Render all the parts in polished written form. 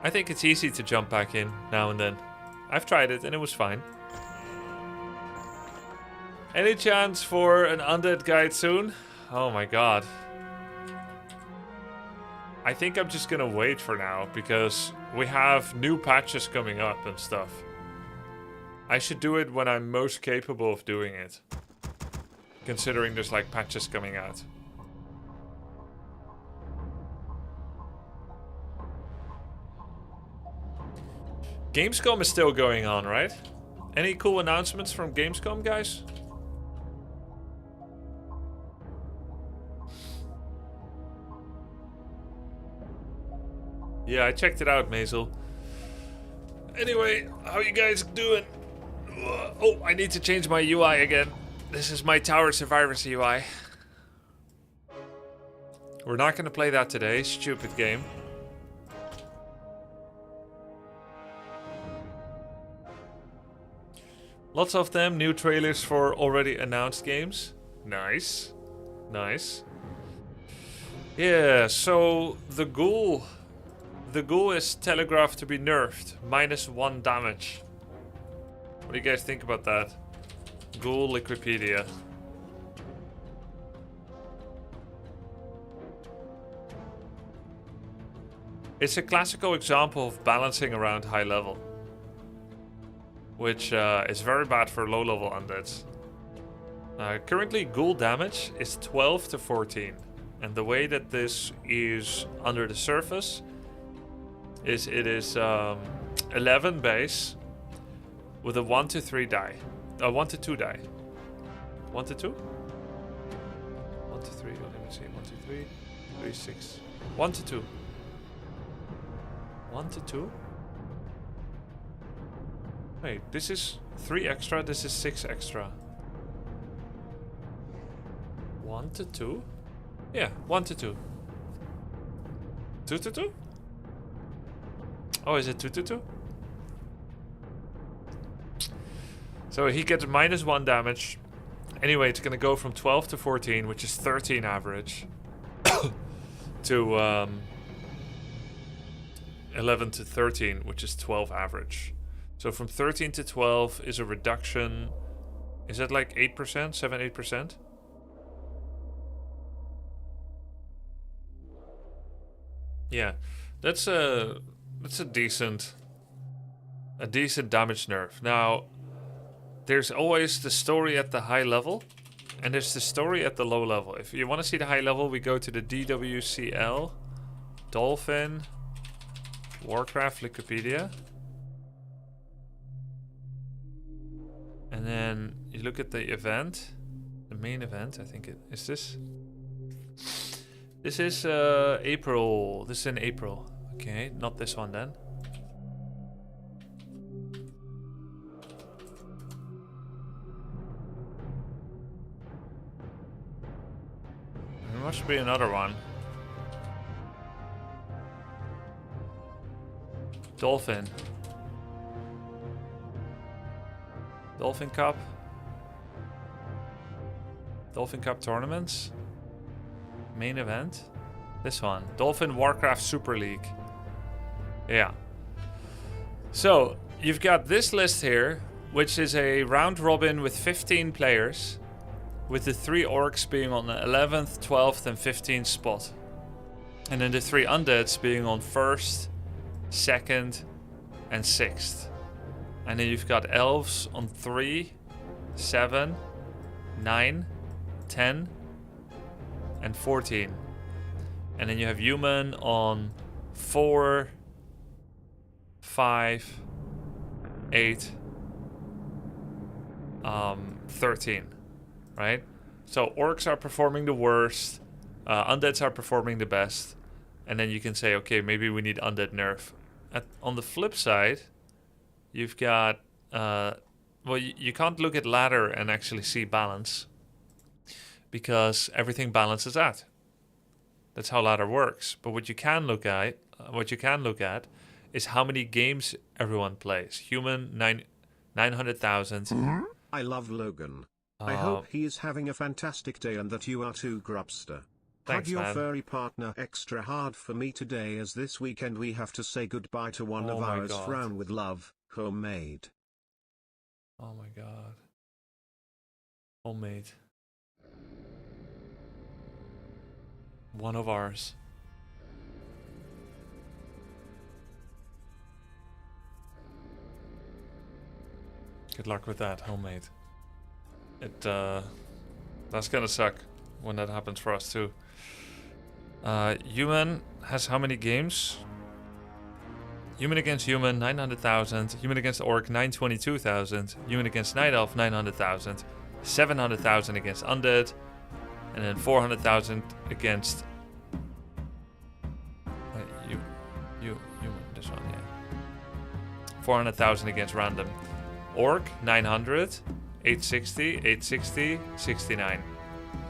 I think it's easy to jump back in now and then. I've tried it and it was fine. Any chance for an undead guide soon? Oh my god. I think I'm just gonna wait for now because we have new patches coming up and stuff. I should do it when I'm most capable of doing it. Considering there's like patches coming out. Gamescom is still going on, right? Any cool announcements from Gamescom, guys? Yeah, I checked it out, Maisel. Anyway, how you guys doing? Oh, I need to change my UI again. This is my Tower Survivors UI. We're not gonna play that today, stupid game. Lots of them, new trailers for already announced games. Nice. Nice. Yeah, so the Ghoul. The Ghoul is telegraphed to be nerfed. -1 damage. What do you guys think about that? Ghoul Wikipedia. It's a classical example of balancing around high level. Which is very bad for low level undeads. Currently Ghoul damage is 12 to 14. And the way that this is under the surface is it is 11 base with a 1 to 3 die. 1 to 2 die. 1 to 2? 1 to 3, let me see. 1 to 3, 3, 6. 1 to 2. 1 to 2? Wait, this is 3 extra, this is 6 extra. 1 to 2? Yeah, 1 to 2. 2 to 2? Oh, is it 2 to 2? So he gets -1 damage. Anyway, it's gonna go from 12 to 14, which is 13 average, to 11 to 13, which is 12 average. So from 13 to 12 is a reduction. Is that like 8%? 7, 8%? Yeah, that's a decent damage nerf. Now, there's always the story at the high level, and there's the story at the low level. If you want to see the high level, we go to the DWCL, Dolphin, Warcraft Wikipedia. And then you look at the event, the main event, I think it is this. This is April. This is in April. Okay, not this one then. There must be another one. Dolphin. Dolphin Cup. Dolphin Cup tournaments. Main event. This one. Dolphin Warcraft Super League. Yeah. So, you've got this list here, which is a round robin with 15 players, with the 3 orcs being on the 11th, 12th, and 15th spot. And then the 3 undeads being on 1st, 2nd, and 6th. And then you've got elves on 3, 7, 9, 10, and 14. And then you have human on 4, 5, 8, 13, right? So orcs are performing the worst, undeads are performing the best, and then you can say, okay, maybe we need undead nerf. On the flip side, you've got, well, you can't look at ladder and actually see balance, because everything balances out. That's how ladder works. But what you can look at, is how many games everyone plays. Human 900,000. I love Logan. I hope he is having a fantastic day and that you are too, Grubster. Thanks, Hug your man. furry partner extra hard for me today, as this weekend we have to say goodbye to one of ours. God. Frown with love, homemade. Oh my god. Homemade. One of ours. Good luck with that, homemade. That's gonna suck when that happens for us too. Human has how many games? Human against human, 900,000. Human against orc, 922,000. Human against night elf, 900,000. 700,000 against undead. And then 400,000 against... human, this one, yeah. 400,000 against random. Orc, 900. 860, 860, 69.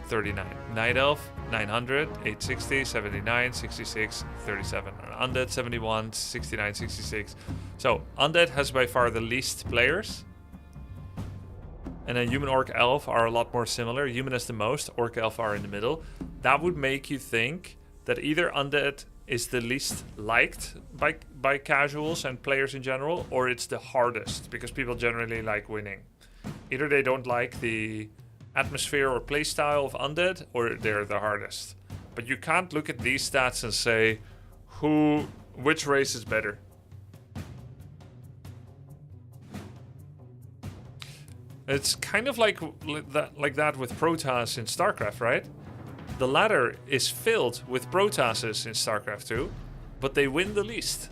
39. Night elf, 900, 860, 79, 66, 37. Undead, 71, 69, 66. So, Undead has by far the least players. And then Human, Orc, Elf are a lot more similar. Human has the most, Orc, Elf are in the middle. That would make you think that either Undead is the least liked by casuals and players in general, or it's the hardest, because people generally like winning. Either they don't like the atmosphere or playstyle of Undead, or they're the hardest. But you can't look at these stats and say which race is better. It's kind of like that with Protoss in StarCraft, right? The ladder is filled with Protosses in StarCraft 2, but they win the least.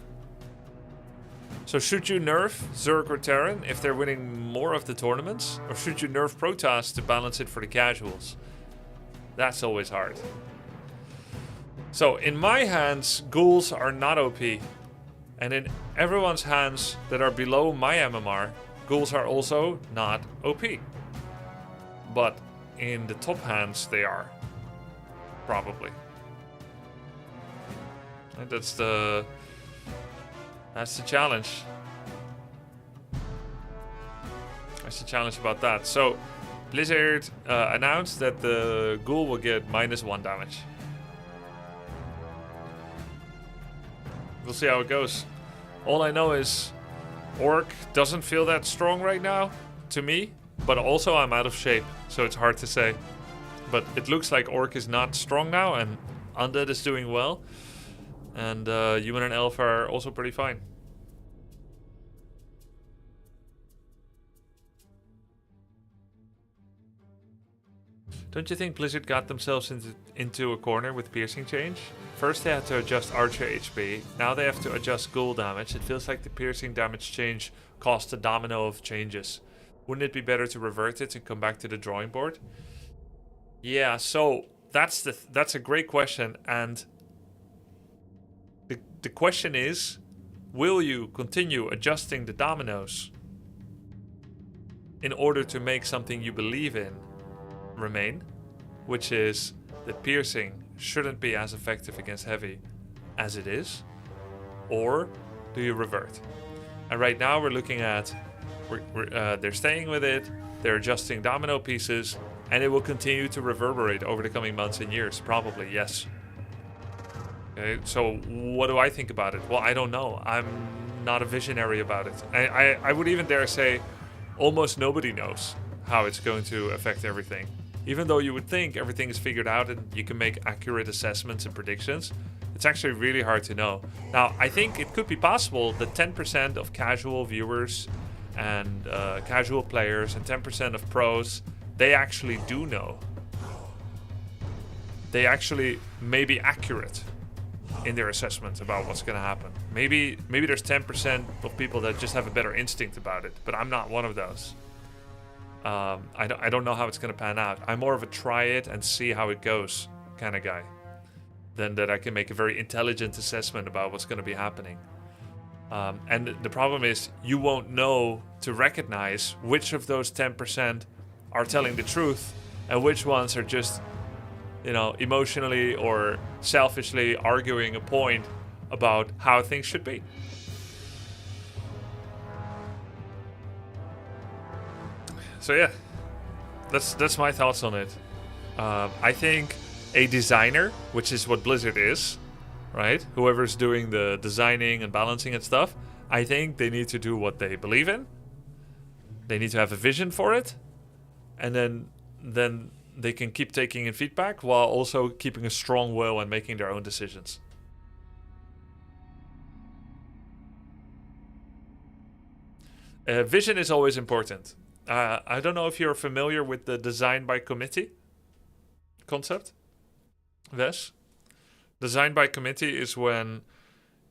So should you nerf Zerg or Terran if they're winning more of the tournaments? Or should you nerf Protoss to balance it for the casuals? That's always hard. So in my hands, ghouls are not OP. And in everyone's hands that are below my MMR, ghouls are also not OP. But in the top hands, they are. Probably. And that's the challenge. That's the challenge about that. So, Blizzard announced that the Ghoul will get -1 damage. We'll see how it goes. All I know is Orc doesn't feel that strong right now, to me. But also I'm out of shape, so it's hard to say. But it looks like Orc is not strong now, and Undead is doing well. And Human and Elf are also pretty fine. Don't you think Blizzard got themselves into a corner with piercing change? First they had to adjust Archer HP, now they have to adjust Ghoul damage. It feels like the piercing damage change caused a domino of changes. Wouldn't it be better to revert it and come back to the drawing board? Yeah, so that's a great question, and the question is, will you continue adjusting the dominoes in order to make something you believe in remain, which is that piercing shouldn't be as effective against heavy as it is, or do you revert? And right now we're looking at they're staying with it, they're adjusting domino pieces, and it will continue to reverberate over the coming months and years, probably, yes. Okay, so what do I think about it? Well, I don't know. I'm not a visionary about it. I would even dare say almost nobody knows how it's going to affect everything. Even though you would think everything is figured out and you can make accurate assessments and predictions, it's actually really hard to know. Now, I think it could be possible that 10% of casual viewers and casual players and 10% of pros, they actually do know. They actually may be accurate in their assessment about what's going to happen. Maybe there's 10% of people that just have a better instinct about it, but I'm not one of those. I don't know how it's going to pan out. I'm more of a try it and see how it goes kind of guy than that I can make a very intelligent assessment about what's going to be happening. And the problem is you won't know to recognize which of those 10% are telling the truth and which ones are just, you know, emotionally or selfishly arguing a point about how things should be. So yeah, that's my thoughts on it. I think a designer, which is what Blizzard is, right? Whoever's doing the designing and balancing and stuff, I think they need to do what they believe in. They need to have a vision for it, and then they can keep taking in feedback while also keeping a strong will and making their own decisions. Vision is always important. I don't know if you're familiar with the design by committee concept. Wes? Design by committee is when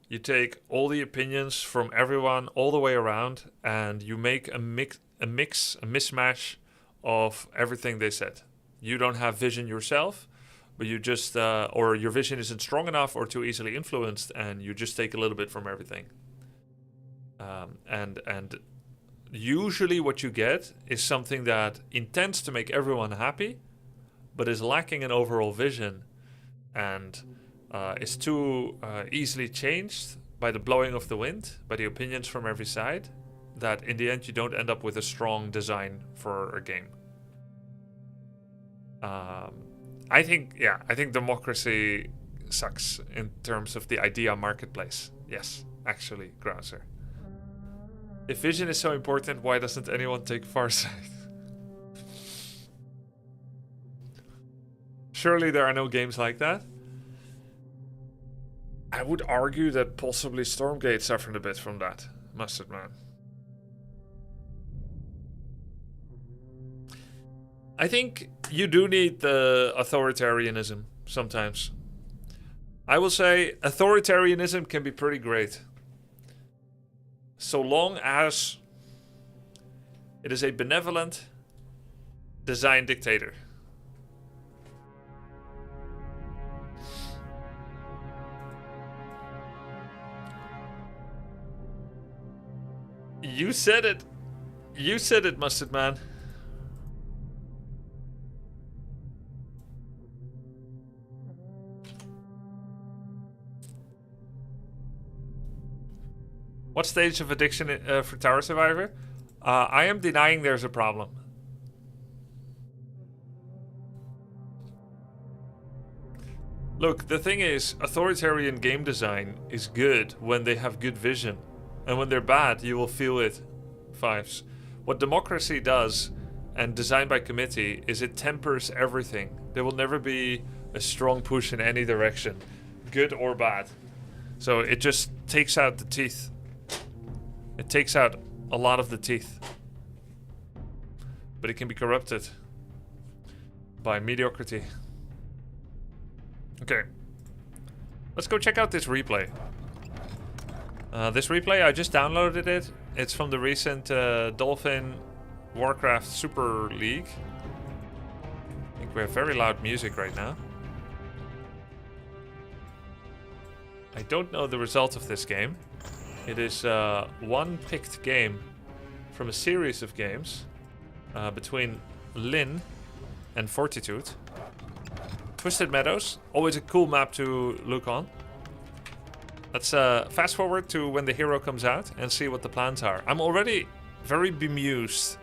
you take all the opinions from everyone all the way around and you make a mismatch of everything they said. You don't have vision yourself, but you just, or your vision isn't strong enough or too easily influenced, and you just take a little bit from everything. And usually what you get is something that intends to make everyone happy, but is lacking an overall vision and is too easily changed by the blowing of the wind, by the opinions from every side, that in the end you don't end up with a strong design for a game. I think democracy sucks in terms of the idea marketplace. Yes, actually, Grouser. If vision is so important, why doesn't anyone take Farsight? Surely there are no games like that. I would argue that possibly Stormgate suffered a bit from that, Mustard Man. I think you do need the authoritarianism sometimes. I will say authoritarianism can be pretty great, so long as it is a benevolent design dictator. You said it. You said it, Mustard Man. What stage of addiction for Tower Survivor? I am denying there's a problem. Look, the thing is, authoritarian game design is good when they have good vision. And when they're bad, you will feel it. Fives. What democracy does, and design by committee, is it tempers everything. There will never be a strong push in any direction, good or bad. So it just takes out the teeth. It takes out a lot of the teeth. But it can be corrupted by mediocrity. Okay. Let's go check out this replay. This replay, I just downloaded it. It's from the recent Dolphin Warcraft Super League. I think we have very loud music right now. I don't know the result of this game. It is one picked game from a series of games between Lynn and Fortitude. Twisted Meadows, always a cool map to look on. Let's fast forward to when the hero comes out and see what the plans are. I'm already very bemused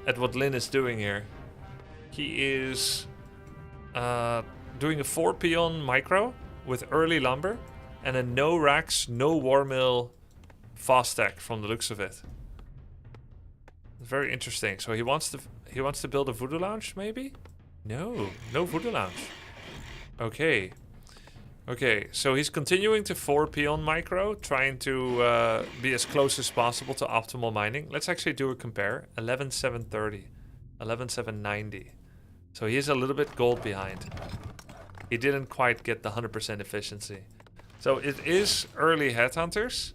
at what Lynn is doing here. He is doing a 4-peon micro with early lumber and a no racks, no war mill fast stack from the looks of it. Very interesting. So he wants to build a voodoo lounge, maybe? No voodoo lounge. Okay. Okay, so he's continuing to 4-peon micro, trying to be as close as possible to optimal mining. Let's actually do a compare. 11,730, 11,790. So he is a little bit gold behind. He didn't quite get the 100% efficiency. So it is early headhunters,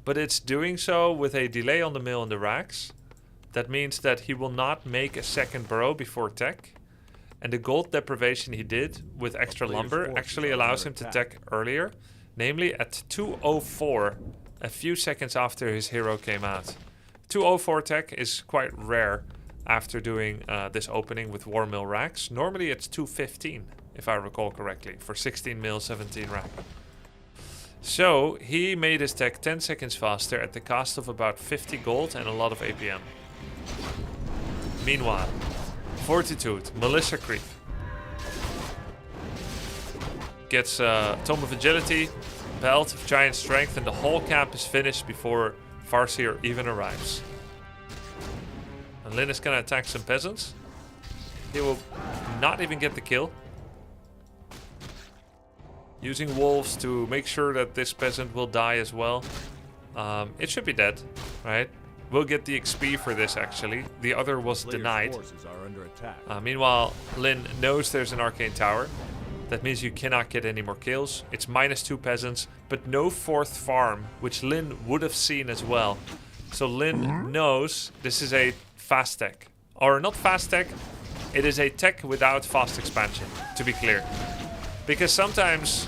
but it's doing so with a delay on the mill and the racks. That means that he will not make a second burrow before tech. And the gold deprivation he did with extra lumber actually allows him to tech earlier, namely at 2:04, a few seconds after his hero came out. 2:04 tech is quite rare after doing this opening with war mill racks. Normally it's 2:15, if I recall correctly, for 16 mil, 17 rack. So he made his tech 10 seconds faster at the cost of about 50 gold and a lot of APM. Meanwhile, Fortitude, Militia Creep. gets Tome of Agility, Belt of Giant Strength, and the whole camp is finished before Farseer even arrives. And Lyn is gonna attack some peasants. He will not even get the kill. Using wolves to make sure that this peasant will die as well. It should be dead, right? We'll get the XP for this actually. The other was denied. Meanwhile, Lyn knows there's an arcane tower. That means you cannot get any more kills. It's -2 peasants, but no 4th farm, which Lyn would have seen as well. So Lyn knows this is a fast tech. Or not fast tech, it is a tech without fast expansion, to be clear. Because sometimes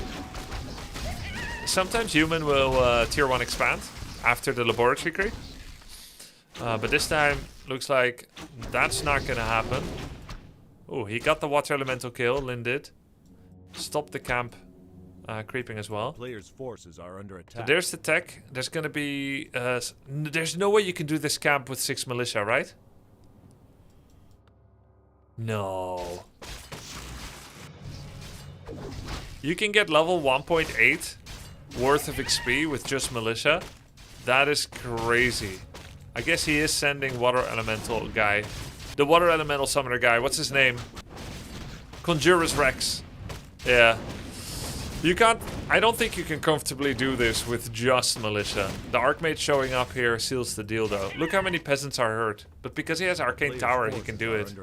human will tier 1 expand after the laboratory creep. But this time, looks like that's not gonna happen. Oh, he got the water elemental kill, Lyn did. Stop the camp creeping as well. Players' forces are under attack. So there's the tech. There's gonna be... there's no way you can do this camp with 6 militia, right? No. You can get level 1.8 worth of XP with just militia. That is crazy. I guess he is sending water elemental guy. The water elemental summoner guy. What's his name? Conjurus Rex. Yeah. You can't... I don't think you can comfortably do this with just militia. The Archmage showing up here seals the deal though. Look how many peasants are hurt. But because he has Arcane Tower, he can do it.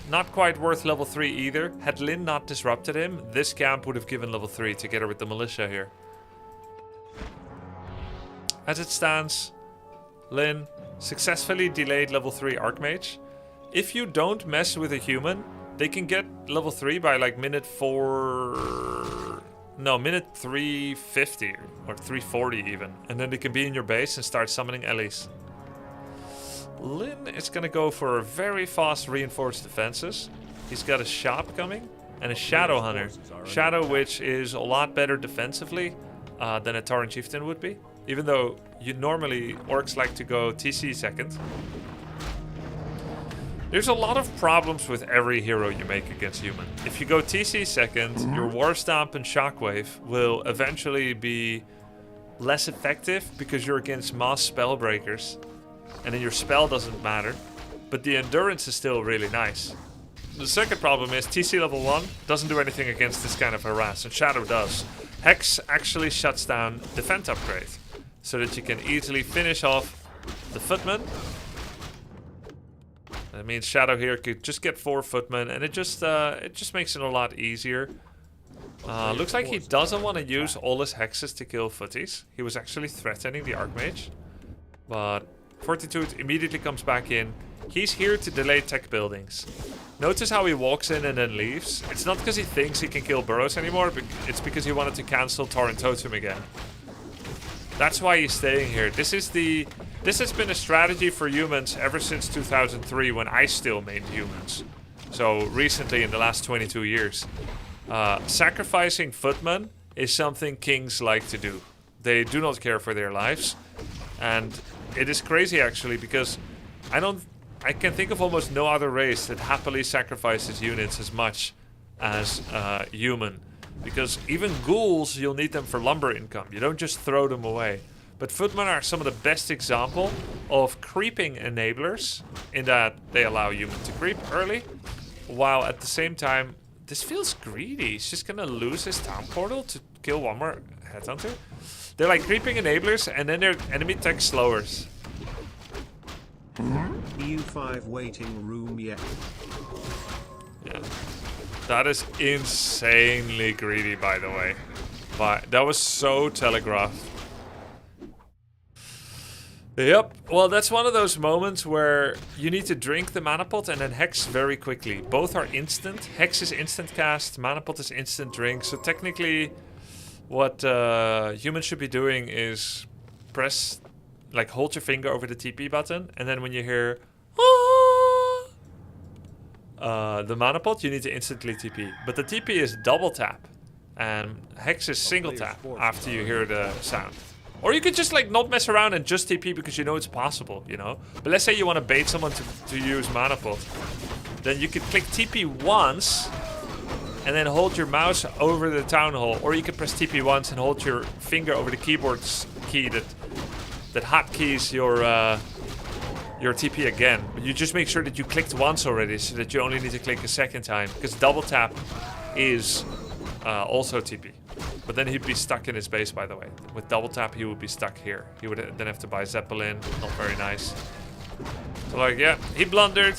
Not quite worth level 3 either. Had Lyn not disrupted him, this camp would have given level 3 together with the militia here. As it stands, Lyn successfully delayed level 3 Archmage. If you don't mess with a human, they can get level 3 by like minute 350 or 340 even. And then they can be in your base and start summoning Ellies. Lyn is gonna go for very fast reinforced defenses. He's got a shop coming and a Shadow Hunter. Shadow which is a lot better defensively than a Tauren Chieftain would be. Even though you normally orcs like to go TC second. There's a lot of problems with every hero you make against human. If you go TC second, your War Stamp and Shockwave will eventually be less effective because you're against mass Spellbreakers. And then your spell doesn't matter. But the endurance is still really nice. The second problem is TC level 1 doesn't do anything against this kind of harass, and Shadow does. Hex actually shuts down Defend Upgrade, so that you can easily finish off the Footman. That means Shadow here could just get 4 Footmen, and it just makes it a lot easier. Looks like he doesn't want to use all his hexes to kill footies. He was actually threatening the Archmage. But Fortitude immediately comes back in. He's here to delay tech buildings. Notice how he walks in and then leaves. It's not because he thinks he can kill burrows anymore, but it's because he wanted to cancel Tauren Totem again. That's why he's staying here. This has been a strategy for humans ever since 2003 when I still mained humans. So recently in the last 22 years. Sacrificing footmen is something kings like to do. They do not care for their lives. And it is crazy actually because I can think of almost no other race that happily sacrifices units as much as human. Because even ghouls, you'll need them for lumber income. You don't just throw them away. But footmen are some of the best example of creeping enablers in that they allow human to creep early. While at the same time, this feels greedy. He's just gonna lose his town portal to kill one more headhunter. They're like creeping enablers and then they're enemy tech slowers. EU5 waiting room yet. Yeah. That is insanely greedy, by the way. But that was so telegraphed. Yep. Well, that's one of those moments where you need to drink the mana pot and then hex very quickly. Both are instant. Hex is instant cast. Mana pot is instant drink. So technically, what humans should be doing is press, like hold your finger over the TP button, and then when you hear the mana pot, you need to instantly TP. But the TP is double tap, and Hex is single tap after you hear the sound. Or you could just like not mess around and just TP because you know it's possible, you know? But let's say you want to bait someone to use mana pot. Then you could click TP once, and then hold your mouse over the town hall, or you can press TP once and hold your finger over the keyboard key that hotkeys your TP again. But you just make sure that you clicked once already, so that you only need to click a second time, because double tap is also TP. But then he'd be stuck in his base, by the way. With double tap, he would be stuck here. He would then have to buy Zeppelin. Not very nice. So like, yeah, he blundered.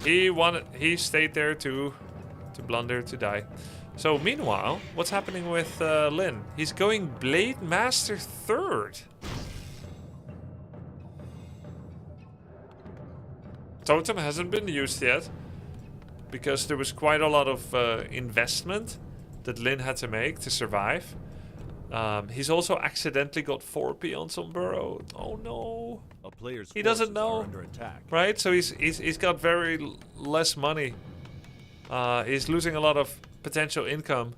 He stayed there to blunder, to die. So meanwhile, what's happening with Lin? He's going Blade Master 3rd. Totem hasn't been used yet, because there was quite a lot of investment that Lin had to make to survive. He's also accidentally got 4 peons on Burrow. Oh no. He doesn't know. Right? So he's got very less money. He's losing a lot of potential income.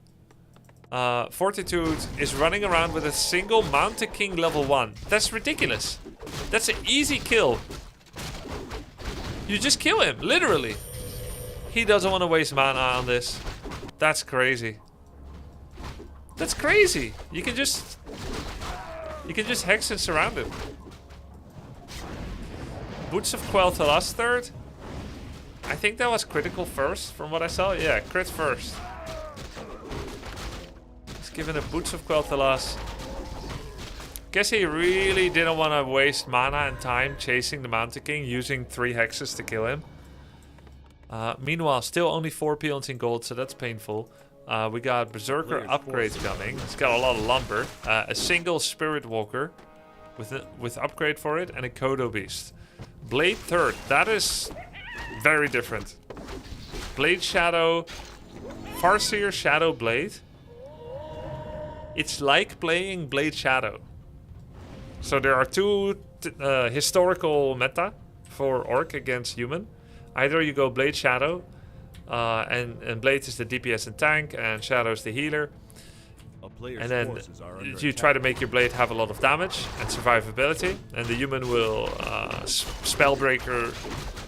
Fortitude is running around with a single Mountain King level 1. That's ridiculous. That's an easy kill. You just kill him, literally. He doesn't want to waste mana on this. That's crazy. That's crazy. You can just hex and surround him. Boots of Quel'Thalas 3rd. I think that was critical first, from what I saw. Yeah, crit first. He's given a Boots of Quel'Thalas. Guess he really didn't want to waste mana and time chasing the Mountain King, using 3 hexes to kill him. Meanwhile, still only 4 peons in gold, so that's painful. We got Berserker upgrade coming. It's got a lot of lumber. A single Spirit Walker with upgrade for it, and a Kodo Beast. Blade 3rd. That is very different. Blade Shadow. Farseer Shadow Blade. It's like playing Blade Shadow. So there are 2 historical meta for Orc against human. Either you go Blade Shadow, and Blade is the DPS and tank, and Shadow is the healer. And then you try to make your Blade have a lot of damage and survivability, and the human will Spellbreaker,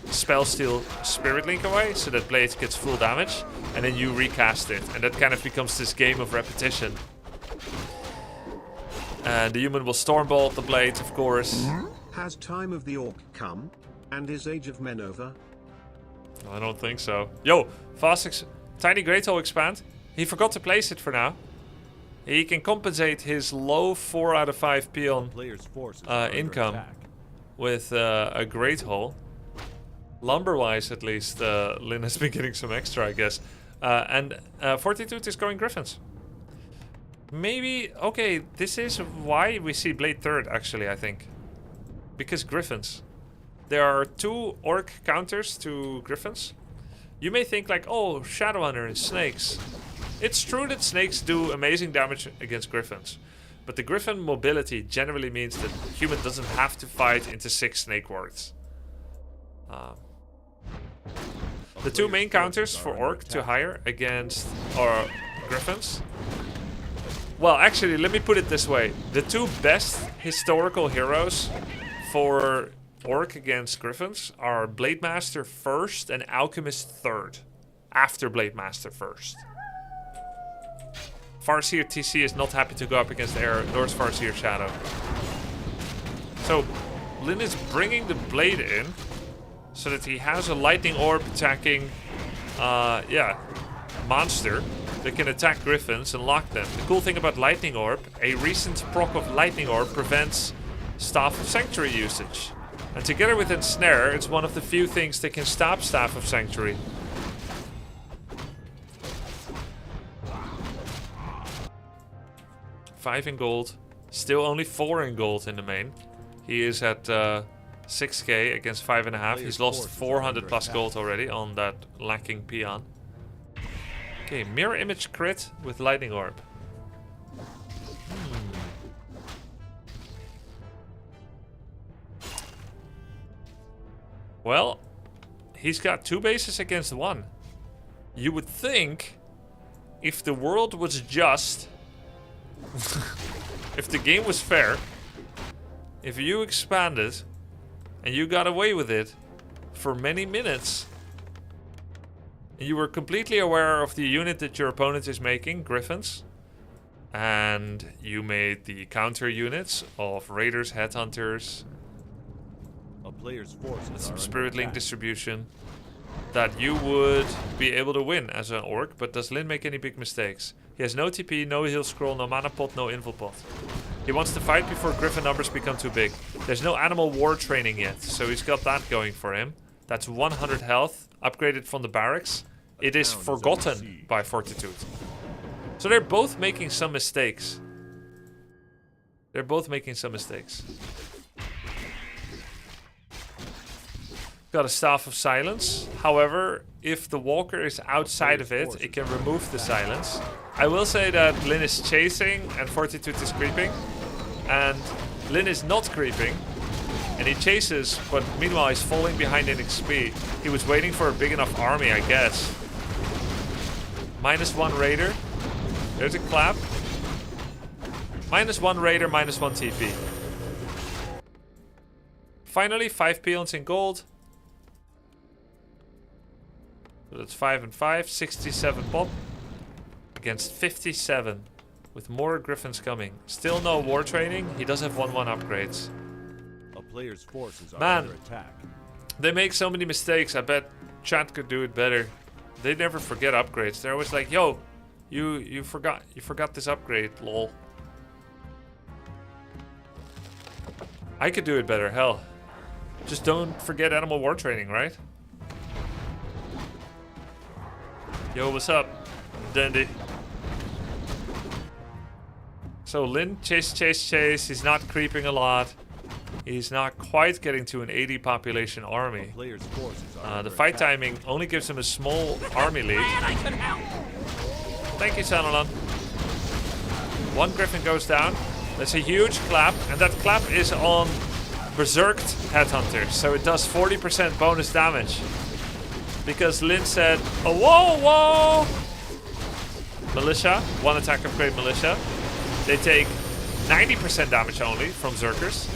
Spellsteal, Spirit Link away, so that Blade gets full damage, and then you recast it, and that kind of becomes this game of repetition. And the human will Stormbolt the blades, of course. Has time of the Orc come? And is Age of Men over? I don't think so. Yo, Tiny Great Hole expand. He forgot to place it for now. He can compensate his low 4 out of 5 peon income with a Great Hole. Lumber-wise, at least, Lin has been getting some extra, I guess. And Fortitude is going Griffins. Maybe, okay, this is why we see Blade 3rd, actually, I think. Because Griffins. There are 2 Orc counters to Griffins. You may think like, oh, Shadowhunter and Snakes. It's true that Snakes do amazing damage against Griffins. But the Griffin mobility generally means that human doesn't have to fight into 6 Snake wards. The 2 main counters for Orc to hire against Griffins. Well, actually, let me put it this way. The 2 best historical heroes for Orc against Griffins are Blade Master 1st and Alchemist 3rd. After Blade Master 1st. Farseer TC is not happy to go up against Air, nor is Farseer Shadow. So, Lin is bringing the Blade in, so that he has a Lightning Orb attacking, monster that can attack Griffins and lock them. The cool thing about Lightning Orb, a recent proc of Lightning Orb prevents Staff of Sanctuary usage. And together with Ensnare, it's one of the few things that can stop Staff of Sanctuary. $5 in gold. Still only 4 in gold in the main. He is at 6k against 5.5. He's lost 400 plus gold already on that lacking peon. Okay, mirror image crit with Lightning Orb. Well, he's got 2 bases against 1. You would think, if the world was just, if the game was fair, if you expanded and you got away with it for many minutes, You were completely aware of the unit that your opponent is making, Griffins. And you made the counter units of Raiders, Headhunters, A player's forces and some are Spirit under Link attack. distribution. That you would be able to win as an orc, but does Lyn make any big mistakes? He has no TP, no heal scroll, no mana pot, no invul pot. He wants to fight before Griffin numbers become too big. There's no animal war training yet, so he's got that going for him. That's 100 health, upgraded from the barracks. It is forgotten by Fortitude. So they're both making some mistakes. They're both making some mistakes. Got a Staff of Silence. However, if the walker is outside of it, it can remove the silence. I will say that Lyn is chasing and Fortitude is creeping. And Lyn is not creeping. And he chases, but meanwhile he's falling behind in XP. He was waiting for a big enough army, I guess. -1 Raider. There's a clap. -1 Raider, -1 TP. Finally, 5 peons in gold. So that's 5 and 5, 67 pop. Against 57. With more Griffins coming. Still no war training. He does have 1-1 upgrades. A player's forces are Man. under attack. They make so many mistakes. I bet chat could do it better. They never forget upgrades. They're always like, yo, you forgot this upgrade, lol. I could do it better, hell. Just don't forget animal war training, right? Yo, what's up, Dandy? So Lyn, chase. He's not creeping a lot. He's not quite getting to an 80 population army. Player's forces are The under fight attack. timing only gives him a small army lead. Thank you, Sanalon. 1 Griffin goes down. That's a huge clap, and that clap is on Berserked Headhunter, so it does 40% bonus damage. Because Lyn said, oh, whoa! Militia, 1 attack upgrade Militia. They take 90% damage only from Zerkers.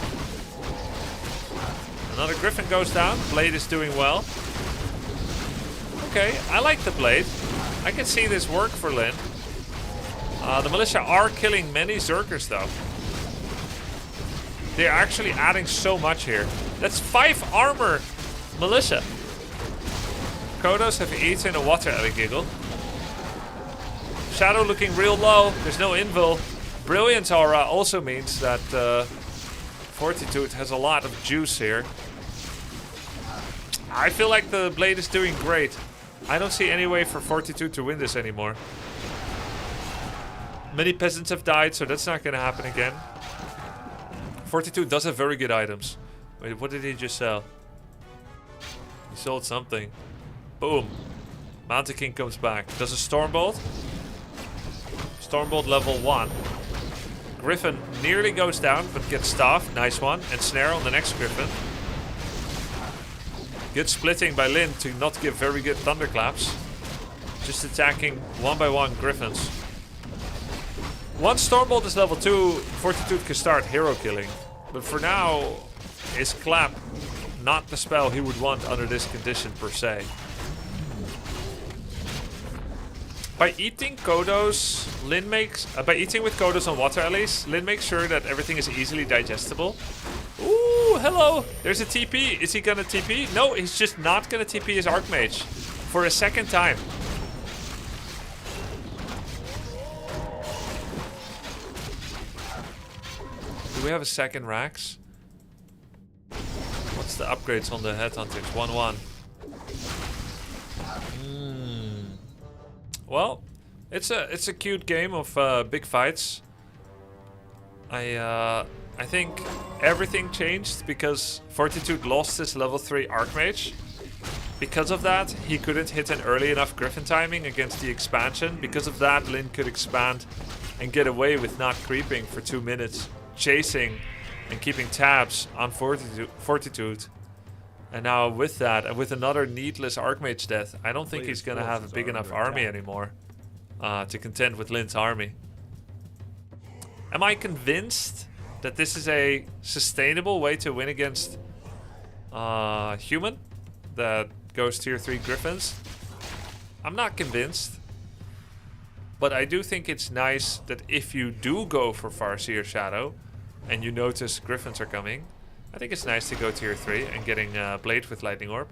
Another Griffin goes down. Blade is doing well. Okay, I like the Blade. I can see this work for Lyn. The Militia are killing many Zerkers though. They're actually adding so much here. That's 5 armor Militia. Kodos have eaten a water ellie giggle. Shadow looking real low. There's no invul. Brilliance aura also means that Fortitude has a lot of juice here. I feel like the Blade is doing great. I don't see any way for Fortitude to win this anymore. Many peasants have died, so that's not going to happen again. Fortitude does have very good items. Wait, what did he just sell? He sold something. Boom. Mountain King comes back. Does a Stormbolt. Stormbolt level 1. Griffin nearly goes down, but gets Staff. Nice one. And Snare on the next Griffin. Good splitting by Lyn to not give very good thunderclaps. Just attacking 1 by 1 Griffins. Once Stormbolt is level 2, Fortitude can start hero killing. But for now, is Clap not the spell he would want under this condition per se. By eating Kodos, Lyn makes... by eating with Kodos on water allies, Lyn makes sure that everything is easily digestible. Ooh, hello! There's a TP. Is he gonna TP? No, he's just not gonna TP his Archmage. For a second time. Do we have a second Rax? What's the upgrades on the Headhunters? 1-1. Well, it's a cute game of big fights. I think everything changed because Fortitude lost his level 3 Archmage. Because of that, he couldn't hit an early enough Griffin timing against the expansion. Because of that, Lyn could expand and get away with not creeping for 2 minutes, chasing and keeping tabs on Fortitude. And now with that, and with another needless Archmage death, I don't think he's going to have a big enough army anymore to contend with Lyn's army. Am I convinced that this is a sustainable way to win against human that goes tier 3 Griffins? I'm not convinced. But I do think it's nice that if you do go for Farseer Shadow and you notice Griffins are coming, I think it's nice to go tier 3 and getting Blade with Lightning Orb.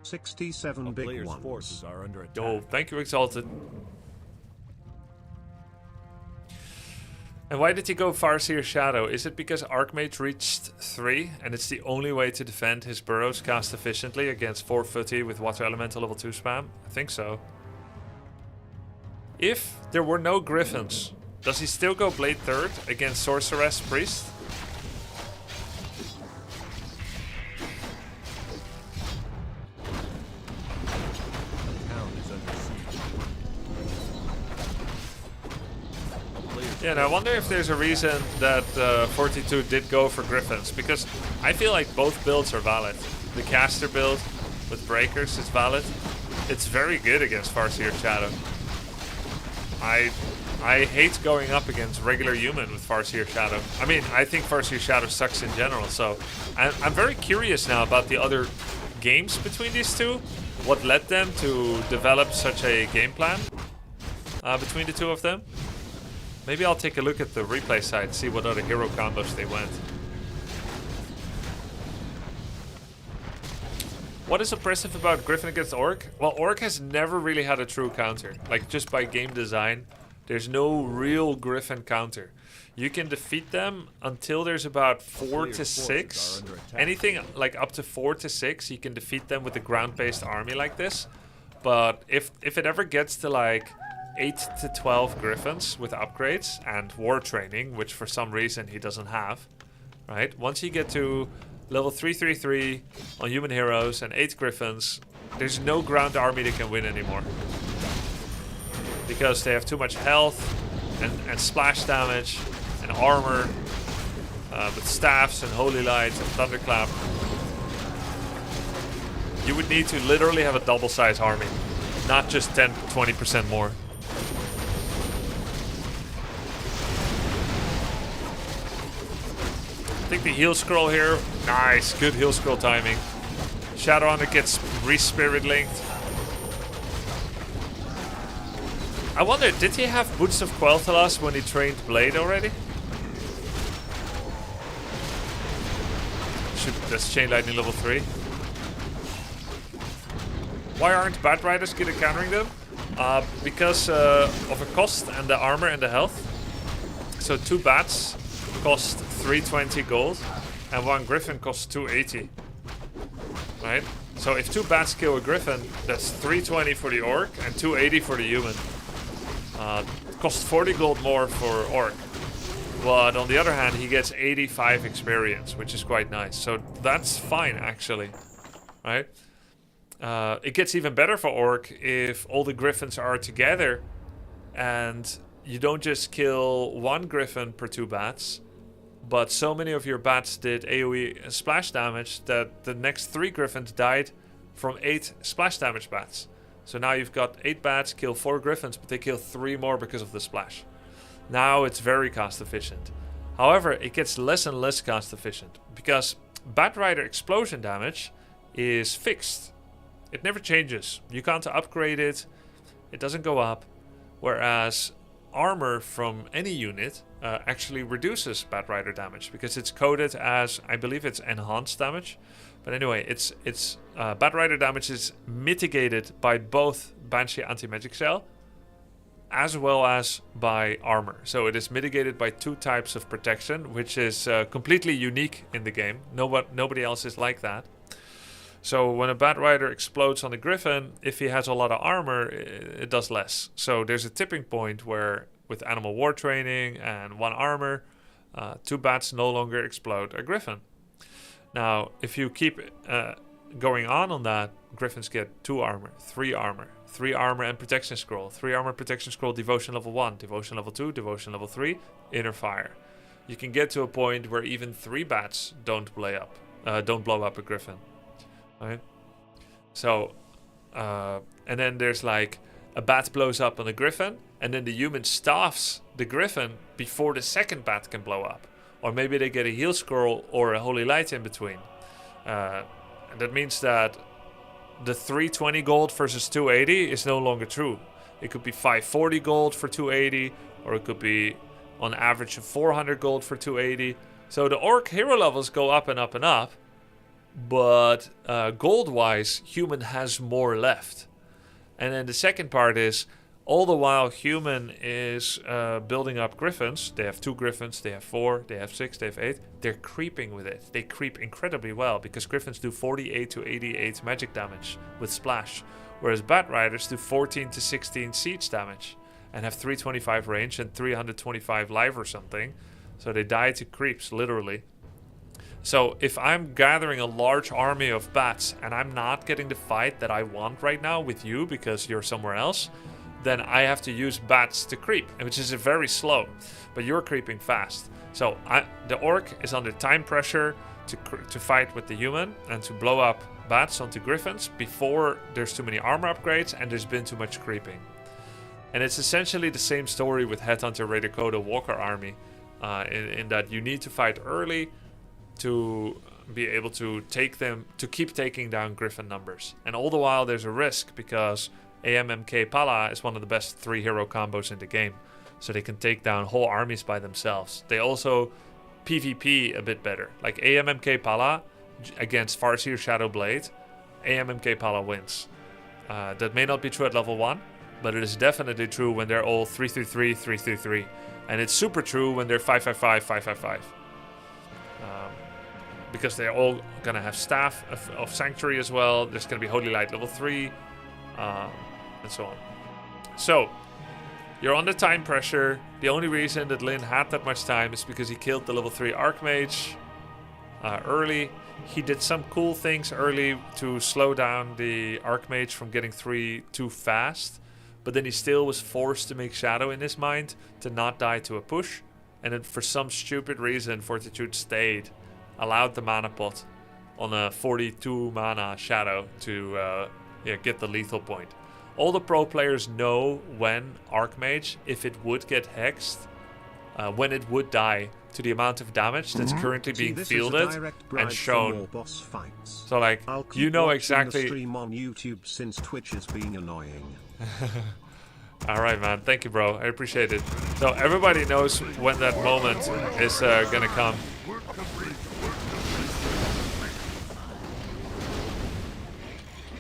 67 A big player's ones. forces are under attack. Yo, thank you, Exalted. And why did he go Farseer Shadow? Is it because Archmage reached 3 and it's the only way to defend his burrows cast efficiently against 4 footy with Water Elemental level 2 spam? I think so. If there were no Griffins, does he still go Blade 3rd against Sorceress Priest? Town is under siege. A player's Yeah, and I wonder if there's a reason that 42 did go for Griffins, because I feel like both builds are valid. The caster build with breakers is valid. It's very good against Farseer Shadow. I hate going up against regular human with Farseer Shadow. I mean, I think Farseer Shadow sucks in general, so I'm very curious now about the other games between these two. What led them to develop such a game plan between the two of them. Maybe I'll take a look at the replay side, see what other hero combos they went. What is impressive about Griffin against Orc? Well, Orc has never really had a true counter. Like, just by game design, there's no real Griffin counter. You can defeat them until there's about 4 to 6. Anything like up to 4 to 6, you can defeat them with a ground-based army like this. But if it ever gets to like 8 to 12 Griffins with upgrades and war training, which for some reason he doesn't have, right? Once you get to level 333 on human heroes and 8 Griffins, there's no ground army that can win anymore. Because they have too much health and splash damage and armor with staffs and holy lights and thunderclap. You would need to literally have a double size army, not just 10-20% more. I think the heal scroll here, nice, good heal scroll timing. Shadow Hunter gets re-spirit linked. I wonder, did he have Boots of Quel'Thalas when he trained Blade already? That's Chain Lightning level 3. Why aren't Bat Riders good at countering them? Because of a cost and the armor and the health. So 2 bats cost 320 gold and 1 Griffin costs 280. Right? So if 2 bats kill a Griffin, that's 320 for the Orc and 280 for the human. Costs 40 gold more for Orc. But on the other hand, he gets 85 experience, which is quite nice. So that's fine, actually. Right? It gets even better for Orc if all the Griffins are together and you don't just kill 1 Griffin per 2 bats, but so many of your bats did AoE splash damage that the next 3 Griffins died from 8 splash damage bats. So now you've got 8 bats, kill 4 Griffins, but they kill 3 more because of the splash. Now it's very cost efficient. However, it gets less and less cost efficient because Bat Rider explosion damage is fixed. It never changes. You can't upgrade it. It doesn't go up. Whereas armor from any unit actually reduces Bat Rider damage because it's coded as, I believe it's enhanced damage. But anyway, it's Bat Rider damage is mitigated by both Banshee Anti-Magic Cell as well as by armor. So it is mitigated by 2 types of protection, which is completely unique in the game. Nobody else is like that. So when a Bat Rider explodes on a Griffin, if he has a lot of armor, it does less. So there's a tipping point where with Animal War Training and 1 armor, 2 bats no longer explode a Griffin. Now, if you keep going on that, Griffins get 2 armor, 3 armor, 3 armor and protection scroll, 3 armor protection scroll, devotion level 1, devotion level 2, devotion level 3, inner fire. You can get to a point where even 3 bats don't blow up a Griffin. Right? So, and then there's like a bat blows up on a Griffin, and then the human staffs the Griffin before the second bat can blow up. Or maybe they get a heal scroll or a holy light in between. And that means that the 320 gold versus 280 is no longer true. It could be 540 gold for 280, or it could be on average of 400 gold for 280. So the orc hero levels go up and up and up, but gold-wise, human has more left. And then the second part is, all the while human is building up griffins. They have 2 griffins, they have 4, they have 6, they have 8. They're creeping with it. They creep incredibly well because griffins do 48 to 88 magic damage with splash, whereas bat riders do 14 to 16 siege damage and have 325 range and 325 life or something. So they die to creeps, literally. So if I'm gathering a large army of bats and I'm not getting the fight that I want right now with you because you're somewhere else, then I have to use bats to creep, which is very slow, but you're creeping fast. So the orc is under time pressure to fight with the human and to blow up bats onto griffins before there's too many armor upgrades and there's been too much creeping. And it's essentially the same story with Headhunter, Raider Coda, Walker Army, in that you need to fight early to be able to take them, to keep taking down griffin numbers. And all the while there's a risk because AMMK Pala is one of the best 3 hero combos in the game. So they can take down whole armies by themselves. They also PvP a bit better. Like AMMK Pala against Farseer Shadowblade, AMMK Pala wins. That may not be true at level 1, but it is definitely true when they're all 333, 333. And it's super true when they're 555, 555. Because they're all going to have Staff of Sanctuary as well. There's going to be Holy Light level 3. And so on. So, you're under time pressure. The only reason that Lyn had that much time is because he killed the level 3 Archmage early. He did some cool things early to slow down the Archmage from getting 3 too fast. But then he still was forced to make Shadow in his mind to not die to a push. And then for some stupid reason, Fortitude stayed, allowed the mana pot on a 42 mana Shadow to get the lethal point. All the pro players know when Archmage, if it would get hexed, when it would die to the amount of damage that's currently being fielded and shown. So like, you know exactly. Stream on YouTube since Twitch is being annoying. Alright man, thank you bro, I appreciate it. So everybody knows when that moment is gonna come.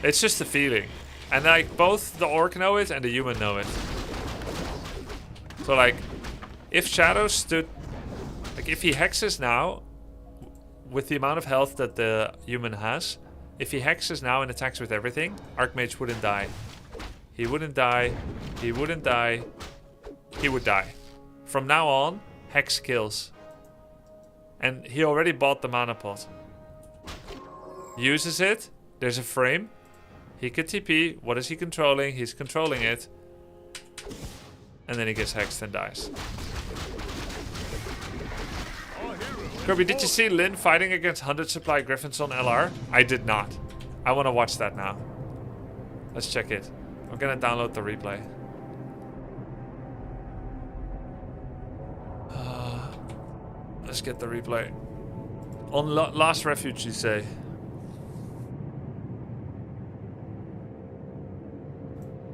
It's just a feeling. And like both the orc know it and the human know it. So like, if Shadow stood, like if he hexes now, with the amount of health that the human has, if he hexes now and attacks with everything, Archmage wouldn't die. He wouldn't die, he wouldn't die, he would die. From now on, hex kills. And he already bought the mana pot. Uses it, there's a frame. He could TP. What is he controlling? He's controlling it. And then he gets hexed and dies. Grubby, did you see Lyn fighting against 100 supply griffins on LR? I did not. I want to watch that now. Let's check it. I'm going to download the replay. Let's get the replay. On Last Refuge, you say?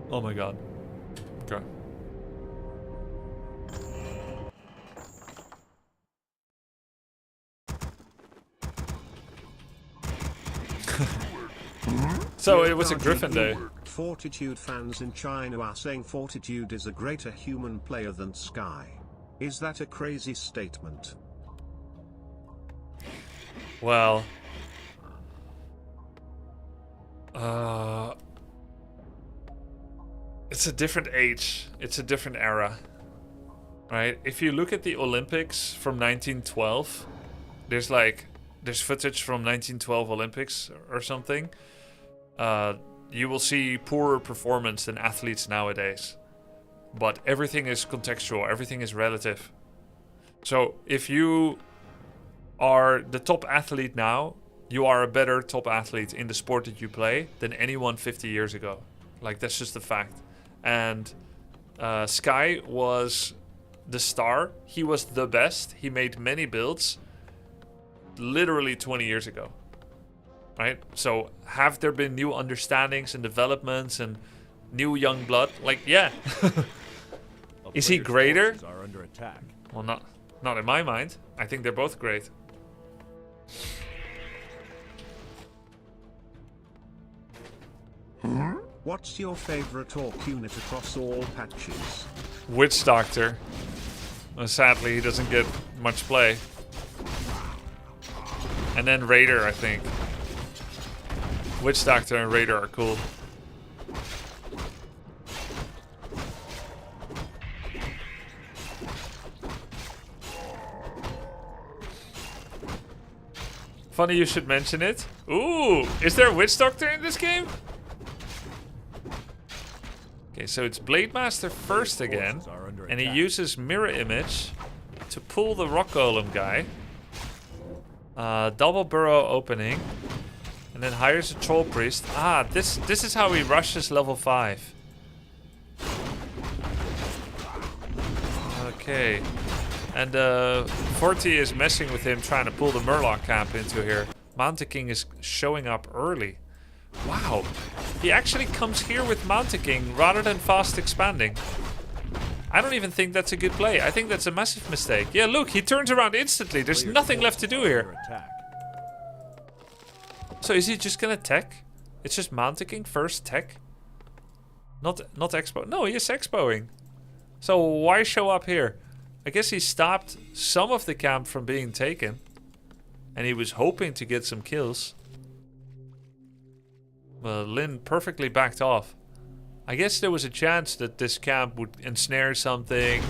Oh my god. Okay. So it was a Griffin day. Fortitude fans in China are saying Fortitude is a greater human player than Sky. Is that a crazy statement? Well, it's a different age. It's a different era, right? If you look at the Olympics from 1912, there's footage from 1912 Olympics or something. You will see poorer performance than athletes nowadays. But everything is contextual. Everything is relative. So if you are the top athlete now, you are a better top athlete in the sport that you play than anyone 50 years ago. Like, that's just a fact. And Sky was the star. He was the best. He made many builds literally 20 years ago. right? So have there been new understandings and developments and new young blood? Like, yeah. A Is he player's greater? forces are under attack. Well, not in my mind. I think they're both great. What's your favorite orc unit across all patches? Witch Doctor. Well, sadly, he doesn't get much play. And then Raider, I think. Witch Doctor and Raider are cool. Funny you should mention it. Ooh, is there a Witch Doctor in this game? Okay, so it's Blade Master first again, and he uses Mirror Image to pull the Rock Golem guy. Double Burrow opening, and then hires a Troll Priest. Ah, this is how he rushes level 5. Okay, and 40 is messing with him, trying to pull the Murloc camp into here. Mountain is showing up early. Wow, he actually comes here with Mountain rather than fast expanding. I don't even think that's a good play. I think that's a massive mistake. Yeah, look, he turns around instantly. There's nothing left to do here. So is he just gonna tech? It's just Mountain first tech? Not expo. No, he is expoing. So why show up here? I guess he stopped some of the camp from being taken. And he was hoping to get some kills. Well, Lin perfectly backed off. I guess there was a chance that this camp would ensnare something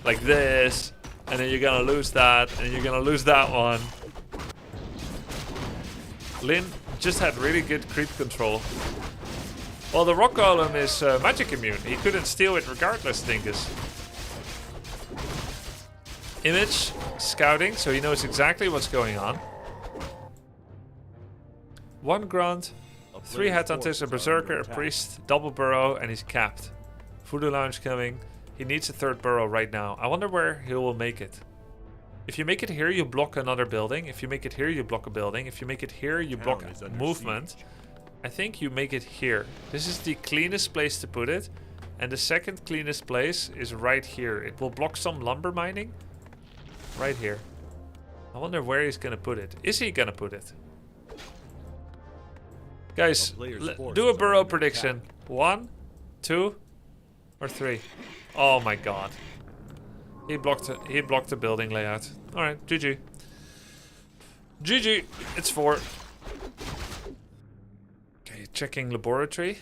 like this, and then you're gonna lose that, and you're gonna lose that one. Lin just had really good creep control. Well, the Rock Golem is magic immune. He couldn't steal it regardless, Dingus. Image scouting, so he knows exactly what's going on. 1 grunt. 3 headhunters, a berserker, a priest, double burrow, and he's capped. Voodoo Lounge coming. He needs a 3rd burrow right now. I wonder where he will make it. If you make it here, you block another building. If you make it here, you block a building. If you make it here, you block movement. I think you make it here. This is the cleanest place to put it. And the second cleanest place is right here. It will block some lumber mining. Right here. I wonder where he's gonna put it. Is he gonna put it? Guys, do a burrow prediction. 1, 2, or 3. Oh my god. He blocked the building layout. Alright, GG. GG, it's 4. Okay, checking laboratory.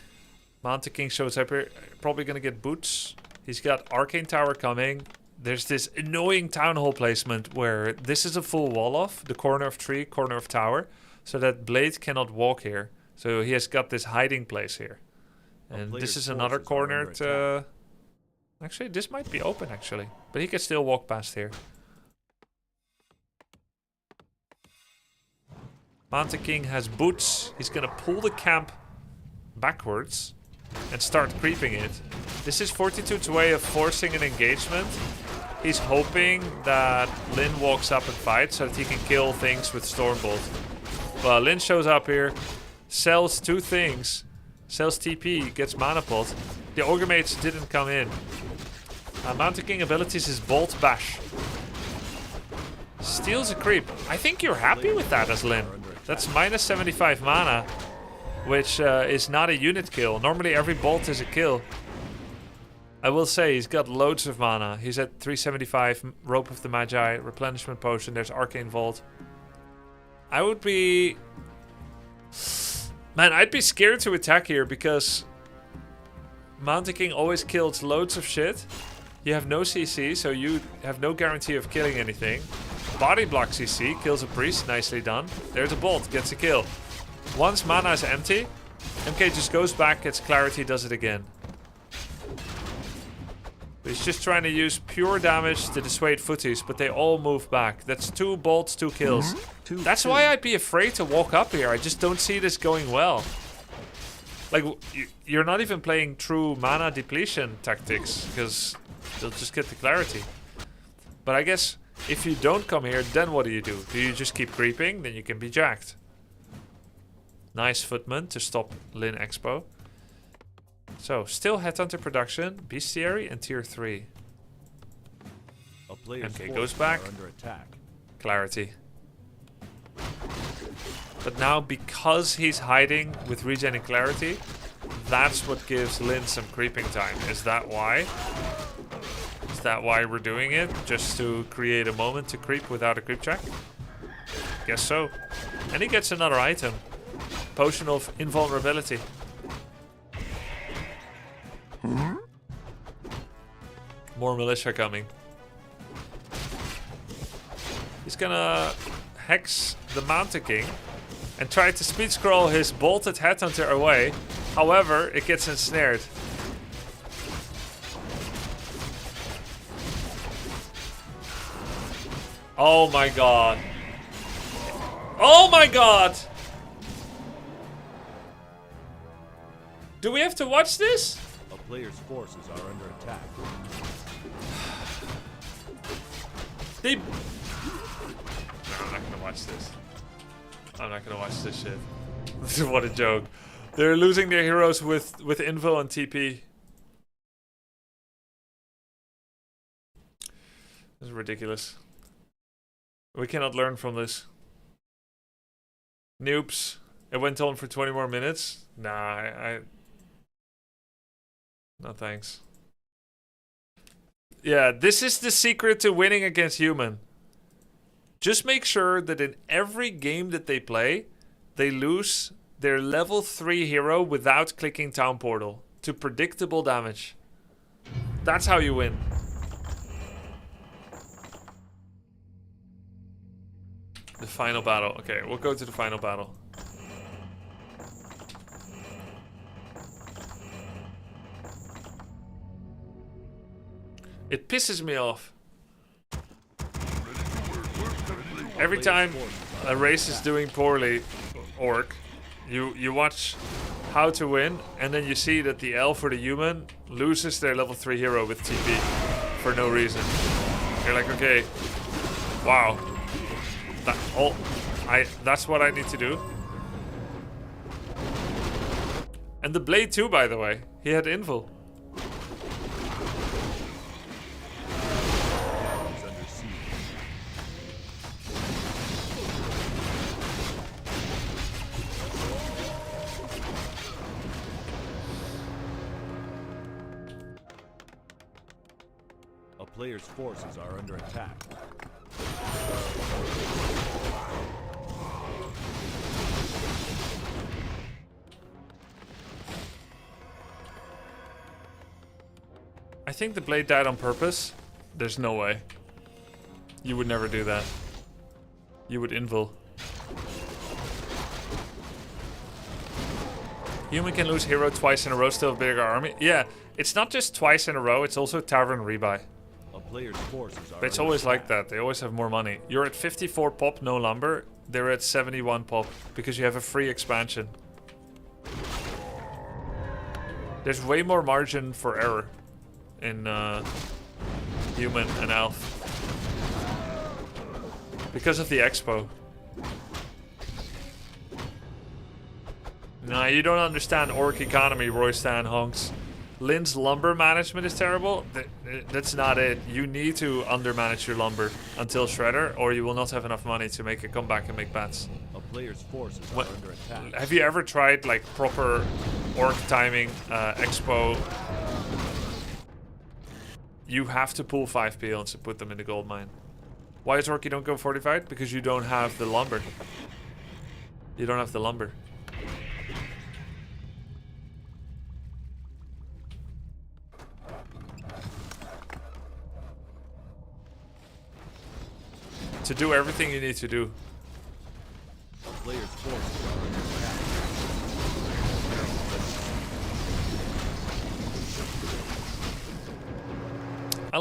Mountain King shows up here. Probably gonna get boots. He's got Arcane Tower coming. There's this annoying Town Hall placement where this is a full wall off. The corner of tree, corner of tower. So that Blade cannot walk here. So he has got this hiding place here. And this is another corner to... Actually, this might be open, actually. But he can still walk past here. Mountain King has boots. He's going to pull the camp backwards and start creeping it. This is 42's way of forcing an engagement. He's hoping that Lin walks up and fights so that he can kill things with Stormbolt. Well, Lin shows up here. Sells 2 things. Sells TP, gets Mana Pot. The Ogre Mates didn't come in. Mountain King abilities is Bolt Bash. Steals a creep. I think you're happy with that as Lin. That's minus 75 mana, which is not a unit kill. Normally every bolt is a kill. I will say he's got loads of mana. He's at 375, Rope of the Magi, Replenishment Potion, there's Arcane Vault. I would be... Man, I'd be scared to attack here because Mountain King always kills loads of shit. You have no CC, so you have no guarantee of killing anything. Body block CC, kills a priest, nicely done. There's a bolt, gets a kill. Once mana is empty, MK just goes back, gets clarity, does it again. He's just trying to use pure damage to dissuade footies, but they all move back. That's 2 bolts, 2 kills. That's why I'd be afraid to walk up here. I just don't see this going well. Like, you're not even playing true mana depletion tactics, because they'll just get the clarity. But I guess if you don't come here, then what do? Do you just keep creeping? Then you can be jacked. Nice footman to stop Lin Expo. So, still Headhunter production, Bestiary, and tier 3. A player's MK forces goes back. are under attack. Clarity. But now, because he's hiding with regen and clarity, that's what gives Lin some creeping time. Is that why? Is that why we're doing it? Just to create a moment to creep without a creep check? Guess so. And he gets another item. Potion of invulnerability. More militia coming. He's gonna hex the Mountain King and try to speed scroll his bolted Headhunter away. However, it gets ensnared. Oh my god. Oh my god! Do we have to watch this? A player's forces are under attack. They... No, I'm not gonna watch this. I'm not gonna watch this shit. What a joke. They're losing their heroes with Invo and TP. This is ridiculous. We cannot learn from this. Noobs. It went on for 20 more minutes. Nah, I... No thanks. Yeah, this is the secret to winning against human. Just make sure that in every game that they play, they lose their level 3 hero without clicking Town Portal to predictable damage. That's how you win. The final battle. Okay, we'll go to the final battle. It pisses me off. Every time a race is doing poorly, Orc, you watch how to win, and then you see that the elf or the human loses their level 3 hero with TP for no reason. You're like, okay, wow, that's what I need to do. And the blade too, by the way, he had invul. Player's forces are under attack. I think the blade died on purpose. There's no way. You would never do that. You would invul. Human can lose hero twice in a row, still have bigger army. Yeah, it's not just twice in a row, it's also Tavern Rebuy. Player's forces are But it's always like that. They always have more money. You're at 54 pop, no lumber. They're at 71 pop because you have a free expansion. There's way more margin for error in human and elf because of the expo. Nah, you don't understand orc economy, Roy Stan honks. Lin's lumber management is terrible. That's not it. You need to undermanage your lumber until Shredder, or you will not have enough money to make a comeback and make bats. A player's forces are under attack. Have you ever tried like proper orc timing expo? You have to pull 5 peons to put them in the gold mine. Why is orc you don't go fortified? Because you don't have the lumber. You don't have the lumber. To do everything you need to do. Player's forces are under attack. I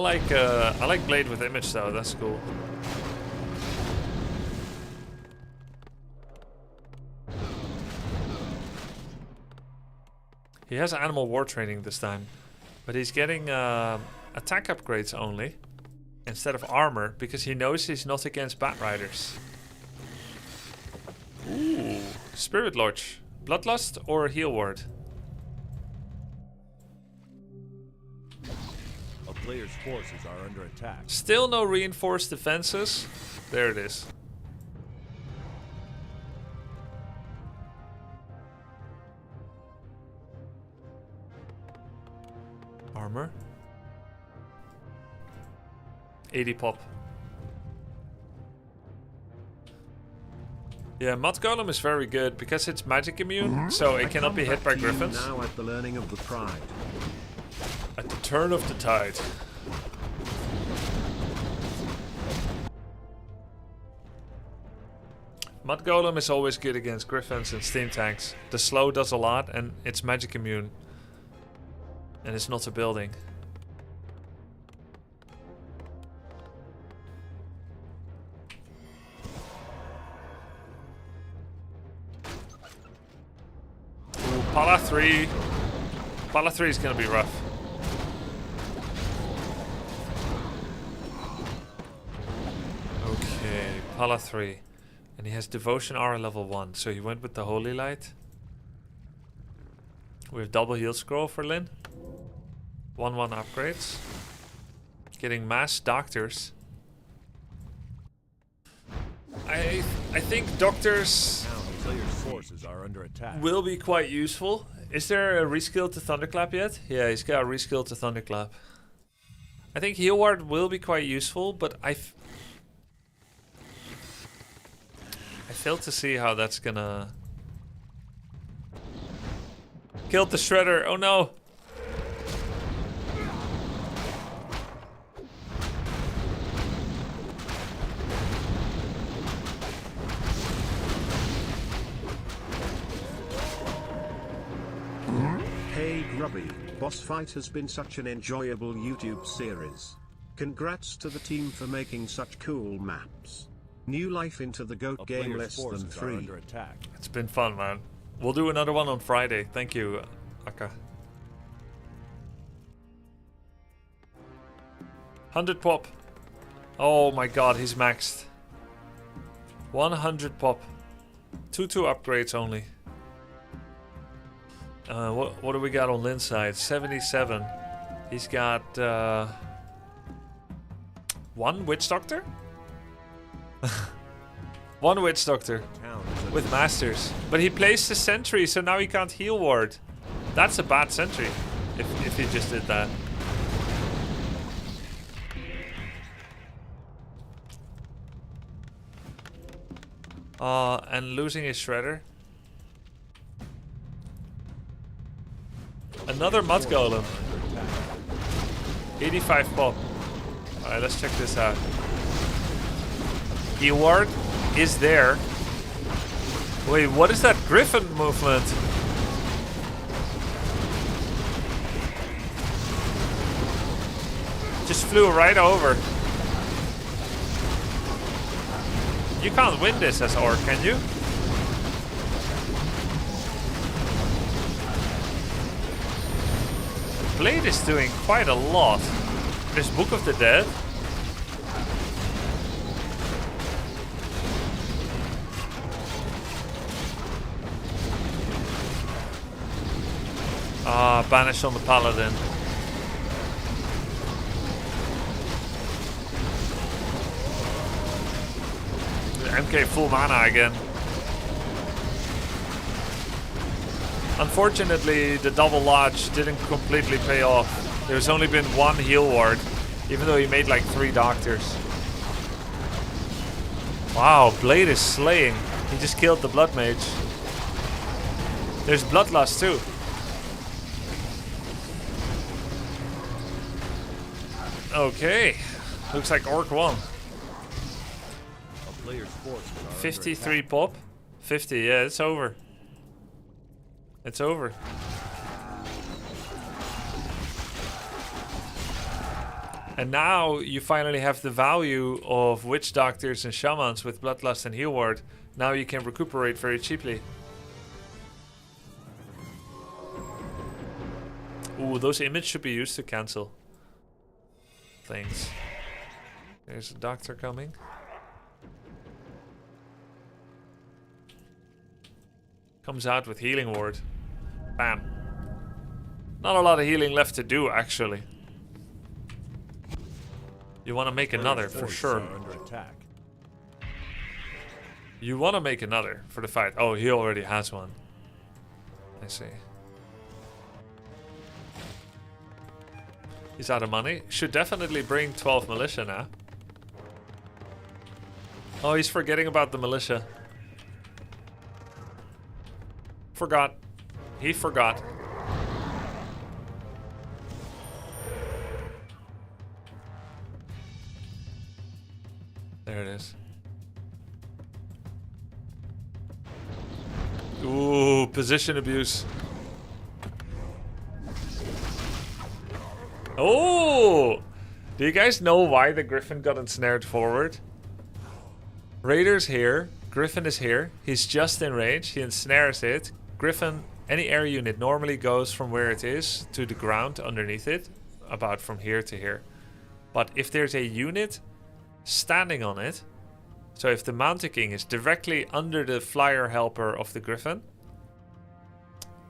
like Blade with image though. That's cool. He has animal war training this time, but he's getting attack upgrades only instead of armor because he knows he's not against Bat Riders. Ooh, Spirit Lodge. Bloodlust or Heal Ward? A player's forces are under attack. Still no reinforced defenses. There it is. Armor. 80 pop. Yeah, Mud Golem is very good because it's magic immune, so it cannot be hit by griffins. Now at the learning of the pride. At the turn of the tide. Mud Golem is always good against griffins and steam tanks. The slow does a lot and it's magic immune. And it's not a building. Ooh, Pala 3. Pala 3 is gonna be rough. Okay, Pala 3. And he has Devotion R level 1, so he went with the Holy Light. We have double heal scroll for Lin. 1/1 upgrades. Getting mass doctors. I think doctors Now the player's forces are under attack. will be quite useful. Is there a reskill to Thunderclap yet? Yeah, he's got a reskill to Thunderclap. I think Heal Ward will be quite useful, but I fail to see how that's gonna... Killed the Shredder, oh no! Hey Grubby, Boss Fight has been such an enjoyable YouTube series. Congrats to the team for making such cool maps. New life into the GOAT A game player's less than forces are 3. under attack. It's been fun, man. We'll do another one on Friday. Thank you, Akka. 100 pop. Oh my god, he's maxed. 100 pop. 2 upgrades only. What do we got on Lin's side? 77. He's got 1 Witch Doctor? 1 Witch Doctor Town is under with Masters. But he placed the sentry, so now he can't heal ward. That's a bad sentry, if he just did that. And losing his Shredder. Another Mud Golem. 85 pop. Alright, let's check this out. Heal ward is there. Wait, what is that Griffin movement? Just flew right over. You can't win this as Orc, can you? Blade is doing quite a lot. There's Book of the Dead. Ah, banish on the Paladin. MK full mana again. Unfortunately, the double lodge didn't completely pay off. There's only been 1 heal ward, even though he made like 3 doctors. Wow, Blade is slaying. He just killed the Blood Mage. There's Bloodlust too. Okay, looks like Orc won. a player's forces are under 53 attack. pop. 50, yeah, it's over. It's over. And now you finally have the value of Witch Doctors and Shamans with Bloodlust and Heal Ward. Now you can recuperate very cheaply. Ooh, those images should be used to cancel things. There's a doctor coming. Comes out with healing ward. Bam. Not a lot of healing left to do, actually. You want to make another, for sure. Under attack. You want to make another for the fight. Oh, he already has one. I see. He's out of money. Should definitely bring 12 militia now. Oh, he's forgetting about the militia. Forgot. He forgot. There it is. Ooh, position abuse. Oh! Do you guys know why the Griffin got ensnared forward? Raider's here. Griffin is here. He's just in range. He ensnares it. Griffin, any air unit normally goes from where it is to the ground underneath it. About from here to here. But if there's a unit standing on it, so if the Mountain King is directly under the flyer helper of the Griffin,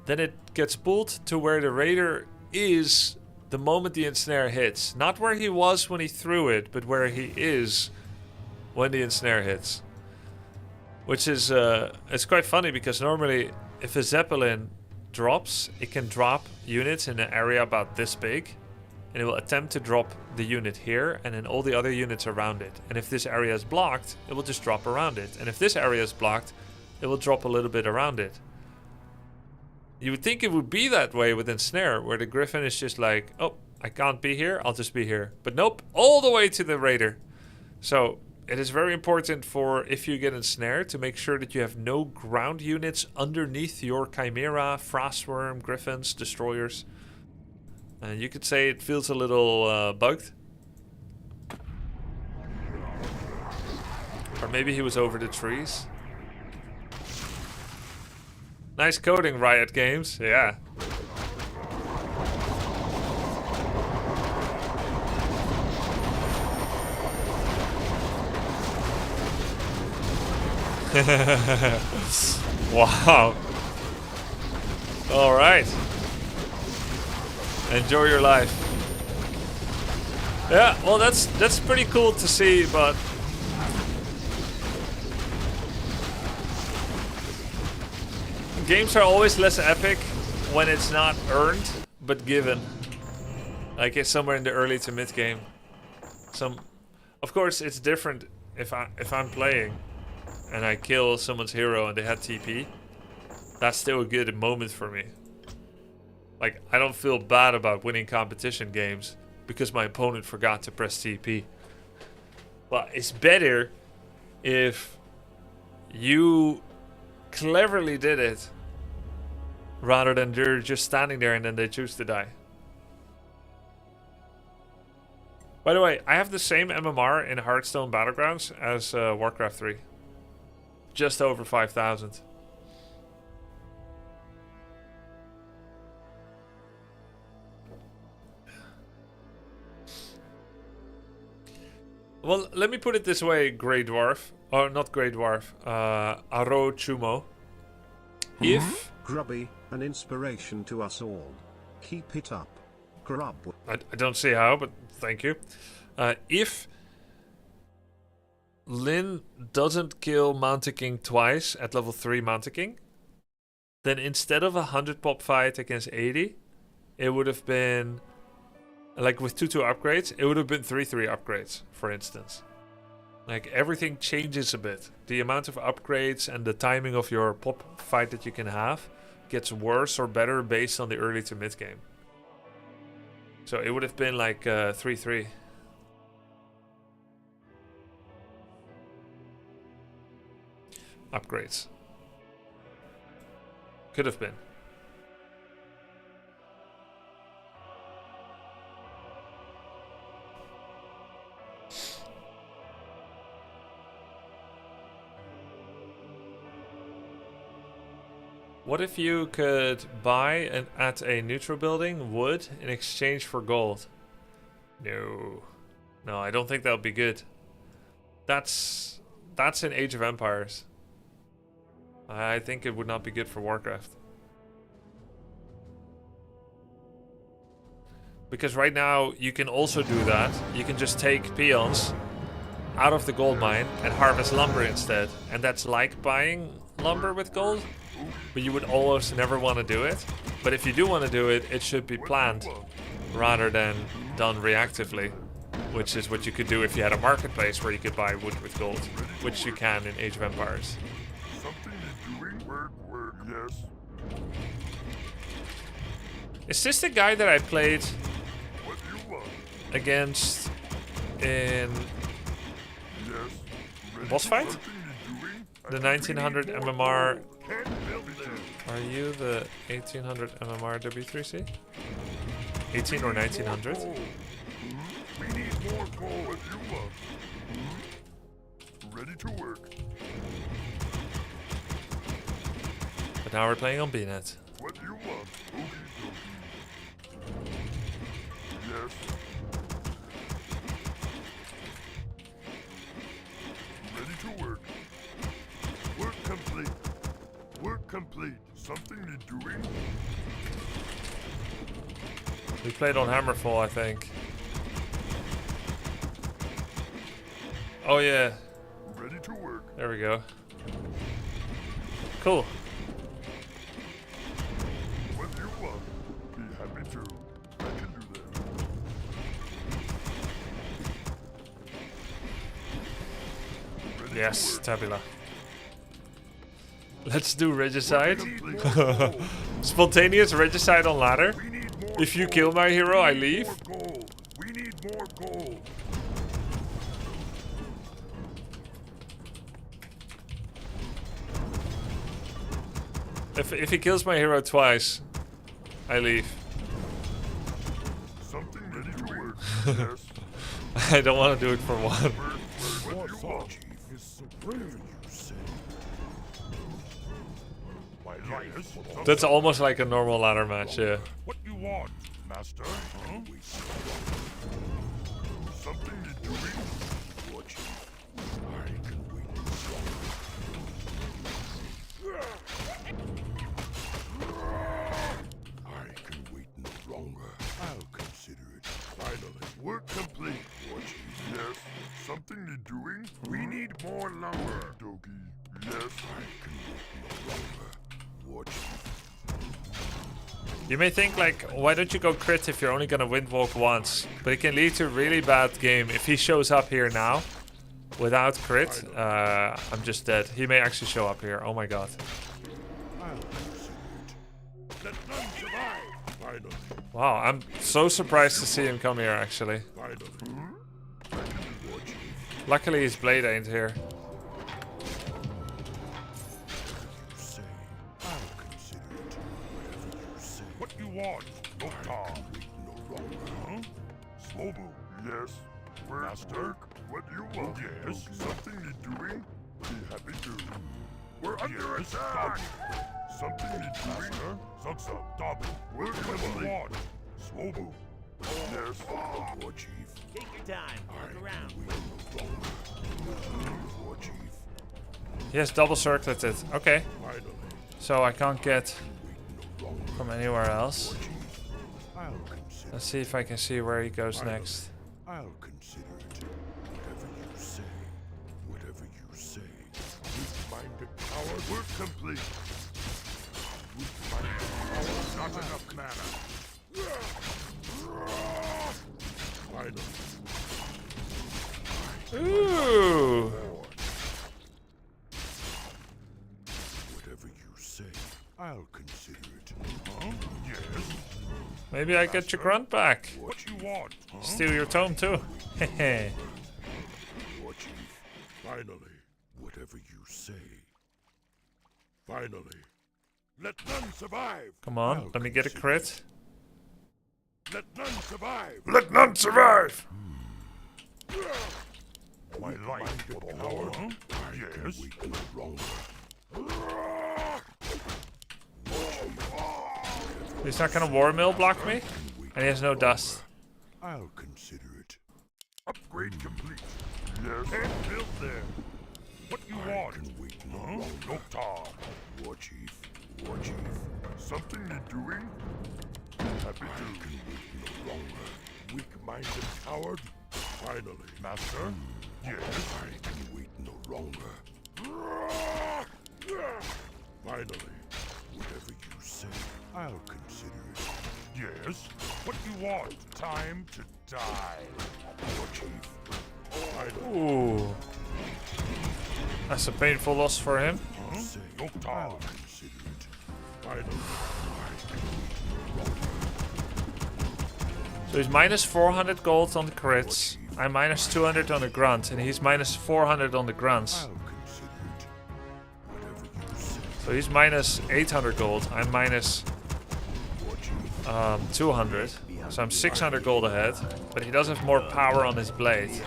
then it gets pulled to where the Raider is the moment the ensnare hits. Not where he was when he threw it, but where he is when the ensnare hits. Which is, it's quite funny because normally if a Zeppelin drops, it can drop units in an area about this big. And it will attempt to drop the unit here and then all the other units around it. And if this area is blocked, it will just drop around it. And if this area is blocked, it will drop a little bit around it. You would think it would be that way with Ensnare, where the Griffin is just like, oh, I can't be here, I'll just be here. But nope, all the way to the Raider. So it is very important for, if you get Ensnared, to make sure that you have no ground units underneath your Chimera, Frostworm, Griffins, Destroyers. And you could say it feels a little bugged. Or maybe he was over the trees. Nice coding, Riot Games. Yeah. Wow. All right. Enjoy your life. Yeah, well, that's pretty cool to see, but games are always less epic when it's not earned, but given. Like it's somewhere in the early to mid game. Of course, it's different if I'm playing and I kill someone's hero and they had TP. That's still a good moment for me. Like, I don't feel bad about winning competition games because my opponent forgot to press TP. But it's better if you cleverly did it rather than you're just standing there and then they choose to die. By the way, I have the same MMR in Hearthstone Battlegrounds as Warcraft 3. Just over 5,000. Well, let me put it this way, Grey Dwarf. Or not Grey Dwarf. Aro Chumo. If... Grubby, an inspiration to us all. Keep it up. Grub. I don't see how, but thank you. If Lyn doesn't kill Mountain King twice at level 3 Mountain King, then instead of a 100 pop fight against 80, it would have been... Like with 2-2 upgrades, it would have been 3-3 upgrades, for instance. Like everything changes a bit. The amount of upgrades and the timing of your pop fight that you can have gets worse or better based on the early to mid game. So it would have been like 3-3. Upgrades. Could have been. What if you could buy at a neutral building wood in exchange for gold? No. No, I don't think that would be good. That's in Age of Empires. I think it would not be good for Warcraft. Because right now you can also do that. You can just take peons out of the gold mine and harvest lumber instead. And that's like buying lumber with gold. But you would almost never want to do it. But if you do want to do it, it should be planned rather than done reactively. Which is what you could do if you had a marketplace where you could buy wood with gold. Which you can in Age of Empires. Something you're doing? Work, yes. Is this the guy that I played What do you want? against in Yes. Ready boss for fight? something you're doing? The 1900 MMR. Can't build there. Are you the 1800 MMR W3C? 18 or 1900? We need more coal. What do you want? Ready to work. But now we're playing on BNet. What do you want? Okie dokie. Yes. Ready to work. Work complete. Work complete. Something you're doing? We played on Hammerfall, I think. Oh yeah, Ready to work. there we go. Cool. What do you want? Be happy to. I can do that. Ready Yes, to work. Tabula. Let's do regicide. Complete. Coal. Spontaneous regicide on ladder. We need more If you gold. kill my hero, I We need leave. more gold. We need more gold. If he kills my hero twice, I leave. Something ready to work. Yes. I don't want to do it for one. What do you want? Is supreme, you say. My life. That's almost like a normal ladder match, yeah. What you want, master? Huh? Something you're doing? What you? I can wait. I can wait no longer. I'll consider it. Finally, work complete. What you? Yes. Something you're doing? We need more lumber. Dokie. Yes. I can wait no longer. What You may think like, why don't you go crit if you're only gonna windwalk once? But it can lead to a really bad game. If he shows up here now, without crit, I'm just dead. He may actually show up here. Oh my god. I'll consider it. Let none survive. Finally. Wow, I'm so surprised to see him come here actually. Finally. What you? Luckily his blade ain't here. Say. I'll consider it. Whatever you say. What you want? No talk. Wait no longer. Huh? Slobo. Yes. Master. What do you want? Yes. Something you're doing? Be happy to. We're under attack. Something you're doing? Master. Double. We're what you want? Slobo. Yes. War chief. Take your time. Look around. Wait no longer. War chief. He has double circleted it. Okay. Finally. So I can't get Wait no longer. from anywhere else. I'll consider. Let's see if I can see where he goes next. I'll consider it. Whatever you say. Whatever you say. Weak-minded coward. Work complete. Weak-minded coward. Not enough mana. Finally. Ooh. Whatever you say. I'll consider it. Huh? Yes. Maybe I get your grunt back. What you want? Huh? Steal your tome too. Hehe. War chief. Finally. Whatever you say. Finally. Let none survive. Come on, let me get a crit. Let none survive. Let none survive! My life, coward. Huh? Yes. Wait no longer. He's not gonna war mill block me? And he has no dust. I'll consider it. Upgrade complete. Yes. And built there. What you want? Can wait no No time. War chief. War chief. Something need doing? Happy to. No longer. Weak-minded coward. Finally. Master? Yes. I can wait no longer. Finally. Whatever you say, I'll consider it. Yes? What you want? Time to die. War chief. Finally. Ooh. That's a painful loss for him. Say no time. I'll consider it. Finally. So he's minus 400 gold on the crits. I'm minus 200 on the grunt, and he's minus 400 on the grunts. I'll consider it. Whatever you say. So he's minus 800 gold. I'm minus 200. So I'm 600 gold ahead, but he does have more power on his blade.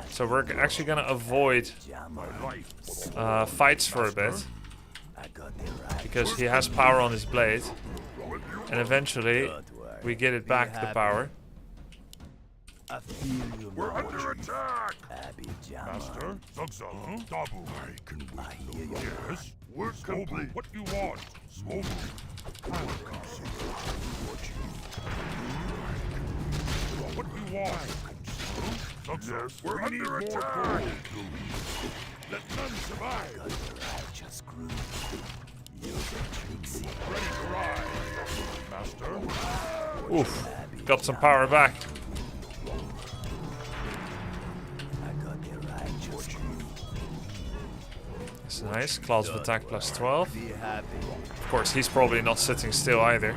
So we're actually gonna avoid fights for a bit, because he has power on his blade, and eventually we get it back, the power. We're under attack! Master, Zugzug, Dabu. I can wait no longer. Yes, work complete. What you want? Smoke. What you want? Zugzug, yes, we're under attack! Let none survive! Just ready to ride. Master? Oof, got some power back. That's nice. Claws of attack plus 12. Of course, he's probably not sitting still either.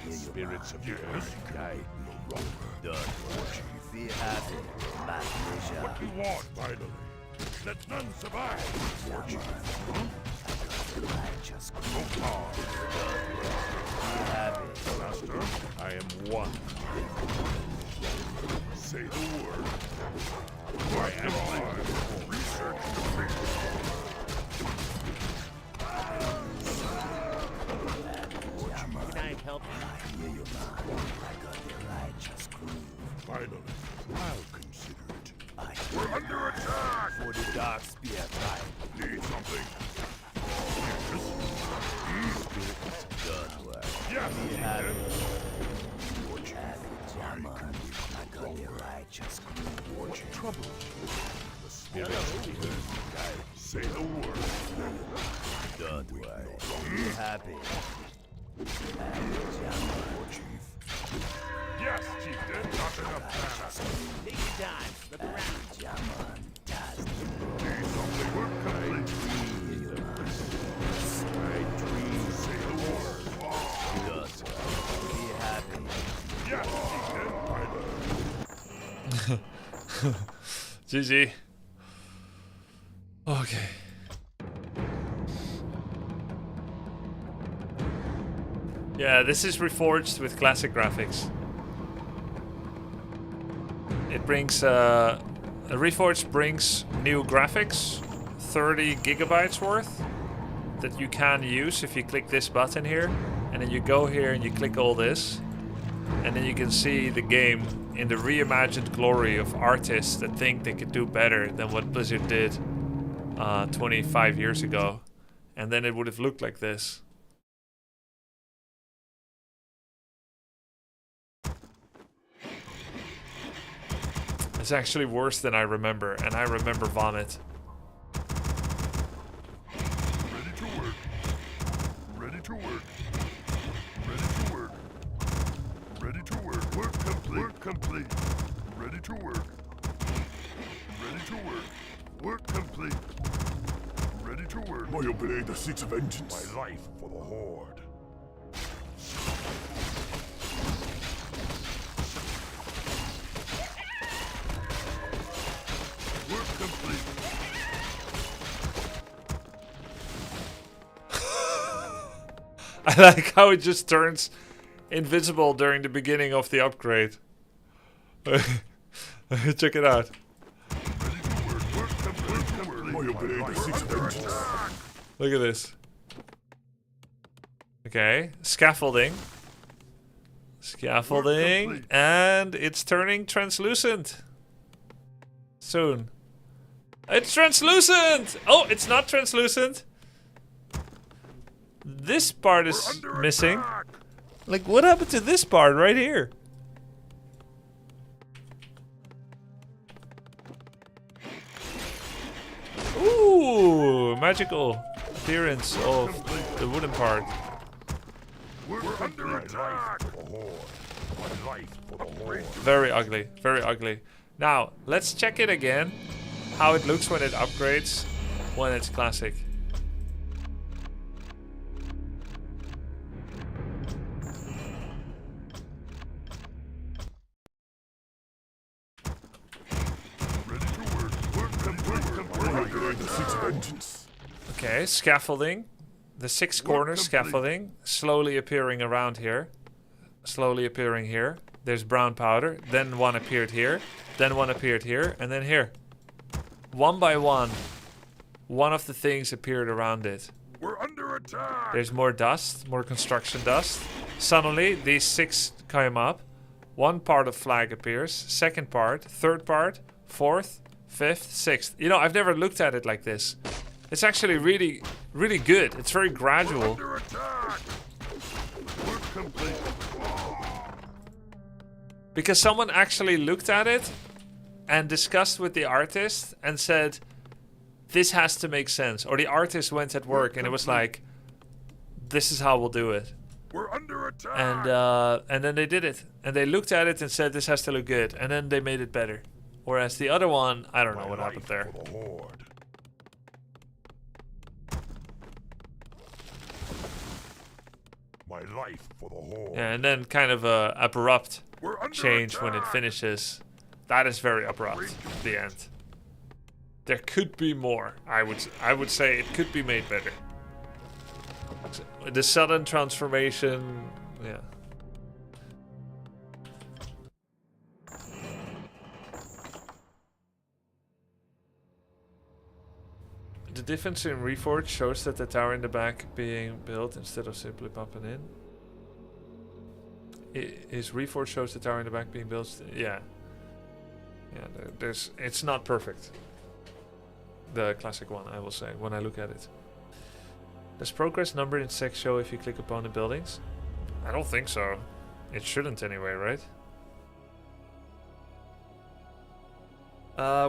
Spirits of yes. Be happy, my pleasure. What you want, finally? Let none survive. Just No power. be happy. Master, I am one. Say the word. I am one. Research complete. Can I help you? Finally, I'll consider it. We're under attack! For the dark spear time. Need something? Good work. Yes! Be happy. What trouble? The spirit say the word. Good work. Be happy. Yes, Chieftain. Not enough mana. Take your time. Look around. Need something? We're complete. Say the word. Good work. Be happy. Yes, Chieftain. GG. Okay. Yeah, this is reforged with classic graphics. It brings Reforged brings new graphics, 30 gigabytes worth, that you can use if you click this button here, and then you go here and you click all this, and then you can see the game in the reimagined glory of artists that think they could do better than what Blizzard did 25 years ago, and then it would have looked like this. It's actually worse than I remember, and I remember vomit. Ready to work. Ready to work. Ready to work. Ready to work. Work complete. Work complete. Ready to work. Ready to work. Work complete. Ready to work. I obey the seats of vengeance. My life for the Horde. Work complete. I like how it just turns invisible during the beginning of the upgrade. Check it out. Ready to work. Work complete. I obey the seats of vengeance. Look at this. Okay, scaffolding. Scaffolding, and it's turning translucent. Soon. It's translucent! Oh, it's not translucent. This part is missing. Like, what happened to this part right here? Ooh, magical appearance of the wooden part. We're under attack. My life for the horde. Very ugly, very ugly. Now, let's check it again. How it looks when it upgrades, when it's classic. Ready to work. We're under vengeance. Okay, scaffolding. The 6 corners scaffolding. Slowly appearing around here. Slowly appearing here. There's brown powder. Then one appeared here. Then one appeared here. And then here. One by one. One of the things appeared around it. We're under attack. There's more dust. More construction dust. Suddenly, these 6 come up. One part of flag appears. Second part. Third part. Fourth. Fifth. Sixth. You know, I've never looked at it like this. It's actually really, really good. It's very gradual. Under attack. We're complete. Because someone actually looked at it and discussed with the artist and said, this has to make sense. Or the artist went at work and it was like, this is how we'll do it. We're under attack. And then they did it. And they looked at it and said, this has to look good. And then they made it better. Whereas the other one, I don't know what happened there. For the horde. My life for the horde. Yeah, and then kind of a abrupt We're under change when it attack. finishes. That is very abrupt, the end. There could be more. I would say it could be made better. The sudden transformation, yeah. The difference in Reforged shows that the tower in the back being built instead of simply popping in. Is Reforged shows the tower in the back being built? Yeah. Yeah, it's not perfect. The classic one, I will say, when I look at it. Does progress number in sec show if you click upon the buildings? I don't think so. It shouldn't anyway, right?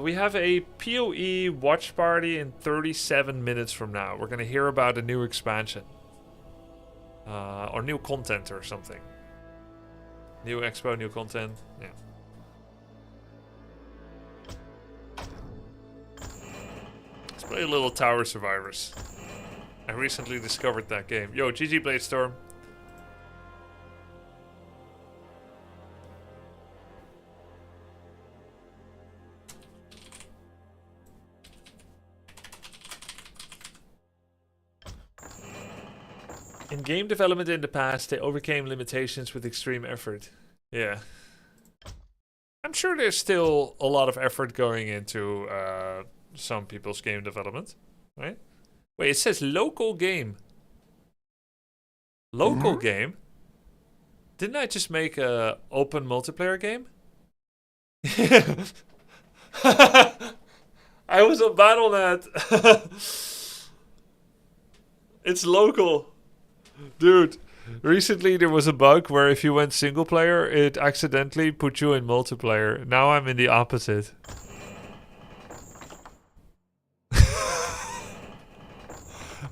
We have a PoE watch party in 37 minutes from now. We're going to hear about a new expansion. Or new content or something. New expo, new content. Yeah. Let's play a little Tower Survivors. I recently discovered that game. Yo, GG Bladestorm. In game development in the past, they overcame limitations with extreme effort. Yeah. I'm sure there's still a lot of effort going into some people's game development, right? Wait, it says local game. Local game? Didn't I just make a open multiplayer game? I was on Battle.net. It's local. Dude, recently there was a bug where if you went single player, it accidentally put you in multiplayer. Now I'm in the opposite.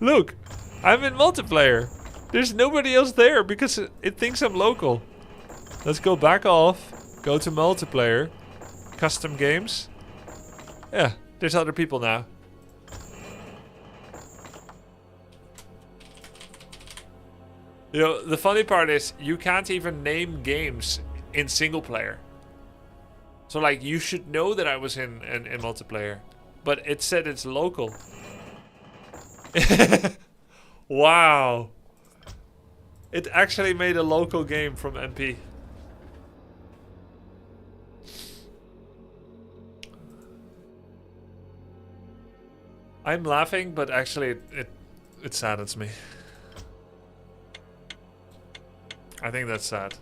Look, I'm in multiplayer. There's nobody else there because it thinks I'm local. Let's go back off, go to multiplayer, custom games. Yeah, there's other people now. You know, the funny part is you can't even name games in single player. So like you should know that I was in multiplayer. But it said it's local. Wow. It actually made a local game from MP. I'm laughing, but actually it saddens me. I think that's sad.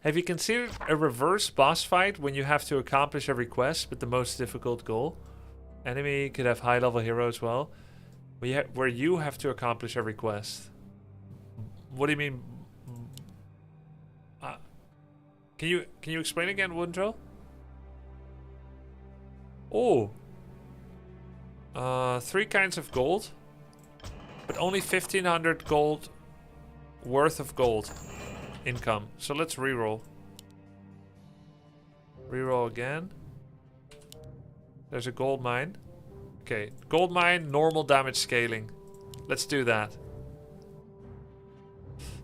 Have you considered a reverse boss fight when you have to accomplish every quest with the most difficult goal? Enemy could have high level hero as well. Where you have to accomplish every quest. What do you mean? Can you explain again, Woodrow? Oh. 3 kinds of gold. But only 1500 gold worth of gold income. So let's reroll. Reroll again. There's a gold mine. Okay, gold mine, normal damage scaling. Let's do that.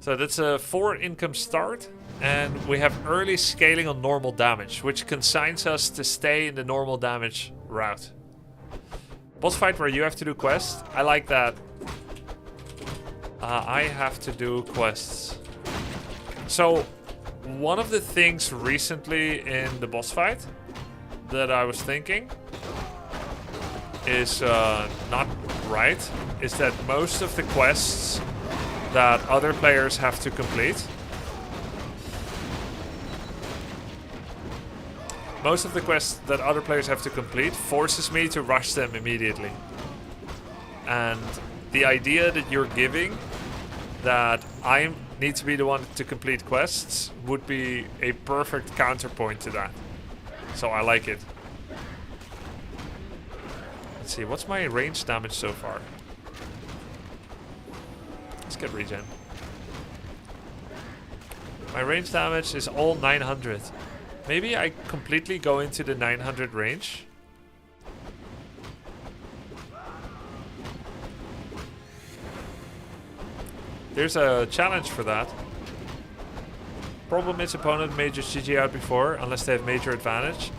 So that's a 4 income start. And we have early scaling on normal damage, which consigns us to stay in the normal damage route. Boss fight where you have to do quests. I like that. I have to do quests. So, one of the things recently in the boss fight that I was thinking is not right, is that most of the quests that other players have to complete, forces me to rush them immediately. And the idea that you're giving that I need to be the one to complete quests would be a perfect counterpoint to that. So I like it. Let's see, what's my range damage so far? Let's get regen. My range damage is all 900. Maybe I completely go into the 900 range. There's a challenge for that. Problem is opponent may just GG out before, unless they have major advantage.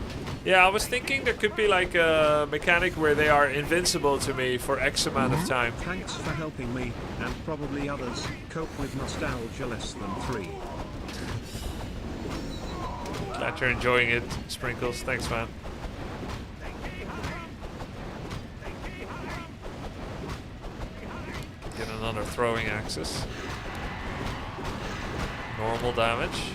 Yeah, I was thinking there could be like a mechanic where they are invincible to me for X amount of time. Thanks for helping me, and probably others, cope with nostalgia less than 3. Glad you're enjoying it, Sprinkles. Thanks, man. Get another throwing axis. Normal damage.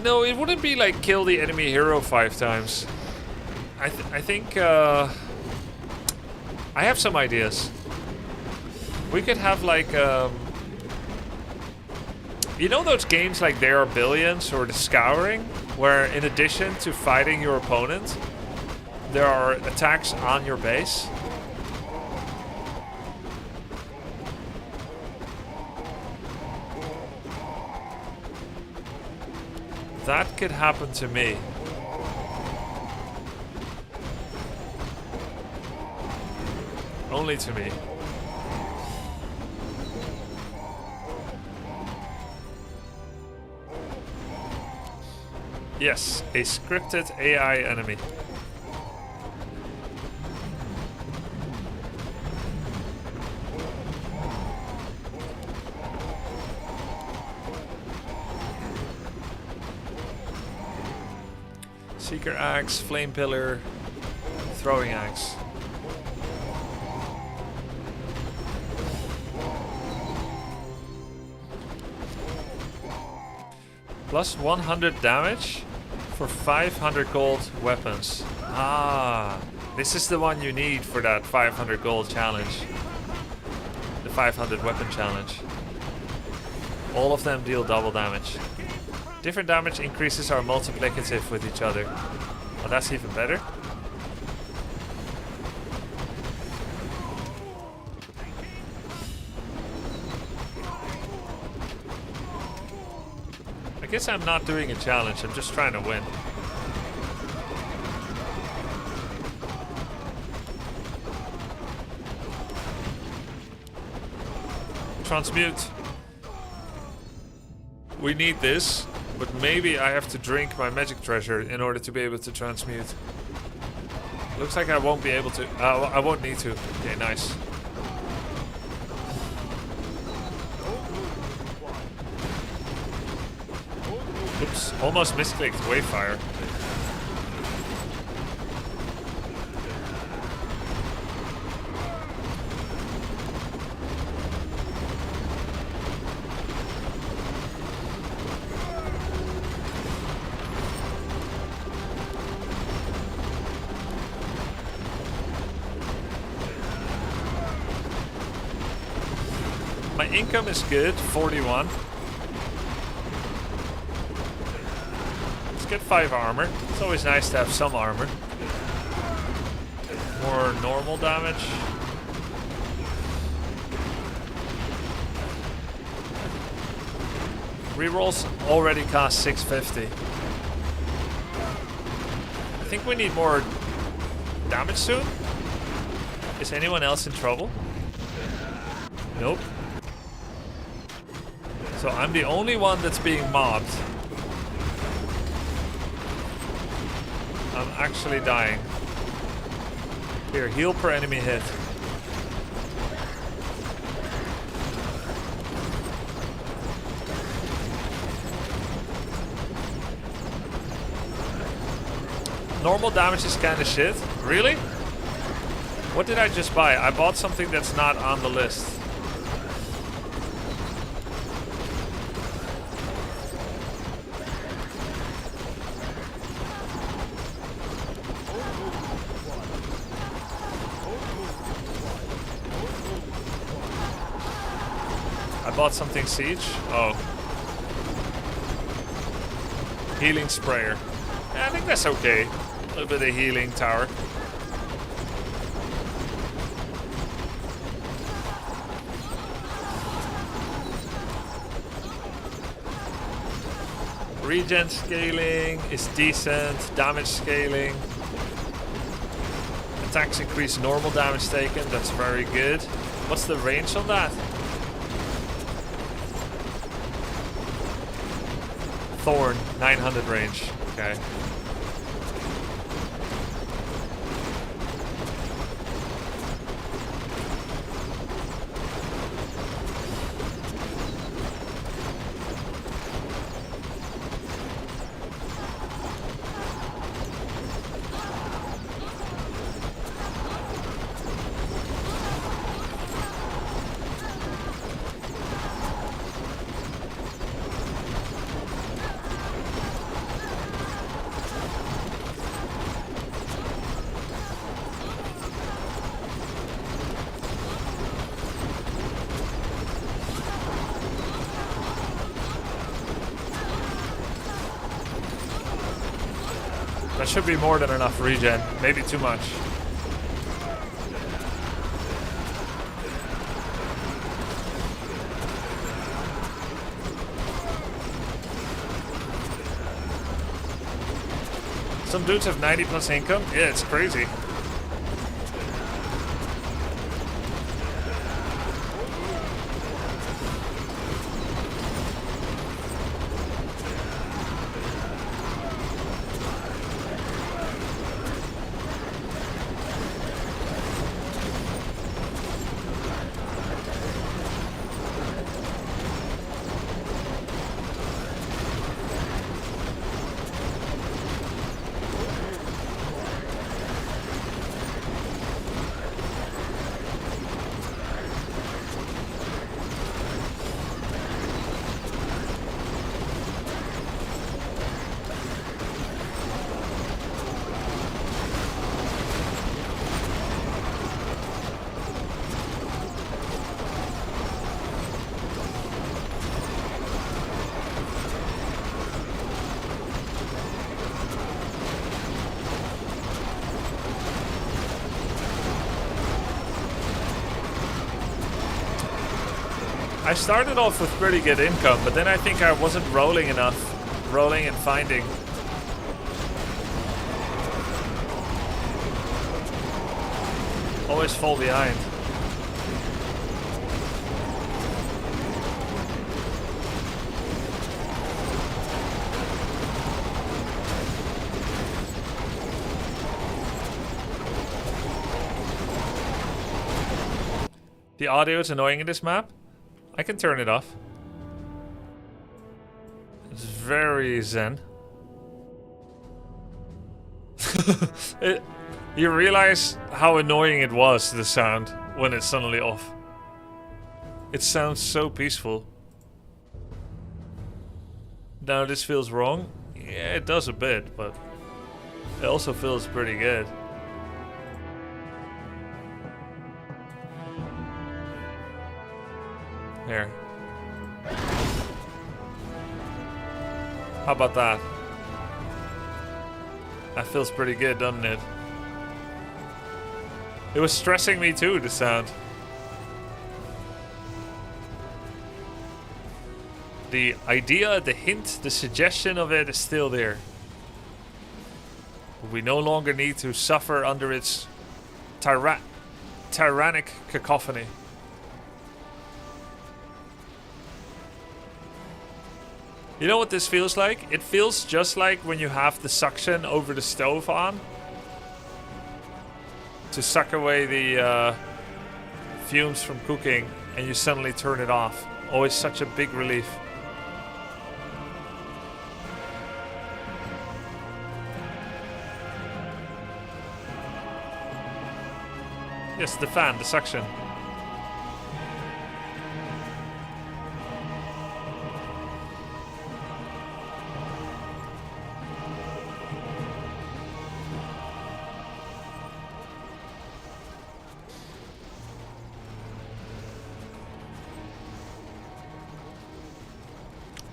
No, it wouldn't be like kill the enemy hero 5 times. I think I have some ideas. We could have like you know those games like There Are Billions or The Scouring, where in addition to fighting your opponent, there are attacks on your base? That could happen to me. Only to me. Yes, a scripted AI enemy. Seeker axe, flame pillar, throwing axe. Plus 100 damage for 500 gold weapons. Ah, this is the one you need for that 500 gold challenge. The 500 weapon challenge. All of them deal double damage. Different damage increases are multiplicative with each other. Oh, that's even better. I guess I'm not doing a challenge, I'm just trying to win. Transmute. We need this, but maybe I have to drink my magic treasure in order to be able to transmute. Looks like I won't be able to. I won't need to. Okay, nice. Oops, almost misclicked Wayfire. My income is good, 41. Let's get 5 armor. It's always nice to have some armor. More normal damage. Rerolls already cost 650. I think we need more damage soon. Is anyone else in trouble? Nope. So I'm the only one that's being mobbed. I'm actually dying. Here, heal per enemy hit. Normal damage is kinda shit. Really? What did I just buy? I bought something that's not on the list. I bought something siege. Oh. Healing sprayer. Yeah, I think that's okay. A little bit of healing tower. Regen scaling is decent. Damage scaling. Attacks increase normal damage taken. That's very good. What's the range on that? Thorn, 900 range. Okay. That should be more than enough regen. Maybe too much. Some dudes have 90 plus income. Yeah, it's crazy. I started off with pretty good income, but then I think I wasn't rolling enough. Rolling and finding. Always fall behind. The audio is annoying in this map. I can turn it off. It's very zen. You realize how annoying it was, the sound, when it's suddenly off. It sounds so peaceful. Now this feels wrong. Yeah, it does a bit, but it also feels pretty good. Here. How about that? That feels pretty good, doesn't it? It was stressing me too, the sound. The idea, the hint, the suggestion of it is still there. We no longer need to suffer under its tyrannic cacophony. You know what this feels like? It feels just like when you have the suction over the stove on to suck away the fumes from cooking, and you suddenly turn it off. Always such a big relief. Yes, the fan, the suction.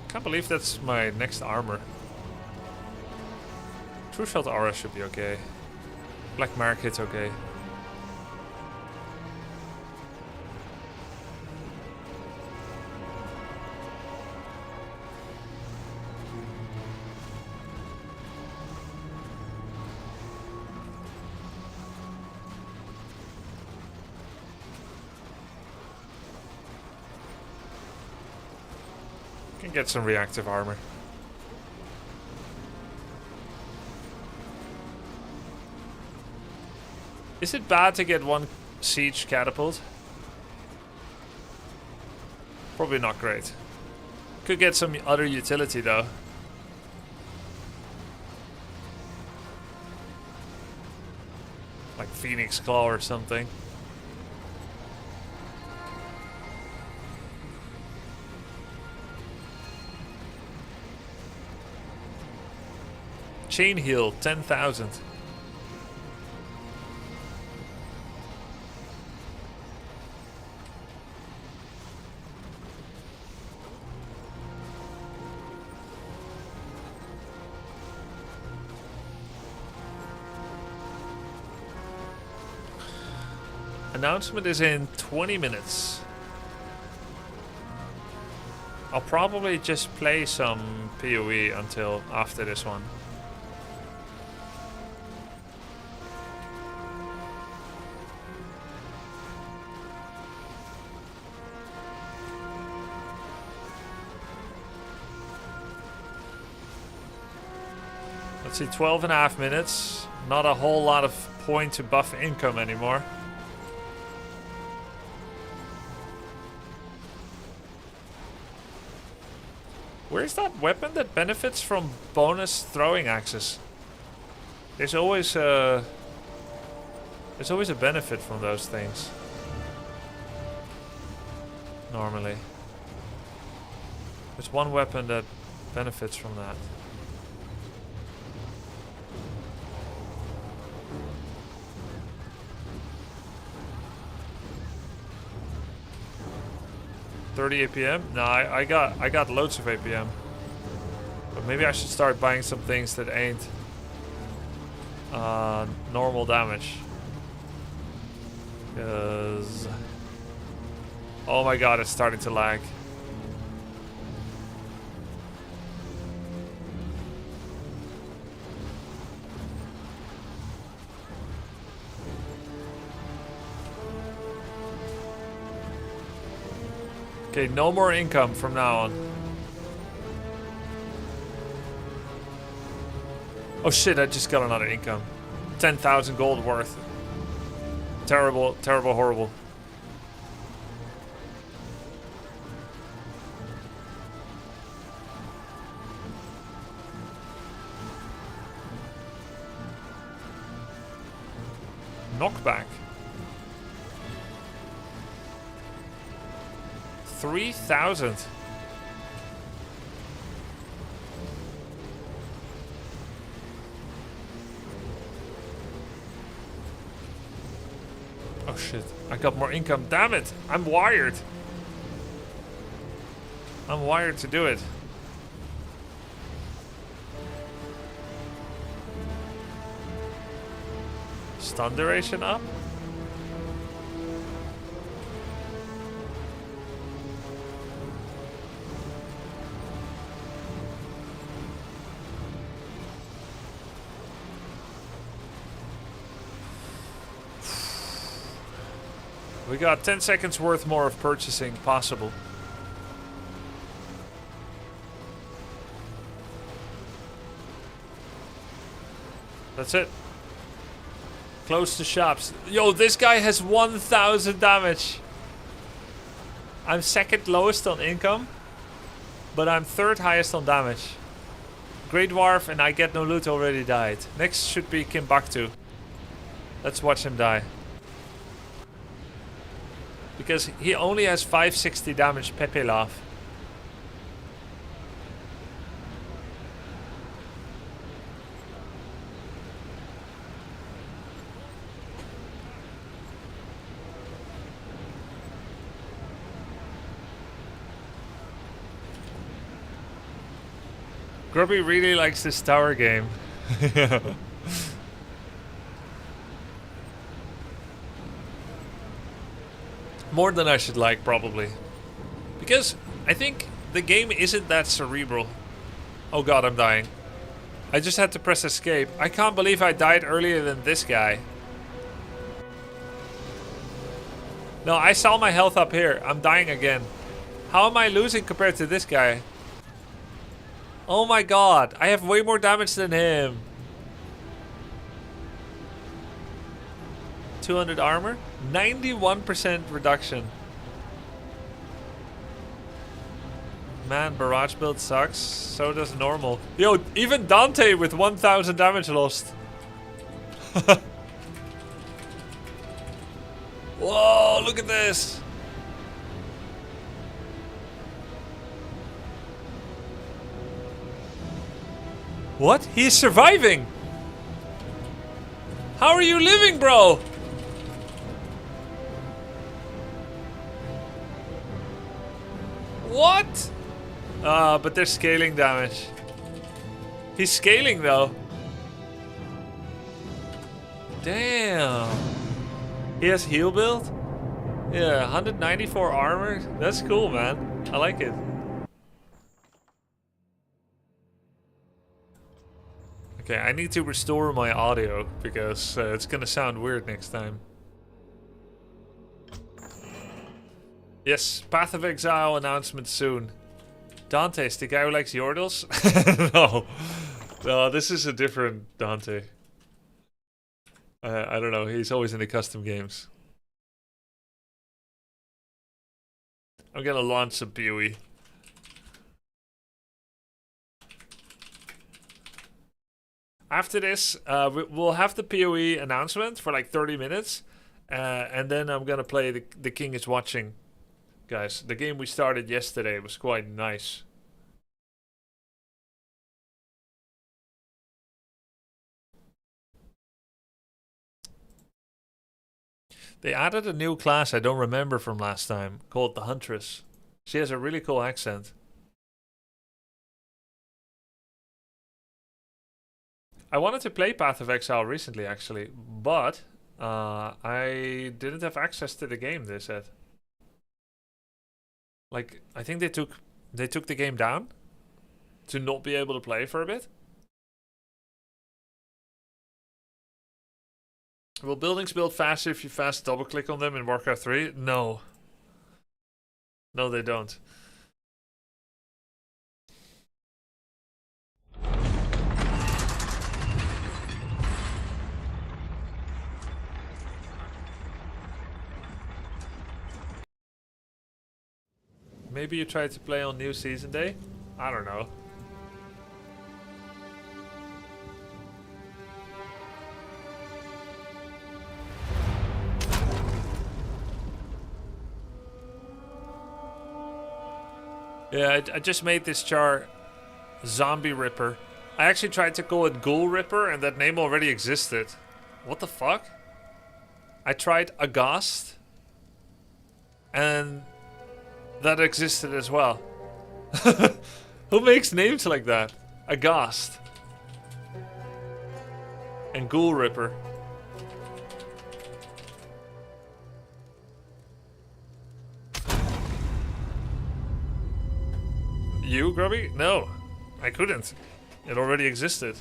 Can't believe that's my next armor. Trueshot aura should be okay. Black market's okay. Can get some reactive armor. Is it bad to get one siege catapult? Probably not great. Could get some other utility though. Like Phoenix Claw or something. Chain heal, 10,000. Announcement is in 20 minutes. I'll probably just play some PoE until after this one. Let's see, 12.5 minutes. Not a whole lot of point to buff income anymore. Where's that weapon that benefits from bonus throwing axes? There's always a benefit from those things. Normally. There's one weapon that benefits from that. $30 APM? No, I got loads of APM. But maybe I should start buying some things that ain't normal damage. Because oh my god, it's starting to lag. Okay, no more income from now on. Oh shit, I just got another income. 10,000 gold worth. Terrible, terrible, horrible. Knockback. 3,000. Oh shit, I got more income. Damn it, I'm wired. I'm wired to do it. Stun duration up? We got 10 seconds worth more of purchasing possible. That's it. Close the shops. Yo, this guy has 1,000 damage. I'm second lowest on income, but I'm third highest on damage. Grey Dwarf and I Get No Loot already died. Next should be Kimbaktu. Let's watch him die. Because he only has 560 damage Pepe Laugh. Grubby really likes this tower game. More than I should like, probably. Because I think the game isn't that cerebral. Oh god, I'm dying. I just had to press escape. I can't believe I died earlier than this guy. No, I saw my health up here. I'm dying again. How am I losing compared to this guy? Oh my god, I have way more damage than him. 200 armor? 91% reduction. Man, barrage build sucks. So does normal. Yo, even Dante with 1,000 damage lost. Whoa, look at this. What? He's surviving! How are you living, bro? What? But they're scaling damage. He's scaling though. Damn. He has heal build? Yeah, 194 armor. That's cool, man. I like it. Okay, I need to restore my audio because it's gonna sound weird next time. Yes, Path of Exile announcement soon. Dante's the guy who likes Yordles? No. No, this is a different Dante. I don't know, he's always in the custom games. I'm gonna launch some PoE. After this, we'll have the PoE announcement for like 30 minutes. And then I'm gonna play The King is Watching. Guys, the game we started yesterday was quite nice. They added a new class I don't remember from last time, called the Huntress. She has a really cool accent. I wanted to play Path of Exile recently, actually, but I didn't have access to the game, they said. Like, I think they took the game down to not be able to play for a bit. Will buildings build faster if you fast double click on them in Warcraft 3? No. No, they don't. Maybe you tried to play on New Season Day? I don't know. Yeah, I just made this char Zombie Ripper. I actually tried to call it Ghoul Ripper and that name already existed. What the fuck? I tried Aghast and that existed as well. Who makes names like that? Aghast. And Ghoul Ripper. You, Grubby? No, I couldn't. It already existed.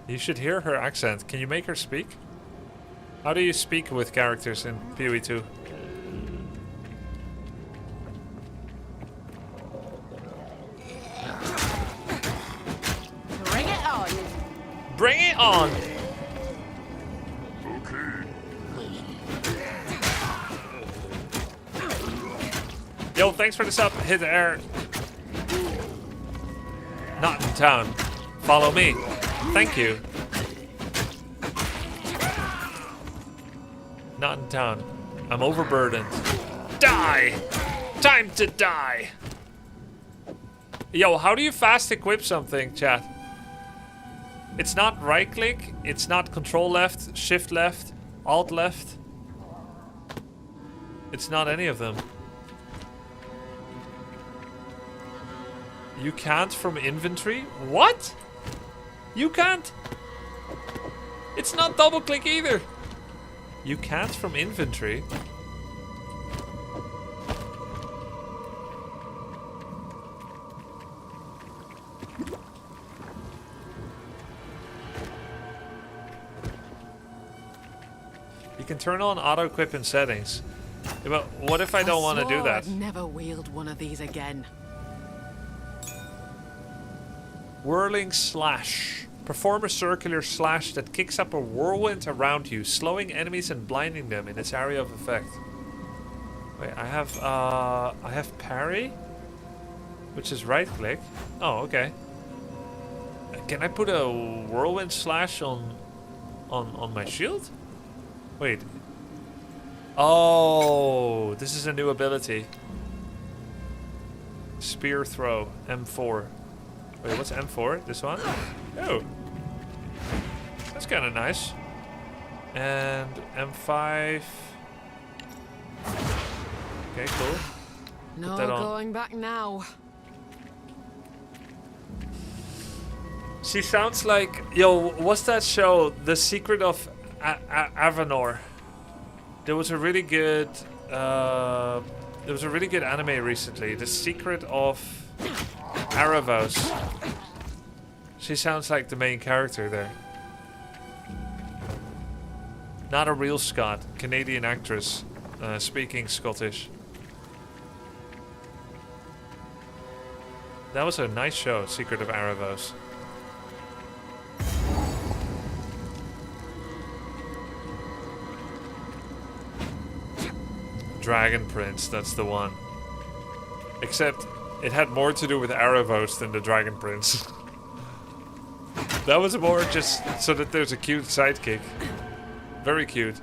You should hear her accent. Can you make her speak? How do you speak with characters in PoE 2? Bring it on. Bring it on! Okay. Yo, thanks for the sub. Hit air. Not in town. Follow me. Thank you. Not in town. I'm overburdened. Die! Time to die! Yo, how do you fast equip something, chat? It's not right click, it's not control left, shift left, alt left. It's not any of them. You can't from inventory? What? You can't? It's not double click either. You can't from inventory. You can turn on auto equip in settings. Yeah, but what if I don't want to do that? I'd never wield one of these again. Whirling slash. Perform a circular slash that kicks up a whirlwind around you, slowing enemies and blinding them in its area of effect. Wait, I have parry, which is right click. Oh, okay. Can I put a whirlwind slash on my shield? Wait. Oh, this is a new ability. Spear throw, M4. Wait, what's M4? This one? Oh. That's kind of nice. And M5. Okay, cool. No that on. going back now. She sounds like... Yo, what's that show? The Secret of Avanor. There was a really good... there was a really good anime recently. The Secret of... Aravos. She sounds like the main character there. Not a real Scot. Canadian actress. Speaking Scottish. That was a nice show, Secret of Aravos. Dragon Prince, that's the one. Except... it had more to do with Aravos than the Dragon Prince. That was more just so that there's a cute sidekick. Very cute.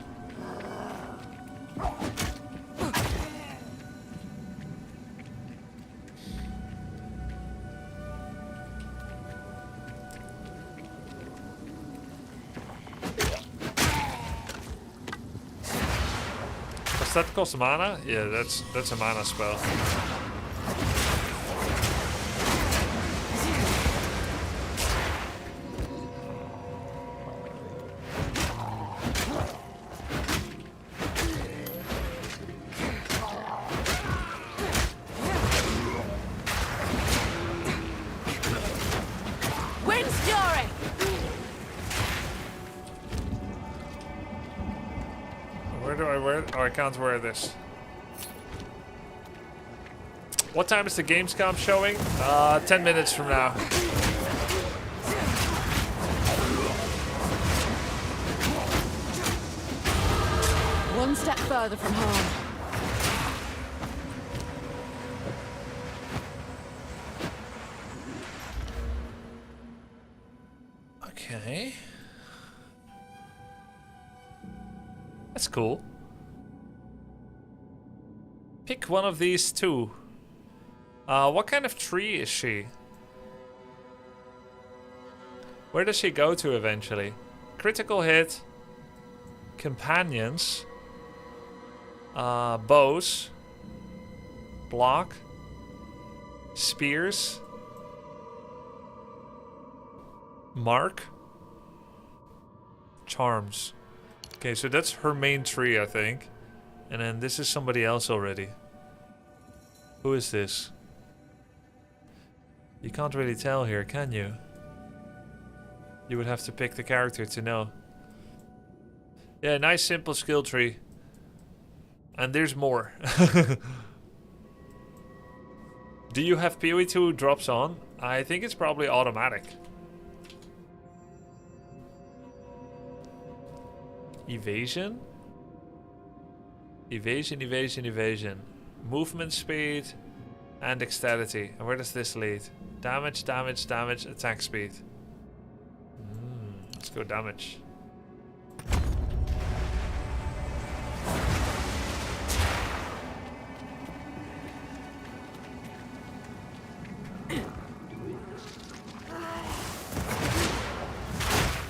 Does that cost mana? Yeah, that's a mana spell. I can't wear this. What time is the Gamescom showing? 10 minutes from now. One step further from home. Okay. That's cool. Pick one of these two. What kind of tree is she? Where does she go to eventually? Critical hit. Companions. Bows. Block. Spears. Mark. Charms. Okay, so that's her main tree, I think. And then this is somebody else already. Who is this? You can't really tell here, can you? You would have to pick the character to know. Yeah, nice simple skill tree. And there's more. Do you have PoE 2 drops on? I think it's probably automatic. Evasion? Evasion, evasion, evasion. Movement speed and dexterity. And where does this lead? Damage, damage, damage, attack speed. Let's go damage.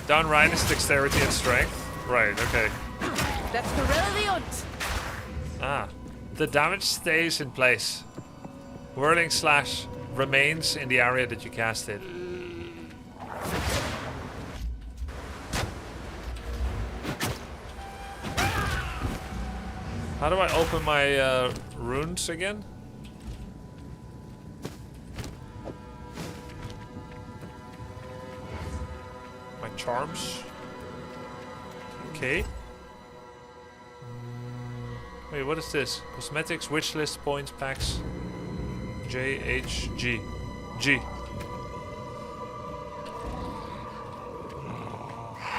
Down right is dexterity and strength. Right, okay. That's the hunt. Ah. The damage stays in place. Whirling slash remains in the area that you cast it. How do I open my runes again? My charms. Okay. Wait, what is this? Cosmetics, wishlist, points, packs. J, H, G. G.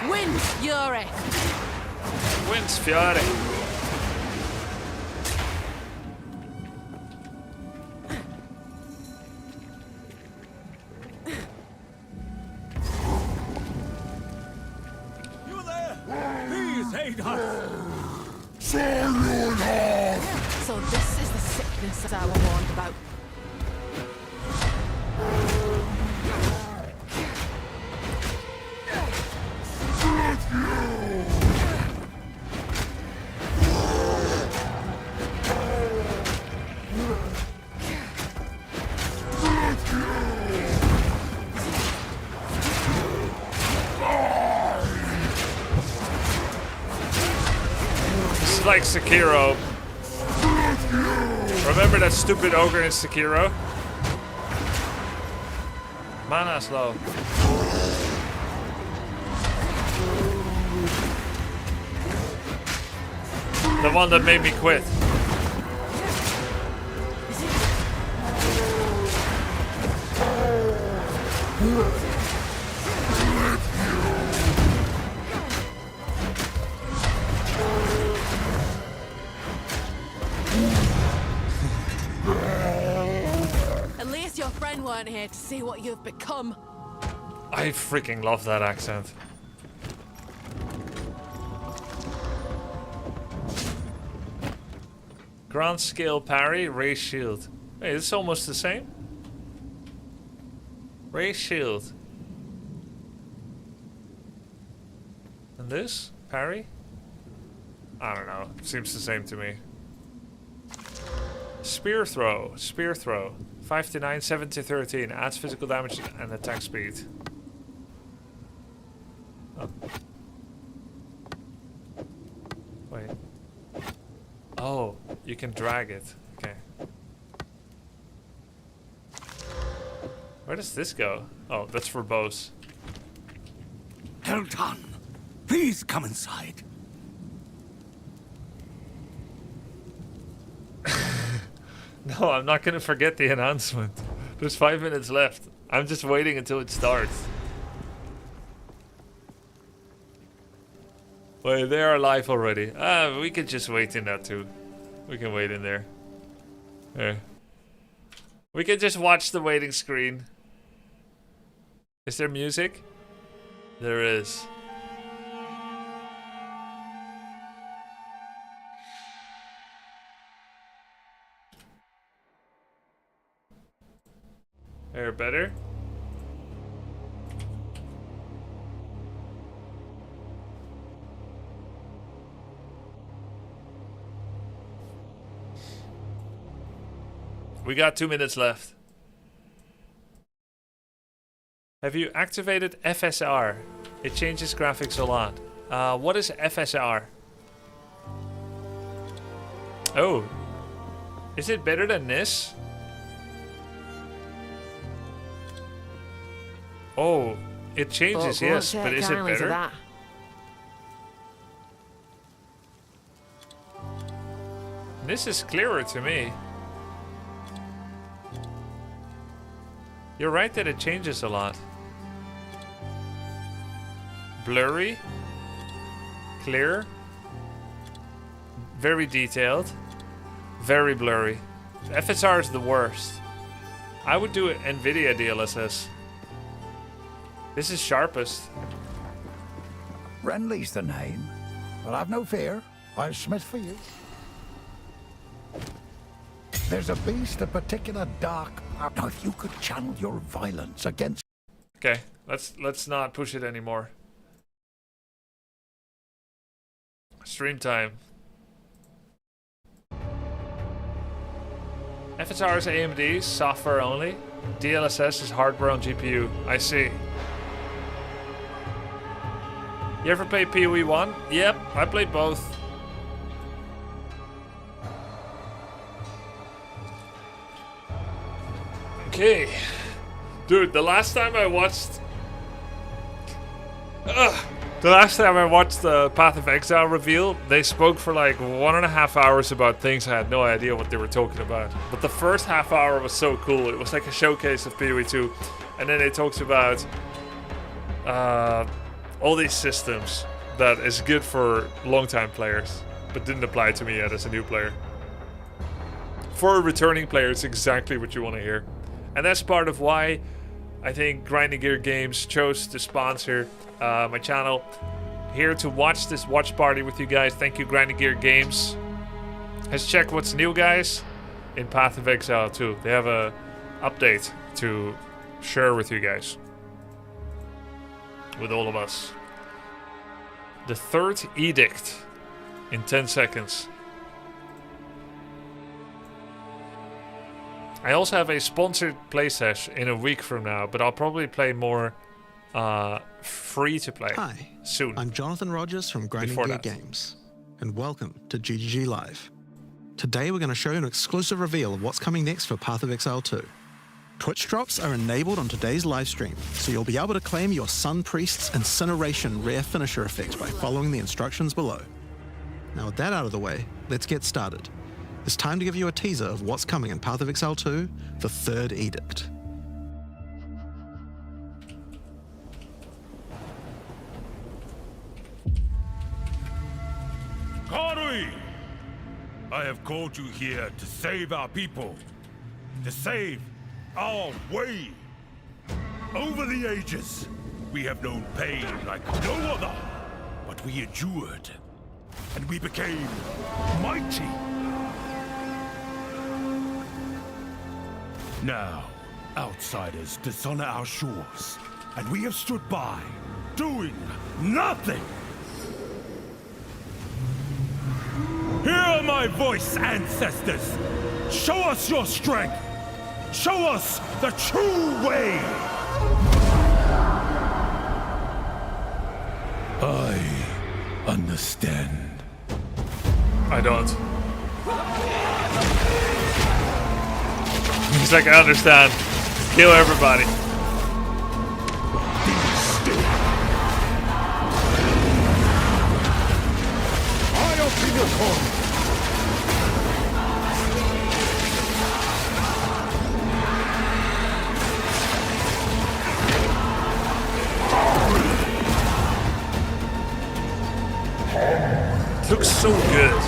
Wind Fury. Wind's Fury. You there? Please aid us. So this is the sickness that I was warned about. This is like Sekiro. Remember that stupid ogre in Sekiro? Mana's low. The one that made me quit. At least your friend weren't here to see what you've become. I freaking love that accent. Grand scale parry, raise shield. Hey, it's almost the same. Raise shield. And this? Parry? I don't know. Seems the same to me. Spear throw. Spear throw. 5 to 9, 7 to 13. Adds physical damage and attack speed. Oh. Wait. Oh, you can drag it. Okay. Where does this go? Oh, that's for bows. Elton, please come inside. No, I'm not gonna forget the announcement. There's 5 minutes left. I'm just waiting until it starts. Wait, they are live already. Ah, we could just wait in that too. We can wait in there. There. We can just watch the waiting screen. Is there music? There is. There, better? We got 2 minutes left. Have you activated FSR? It changes graphics a lot. What is FSR? Oh. Is it better than this? Oh, it changes, yes, but is it better? This is clearer to me. You're right that it changes a lot. Blurry. Clear. Very detailed. Very blurry. FSR is the worst. I would do NVIDIA DLSS. This is sharpest. Renly's the name. Well, have no fear. I'll smith for you. There's a beast, a particular dark. Now, if you could channel your violence against. Okay, let's not push it anymore. Stream time. FSR is AMD, software only. DLSS is hardware on GPU. I see. You ever play PoE 1? Yep, I played both. Okay. Dude, the last time I watched the Path of Exile reveal, they spoke for like 1.5 hours about things I had no idea what they were talking about. But the first half hour was so cool. It was like a showcase of PoE 2. And then they talked about all these systems that is good for long-time players, but didn't apply to me yet as a new player. For a returning player, it's exactly what you want to hear. And that's part of why I think Grinding Gear Games chose to sponsor my channel. Here to watch this watch party with you guys. Thank you, Grinding Gear Games. Let's check what's new, guys, in Path of Exile 2. They have a update to share with you guys. With all of us. The third edict in 10 seconds. I also have a sponsored play sesh in a week from now, but I'll probably play more free to play. Hi, soon. I'm Jonathan Rogers from Grinding Gear Games, and welcome to GGG Live. Today we're going to show you an exclusive reveal of what's coming next for Path of Exile 2. Twitch drops are enabled on today's live stream, so you'll be able to claim your Sun Priest's Incineration rare finisher effect by following the instructions below. Now with that out of the way, let's get started. It's time to give you a teaser of what's coming in Path of Exile 2, the Third Edict. Karui! I have called you here to save our people. To save our way. Over the ages, we have known pain like no other. But we endured. And we became mighty. Now, outsiders dishonor our shores. And we have stood by, doing nothing. Hear my voice, ancestors! Show us your strength! Show us the true way! I understand. I don't. He's like, I understand. Kill everybody. It looks so good.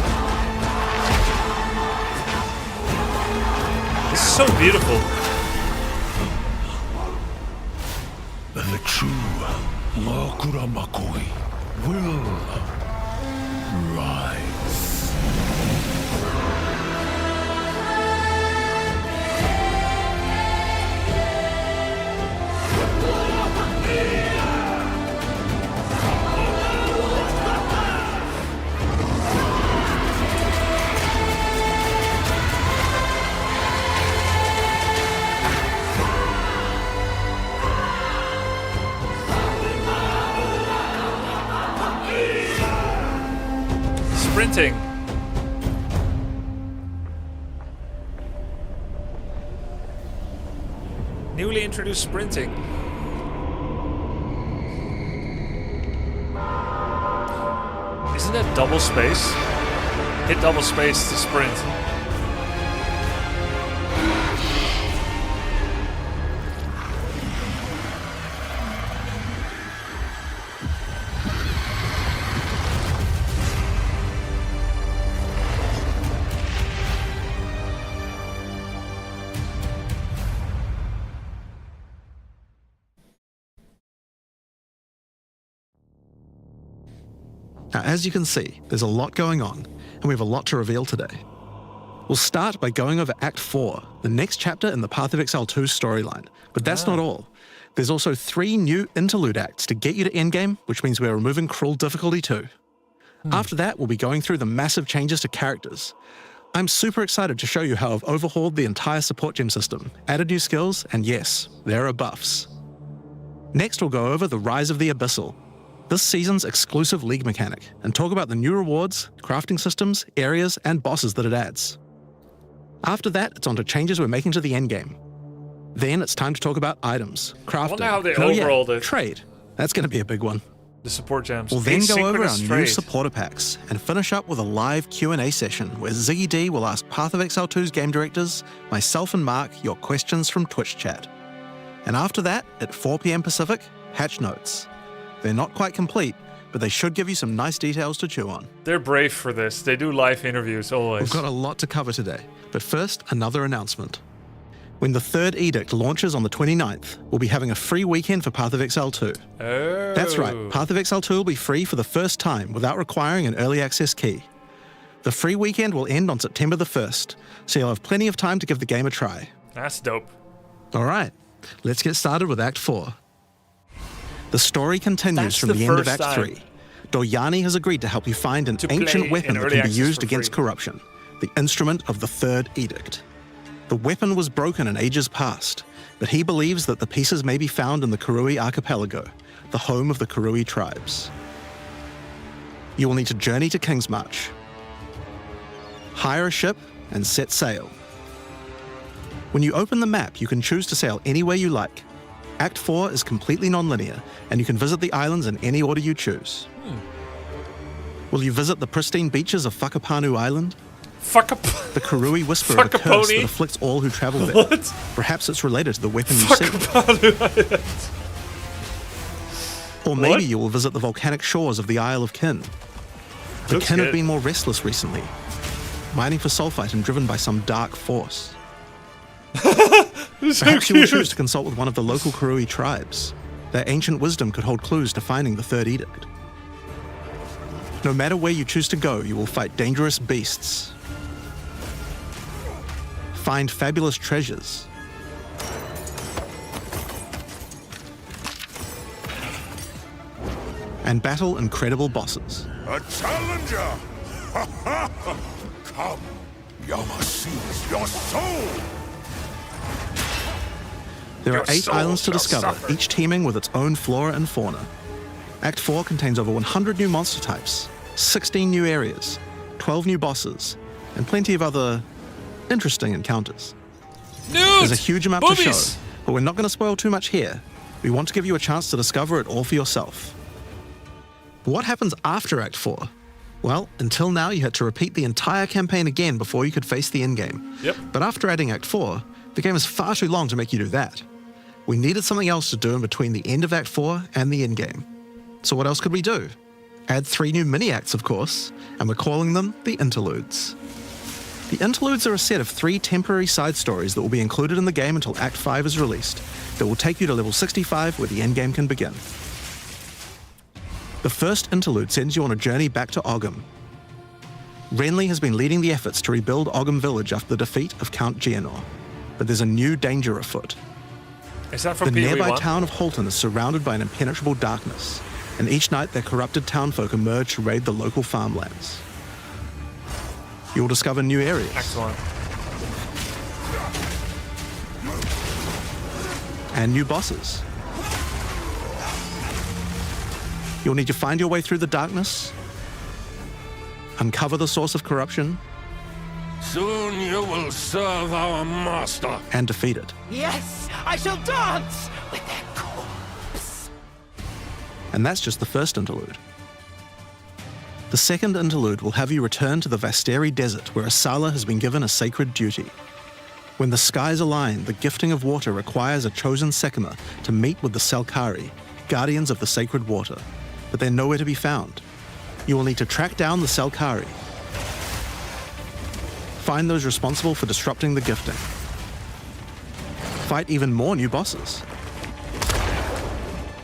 This is so beautiful. The true Makura Makoi will rise. sprinting. Newly introduced sprinting. Isn't that double space? Hit double space to sprint. Now, as you can see, there's a lot going on, and we have a lot to reveal today. We'll start by going over Act 4, the next chapter in the Path of Exile 2 storyline. But that's not all. There's also 3 new interlude acts to get you to endgame, which means we're removing cruel difficulty too. After that, we'll be going through the massive changes to characters. I'm super excited to show you how I've overhauled the entire support gem system, added new skills, and yes, there are buffs. Next, we'll go over the Rise of the Abyssal, this season's exclusive league mechanic, and talk about the new rewards, crafting systems, areas, and bosses that it adds. After that, it's on to changes we're making to the endgame. Then it's time to talk about items, crafting, wonder how they overhauled it. trade. That's going to be a big one. The support gems. We'll then go over our Asynchronous new trade. supporter packs and finish up with a live Q&A session where Ziggy D will ask Path of Exile 2's game directors, myself and Mark, your questions from Twitch chat. And after that, at 4 PM Pacific, hatch notes. They're not quite complete, but they should give you some nice details to chew on. They're brave for this. They do live interviews always. We've got a lot to cover today, but first, another announcement. When the third edict launches on the 29th, we'll be having a free weekend for Path of Exile 2. Oh. That's right, Path of Exile 2 will be free for the first time without requiring an early access key. The free weekend will end on September the 1st, so you'll have plenty of time to give the game a try. That's dope. All right, let's get started with Act 4. The story continues That's from the the end of first Act time. 3. Doryani has agreed to help you find an To play ancient in weapon that early can be access used for against free. corruption, the instrument of the Third Edict. The weapon was broken in ages past, but he believes that the pieces may be found in the Karui Archipelago, the home of the Karui tribes. You will need to journey to Kingsmarch, hire a ship, and set sail. When you open the map, you can choose to sail anywhere you like. Act 4 is completely non-linear, and you can visit the islands in any order you choose. Will you visit the pristine beaches of Whakapanu Island? The Karui whisper of a curse that afflicts all who travel there. What? Perhaps it's related to the weapon you see. Or maybe What? you will visit the volcanic shores of the Isle of Kin. The Looks Kin good. have been more restless recently, mining for sulfite and driven by some dark force. Perhaps you will choose to consult with one of the local Karui tribes. Their ancient wisdom could hold clues to finding the Third Edict. No matter where you choose to go, you will fight dangerous beasts, find fabulous treasures, and battle incredible bosses. A challenger! Come, Yama sees your soul! There Your are 8 soul islands to shall discover, suffer. each teeming with its own flora and fauna. Act 4 contains over 100 new monster types, 16 new areas, 12 new bosses, and plenty of other interesting encounters. There's a huge amount to show, but we're not going to spoil too much here. We want to give you a chance to discover it all for yourself. What happens after Act 4? Well, until now you had to repeat the entire campaign again before you could face the endgame. Yep. But after adding Act 4, the game is far too long to make you do that. We needed something else to do in between the end of Act 4 and the endgame. So what else could we do? Add 3 new mini-acts, of course, and we're calling them the Interludes. The Interludes are a set of 3 temporary side stories that will be included in the game until Act 5 is released, that will take you to level 65 where the endgame can begin. The first interlude sends you on a journey back to Ogham. Renly has been leading the efforts to rebuild Ogham Village after the defeat of Count Geonor, but there's a new danger afoot. Is that from The nearby PoE1? town of Holton is surrounded by an impenetrable darkness, and each night their corrupted townfolk emerge to raid the local farmlands. You will discover new areas Excellent. and new bosses. You'll need to find your way through the darkness, uncover the source of corruption, Soon you will serve our master. and defeat it. Yes, I shall dance with their corpse. And that's just the first interlude. The second interlude will have you return to the Vasteri Desert, where Asala has been given a sacred duty. When the skies align, the gifting of water requires a chosen Sekima to meet with the Selkari, guardians of the sacred water, but they're nowhere to be found. You will need to track down the Selkari, find those responsible for disrupting the gifting, fight even more new bosses,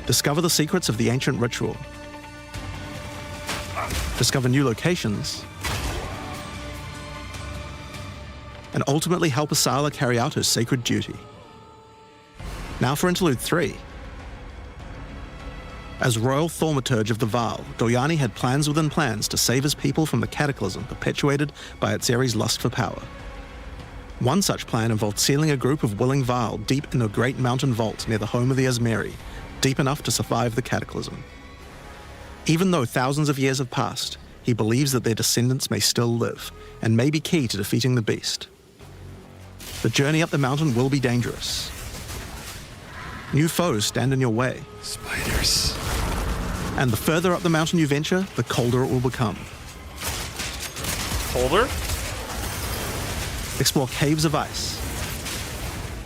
discover the secrets of the ancient ritual, discover new locations, and ultimately help Asala carry out her sacred duty. Now for Interlude 3. As Royal Thaumaturge of the Vaal, Doyani had plans within plans to save his people from the cataclysm perpetuated by Atzeri's lust for power. One such plan involved sealing a group of willing Vaal deep in a great mountain vault near the home of the Asmeri, deep enough to survive the cataclysm. Even though thousands of years have passed, he believes that their descendants may still live, and may be key to defeating the beast. The journey up the mountain will be dangerous. New foes stand in your way. Spiders. And the further up the mountain you venture, the colder it will become. Colder? Explore caves of ice,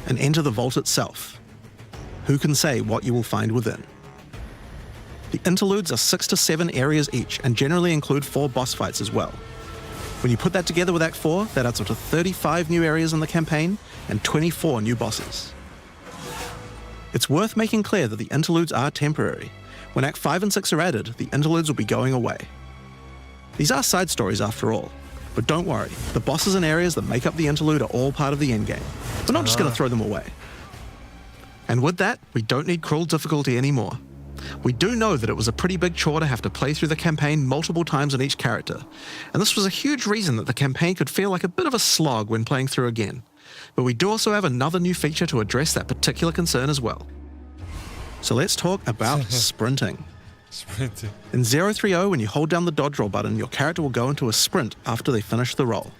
and enter the vault itself. Who can say what you will find within? The interludes are 6 to 7 areas each, and generally include 4 boss fights as well. When you put that together with Act 4, that adds up to 35 new areas in the campaign, and 24 new bosses. It's worth making clear that the interludes are temporary. When Act 5 and 6 are added, the interludes will be going away. These are side stories after all, but don't worry, the bosses and areas that make up the interlude are all part of the endgame. We're not just going to throw them away. And with that, we don't need cruel difficulty anymore. We do know that it was a pretty big chore to have to play through the campaign multiple times on each character, and this was a huge reason that the campaign could feel like a bit of a slog when playing through again. But we do also have another new feature to address that particular concern as well. So let's talk about sprinting. Sprinting. In 030, when you hold down the dodge roll button, your character will go into a sprint after they finish the roll.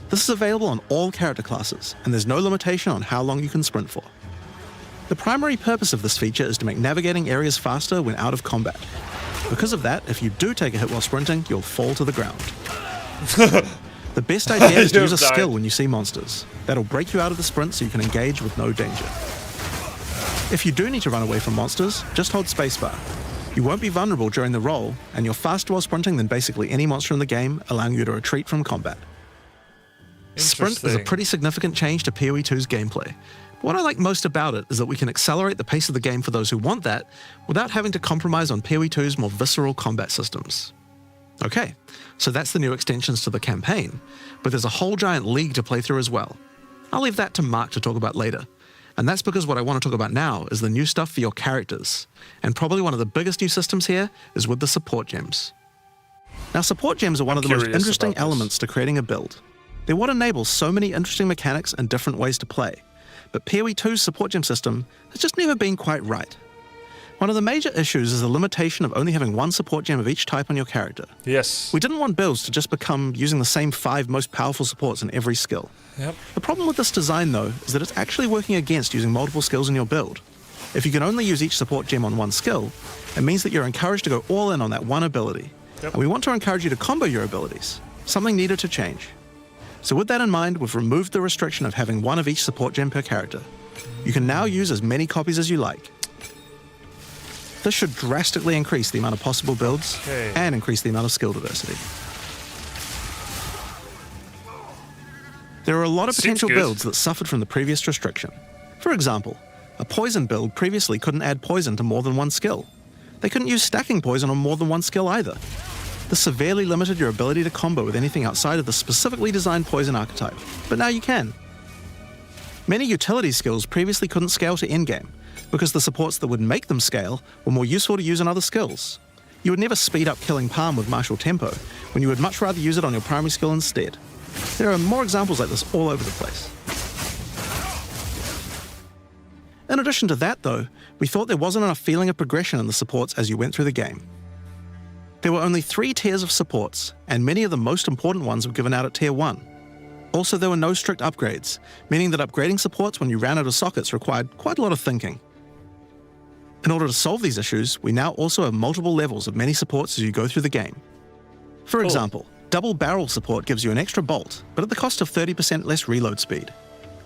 This is available on all character classes, and there's no limitation on how long you can sprint for. The primary purpose of this feature is to make navigating areas faster when out of combat. Because of that, if you do take a hit while sprinting, you'll fall to the ground. The best idea is to use a skill when you see monsters. That'll break you out of the sprint so you can engage with no danger. If you do need to run away from monsters, just hold spacebar. You won't be vulnerable during the roll, and you're faster while sprinting than basically any monster in the game, allowing you to retreat from combat. Sprint is a pretty significant change to PoE 2's gameplay. What I like most about it is that we can accelerate the pace of the game for those who want that, without having to compromise on PoE 2's more visceral combat systems. Okay, so that's the new extensions to the campaign, but there's a whole giant league to play through as well. I'll leave that to Mark to talk about later. And that's because what I want to talk about now is the new stuff for your characters. And probably one of the biggest new systems here is with the support gems. Now, support gems are one of the most interesting elements to creating a build. They're what enables so many interesting mechanics and different ways to play. But PoE 2's support gem system has just never been quite right. One of the major issues is the limitation of only having one support gem of each type on your character. Yes. We didn't want builds to just become using the same 5 most powerful supports in every skill. Yep. The problem with this design, though, is that it's actually working against using multiple skills in your build. If you can only use each support gem on one skill, it means that you're encouraged to go all in on that one ability. Yep. And we want to encourage you to combo your abilities, something needed to change. So with that in mind, we've removed the restriction of having one of each support gem per character. You can now use as many copies as you like. This should drastically increase the amount of possible builds and increase the amount of skill diversity. There are a lot of potential builds that suffered from the previous restriction. For example, a poison build previously couldn't add poison to more than one skill. They couldn't use stacking poison on more than one skill either. This severely limited your ability to combo with anything outside of the specifically designed poison archetype, but now you can. Many utility skills previously couldn't scale to endgame, because the supports that would make them scale were more useful to use on other skills. You would never speed up killing Palm with martial tempo, when you would much rather use it on your primary skill instead. There are more examples like this all over the place. In addition to that though, we thought there wasn't enough feeling of progression in the supports as you went through the game. There were only 3 tiers of supports, and many of the most important ones were given out at Tier 1. Also, there were no strict upgrades, meaning that upgrading supports when you ran out of sockets required quite a lot of thinking. In order to solve these issues, we now also have multiple levels of many supports as you go through the game. For example, double barrel support gives you an extra bolt, but at the cost of 30% less reload speed.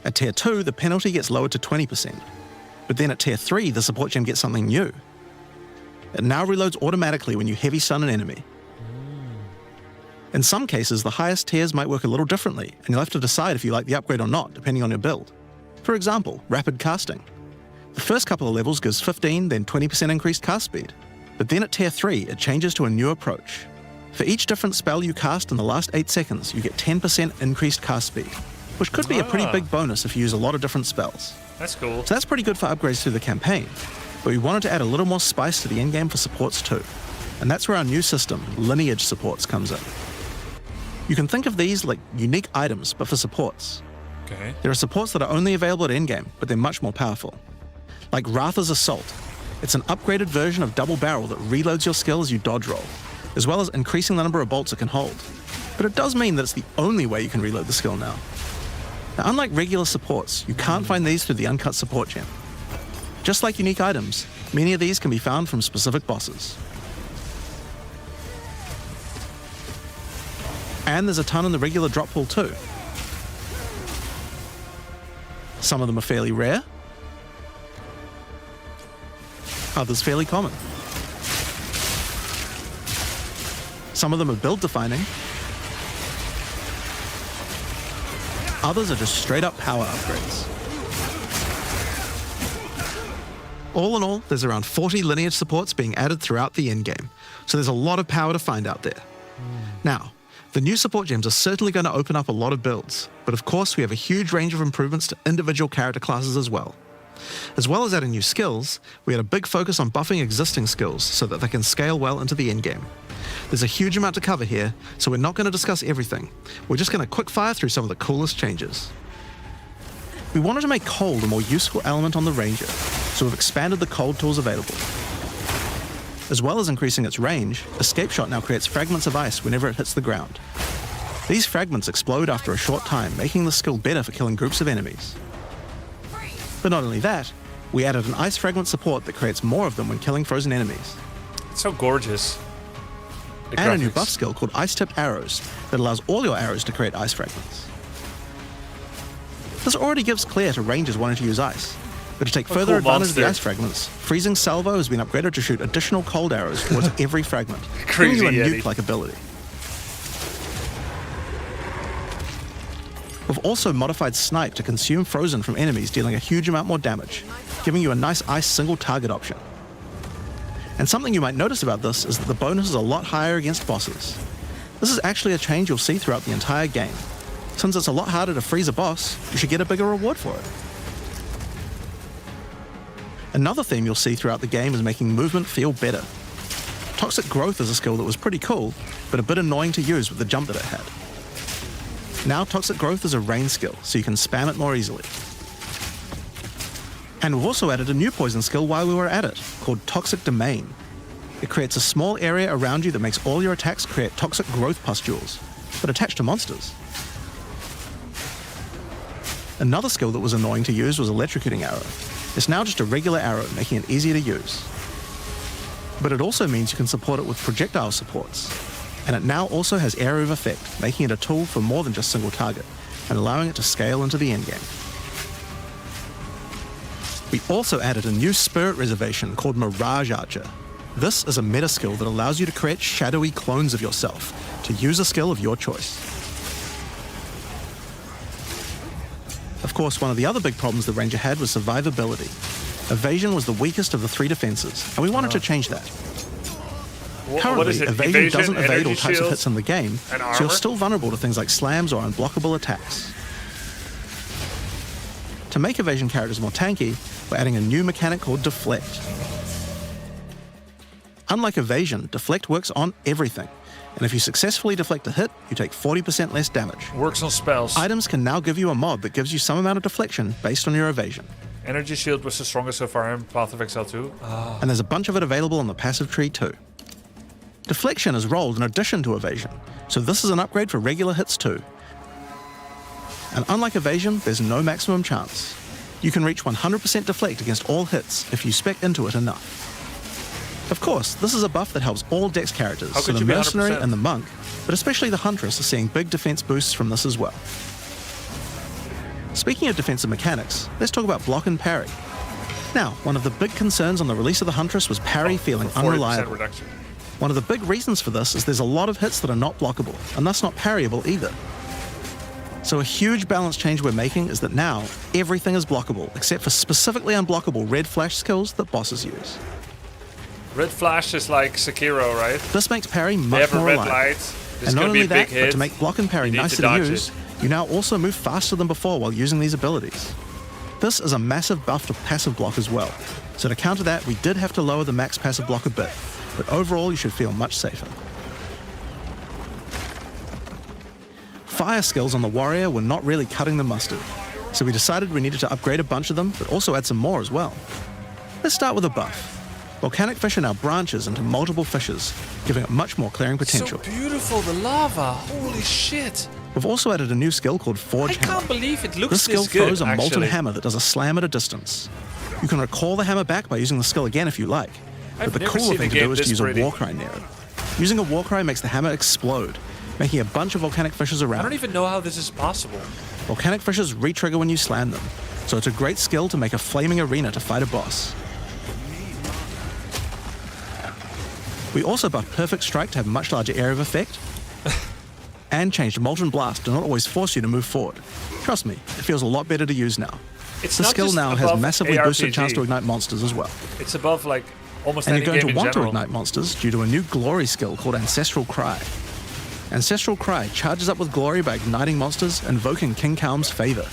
At Tier 2, the penalty gets lowered to 20%. But then at Tier 3, the support gem gets something new. It now reloads automatically when you heavy stun an enemy. In some cases, the highest tiers might work a little differently, and you'll have to decide if you like the upgrade or not, depending on your build. For example, rapid casting. The first couple of levels gives 15, then 20% increased cast speed. But then at Tier 3, it changes to a new approach. For each different spell you cast in the last 8 seconds, you get 10% increased cast speed, which could be a pretty big bonus if you use a lot of different spells. That's cool. So that's pretty good for upgrades through the campaign, but we wanted to add a little more spice to the endgame for supports too. And that's where our new system, lineage supports, comes in. You can think of these like unique items, but for supports. Okay. There are supports that are only available at endgame, but they're much more powerful. Like Ratha's Assault. It's an upgraded version of Double Barrel that reloads your skill as you dodge roll, as well as increasing the number of bolts it can hold. But it does mean that it's the only way you can reload the skill now. Now, unlike regular supports, you can't find these through the uncut support gem. Just like unique items, many of these can be found from specific bosses. And there's a ton in the regular drop pool too. Some of them are fairly rare, others fairly common. Some of them are build defining, others are just straight up power upgrades. All in all, there's around 40 lineage supports being added throughout the endgame, so there's a lot of power to find out there. Now, the new support gems are certainly going to open up a lot of builds, but of course we have a huge range of improvements to individual character classes as well. As well as adding new skills, we had a big focus on buffing existing skills so that they can scale well into the endgame. There's a huge amount to cover here, so we're not going to discuss everything. We're just going to quick fire through some of the coolest changes. We wanted to make cold a more useful element on the Ranger, so we've expanded the cold tools available. As well as increasing its range, Escape Shot now creates fragments of ice whenever it hits the ground. These fragments explode after a short time, making the skill better for killing groups of enemies. But not only that, we added an ice fragment support that creates more of them when killing frozen enemies. It's so gorgeous. And a new buff skill called Ice Tipped Arrows that allows all your arrows to create ice fragments. This already gives clear to rangers wanting to use ice, but to take further advantage of the ice fragments, Freezing Salvo has been upgraded to shoot additional cold arrows towards every fragment, giving you a nuke-like ability. We've also modified Snipe to consume frozen from enemies, dealing a huge amount more damage, giving you a nice ice single target option. And something you might notice about this is that the bonus is a lot higher against bosses. This is actually a change you'll see throughout the entire game. Since it's a lot harder to freeze a boss, you should get a bigger reward for it. Another theme you'll see throughout the game is making movement feel better. Toxic Growth is a skill that was pretty cool, but a bit annoying to use with the jump that it had. Now Toxic Growth is a range skill, so you can spam it more easily. And we've also added a new poison skill while we were at it, called Toxic Domain. It creates a small area around you that makes all your attacks create toxic growth pustules, but attached to monsters. Another skill that was annoying to use was Electrocuting Arrow. It's now just a regular arrow, making it easier to use. But it also means you can support it with projectile supports. And it now also has Area of Effect, making it a tool for more than just single target, and allowing it to scale into the endgame. We also added a new spirit reservation called Mirage Archer. This is a meta skill that allows you to create shadowy clones of yourself to use a skill of your choice. Of course, one of the other big problems the Ranger had was survivability. Evasion was the weakest of the 3 defenses, and we wanted to change that. Currently, evasion doesn't evade all types of hits in the game, so you're still vulnerable to things like slams or unblockable attacks. To make evasion characters more tanky, we're adding a new mechanic called Deflect. Unlike evasion, Deflect works on everything, and if you successfully deflect a hit, you take 40% less damage. Works on spells. Items can now give you a mod that gives you some amount of deflection based on your evasion. Energy Shield was the strongest so far in Path of Exile 2. And there's a bunch of it available on the passive tree too. Deflection is rolled in addition to evasion, so this is an upgrade for regular hits too. And unlike evasion, there's no maximum chance. You can reach 100% deflect against all hits if you spec into it enough. Of course, this is a buff that helps all Dex characters, so the Mercenary 100%? and the Monk, but especially the Huntress are seeing big defense boosts from this as well. Speaking of defensive mechanics, let's talk about block and parry. Now, one of the big concerns on the release of the Huntress was parry feeling unreliable. Reduction. One of the big reasons for this is there's a lot of hits that are not blockable, and thus not parryable either. So a huge balance change we're making is that now everything is blockable, except for specifically unblockable red flash skills that bosses use. Red flash is like Sekiro, right? This makes parry They much have a more red reliable. light. This And not could be only a big that, but hit. to make block and parry You need nicer to to dodge use, it. you now also move faster than before while using these abilities. This is a massive buff to passive block as well. So to counter that, we did have to lower the max passive block a bit, but overall you should feel much safer. Fire skills on the warrior were not really cutting the mustard, so we decided we needed to upgrade a bunch of them, but also add some more as well. Let's start with a buff. Volcanic Fissure now branches into multiple fissures, giving it much more clearing potential. So beautiful, the lava. Holy shit. We've also added a new skill called Forge I Hammer. can't believe it looks This skill this good, throws a molten actually. hammer that does a slam at a distance. You can recall the hammer back by using the skill again if you like, but I've the never cooler seen a thing to game do is to this use pretty. a Warcry near it. Using a Warcry makes the hammer explode, making a bunch of volcanic fissures I around. don't even know how this is possible. Volcanic fissures re-trigger when you slam them, so it's a great skill to make a flaming arena to fight a boss. We also buffed Perfect Strike to have much larger area of effect, and changed Molten Blast to not always force you to move forward. Trust me, it feels a lot better to use now. It's The not skill just now has above massively boosted ARPG. chance to ignite monsters as well. It's above like almost And any you're going game to in want general. to ignite monsters due to a new glory skill called Ancestral Cry. Ancestral Cry charges up with glory by igniting monsters, invoking King Kalm's favor.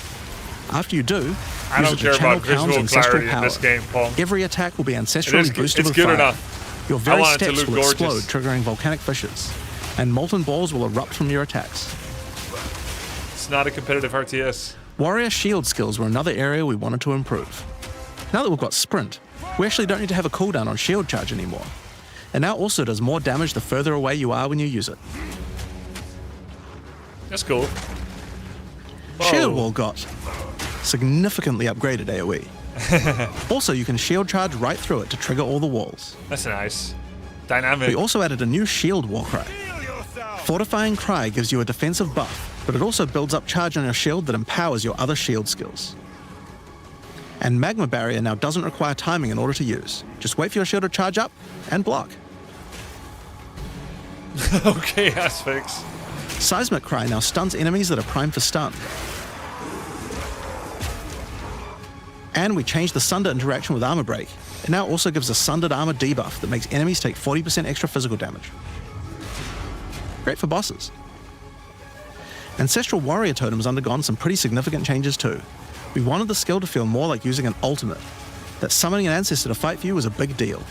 After you do, I use don't it to care channel about Kalm's visual ancestral clarity in power. this game, Pong. Every attack will be ancestrally boosted It's with good fire. enough. Your very want it to steps look will gorgeous. explode, triggering volcanic fissures, and molten balls will erupt from your attacks. It's not a competitive RTS. Warrior shield skills were another area we wanted to improve. Now that we've got sprint, we actually don't need to have a cooldown on shield charge anymore. It now also does more damage the further away you are when you use it. That's cool. Shield Whoa. Wall got significantly upgraded AoE. Also, you can shield charge right through it to trigger all the walls. That's nice. Dynamic. We also added a new shield war cry. Fortifying Cry gives you a defensive buff, but it also builds up charge on your shield that empowers your other shield skills. And Magma Barrier now doesn't require timing in order to use. Just wait for your shield to charge up and block. Okay, Asphyx. Seismic Cry now stuns enemies that are primed for stun. And we changed the Sunder interaction with Armor Break. It now also gives a Sundered Armor debuff that makes enemies take 40% extra physical damage. Great for bosses. Ancestral Warrior Totem has undergone some pretty significant changes too. We wanted the skill to feel more like using an ultimate. That summoning an ancestor to fight for you was a big deal.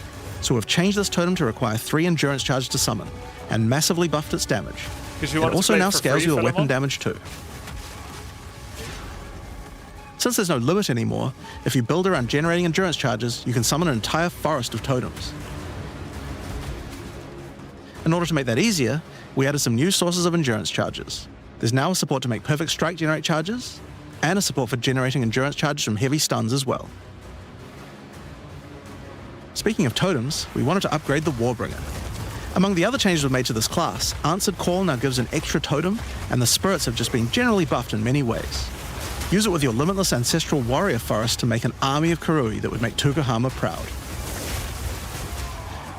So we've changed this totem to require 3 endurance charges to summon, and massively buffed its damage. Because you It want to also play now for scales free, your weapon Philemon? damage too. Since there's no limit anymore, if you build around generating endurance charges, you can summon an entire forest of totems. In order to make that easier, we added some new sources of endurance charges. There's now a support to make Perfect Strike generate charges, and a support for generating endurance charges from heavy stuns as well. Speaking of totems, we wanted to upgrade the Warbringer. Among the other changes we've made to this class, Answered Call now gives an extra totem, and the spirits have just been generally buffed in many ways. Use it with your limitless ancestral warrior forest to make an army of Karui that would make Tukohama proud.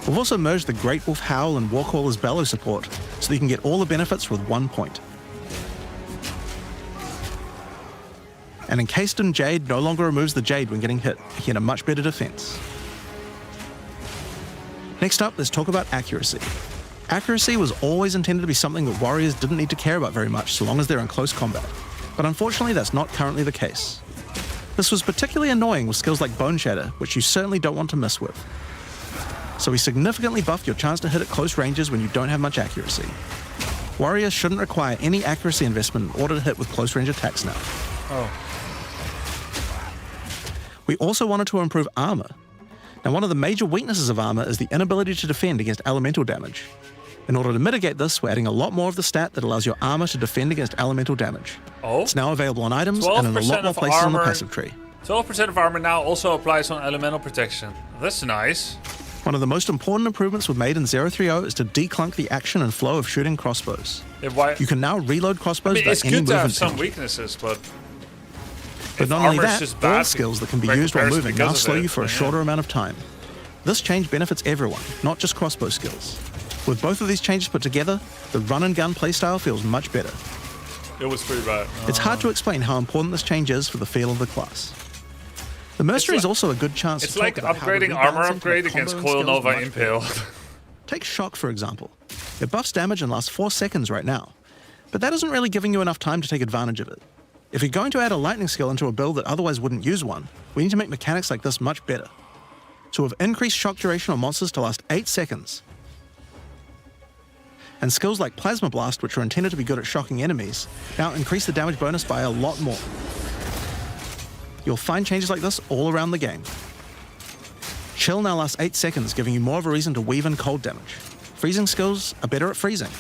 We've also merged the Great Wolf Howl and Warcaller's Bellow support, so that you can get all the benefits with 1 point. And Encased in Jade no longer removes the Jade when getting hit, making it a much better defense. Next up, let's talk about accuracy. Accuracy was always intended to be something that warriors didn't need to care about very much so long as they're in close combat. But unfortunately, that's not currently the case. This was particularly annoying with skills like Bone Shatter, which you certainly don't want to mess with. So we significantly buffed your chance to hit at close ranges when you don't have much accuracy. Warriors shouldn't require any accuracy investment in order to hit with close range attacks now. Oh. We also wanted to improve armor. Now, one of the major weaknesses of armor is the inability to defend against elemental damage. In order to mitigate this, we're adding a lot more of the stat that allows your armor to defend against elemental damage. Oh? It's now available on items and in a lot more places on the passive tree. 12% of armor now also applies on elemental protection. That's nice. One of the most important improvements we've made in 030 is to declunk the action and flow of shooting crossbows. You can now reload crossbows without any movement. It's good to have some weaknesses, but not only that, all skills that can be used while moving now slow you for a shorter amount of time. This change benefits everyone, not just crossbow skills. With both of these changes put together, the run and gun playstyle feels much better. It was pretty bad. It's hard to explain how important this change is for the feel of the class. The Mercenary is also a good chance to talk about upgrading armor upgrade against Coil Nova Impale. Take Shock, for example. It buffs damage and lasts 4 seconds right now, but that isn't really giving you enough time to take advantage of it. If you're going to add a lightning skill into a build that otherwise wouldn't use one, we need to make mechanics like this much better. So we've increased shock duration on monsters to last 8 seconds. And skills like Plasma Blast, which are intended to be good at shocking enemies, now increase the damage bonus by a lot more. You'll find changes like this all around the game. Chill now lasts 8 seconds, giving you more of a reason to weave in cold damage. Freezing skills are better at freezing.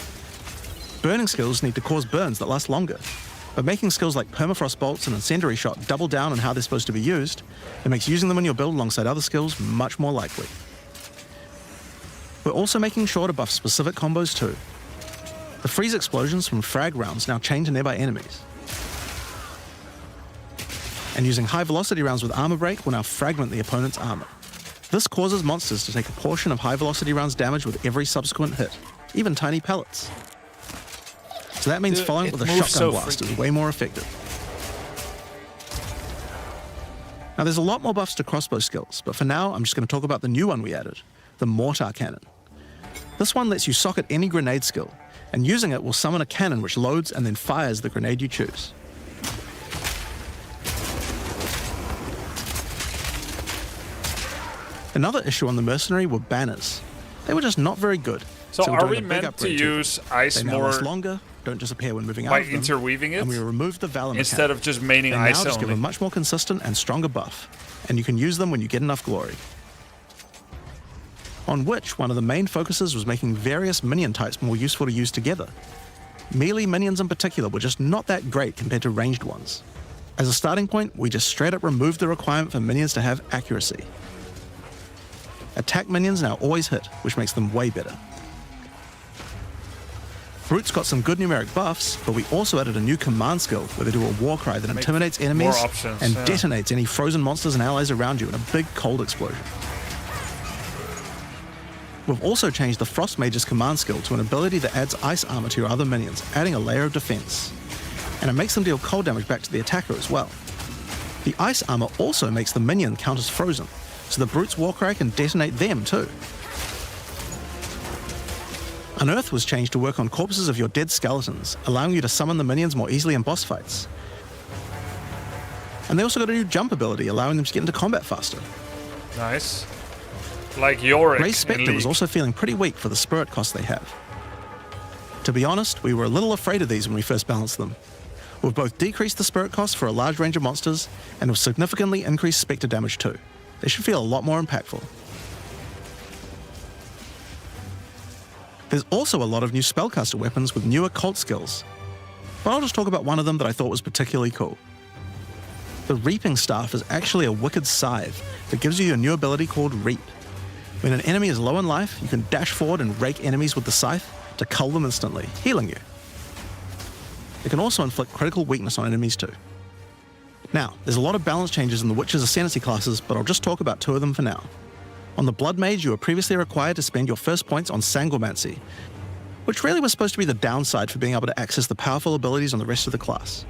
Burning skills need to cause burns that last longer. But making skills like Permafrost Bolts and Incendiary Shot double down on how they're supposed to be used, it makes using them in your build alongside other skills much more likely. We're also making sure to buff specific combos too. The freeze explosions from frag rounds now chain to nearby enemies. And using high velocity rounds with armor break will now fragment the opponent's armor. This causes monsters to take a portion of high velocity rounds damage with every subsequent hit, even tiny pellets. So that means following it with a shotgun blast is way more effective. Now there's a lot more buffs to crossbow skills, but for now I'm just going to talk about the new one we added, the Mortar Cannon. This one lets you socket any grenade skill, and using it will summon a cannon which loads and then fires the grenade you choose. Another issue on the Mercenary were banners. They were just not very good. So are we meant to use ice more? They now last longer, don't disappear when moving out of them, interweaving it, and we removed the Valor instead of just maining ice now just only. give a much more consistent and stronger buff, and you can use them when you get enough glory. On which, one of the main focuses was making various minion types more useful to use together. Melee minions in particular were just not that great compared to ranged ones. As a starting point, we just straight up removed the requirement for minions to have accuracy. Attack minions now always hit, which makes them way better. Brutes got some good numeric buffs, but we also added a new command skill where they do a war cry that intimidates enemies and detonates any frozen monsters and allies around you in a big cold explosion. We've also changed the Frost Mage's command skill to an ability that adds ice armor to your other minions, adding a layer of defense. And it makes them deal cold damage back to the attacker as well. The ice armor also makes the minion count as frozen, so the Brute's Warcry can detonate them too. Unearth was changed to work on corpses of your dead skeletons, allowing you to summon the minions more easily in boss fights. And they also got a new jump ability, allowing them to get into combat faster. Nice. Like Yorick. Ray's Spectre was also feeling pretty weak for the spirit cost they have. To be honest, we were a little afraid of these when we first balanced them. We've both decreased the spirit cost for a large range of monsters, and have significantly increased Spectre damage too. They should feel a lot more impactful. There's also a lot of new spellcaster weapons with newer cult skills, but I'll just talk about one of them that I thought was particularly cool. The Reaping Staff is actually a wicked scythe that gives you a new ability called Reap. When an enemy is low in life, you can dash forward and rake enemies with the scythe to cull them instantly, healing you. It can also inflict critical weakness on enemies too. Now, there's a lot of balance changes in the Witch's Ascendancy classes, but I'll just talk about 2 of them for now. On the Blood Mage, you were previously required to spend your first points on Sangomancy, which really was supposed to be the downside for being able to access the powerful abilities on the rest of the class.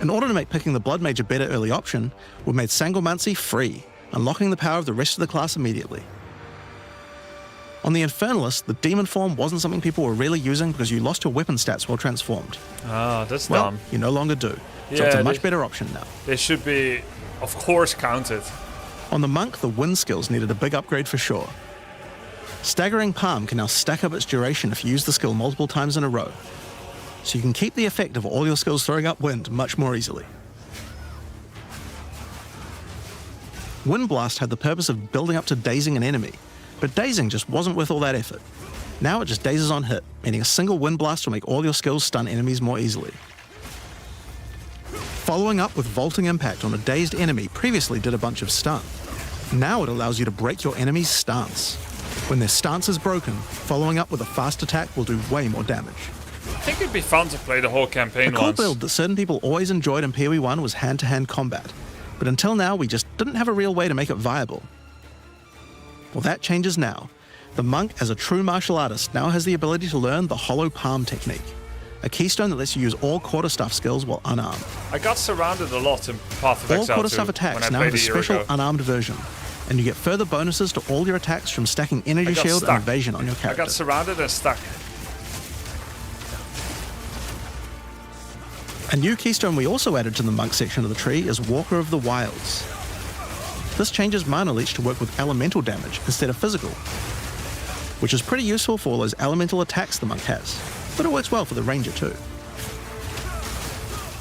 In order to make picking the Blood Mage a better early option, we've made Sangomancy free, unlocking the power of the rest of the class immediately. On the Infernalist, the Demon form wasn't something people were really using because you lost your weapon stats while transformed. Oh, that's dumb. You no longer do, so it's a much better option now. They should be, of course, counted. On the Monk, the wind skills needed a big upgrade for sure. Staggering Palm can now stack up its duration if you use the skill multiple times in a row, so you can keep the effect of all your skills throwing up wind much more easily. Wind Blast had the purpose of building up to dazing an enemy, but dazing just wasn't worth all that effort. Now it just dazes on hit, meaning a single Wind Blast will make all your skills stun enemies more easily. Following up with Vaulting Impact on a dazed enemy previously did a bunch of stun. Now it allows you to break your enemy's stance. When their stance is broken, following up with a fast attack will do way more damage. I think it'd be fun to play the whole campaign A cool once. build that certain people always enjoyed in PoE 1 was hand-to-hand combat, but until now we just didn't have a real way to make it viable. Well, that changes now. The monk, as a true martial artist, now has the ability to learn the hollow palm technique, a keystone that lets you use all quarterstaff skills while unarmed. I got surrounded a lot in Path of All Exile 2 quarterstaff when attacks I now played have a a year special ago. unarmed version, and you get further bonuses to all your attacks from stacking energy got shield stuck. and evasion on your I character. got surrounded and stuck. A new keystone we also added to the monk section of the tree is Walker of the Wilds. This changes Mana Leech to work with elemental damage instead of physical, which is pretty useful for all those elemental attacks the monk has, but it works well for the ranger too.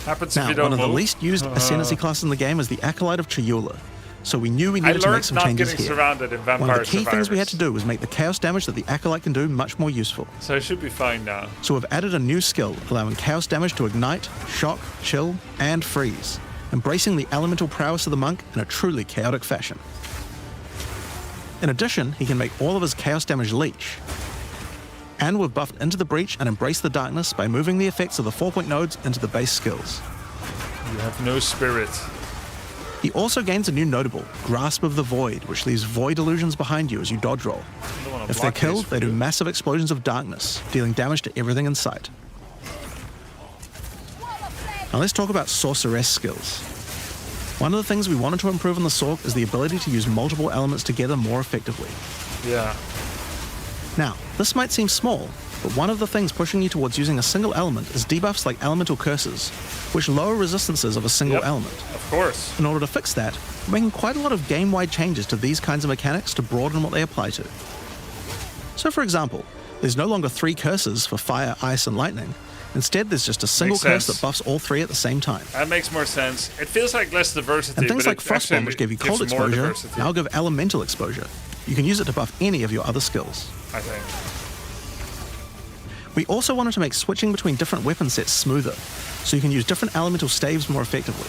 Happens Now, if you don't one of the move. least used ascendancy classes in the game is the Acolyte of Chayula, so we knew we I needed to make learned some not changes getting here. surrounded in Vampire One of the key things we had Survivors. to do was make the chaos damage that the Acolyte can do much more useful. So it should be fine now. So we've added a new skill, allowing chaos damage to ignite, shock, chill, and freeze, embracing the elemental prowess of the monk in a truly chaotic fashion. In addition, he can make all of his chaos damage leech. And we've buffed Into the Breach and Embrace the Darkness by moving the effects of the 4-point nodes into the base skills. You have no spirit. He also gains a new notable, Grasp of the Void, which leaves void illusions behind you as you dodge roll. I don't wanna If they're block killed, these they do for you. massive explosions of darkness, dealing damage to everything in sight. Now let's talk about Sorceress skills. One of the things we wanted to improve on the Sorc is the ability to use multiple elements together more effectively. Yeah. Now, this might seem small, but one of the things pushing you towards using a single element is debuffs like Elemental Curses, which lower resistances of a single Yep. element. Of course. In order to fix that, we're making quite a lot of game-wide changes to these kinds of mechanics to broaden what they apply to. So for example, there's no longer 3 curses for fire, ice, and lightning. Instead, there's just a single Makes curse sense. that buffs all 3 at the same time. That makes more sense. It feels like less diversity, And things but like it actually Frostbomb, which gave you cold gives more exposure, diversity, now give elemental exposure. You can use it to buff any of your other skills. I think. We also wanted to make switching between different weapon sets smoother, so you can use different elemental staves more effectively.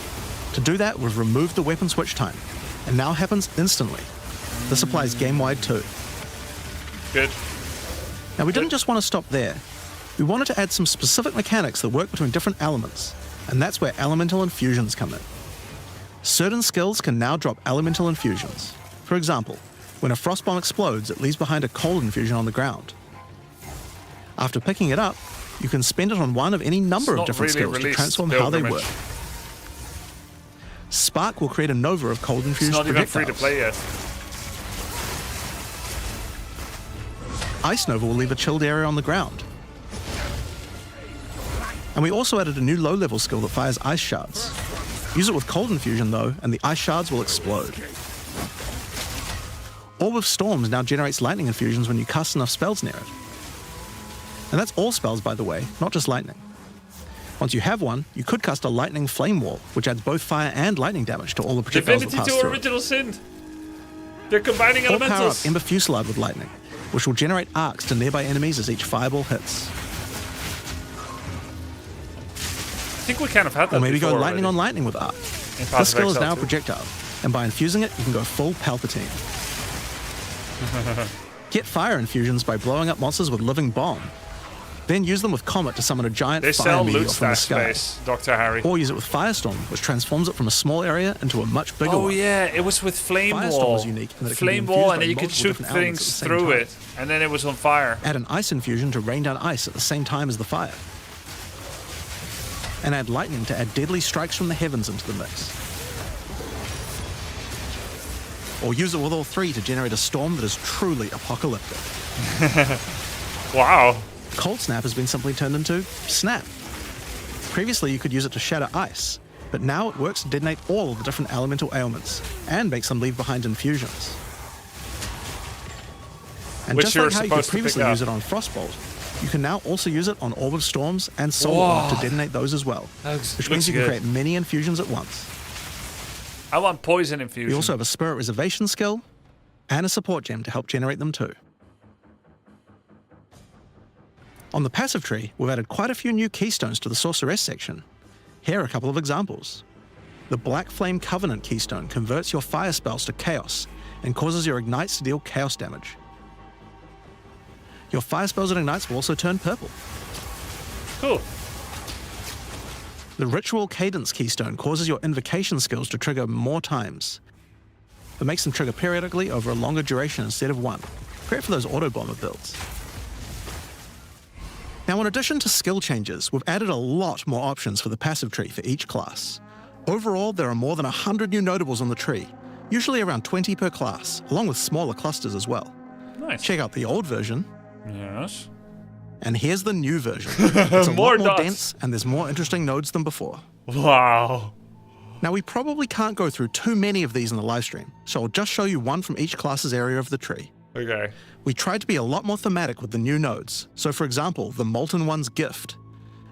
To do that, we've removed the weapon switch time, and now happens instantly. This applies game-wide too. Good. Now, we didn't just want to stop there. We wanted to add some specific mechanics that work between different elements, and that's where elemental infusions come in. Certain skills can now drop elemental infusions. For example, when a frostbomb explodes, it leaves behind a cold infusion on the ground. After picking it up, you can spend it on one of any number It's of not different really skills to released transform how they pilgrimage. work. Spark will create a nova of cold It's infused not even free projectiles. to play yet. Ice Nova will leave a chilled area on the ground. And we also added a new low-level skill that fires ice shards. Use it with cold infusion though, and the ice shards will explode. Orb of Storms now generates lightning infusions when you cast enough spells near it. And that's all spells, by the way, not just lightning. Once you have one, you could cast a lightning flame wall, which adds both fire and lightning damage to all the projectiles that Divinity pass 2 through it. Original Sin. They're combining Or power up elementals. Ember Fusillade with lightning, which will generate arcs to nearby enemies as each fireball hits. I think we kind of had that Or maybe go before lightning on already. lightning with arc. In Path This of skill is Exile now a 2. projectile, and by infusing it, you can go full Palpatine. Get fire infusions by blowing up monsters with living bomb. Then use them with Comet to summon a giant They fire sell meteor loot from the stash sky. space, Dr. Harry. Or use it with Firestorm, which transforms it from a small area into a much bigger Oh one. yeah, it was with Flame Firestorm Wall. was unique in that it can be Flame infused Wall, by and then you could multiple shoot different elements things at the same through time. it, and then it was on fire. Add an ice infusion to rain down ice at the same time as the fire. And add lightning to add deadly strikes from the heavens into the mix. Or use it with all 3 to generate a storm that is truly apocalyptic. Wow. Cold Snap has been simply turned into Snap. Previously, you could use it to shatter ice, but now it works to detonate all of the different elemental ailments and makes them leave behind infusions. And Which just you're like how you could supposed to pick previously up. use it on Frostbolt, you can now also use it on Orb of Storms and Soul Whoa. Orb to detonate those as well, That looks which means you can good. create many infusions at once. I want poison infusion. We also have a spirit reservation skill and a support gem to help generate them too. On the passive tree, we've added quite a few new keystones to the sorceress section. Here are a couple of examples. The Black Flame Covenant keystone converts your fire spells to chaos and causes your ignites to deal chaos damage. Your fire spells and ignites will also turn purple. Cool. The Ritual Cadence keystone causes your invocation skills to trigger more times, but makes them trigger periodically over a longer duration instead of one. Great for those auto-bomber builds. Now, in addition to skill changes, we've added a lot more options for the passive tree for each class. Overall, there are more than 100 new notables on the tree, usually around 20 per class, along with smaller clusters as well. Nice. Check out the old version. Yes. And here's the new version. It's a More lot more dots. dense, and there's more interesting nodes than before. Wow. Now, we probably can't go through too many of these in the live stream, so I'll just show you one from each class's area of the tree. Okay. We tried to be a lot more thematic with the new nodes. So for example, the Molten One's Gift.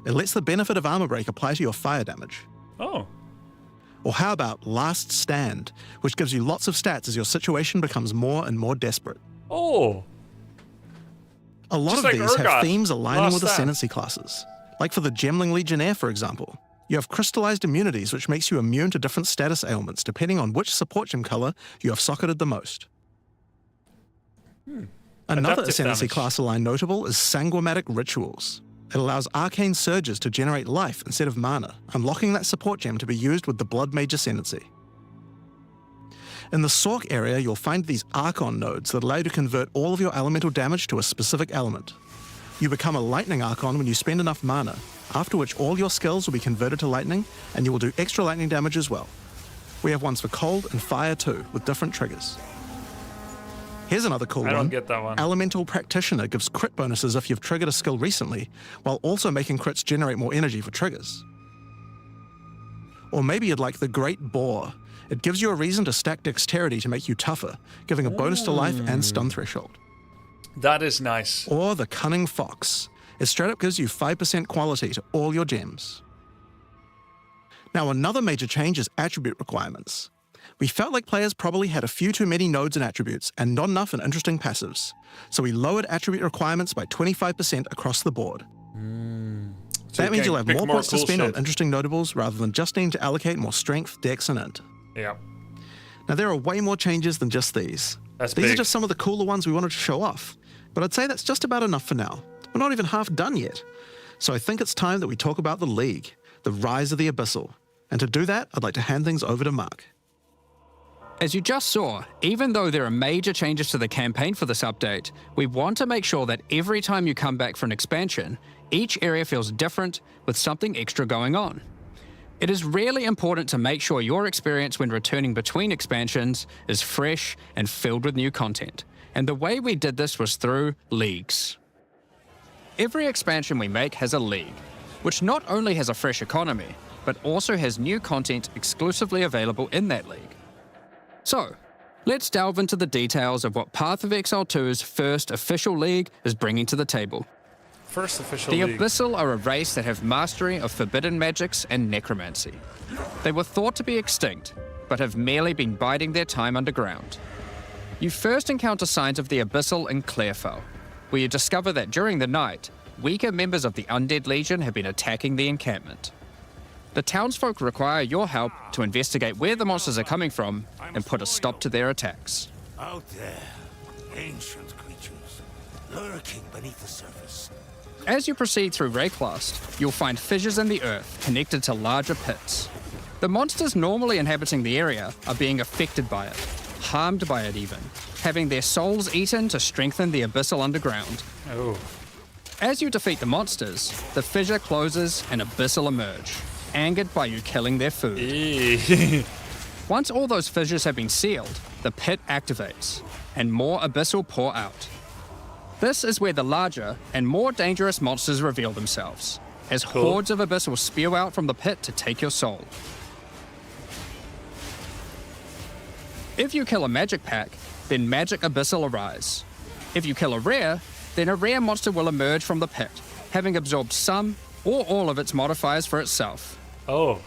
It lets the benefit of Armor Break apply to your fire damage. Oh. Or how about Last Stand, which gives you lots of stats as your situation becomes more and more desperate. Oh. A lot Just of like these Urgot. have themes aligning Last with Stand. ascendancy classes. Like for the Gemling Legionnaire, for example. You have crystallized immunities, which makes you immune to different status ailments depending on which support gem color you have socketed the most. Another Adaptive ascendancy damage. class aligned notable is Sanguimatic Rituals. It allows arcane surges to generate life instead of mana, unlocking that support gem to be used with the Blood Mage Ascendancy. In the Sork area, you'll find these Archon nodes that allow you to convert all of your elemental damage to a specific element. You become a Lightning Archon when you spend enough mana, after which all your skills will be converted to lightning, and you will do extra lightning damage as well. We have ones for cold and fire too, with different triggers. Here's another cool I one. don't get that one. Elemental Practitioner gives crit bonuses if you've triggered a skill recently, while also making crits generate more energy for triggers. Or maybe you'd like the Great Boar. It gives you a reason to stack dexterity to make you tougher, giving a bonus to life and stun threshold. That is nice. Or the Cunning Fox. It straight up gives you 5% quality to all your gems. Now, another major change is attribute requirements. We felt like players probably had a few too many nodes and attributes and not enough in interesting passives. So we lowered attribute requirements by 25% across the board. So That you means can you'll have pick more points to cool spend shit. on interesting notables rather than just needing to allocate more strength, dex, and int. Yeah. Now, there are way more changes than just these. That's These are big. just some of the cooler ones we wanted to show off. But I'd say that's just about enough for now. We're not even half done yet. So I think it's time that we talk about the League, the rise of the Abyssal. And to do that, I'd like to hand things over to Mark. As you just saw, even though there are major changes to the campaign for this update, we want to make sure that every time you come back for an expansion, each area feels different with something extra going on. It is really important to make sure your experience when returning between expansions is fresh and filled with new content. And the way we did this was through leagues. Every expansion we make has a league, which not only has a fresh economy, but also has new content exclusively available in that league. So, let's delve into the details of what Path of Exile 2's first official league is bringing to the table. First official The league. Abyssal are a race that have mastery of forbidden magics and necromancy. They were thought to be extinct, but have merely been biding their time underground. You first encounter signs of the Abyssal in Clairfell, where you discover that during the night, weaker members of the Undead Legion have been attacking the encampment. The townsfolk require your help to investigate where the monsters are coming from and put a stop to their attacks. Out there, ancient creatures, lurking beneath the surface. As you proceed through Rayclast, you'll find fissures in the earth connected to larger pits. The monsters normally inhabiting the area are being affected by it, harmed by it even, having their souls eaten to strengthen the Abyssal underground. Oh. As you defeat the monsters, the fissure closes and Abyssal emerge, angered by you killing their food. Eee. Once all those fissures have been sealed, the pit activates, and more Abyssal pour out. This is where the larger and more dangerous monsters reveal themselves, as hordes of Abyssal spew out from the pit to take your soul. If you kill a magic pack, then magic Abyssal arise. If you kill a rare, then a rare monster will emerge from the pit, having absorbed some or all of its modifiers for itself. Oh.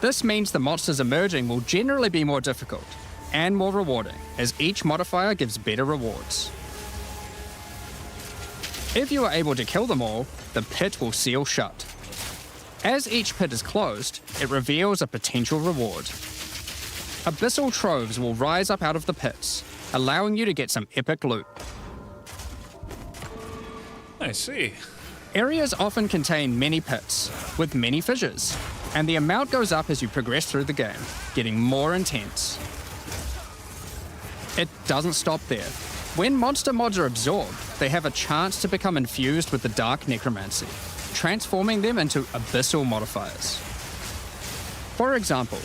This means the monsters emerging will generally be more difficult and more rewarding, as each modifier gives better rewards. If you are able to kill them all, the pit will seal shut. As each pit is closed, it reveals a potential reward. Abyssal troves will rise up out of the pits, allowing you to get some epic loot. I see. Areas often contain many pits, with many fissures, and the amount goes up as you progress through the game, getting more intense. It doesn't stop there. When monster mods are absorbed, they have a chance to become infused with the dark necromancy, transforming them into abyssal modifiers. For example,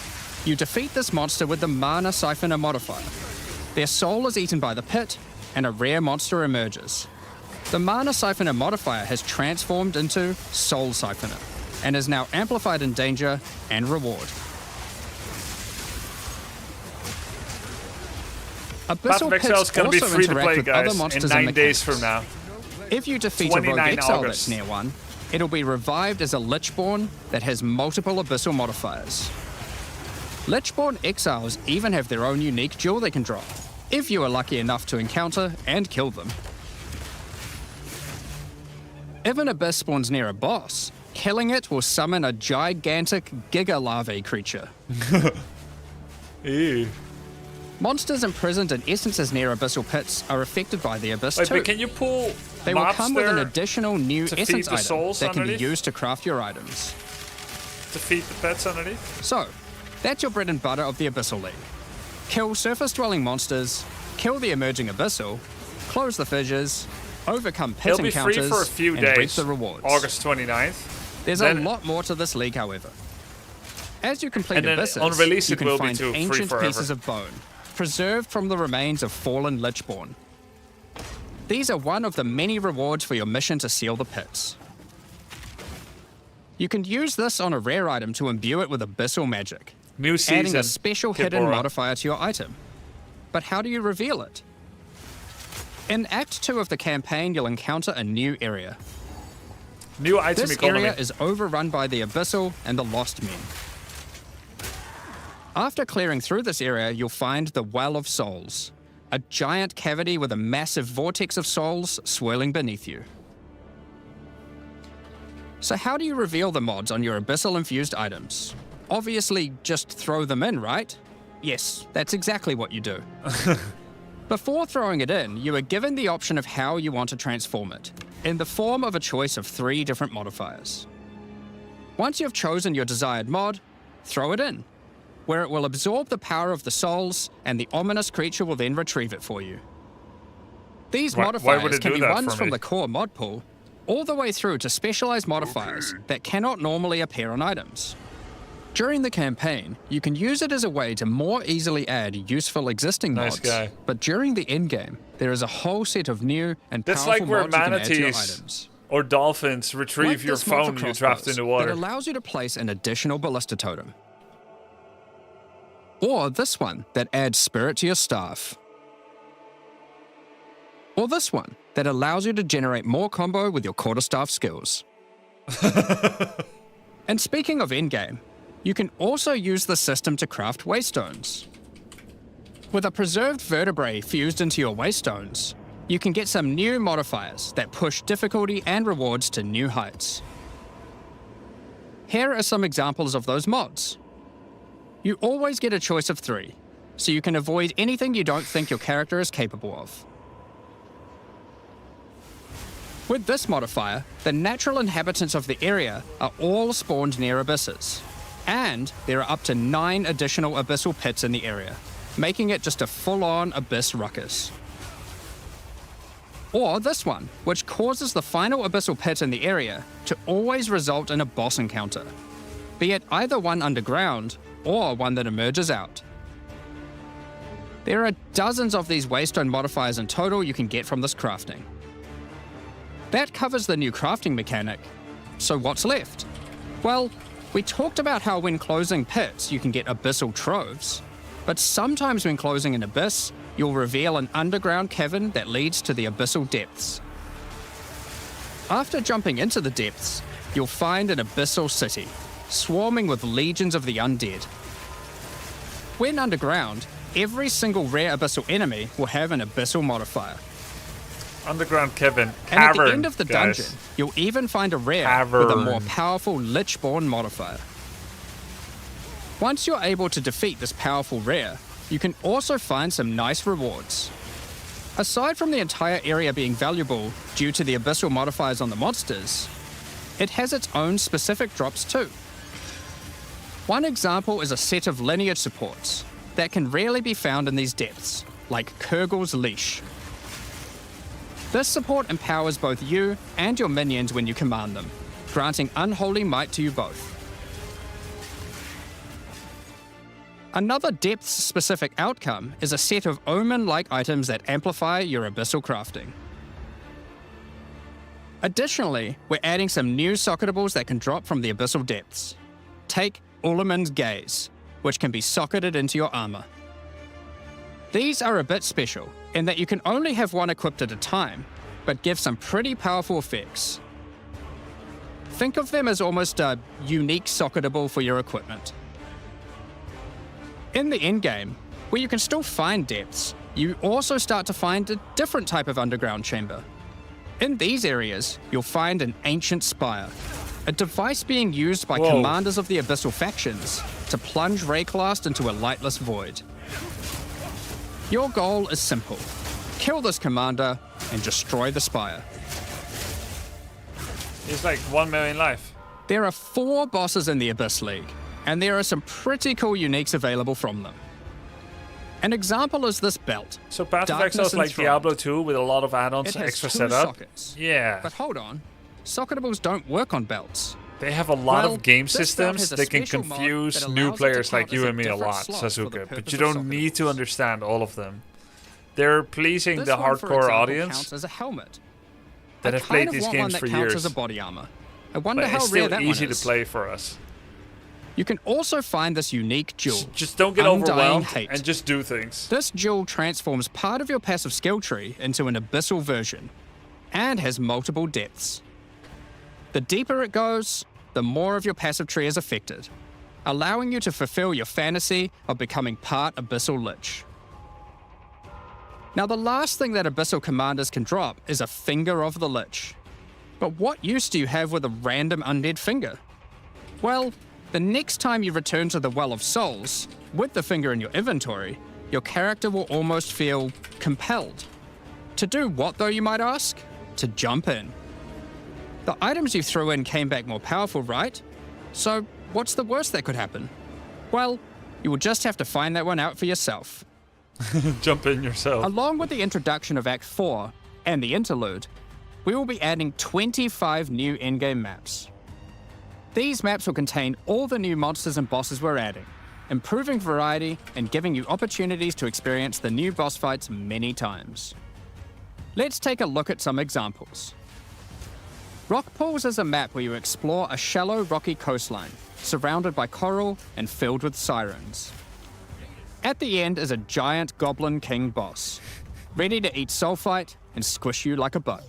you defeat this monster with the Mana Siphoner modifier. Their soul is eaten by the pit, and a rare monster emerges. The Mana Siphoner modifier has transformed into Soul Siphoner, and is now amplified in danger and reward. Path of Exile is going to be free to play, guys, in 9 days from now. If you defeat a rogue Exile August. that's near one, it'll be revived as a Lichborn that has multiple abyssal modifiers. Lichborn Exiles even have their own unique jewel they can drop, if you are lucky enough to encounter and kill them. If an abyss spawns near a boss, killing it will summon a gigantic Giga Larvae creature. Ew. Monsters imprisoned in essences near abyssal pits are affected by the abyss too. But can you pull They will mobs come with an there additional new to essence feed the item souls that can be underneath? used to craft your items. to feed the pets underneath? So, that's your bread and butter of the Abyssal League. Kill surface-dwelling monsters, kill the emerging Abyssal, close the fissures, overcome pit It'll be free encounters, for a few and reap days, the rewards. August 29th. There's Then- a lot more to this league, however. As you complete And then abysses, on release you it can will be find too, free ancient forever. pieces of bone, preserved from the remains of fallen Lichborn. These are one of the many rewards for your mission to seal the pits. You can use this on a rare item to imbue it with abyssal magic, New season. adding a special hidden Kibora. modifier to your item. But how do you reveal it? In Act 2 of the campaign, you'll encounter a new area. New item This economy. area is overrun by the Abyssal and the Lost Men. After clearing through this area, you'll find the Well of Souls, a giant cavity with a massive vortex of souls swirling beneath you. So how do you reveal the mods on your Abyssal-infused items? Obviously, just throw them in, right? Yes, that's exactly what you do. Before throwing it in, you are given the option of how you want to transform it, in the form of a choice of 3 different modifiers. Once you've chosen your desired mod, throw it in, where it will absorb the power of the souls, and the ominous creature will then retrieve it for you. These Why would modifiers it can do be that ones for from me? the core mod pool, all the way through to specialized modifiers that cannot normally appear on items. During the campaign, you can use it as a way to more easily add useful existing Nice mods. guy. But during the endgame, there is a whole set of new and That's powerful like where mods you can add to your manatees items. or dolphins retrieve Like your this mod for phone you dropped crossbows in the water. that allows you to place an additional ballista totem. Or this one that adds spirit to your staff. Or this one that allows you to generate more combo with your quarterstaff skills. And speaking of endgame, you can also use the system to craft waystones. With a preserved vertebrae fused into your waystones, you can get some new modifiers that push difficulty and rewards to new heights. Here are some examples of those mods. You always get a choice of 3, so you can avoid anything you don't think your character is capable of. With this modifier, the natural inhabitants of the area are all spawned near abysses, and there are up to 9 additional abyssal pits in the area, making it just a full-on abyss ruckus. Or this one, which causes the final abyssal pit in the area to always result in a boss encounter, be it either one underground or one that emerges out. There are dozens of these waystone modifiers in total you can get from this crafting. That covers the new crafting mechanic. So what's left? Well, we talked about how when closing pits you can get abyssal troves, but sometimes when closing an abyss, you'll reveal an underground cavern that leads to the abyssal depths. After jumping into the depths, you'll find an abyssal city, swarming with legions of the undead. When underground, every single rare abyssal enemy will have an abyssal modifier. Underground Kevin. And at Cavern, the end of the guys. dungeon, you'll even find a rare Cavern. with a more powerful Lichborn modifier. Once you're able to defeat this powerful rare, you can also find some nice rewards. Aside from the entire area being valuable due to the abyssal modifiers on the monsters, it has its own specific drops too. One example is a set of lineage supports that can rarely be found in these depths, like Kurgle's Leash. This support empowers both you and your minions when you command them, granting unholy might to you both. Another depth-specific outcome is a set of omen-like items that amplify your abyssal crafting. Additionally, we're adding some new socketables that can drop from the abyssal depths. Take Ulaman's Gaze, which can be socketed into your armor. These are a bit special in that you can only have one equipped at a time, but give some pretty powerful effects. Think of them as almost a unique socketable for your equipment. In the endgame, where you can still find depths, you also start to find a different type of underground chamber. In these areas, you'll find an ancient spire, a device being used by commanders of the abyssal factions to plunge Rayclast into a lightless void. Your goal is simple: kill this commander and destroy the spire. He's like 1 million life. There are 4 bosses in the Abyss League, and there are some pretty cool uniques available from them. An example is this belt. So Path of Darkness Exile is like Enthroned. Diablo 2 with a lot of add-ons It and has extra 2 setup. sockets. Yeah. But hold on, socketables don't work on belts. They have a lot Well, of game this belt systems has a that can special mod confuse that new allows it to players like count you as a and me a different lot, slot for the Sasuke. But purpose you of don't need to socketables. understand all of them. They're pleasing This the one, for hardcore example, audience counts as a helmet. that I have played kind of these want games one that for counts years. as a body armor. I wonder But how it's rare still that easy one to is. play for us. You can also find this unique jewel. Just don't get Undying overwhelmed Hate. and just do things. This jewel transforms part of your passive skill tree into an abyssal version, and has multiple depths. The deeper it goes, the more of your passive tree is affected, allowing you to fulfill your fantasy of becoming part Abyssal Lich. Now, the last thing that Abyssal Commanders can drop is a Finger of the Lich. But what use do you have with a random undead finger? Well, the next time you return to the Well of Souls, with the finger in your inventory, your character will almost feel compelled. To do what, though, you might ask? To jump in. The items you threw in came back more powerful, right? So, what's the worst that could happen? Well, you will just have to find that one out for yourself. Jump in yourself. Along with the introduction of Act 4 and the interlude, we will be adding 25 new in-game maps. These maps will contain all the new monsters and bosses we're adding, improving variety and giving you opportunities to experience the new boss fights many times. Let's take a look at some examples. Rock Pools is a map where you explore a shallow rocky coastline, surrounded by coral and filled with sirens. At the end is a giant Goblin King boss, ready to eat sulfite and squish you like a bug.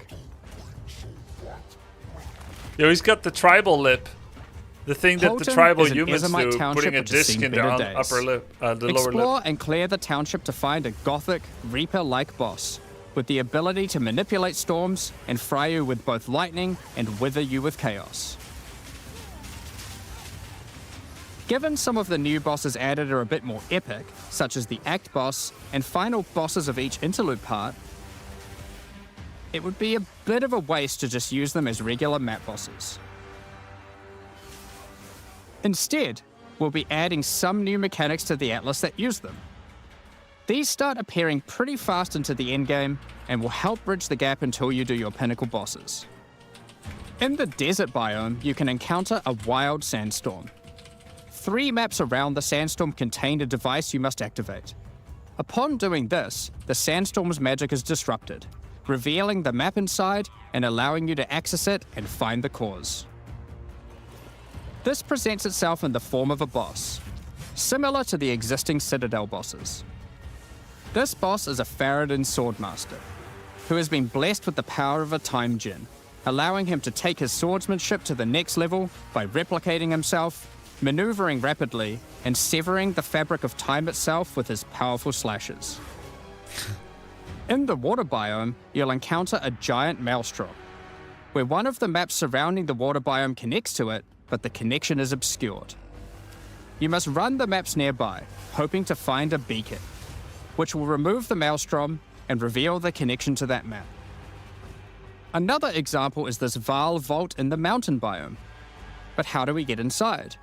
Yo, he's got the tribal lip. The thing that the Holton tribal is an humans Ezomite do, township putting a which has disc seen in their better days. upper lip, the lower Explore lip. and clear the township to find a gothic, Reaper-like boss, with the ability to manipulate storms and fry you with both lightning and wither you with chaos. Given some of the new bosses added are a bit more epic, such as the Act boss and final bosses of each interlude part, it would be a bit of a waste to just use them as regular map bosses. Instead, we'll be adding some new mechanics to the Atlas that use them. These start appearing pretty fast into the endgame and will help bridge the gap until you do your pinnacle bosses. In the desert biome, you can encounter a wild sandstorm. 3 maps around the sandstorm contain a device you must activate. Upon doing this, the sandstorm's magic is disrupted, revealing the map inside and allowing you to access it and find the cause. This presents itself in the form of a boss, similar to the existing Citadel bosses. This boss is a Faradin Swordmaster, who has been blessed with the power of a Time Djinn, allowing him to take his swordsmanship to the next level by replicating himself, maneuvering rapidly, and severing the fabric of time itself with his powerful slashes. In the water biome, you'll encounter a giant maelstrom, where one of the maps surrounding the water biome connects to it, but the connection is obscured. You must run the maps nearby, hoping to find a beacon, which will remove the maelstrom and reveal the connection to that map. Another example is this Vaal vault in the mountain biome. But how do we get inside?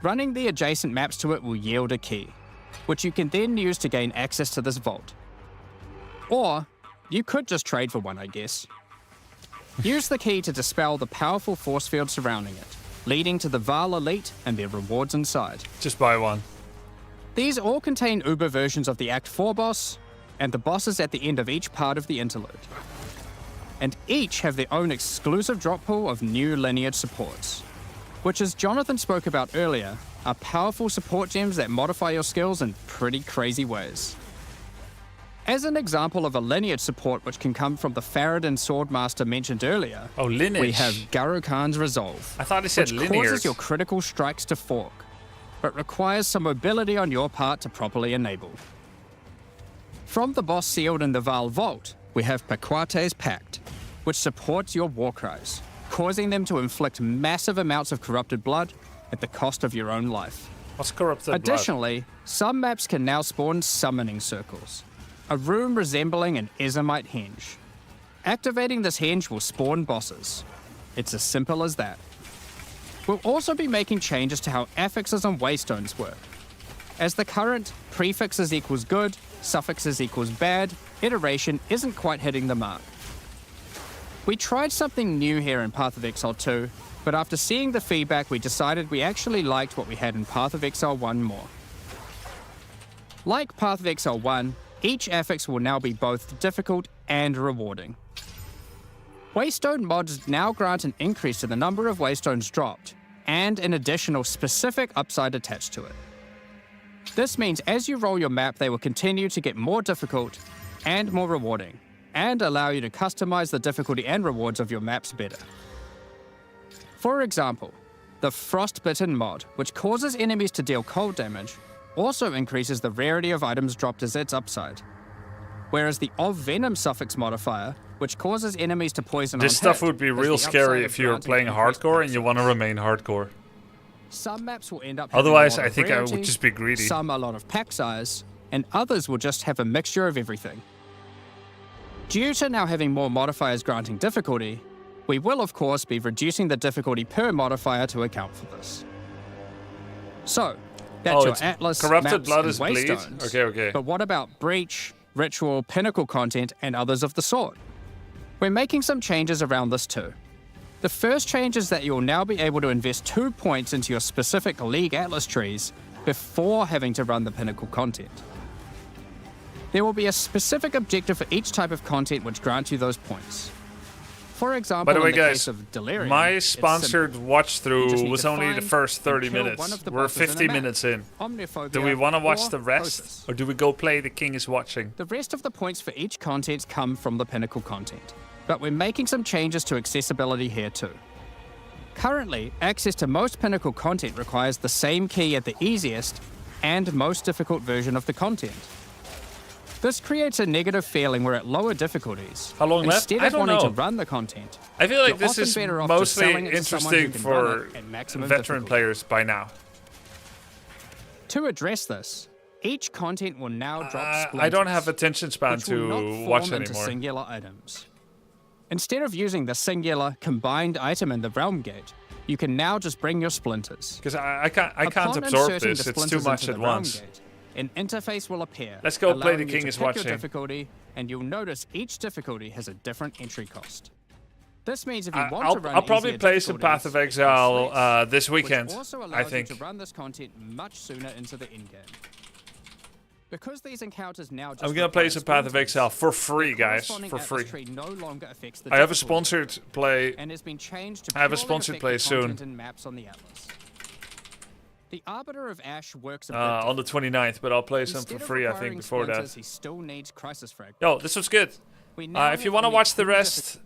Running the adjacent maps to it will yield a key, which you can then use to gain access to this vault. Or, you could just trade for one, I guess. Use the key to dispel the powerful force field surrounding it, leading to the Vaal Elite and their rewards inside. Just buy one. These all contain Uber versions of the Act 4 boss, and the bosses at the end of each part of the interlude. And each have their own exclusive drop pool of new lineage supports, which, as Jonathan spoke about earlier, are powerful support gems that modify your skills in pretty crazy ways. As an example of a lineage support which can come from the Faradin Swordmaster mentioned earlier, we have Garo Khan's Resolve, I thought it said which causes your critical strikes to fork, but requires some mobility on your part to properly enable. From the boss sealed in the Vaal Vault, we have Paquate's Pact, which supports your war cries, causing them to inflict massive amounts of corrupted blood at the cost of your own life. What's corrupted Additionally, some maps can now spawn summoning circles, a room resembling an Ezomite henge. Activating this henge will spawn bosses. It's as simple as that. We'll also be making changes to how affixes and waystones work, as the current prefixes equals good, suffixes equals bad iteration isn't quite hitting the mark. We tried something new here in Path of Exile 2, but after seeing the feedback we decided we actually liked what we had in Path of Exile 1 more. Like Path of Exile 1, each affix will now be both difficult and rewarding. Waystone mods now grant an increase to the number of waystones dropped, and an additional specific upside attached to it. This means as you roll your map, they will continue to get more difficult and more rewarding, and allow you to customize the difficulty and rewards of your maps better. For example, the Frostbitten mod, which causes enemies to deal cold damage, also increases the rarity of items dropped as its upside. Whereas the Of Venom suffix modifier, which causes enemies to poison This on stuff hit, would be has real the scary upside if of you're granting playing increased hardcore and you want to remain hardcore. Some maps will end up having Otherwise, a lot I of think I rarity, would just be greedy. some a lot of pack size, and others will just have a mixture of everything. Due to now having more modifiers granting difficulty, we will of course be reducing the difficulty per modifier to account for this. So, that's your it's Atlas, corrupted maps, blood and is bleed? waystones. Okay. But what about Breach, Ritual, Pinnacle content, and others of the sort? We're making some changes around this too. The first change is that you'll now be able to invest 2 points into your specific League Atlas trees before having to run the Pinnacle content. There will be a specific objective for each type of content which grants you those points. For example, By the way, in the guys, case of Delirium, my it's sponsored watch You just through need was to only the find first and 30 kill one minutes. of the We're bosses in a 50 map. minutes in. Omniphobia Do we want to watch or the rest? Protoss. Or do we go play The King is Watching? The rest of the points for each content come from the Pinnacle content, but we're making some changes to accessibility here too. Currently, access to most Pinnacle content requires the same key at the easiest and most difficult version of the content. This creates a negative feeling where at lower difficulties, How long left? instead I of don't wanting know. to run the content, I feel like you're this often is better off just mostly selling it to someone who interesting can run for it at maximum veteran difficulty. players by now. To address this, each content will now drop I splinters, don't have attention span which will not to form watch into anymore. singular items. Instead of using the singular combined item in the Realm Gate, you can now just bring your splinters. Because I can't Upon absorb inserting this. the It's too splinters much into at the Realm once. Gate, an interface will appear. Let's go play allowing The you King to is pick Watching. your difficulty, and you'll notice each difficulty has a different entry cost. This means if you want to run I'll probably easier play some Path of difficulties, Exile it's this which weekend, also I allows think. you to run this content much sooner into the endgame. Because these encounters now just I'm gonna play require some Path of splinters, Exile for free, the guys, corresponding for Atlas free. tree no longer affects the I have a difficulty sponsored play. and has been changed to I have a purely sponsored affect play the soon. content and maps on the Atlas. The Arbiter of Ash works a bit On the 29th, but I'll play some Instead for of free, I requiring think, before splinters, that. He still needs crisis fragments. Yo, this was good. We now If you have want to only watch the 2 rest,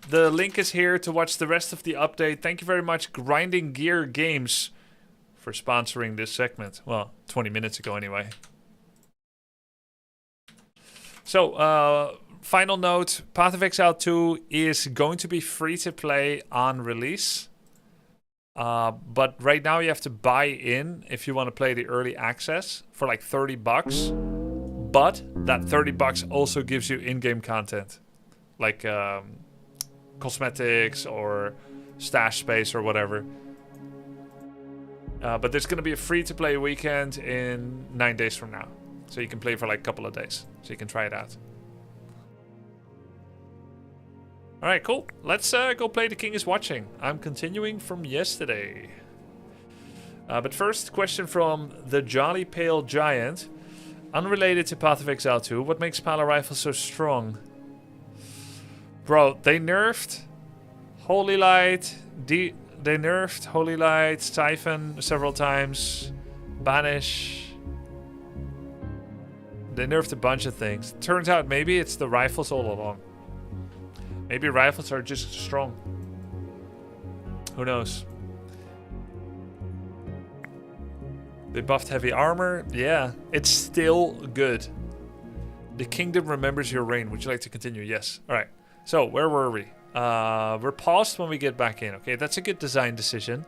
The link is here to watch the rest of the update. Thank you very much, Grinding Gear Games, for sponsoring this segment. Well, 20 minutes ago anyway. So, final note, Path of Exile 2 is going to be free to play on release. But right now you have to buy in if you want to play the early access for like $30. But that $30 also gives you in-game content. Like cosmetics or stash space or whatever. But there's going to be a free-to-play weekend in 9 days from now. So you can play for like a couple of days. So you can try it out. Alright, cool. Let's go play The King is Watching. I'm continuing from yesterday. But first, question from the Jolly Pale Giant. Unrelated to Path of Exile 2, what makes Pala Rifle so strong? Bro, they nerfed Holy Light. They nerfed Holy Light, Siphon several times. Banish. They nerfed a bunch of things. Turns out maybe it's the rifles all along. Maybe rifles are just strong. Who knows? They buffed heavy armor. Yeah, it's still good. The kingdom remembers your reign. Would you like to continue? Yes. All right. So, where were we? We're paused when we get back in. Okay, that's a good design decision.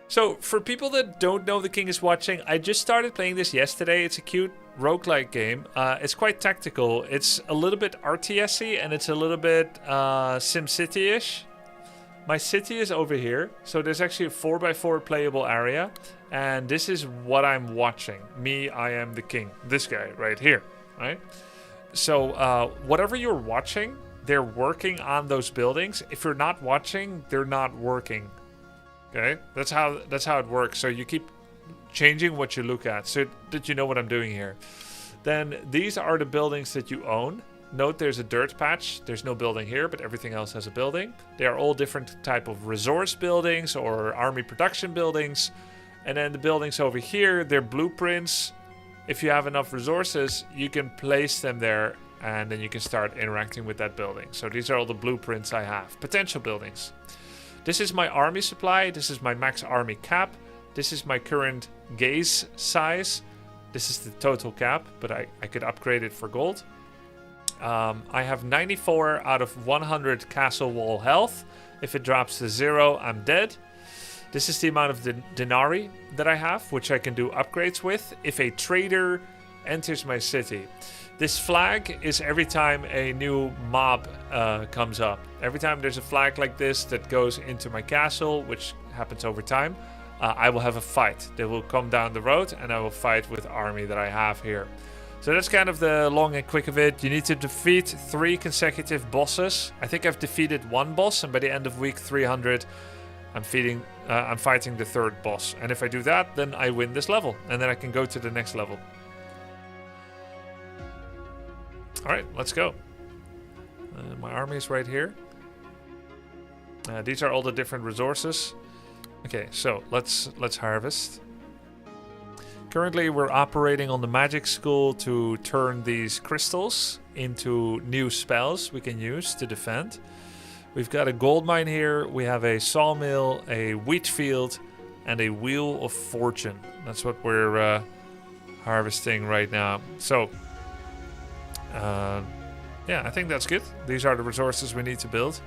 So, for people that don't know The King is Watching, I just started playing this yesterday. It's a cute roguelike game. It's quite tactical. It's a little bit RTS-y and it's a little bit SimCity-ish. My city is over here. So there's actually a 4x4 playable area. And this is what I'm watching. Me, I am the king. This guy right here, right? So whatever you're watching, they're working on those buildings. If you're not watching, they're not working. Okay? That's how it works. So you keep changing what you look at so that you know what I'm doing here. Then these are the buildings that you own. Note there's a dirt patch. There's no building here, but everything else has a building. They are all different type of resource buildings or army production buildings. And then the buildings over here, they're blueprints. If you have enough resources, you can place them there and then you can start interacting with that building. So these are all the blueprints I have. Potential buildings. This is my army supply. This is my max army cap. This is my current gaze size. This is the total cap, but I could upgrade it for gold. I have 94 out of 100 castle wall health. If it drops to 0, I'm dead. This is the amount of denarii that I have, which I can do upgrades with if a trader enters my city. This flag is every time a new mob comes up. Every time there's a flag like this that goes into my castle, which happens over time, I will have a fight. They will come down the road and I will fight with the army that I have here. So that's kind of the long and quick of it. You need to defeat 3 consecutive bosses. I think I've defeated 1 boss, and by the end of week 300, I'm fighting the 3rd boss. And if I do that, then I win this level, and then I can go to the next level. All right, let's go. My army is right here. These are all the different resources. Okay, so let's harvest. Currently, we're operating on the magic school to turn these crystals into new spells we can use to defend. We've got a gold mine here. We have a sawmill, a wheat field, and a wheel of fortune. That's what we're harvesting right now. So, yeah, I think that's good. These are the resources we need to build.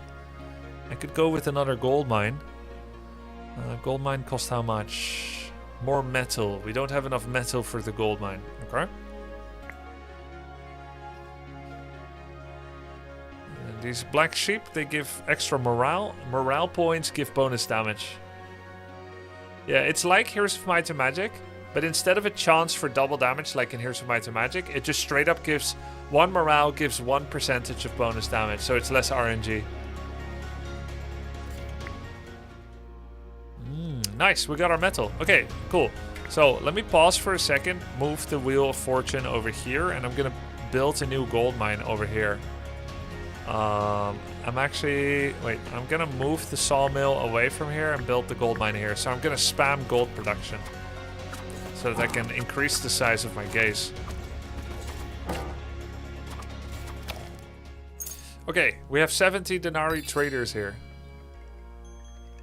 I could go with another gold mine. Gold mine costs how much? More metal. We don't have enough metal for the gold mine. Okay. And these black sheep, they give extra morale. Morale points give bonus damage. Yeah, it's like Heroes of Might and Magic, but instead of a chance for double damage like in Heroes of Might and Magic, it just straight up gives 1 morale, gives 1% of bonus damage, so it's less RNG. Nice, we got our metal. Okay, cool. So let me pause for a second, move the Wheel of Fortune over here, and I'm gonna build a new gold mine over here. I'm gonna move the sawmill away from here and build the gold mine here. So I'm gonna spam gold production so that I can increase the size of my gaze. Okay, we have 70 denarii traders here.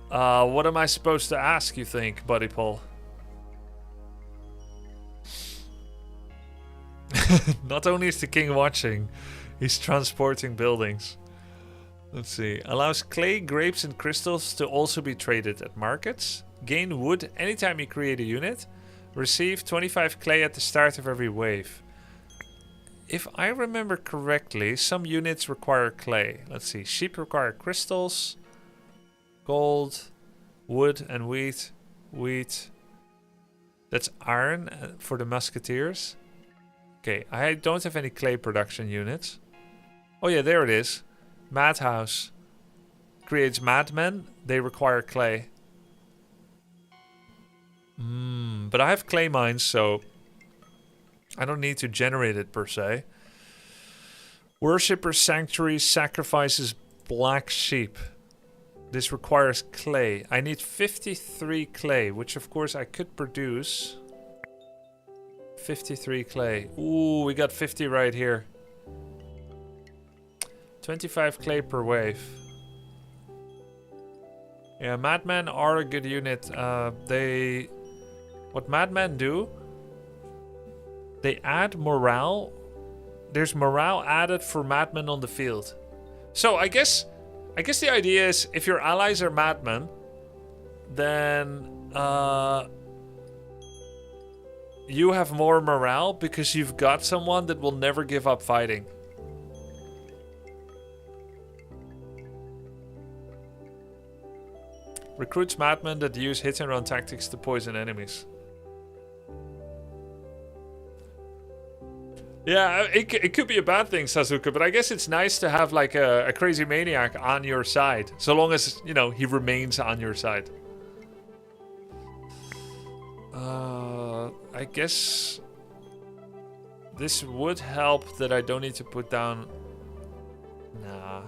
What am I supposed to ask, you think, Buddy Paul? Not only is the king watching, he's transporting buildings. Let's see. Allows clay, grapes, and crystals to also be traded at markets. Gain wood anytime you create a unit. Receive 25 clay at the start of every wave. If I remember correctly, some units require clay. Let's see. Sheep require crystals, gold, wood, and wheat. Wheat. That's iron for the musketeers. Okay, I don't have any clay production units. Oh yeah, there it is. Madhouse. Creates madmen. They require clay. But I have clay mines, so I don't need to generate it per se. Worshipper Sanctuary sacrifices black sheep. This requires clay. I need 53 clay, which of course I could produce. 53 clay. Ooh, we got 50 right here. 25 clay per wave. Yeah, madmen are a good unit. What madmen do, they add morale. There's morale added for madmen on the field. So I guess the idea is if your allies are madmen, then you have more morale because you've got someone that will never give up fighting. Recruits madmen that use hit and run tactics to poison enemies. Yeah, it could be a bad thing, Sasuke, but I guess it's nice to have like a crazy maniac on your side. So long as, you know, he remains on your side. I guess this would help that I don't need to put down... Nah.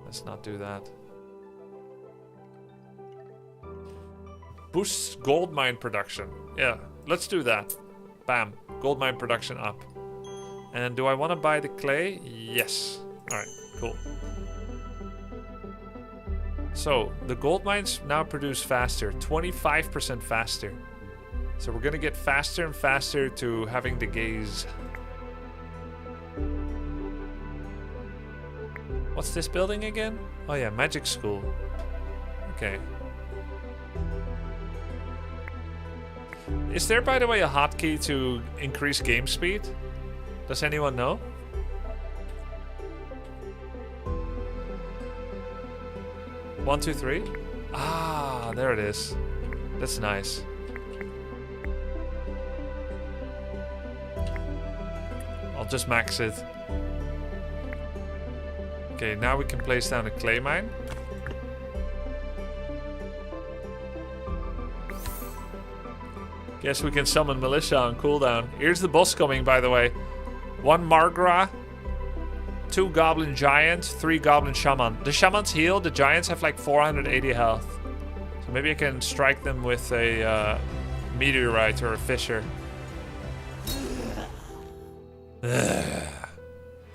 Let's not do that. Boosts gold mine production. Yeah, let's do that. Bam. Gold mine production up. And do I want to buy the clay? Yes. Alright, cool. So, the gold mines now produce faster. 25% faster. So we're going to get faster and faster to having the gaze. What's this building again? Oh yeah, magic school. Okay. Is there, by the way, a hotkey to increase game speed? Does anyone know? One, two, three. Ah, there it is. That's nice. I'll just max it. Okay, now we can place down a clay mine. Guess we can summon militia on cooldown. Here's the boss coming, by the way. 1 Margra, 2 Goblin Giant, 3 Goblin Shaman. The Shamans heal, the Giants have like 480 health. So maybe I can strike them with a meteorite or a fissure.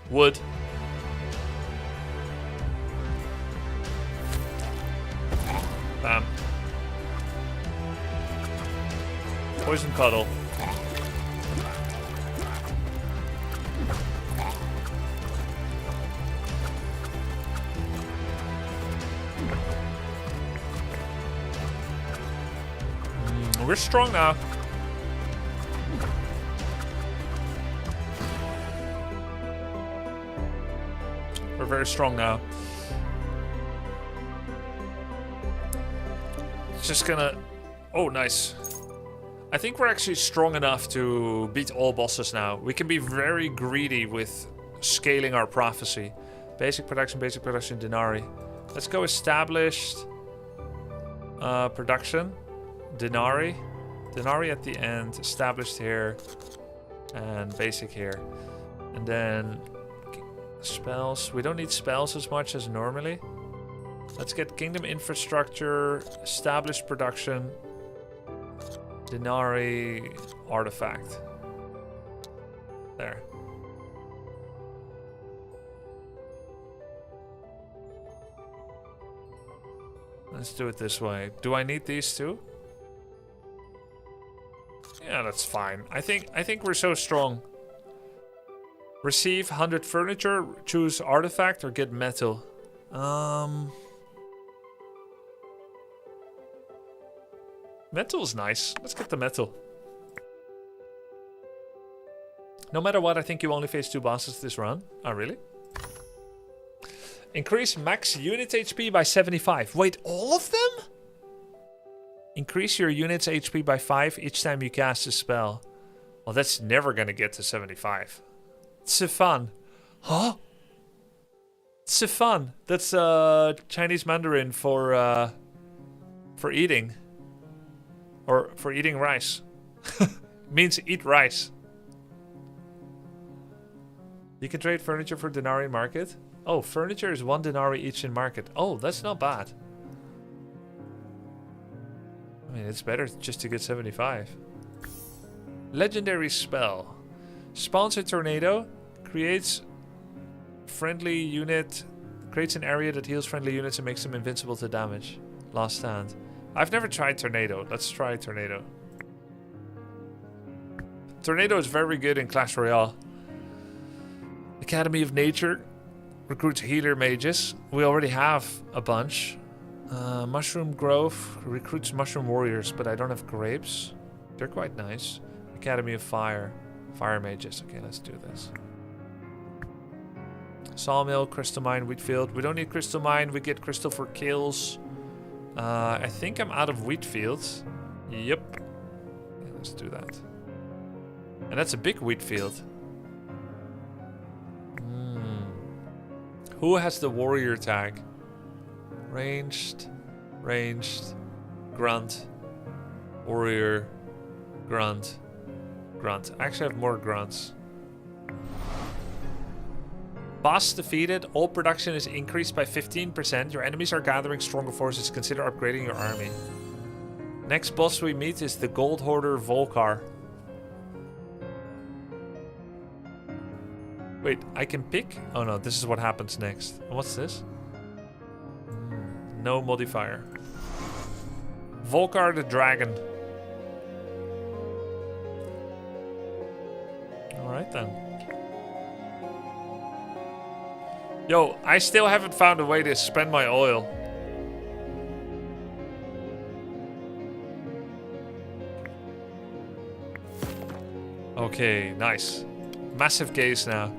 Wood. Bam. Poison puddle. We're strong now. We're very strong now. It's just gonna... Oh, nice. I think we're actually strong enough to beat all bosses now. We can be very greedy with scaling our prophecy. Basic production, denarii. Let's go established production. Denarii. Denarii at the end. Established here. And basic here. And then spells. We don't need spells as much as normally. Let's get kingdom infrastructure. Established production. Denarii artifact. There. Let's do it this way. Do I need these two? Yeah, that's fine. I think we're so strong. Receive 100 furniture, choose artifact or get metal. Metal is nice. Let's get the metal. No matter what, I think you only face 2 bosses this run. Oh, really? Increase max unit HP by 75. Wait, all of them? Increase your unit's HP by 5 each time you cast a spell. Well, that's never gonna get to 75. Sifan. Huh? Sifan. That's Chinese Mandarin for eating. Or for eating rice. Means eat rice. You can trade furniture for denarii market. Oh, furniture is 1 denarii each in market. Oh, that's not bad. I mean, it's better just to get 75. Legendary spell. Spawns a tornado. Creates friendly unit. Creates an area that heals friendly units and makes them invincible to damage. Last stand. I've never tried tornado. Let's try tornado. Tornado is very good in Clash Royale. Academy of Nature recruits healer mages. We already have a bunch. Mushroom Grove recruits mushroom warriors, but I don't have grapes. They're quite nice. Academy of Fire. Fire mages. Okay, let's do this. Sawmill, Crystal Mine, Wheatfield. We don't need Crystal Mine. We get crystal for kills. I think I'm out of Wheatfield. Yep. Yeah, let's do that. And that's a big Wheatfield. Who has the warrior tag? Ranged, grunt, warrior, grunt. I actually have more grunts. Boss defeated. All production is increased by 15%. Your enemies are gathering stronger forces. Consider upgrading your army. Next boss we meet is the Gold Hoarder Volkar. Wait, I can pick? Oh no, this is what happens next. And what's this? No modifier. Volkar the Dragon. Alright then. Yo, I still haven't found a way to spend my oil. Okay, nice. Massive gaze now.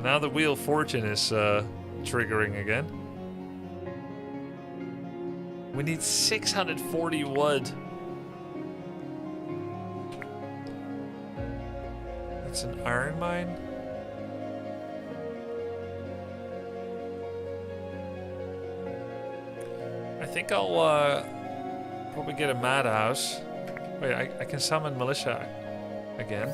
Now the Wheel of Fortune is triggering again. We need 640 wood. That's an iron mine. I think I'll probably get a madhouse. Wait, I can summon militia again.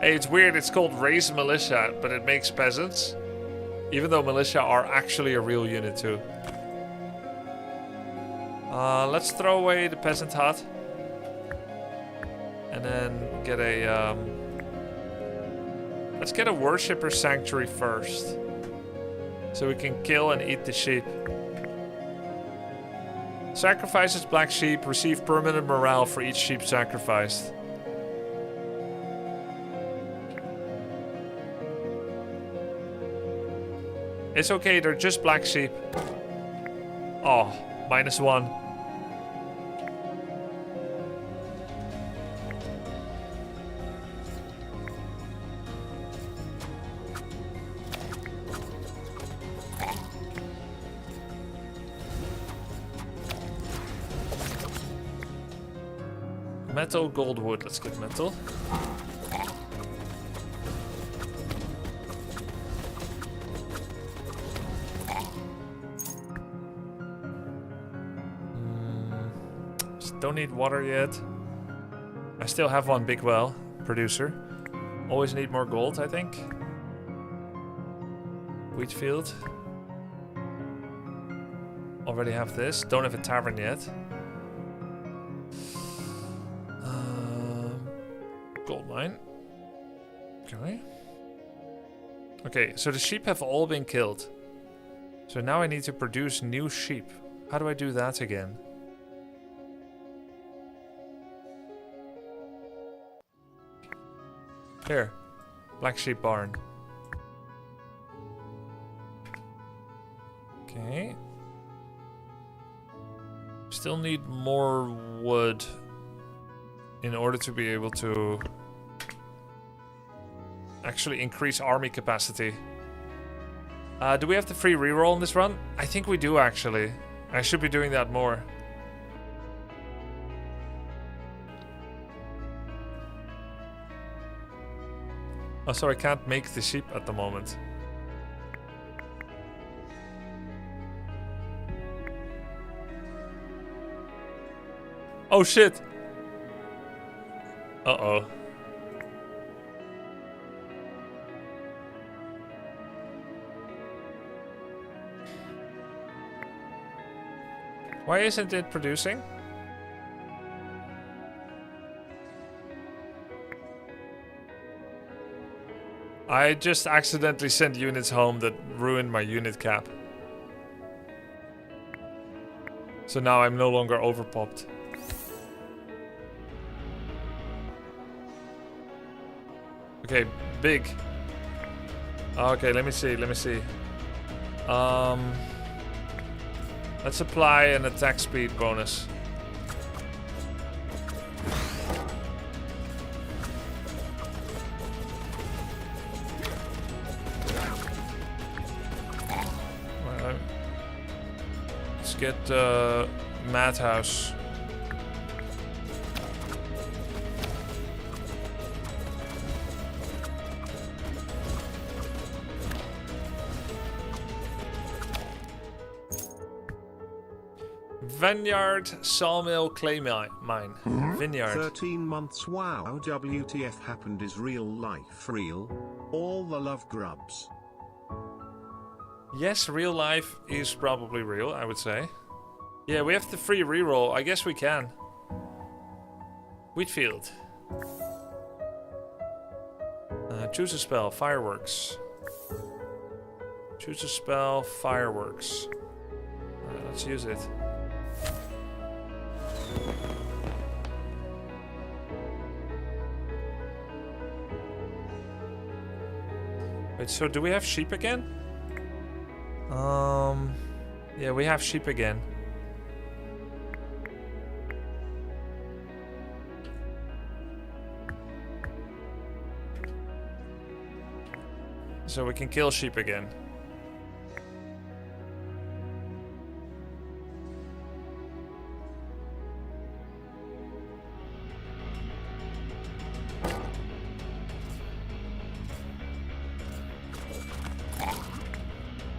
Hey, it's weird, it's called Raise Militia, but it makes peasants. Even though militia are actually a real unit too. Let's throw away the peasant hut. And then get a... let's get a worshipper sanctuary first. So we can kill and eat the sheep. Sacrifices black sheep, receive permanent morale for each sheep sacrificed. It's okay, they're just black sheep. Oh, -1. Metal, gold, wood. Let's get metal. Don't need water yet. I still have one big well producer. Always need more gold, I think. Wheatfield. Already have this. Don't have a tavern yet. Gold mine. Okay. Okay, so the sheep have all been killed. So now I need to produce new sheep. How do I do that again? Here. Black sheep barn. Okay. Still need more wood in order to be able to actually increase army capacity. Do we have the free reroll in this run? I think we do actually. I should be doing that more. Oh, so I can't make the sheep at the moment. Oh shit! Uh-oh. Why isn't it producing? I just accidentally sent units home that ruined my unit cap. So now I'm no longer overpopped. Okay, big. Okay, let me see. Let's apply an attack speed bonus. Let's get Madhouse. Vineyard, sawmill, clay mine. Vineyard. 13 months. Wow, WTF happened is real life real? All the love grubs. Yes, real life is probably real, I would say. Yeah, we have the free reroll. I guess we can. Wheatfield. Choose a spell. Fireworks. Choose a spell. Fireworks. Alright, let's use it. Wait, so do we have sheep again? Yeah, we have sheep again. So we can kill sheep again.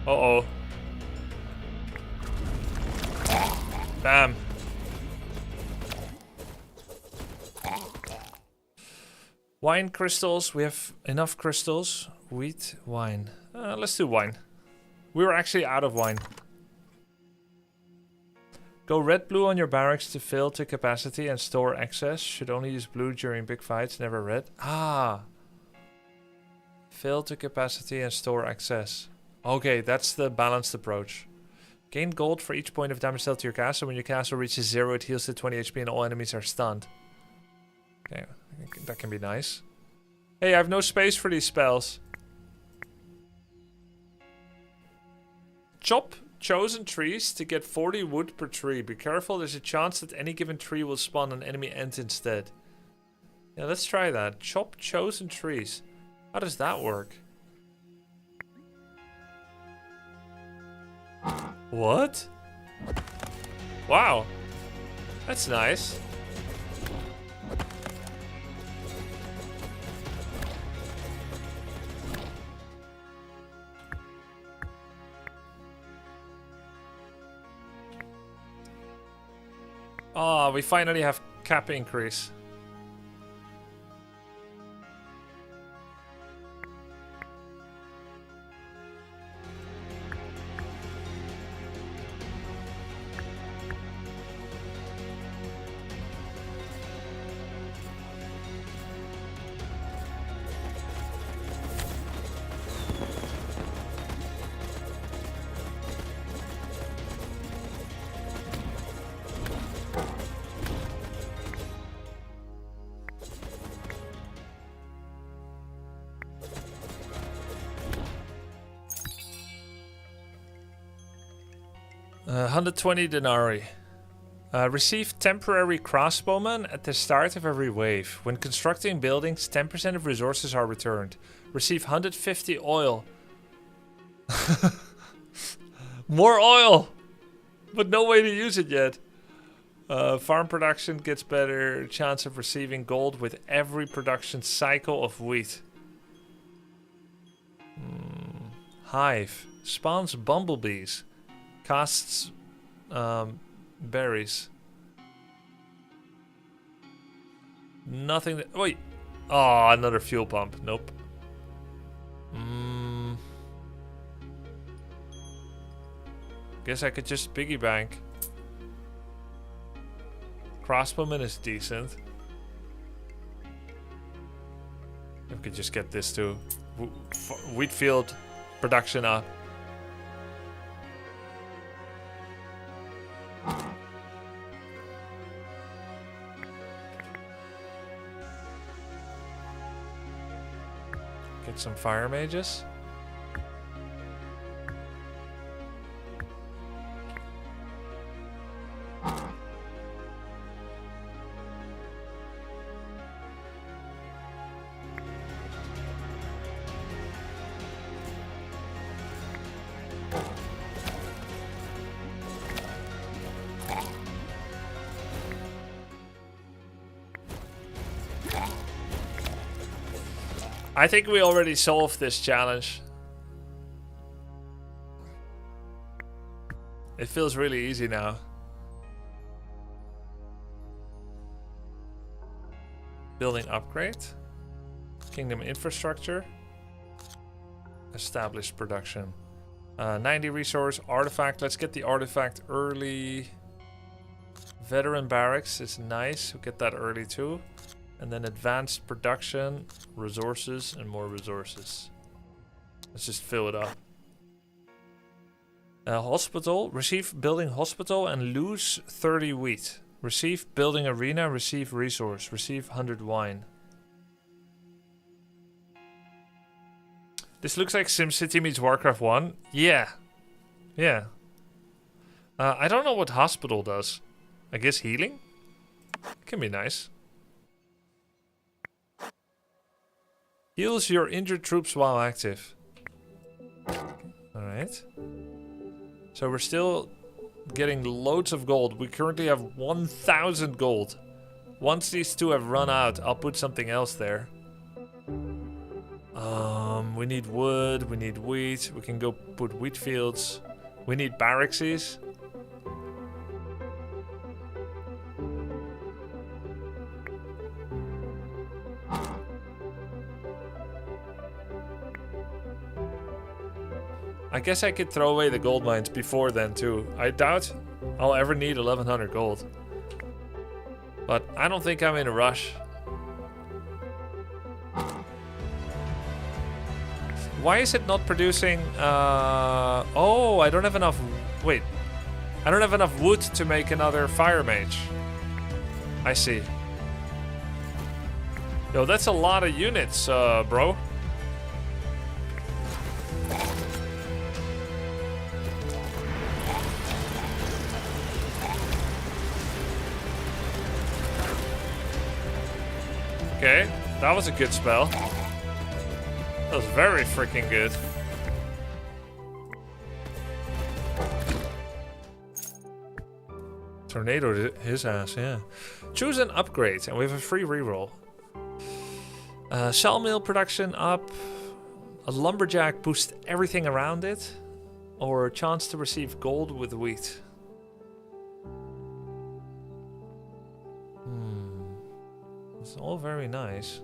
Uh-oh. Bam. Wine crystals. We have enough crystals. Wheat, wine. Let's do wine. We were actually out of wine. Go red-blue on your barracks to fill to capacity and store excess. Should only use blue during big fights, never red. Ah. Fill to capacity and store excess. Okay, that's the balanced approach. Gain gold for each point of damage dealt to your castle. When your castle reaches 0, it heals to 20 HP and all enemies are stunned. Okay, that can be nice. Hey, I have no space for these spells. Chop chosen trees to get 40 wood per tree. Be careful, there's a chance that any given tree will spawn an enemy ant instead. Yeah, let's try that. Chop chosen trees. How does that work? What? Wow. That's nice. Oh, we finally have cap increase. 120 denarii. Receive temporary crossbowmen at the start of every wave. When constructing buildings, 10% of resources are returned. Receive 150 oil. More oil! But no way to use it yet. Farm production gets better. Chance of receiving gold with every production cycle of wheat. Hive. Spawns bumblebees. Costs berries. Nothing that... Wait. Oh, another fuel pump. Nope. Guess I could just piggy bank. Crossbowman is decent. I could just get this too. Wheat field production up. Get some fire mages. I think we already solved this challenge. It feels really easy now. Building upgrade. Kingdom infrastructure. Established production. 90 resource. Artifact. Let's get the artifact early. Veteran barracks is nice. We'll get that early too. And then advanced production, resources, and more resources. Let's just fill it up. Hospital. Receive building hospital and lose 30 wheat. Receive building arena, receive resource. Receive 100 wine. This looks like SimCity meets Warcraft 1. Yeah. Yeah. I don't know what hospital does. I guess healing? Can be nice. Heals your injured troops while active. Alright. So we're still getting loads of gold. We currently have 1,000 gold. Once these two have run out, I'll put something else there. We need wood, we need wheat. We can go put wheat fields. We need barrackses. I guess I could throw away the gold mines before then too. I doubt I'll ever need 1,100 gold. But I don't think I'm in a rush. Why is it not producing... oh, I don't have enough... Wait. I don't have enough wood to make another fire mage. I see. Yo, that's a lot of units, bro. Okay, that was a good spell. That was very freaking good. Tornado his ass, yeah. Choose an upgrade, and we have a free reroll. Sawmill production up. A lumberjack boosts everything around it. Or a chance to receive gold with wheat. It's all very nice.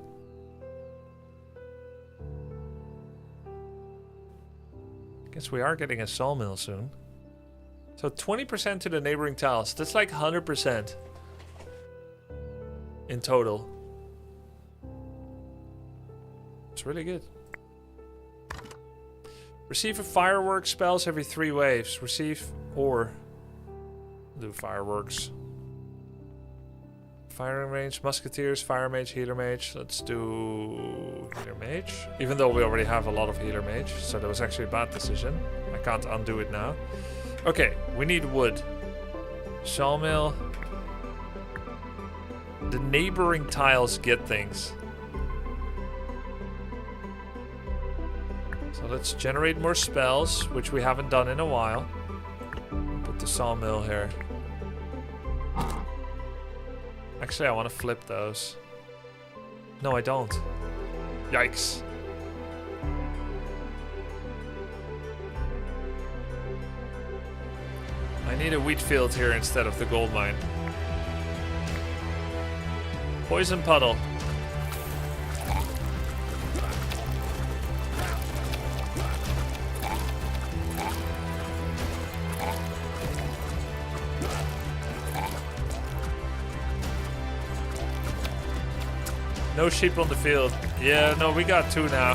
I guess we are getting a sawmill soon. So 20% to the neighboring tiles. That's like 100% in total. It's really good. Receive a fireworks spells every 3 waves. Receive or do fireworks. Firing range, musketeers, fire mage, healer mage. Let's do healer mage. Even though we already have a lot of healer mage, so that was actually a bad decision. I can't undo it now. Okay, we need wood. Sawmill. The neighboring tiles get things. So let's generate more spells, which we haven't done in a while. Put the sawmill here. Actually, I want to flip those. No, I don't. Yikes. I need a wheat field here instead of the gold mine. Poison puddle. No sheep on the field. Yeah, no, we got 2 now.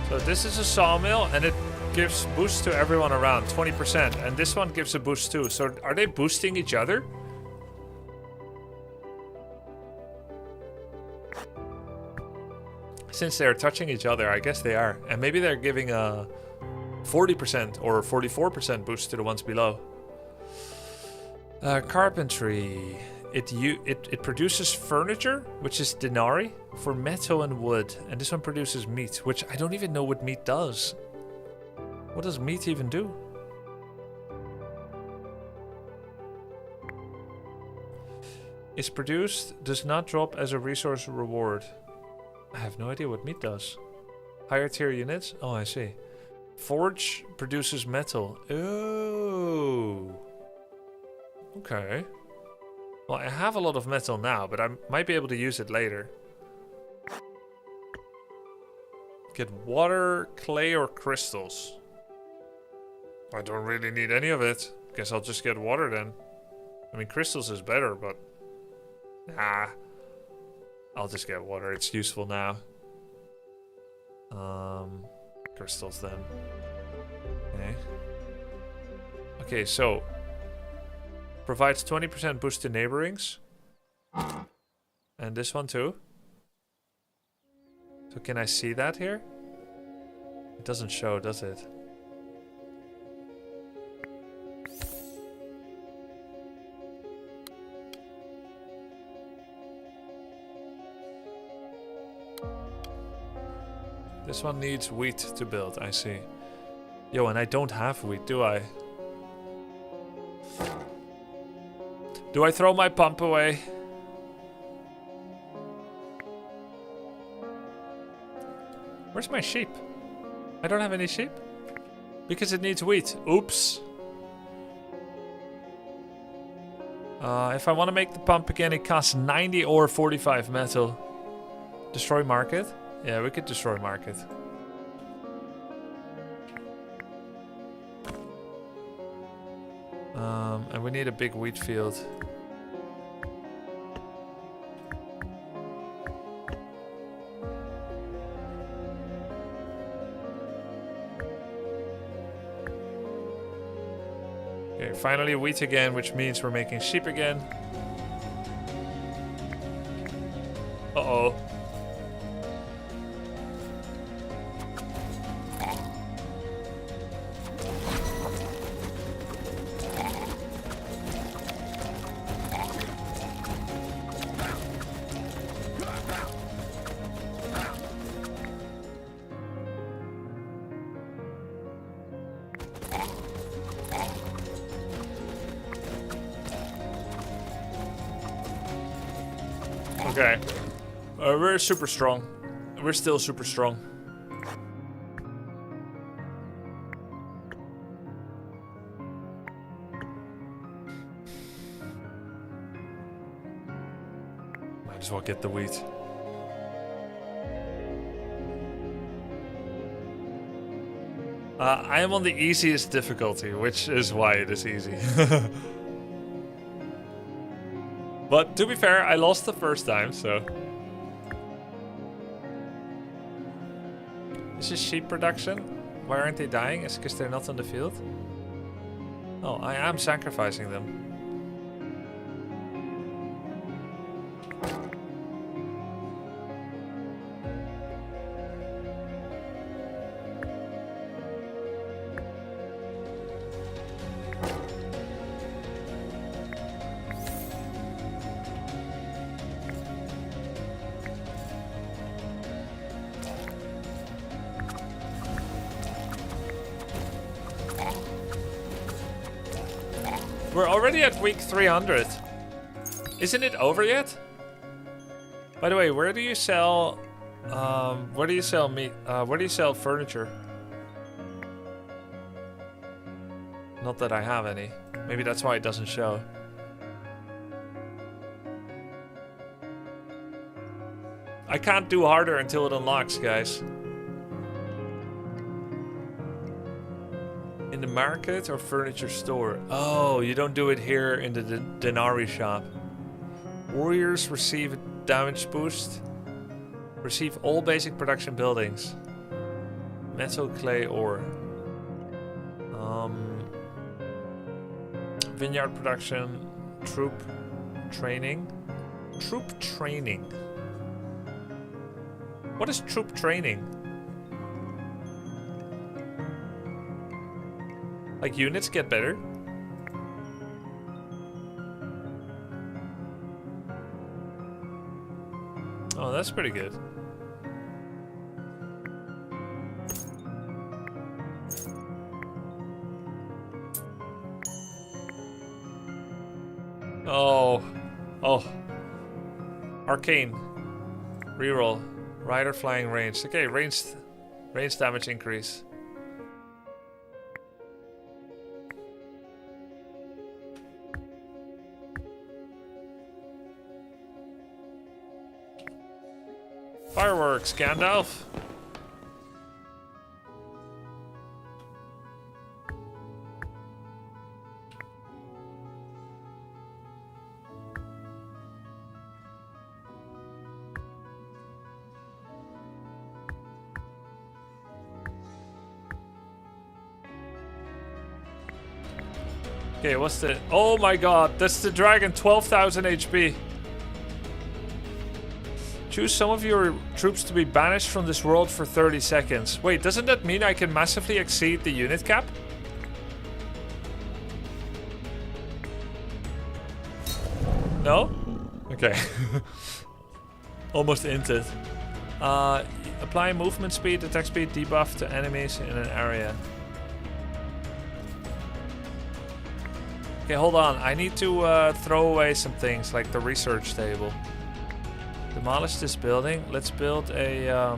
So this is a sawmill, and it gives boost to everyone around, 20%. And this one gives a boost too. So are they boosting each other? Since they're touching each other, I guess they are. And maybe they're giving a 40% or 44% boost to the ones below. Carpentry. It produces furniture, which is denarii, for metal and wood. And this one produces meat, which I don't even know what meat does. What does meat even do? Is produced, does not drop as a resource reward. I have no idea what meat does. Higher tier units? Oh, I see. Forge produces metal. Oh. Okay. Well, I have a lot of metal now, but I might be able to use it later. Get water, clay, or crystals. I don't really need any of it. Guess I'll just get water then. I mean, crystals is better, but... Nah. I'll just get water. It's useful now. Crystals then. Okay. Okay, so... Provides 20% boost to neighborings. And this one too. So can I see that here? It doesn't show, does it? This one needs wheat to build, I see. Yo, and I don't have wheat, do I? Do I throw my pump away? Where's my sheep? I don't have any sheep. Because it needs wheat. Oops. If I want to make the pump again, it costs 90 or 45 metal. Destroy market? Yeah, we could destroy market. And we need a big wheat field. Okay, finally wheat again, which means we're making sheep again. Uh-oh. Okay. We're super strong. We're still super strong. Might as well get the wheat. I am on the easiest difficulty, which is why it is easy. But to be fair, I lost the first time, so... This is sheep production. Why aren't they dying? Is it because they're not on the field? Oh, I am sacrificing them. We're already at week 300. Isn't it over yet? By the way, where do you sell... where do you sell meat? Where do you sell furniture? Not that I have any. Maybe that's why it doesn't show. I can't do harder until it unlocks, guys. In the market or furniture store? Oh, you don't do it here in the Denari shop. Warriors receive a damage boost. Receive all basic production buildings. Metal, clay, ore. Vineyard production. Troop training. Troop training. What is troop training? Like units get better? Oh, that's pretty good. Oh. Oh. Arcane. Reroll. Rider flying range. Okay, range damage increase. Fireworks, Gandalf. Okay, what's the... Oh my god, that's the dragon, 12,000 HP. Choose some of your troops to be banished from this world for 30 seconds. Wait, doesn't that mean I can massively exceed the unit cap? No? Okay. Almost inted. Apply movement speed, attack speed, debuff to enemies in an area. Okay, hold on. I need to throw away some things, like the research table. Demolish this building. Let's build a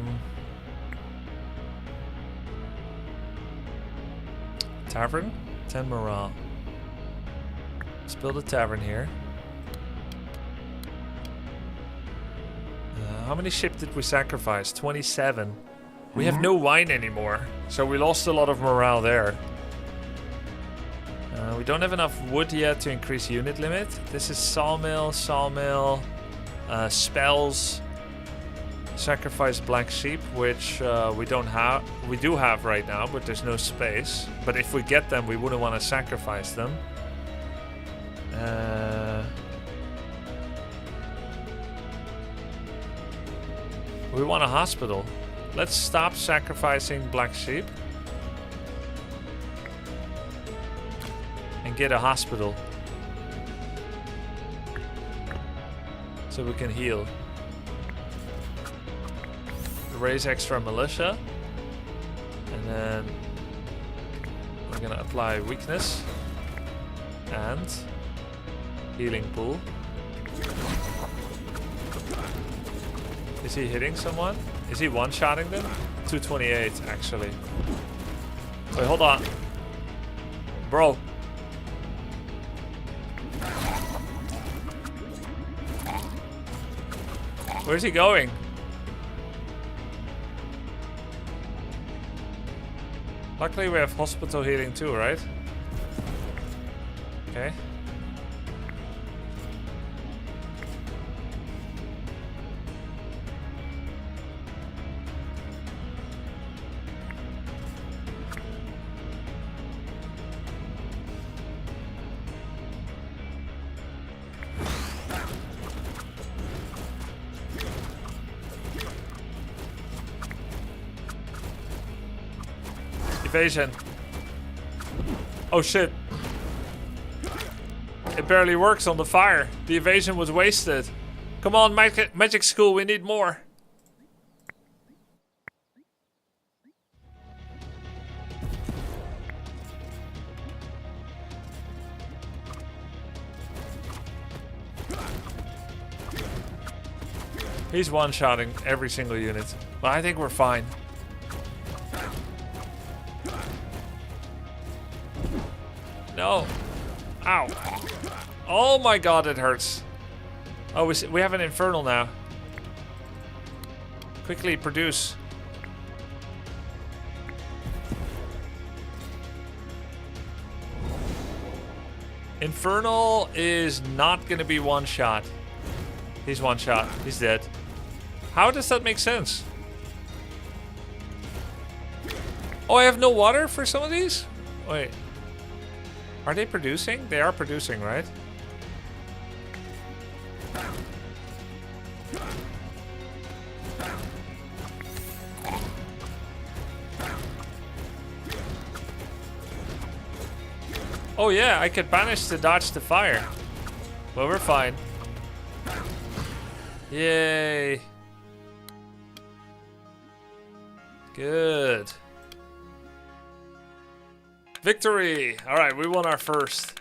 tavern. 10 morale. Let's build a tavern here. How many ship did we sacrifice? 27. We have no wine anymore, so we lost a lot of morale there. We don't have enough wood yet to increase unit limit. This is sawmill, spells, sacrifice black sheep, which we don't have. We do have right now, but there's no space. But if we get them, we wouldn't want to sacrifice them. We want a hospital. Let's stop sacrificing black sheep. And get a hospital. So we can heal. Raise extra militia. And then we're gonna apply weakness. And healing pool. Is he hitting someone? Is he one-shotting them? 228 actually. Wait, hold on. Bro. Where's he going? Luckily we have hospital healing too, right? Okay. Evasion. Oh shit. It barely works on the fire. The evasion was wasted. Come on, magic school, we need more. He's one-shotting every single unit. But I think we're fine. No. Ow. Oh my god, it hurts. Oh, we have an Infernal now. Quickly, produce. Infernal is not going to be one-shot. He's one-shot. He's dead. How does that make sense? Oh, I have no water for some of these? Wait. Are they producing? They are producing, right? Oh yeah, I could banish to dodge the fire. Well, we're fine. Yay. Good. Victory! Alright, we won our first.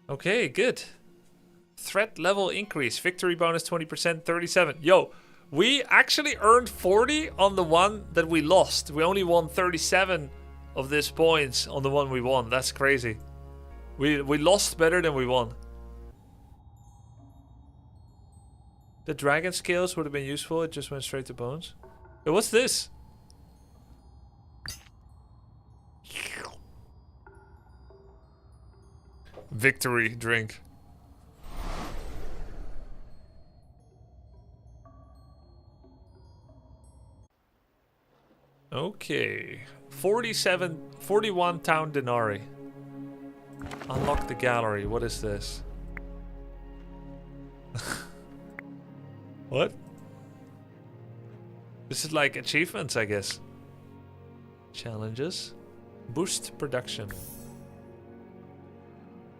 Okay, good. Threat level increase. Victory bonus 20%, 37. Yo, we actually earned 40 on the one that we lost. We only won 37 of these points on the one we won. That's crazy. We lost better than we won. The dragon scales would have been useful. It just went straight to bones. Hey, what's this? Victory drink. Okay. 41 town denarii. Unlock the gallery. What is this? What? This is like achievements, I guess. Challenges. Boost production.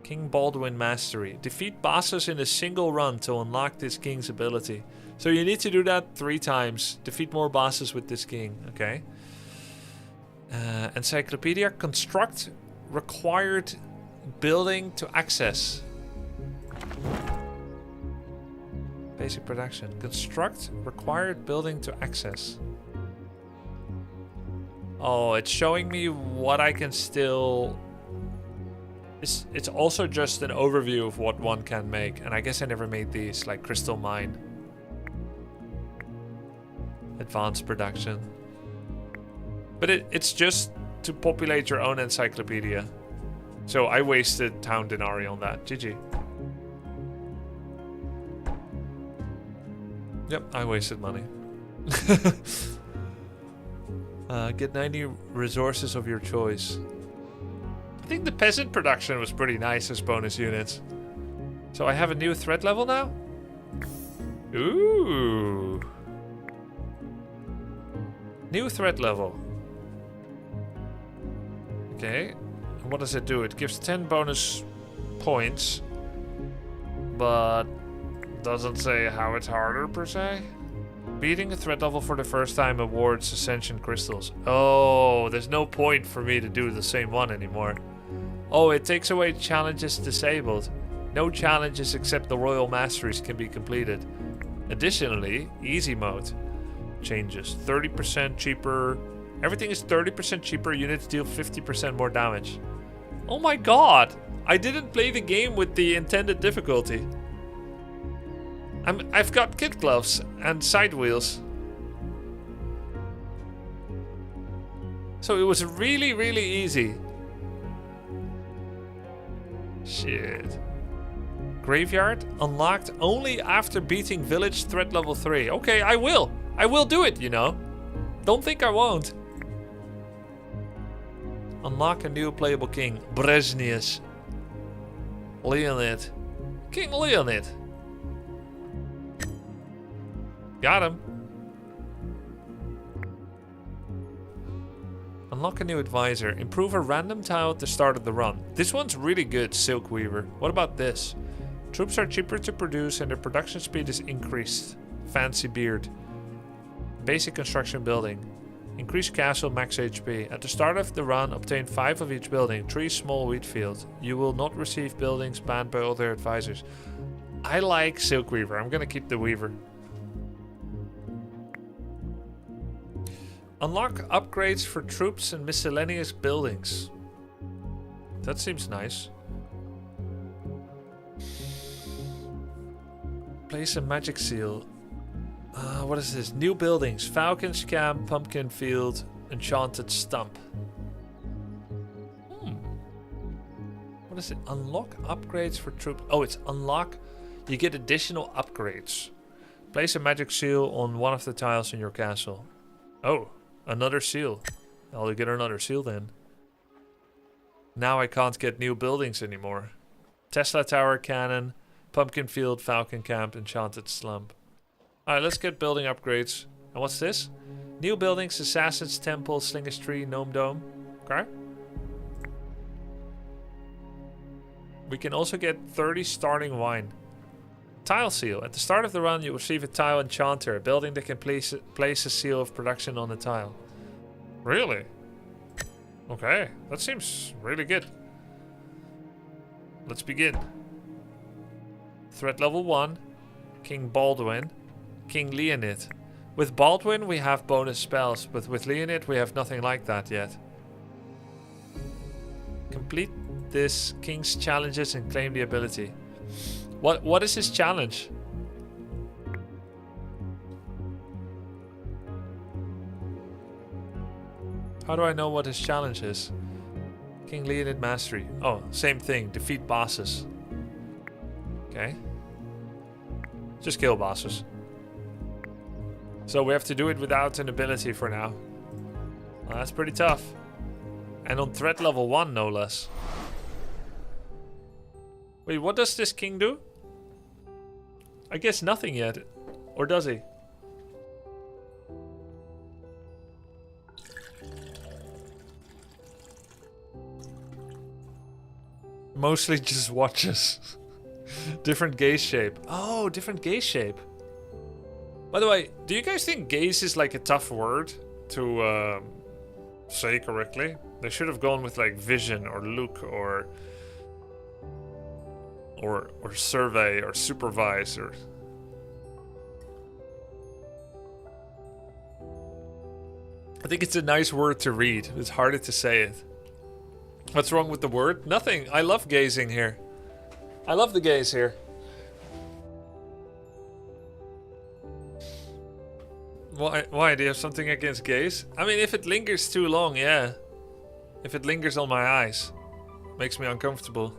King Baldwin Mastery. Defeat bosses in a single run to unlock this king's ability. So you need to do that 3 times. Defeat more bosses with this king. Okay. Encyclopedia. Construct required building to access. Basic production. Construct required building to access. Oh, it's showing me what I can still... It's also just an overview of what one can make. And I guess I never made these, like Crystal Mine. Advanced production. But it's just to populate your own encyclopedia. So I wasted town denarii on that. GG. Yep, I wasted money. Get 90 resources of your choice. I think the peasant production was pretty nice as bonus units. So I have a new threat level now? Ooh. New threat level. Okay. And what does it do? It gives 10 bonus points. But doesn't say how it's harder per se. Beating a threat level for the first time awards Ascension Crystals. Oh, there's no point for me to do the same one anymore. Oh, it takes away challenges disabled. No challenges except the Royal Masteries can be completed. Additionally, easy mode changes. 30% cheaper. Everything is 30% cheaper. Units deal 50% more damage. Oh my god! I didn't play the game with the intended difficulty. I've got kid gloves and side wheels. So it was really, really easy. Shit. Graveyard unlocked only after beating village threat level 3. Okay, I will. I will do it, you know. Don't think I won't. Unlock a new playable king. Breznius. Leonid. King Leonid. Got him. Unlock a new advisor. Improve a random tile at the start of the run. This one's really good, Silk Weaver. What about this? Troops are cheaper to produce and their production speed is increased. Fancy beard. Basic construction building. Increase castle max HP. At the start of the run, obtain 5 of each building. 3 small wheat fields. You will not receive buildings banned by other advisors. I like Silk Weaver. I'm gonna keep the Weaver. Unlock upgrades for troops and miscellaneous buildings. That seems nice. Place a magic seal. What is this? New buildings. Falcon's Camp, Pumpkin Field, Enchanted Stump. What is it? Unlock upgrades for troops. Oh, it's unlock. You get additional upgrades. Place a magic seal on one of the tiles in your castle. Oh, another seal. I'll get another seal then. Now I can't get new buildings anymore. Tesla Tower, Cannon, Pumpkin Field, Falcon Camp, Enchanted Slump. Alright, let's get building upgrades. And what's this? New buildings, Assassin's Temple, Slinger's Tree, Gnome Dome. Okay. We can also get 30 starting wine. Tile seal. At the start of the run, you receive a tile enchanter, a building that can place a seal of production on the tile. Really? Okay, that seems really good. Let's begin. Threat level 1, King Baldwin, King Leonid. With Baldwin we have bonus spells, but with Leonid we have nothing like that yet. Complete this King's challenges and claim the ability. What is his challenge? How do I know what his challenge is? King Leonid Mastery. Oh, same thing. Defeat bosses. Okay. Just kill bosses. So we have to do it without an ability for now. Well, that's pretty tough. And on threat level 1, no less. Wait, what does this king do? I guess nothing yet. Or does he? Mostly just watches. Different gaze shape. Oh, different gaze shape. By the way, do you guys think gaze is like a tough word to say correctly? They should have gone with like vision or look or survey or supervise or... I think it's a nice word to read. It's harder to say it. What's wrong with the word? Nothing. I love gazing here. I love the gaze here. Why? Do you have something against gaze? I mean, if it lingers too long, yeah. If it lingers on my eyes, makes me uncomfortable.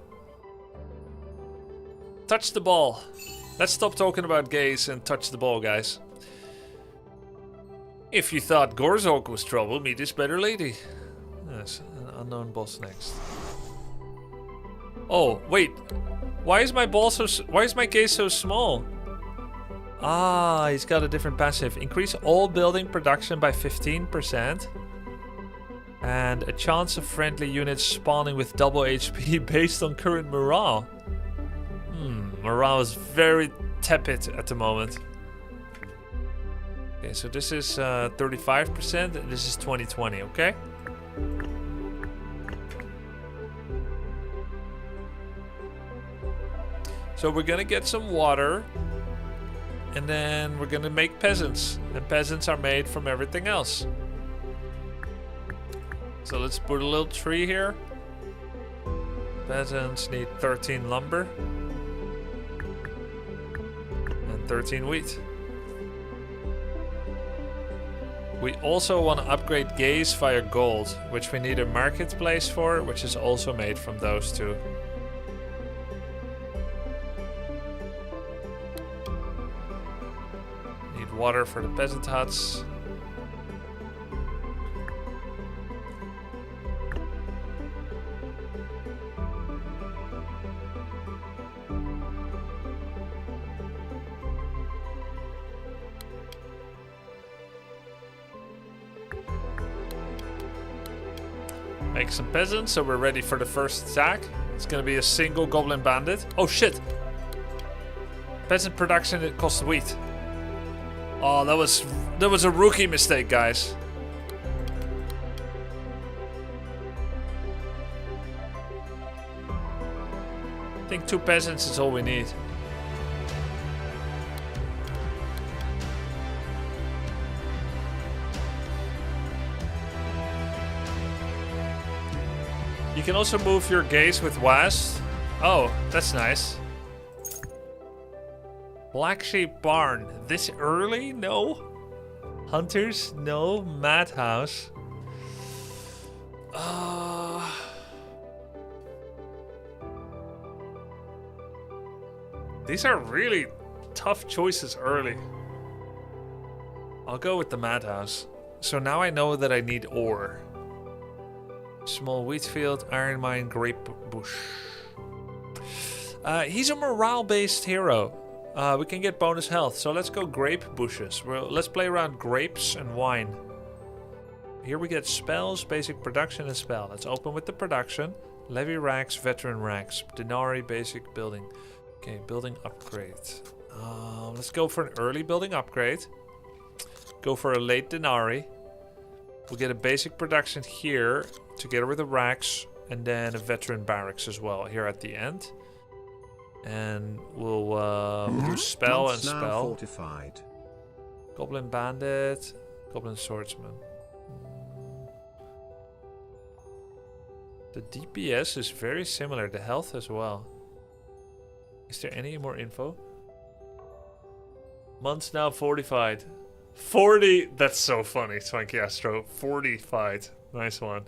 Touch the ball. Let's stop talking about gaze and touch the ball, guys. If you thought Gorzok was trouble, meet this better lady. Yes, an unknown boss next. Oh, wait. Why is my ball so... Why is my gaze so small? Ah, he's got a different passive. Increase all building production by 15%. And a chance of friendly units spawning with double HP based on current morale. Morale is very tepid at the moment. Okay, so this is 35% and this is 2020, okay? So we're gonna get some water. And then we're gonna make peasants. And peasants are made from everything else. So let's put a little tree here. Peasants need 13 lumber. And 13 wheat. We also want to upgrade gaze via gold, which we need a marketplace for, which is also made from those two. Need water for the peasant huts. Make some peasants, so we're ready for the first attack. It's gonna be a single goblin bandit. Oh shit! Peasant production, it costs wheat. Oh, that was a rookie mistake, guys. I think 2 peasants is all we need. You can also move your gaze with WASD. Oh, that's nice. Black Sheep Barn. This early? No. Hunters? No. Madhouse. These are really tough choices early. I'll go with the Madhouse. So now I know that I need ore. Small wheat field, iron mine, grape bush. He's a morale-based hero. We can get bonus health, so let's go grape bushes. Well, let's play around grapes and wine. Here we get spells, basic production, and spell. Let's open with the production. Levy racks, veteran racks, Denari, basic building. Okay, building upgrade. Let's go for an early building upgrade. Go for a late Denari. We'll get a basic production here, together with the racks, and then a veteran barracks as well here at the end. And we'll do spell and spell. Fortified. Goblin bandit, goblin swordsman. The DPS is very similar, the health as well. Is there any more info? Months now fortified. 40, that's so funny, Swanky Astro. 45, nice one.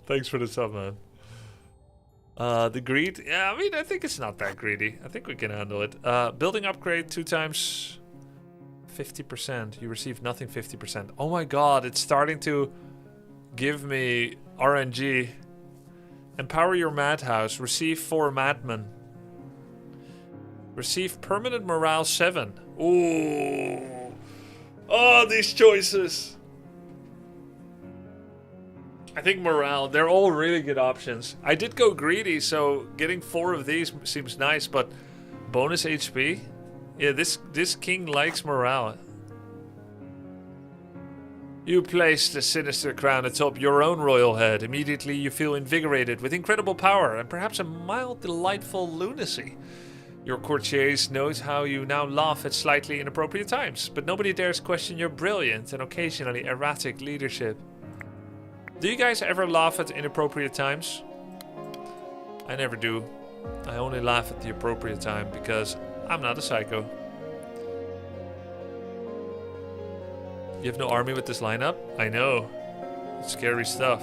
Thanks for the sub, man. The greed, yeah, I mean, I think it's not that greedy. I think we can handle it. Building upgrade 2 times 50%. You receive nothing 50%. Oh my god, it's starting to give me RNG. Empower your madhouse. Receive 4 madmen. Receive permanent morale 7. Ooh. Oh, these choices. I think morale, they're all really good options. I did go greedy, so getting 4 of these seems nice, but bonus HP? Yeah, this king likes morale. You place the sinister crown atop your own royal head. Immediately you feel invigorated with incredible power and perhaps a mild, delightful lunacy. Your courtiers note how you now laugh at slightly inappropriate times, but nobody dares question your brilliant and occasionally erratic leadership. Do you guys ever laugh at inappropriate times? I never do. I only laugh at the appropriate time because I'm not a psycho. You have no army with this lineup? I know. It's scary stuff.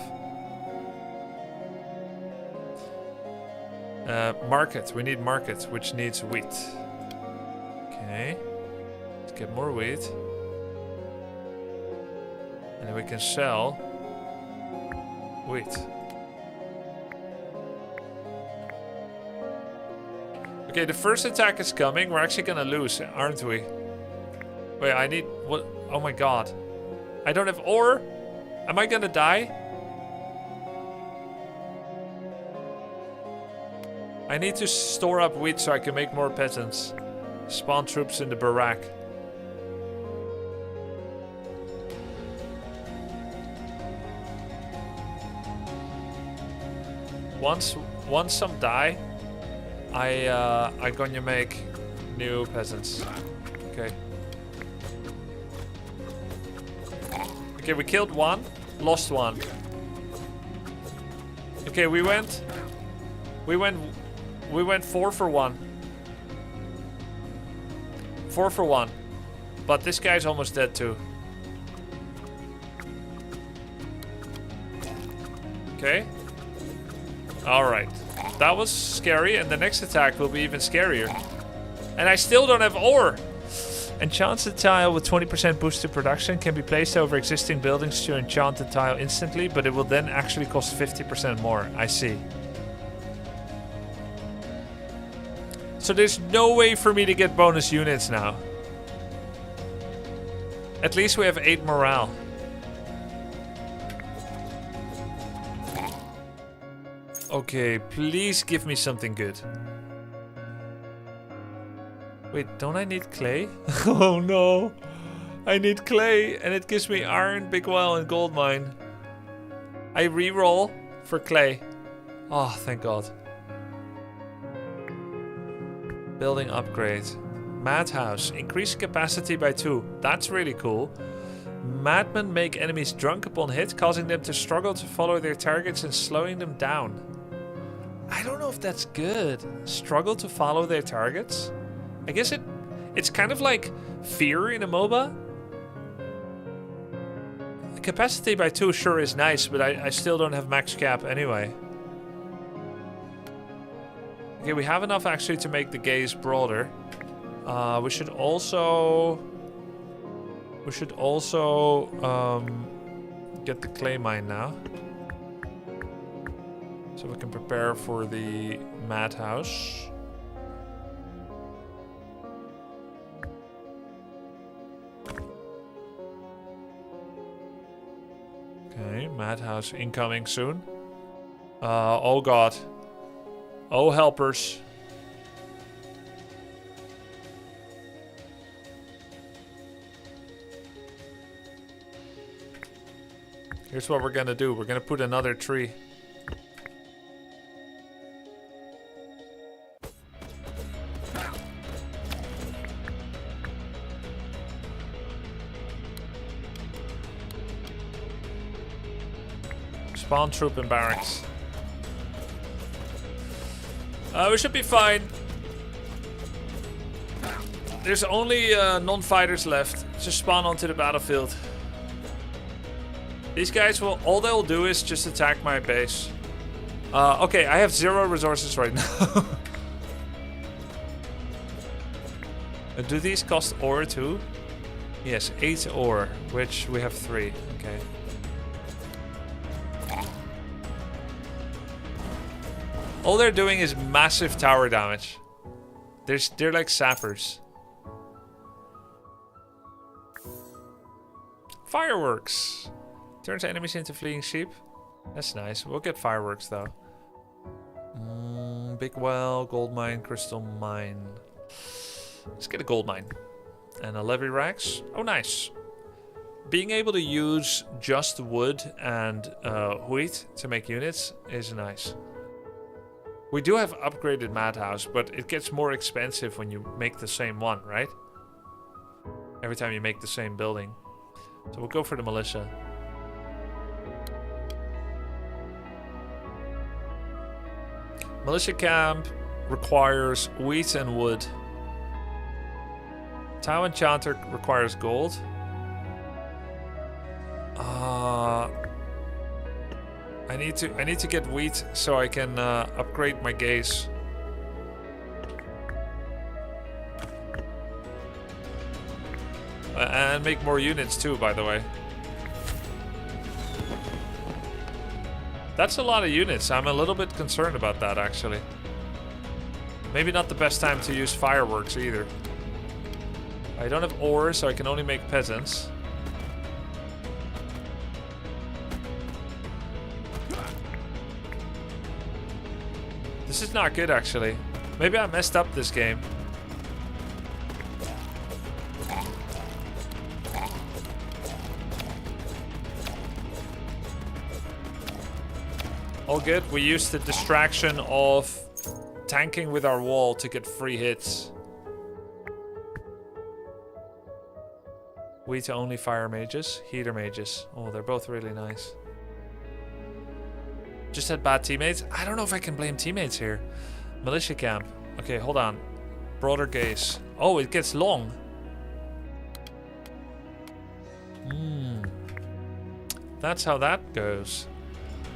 Market. We need market, which needs wheat. Okay. Let's get more wheat. And then we can sell wheat. Okay, the first attack is coming. We're actually gonna lose, aren't we? Wait, I need... What? Oh my god. I don't have ore? Am I gonna die? I need to store up wheat so I can make more peasants. Spawn troops in the barrack. Once some die, I'm gonna make new peasants. Okay. Okay, we killed 1, lost 1. Okay, we went 4 for 1. 4 for 1. But this guy's almost dead too. Okay. Alright. That was scary, and the next attack will be even scarier. And I still don't have ore! Enchanted tile with 20% boost to production can be placed over existing buildings to enchant the tile instantly, but it will then actually cost 50% more. I see. So there's no way for me to get bonus units now. At least we have 8 morale. Okay, please give me something good. Wait, don't I need clay? Oh no. I need clay and it gives me iron, big well, and gold mine. I re-roll for clay. Oh, thank god. Building upgrade. Madhouse. Increase capacity by 2. That's really cool. Madmen make enemies drunk upon hit, causing them to struggle to follow their targets and slowing them down. I don't know if that's good. Struggle to follow their targets? I guess it's kind of like fear in a MOBA. Capacity by 2 sure is nice, but I still don't have max cap anyway. Okay, we have enough actually to make the gaze broader. We should also get the clay mine now, so we can prepare for the madhouse. Okay, madhouse incoming soon. Oh god. Oh helpers. Here's what we're gonna do. We're gonna put another tree. Spawn troop in barracks. We should be fine. There's only non-fighters left. Just spawn onto the battlefield. These guys will, all they'll do is just attack my base. Okay, I have 0 resources right now. Do these cost ore too? Yes, 8 ore, which we have 3. Okay. All they're doing is massive tower damage. They're like sappers. Fireworks. Turns enemies into fleeing sheep. That's nice. We'll get fireworks though. Big well, gold mine, crystal mine. Let's get a gold mine. And a levy racks. Oh, nice. Being able to use just wood and wheat to make units is nice. We do have upgraded madhouse, but it gets more expensive when you make the same one, right? Every time you make the same building. So we'll go for the militia. Militia camp requires wheat and wood. Tau enchanter requires gold. I need to get wheat so I can upgrade my gaze. And make more units too, by the way. That's a lot of units. I'm a little bit concerned about that, actually. Maybe not the best time to use fireworks either. I don't have ore, so I can only make peasants. This is not good, actually. Maybe I messed up this game. All good. We used the distraction of tanking with our wall to get free hits. Wheat only fire mages, heater mages. Oh, they're both really nice. Just had bad teammates. I don't know if I can blame teammates here. Militia camp. Okay, hold on. Broader gaze. Oh, it gets long. That's how that goes.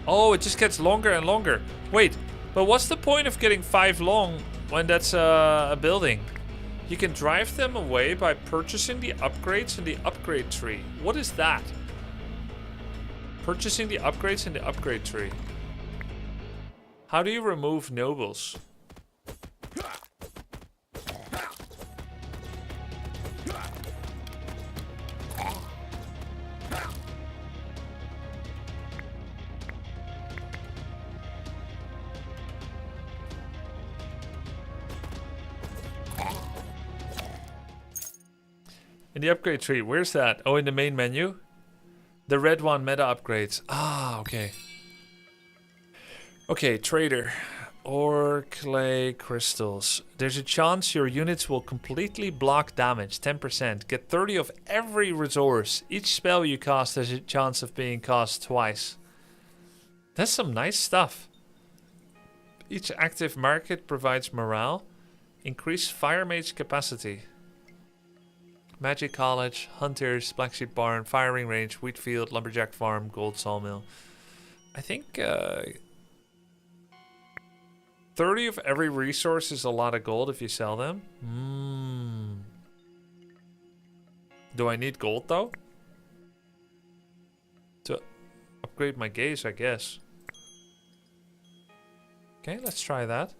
Oh, it just gets longer and longer. Wait, but what's the point of getting 5 long when that's a building? You can drive them away by purchasing the upgrades in the upgrade tree. What is that? Purchasing the upgrades in the upgrade tree. How do you remove nobles? In the upgrade tree, where's that? Oh, in the main menu? The red one, meta upgrades. Ah, okay. Okay, trader. or clay crystals. There's a chance your units will completely block damage, 10%. Get 30 of every resource. Each spell you cast has a chance of being cast twice. That's some nice stuff. Each active market provides morale. Increase fire mage capacity. Magic College, Hunters, Black Sheep Barn, Firing Range, Wheat Field, Lumberjack Farm, Gold Sawmill. I think 30 of every resource is a lot of gold if you sell them. Do I need gold though? To upgrade my gaze, I guess. Okay, let's try that.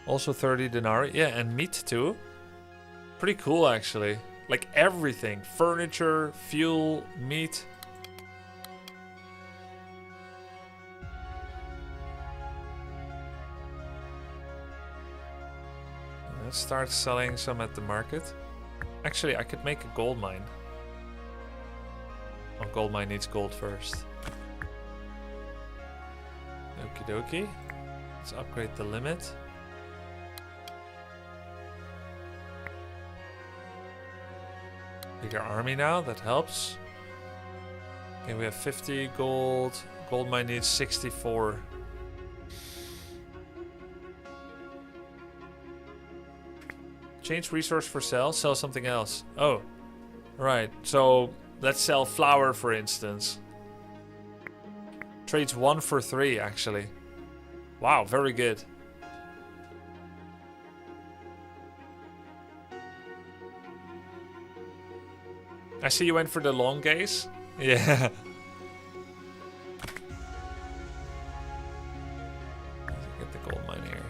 Also 30 denarii. Yeah, and meat too. Pretty cool actually. Like everything. Furniture, fuel, meat. Let's start selling some at the market. Actually, I could make a gold mine. Oh, gold mine needs gold first. Okie dokie. Let's upgrade the limit. Bigger army now, that helps. Okay, we have 50 gold. Gold mine needs 64. Change resource for sell. Sell something else. Oh, right. So let's sell flour, for instance. Trades 1 for 3, actually. Wow, very good. I see you went for the long gaze. Yeah. Let's get the gold mine here.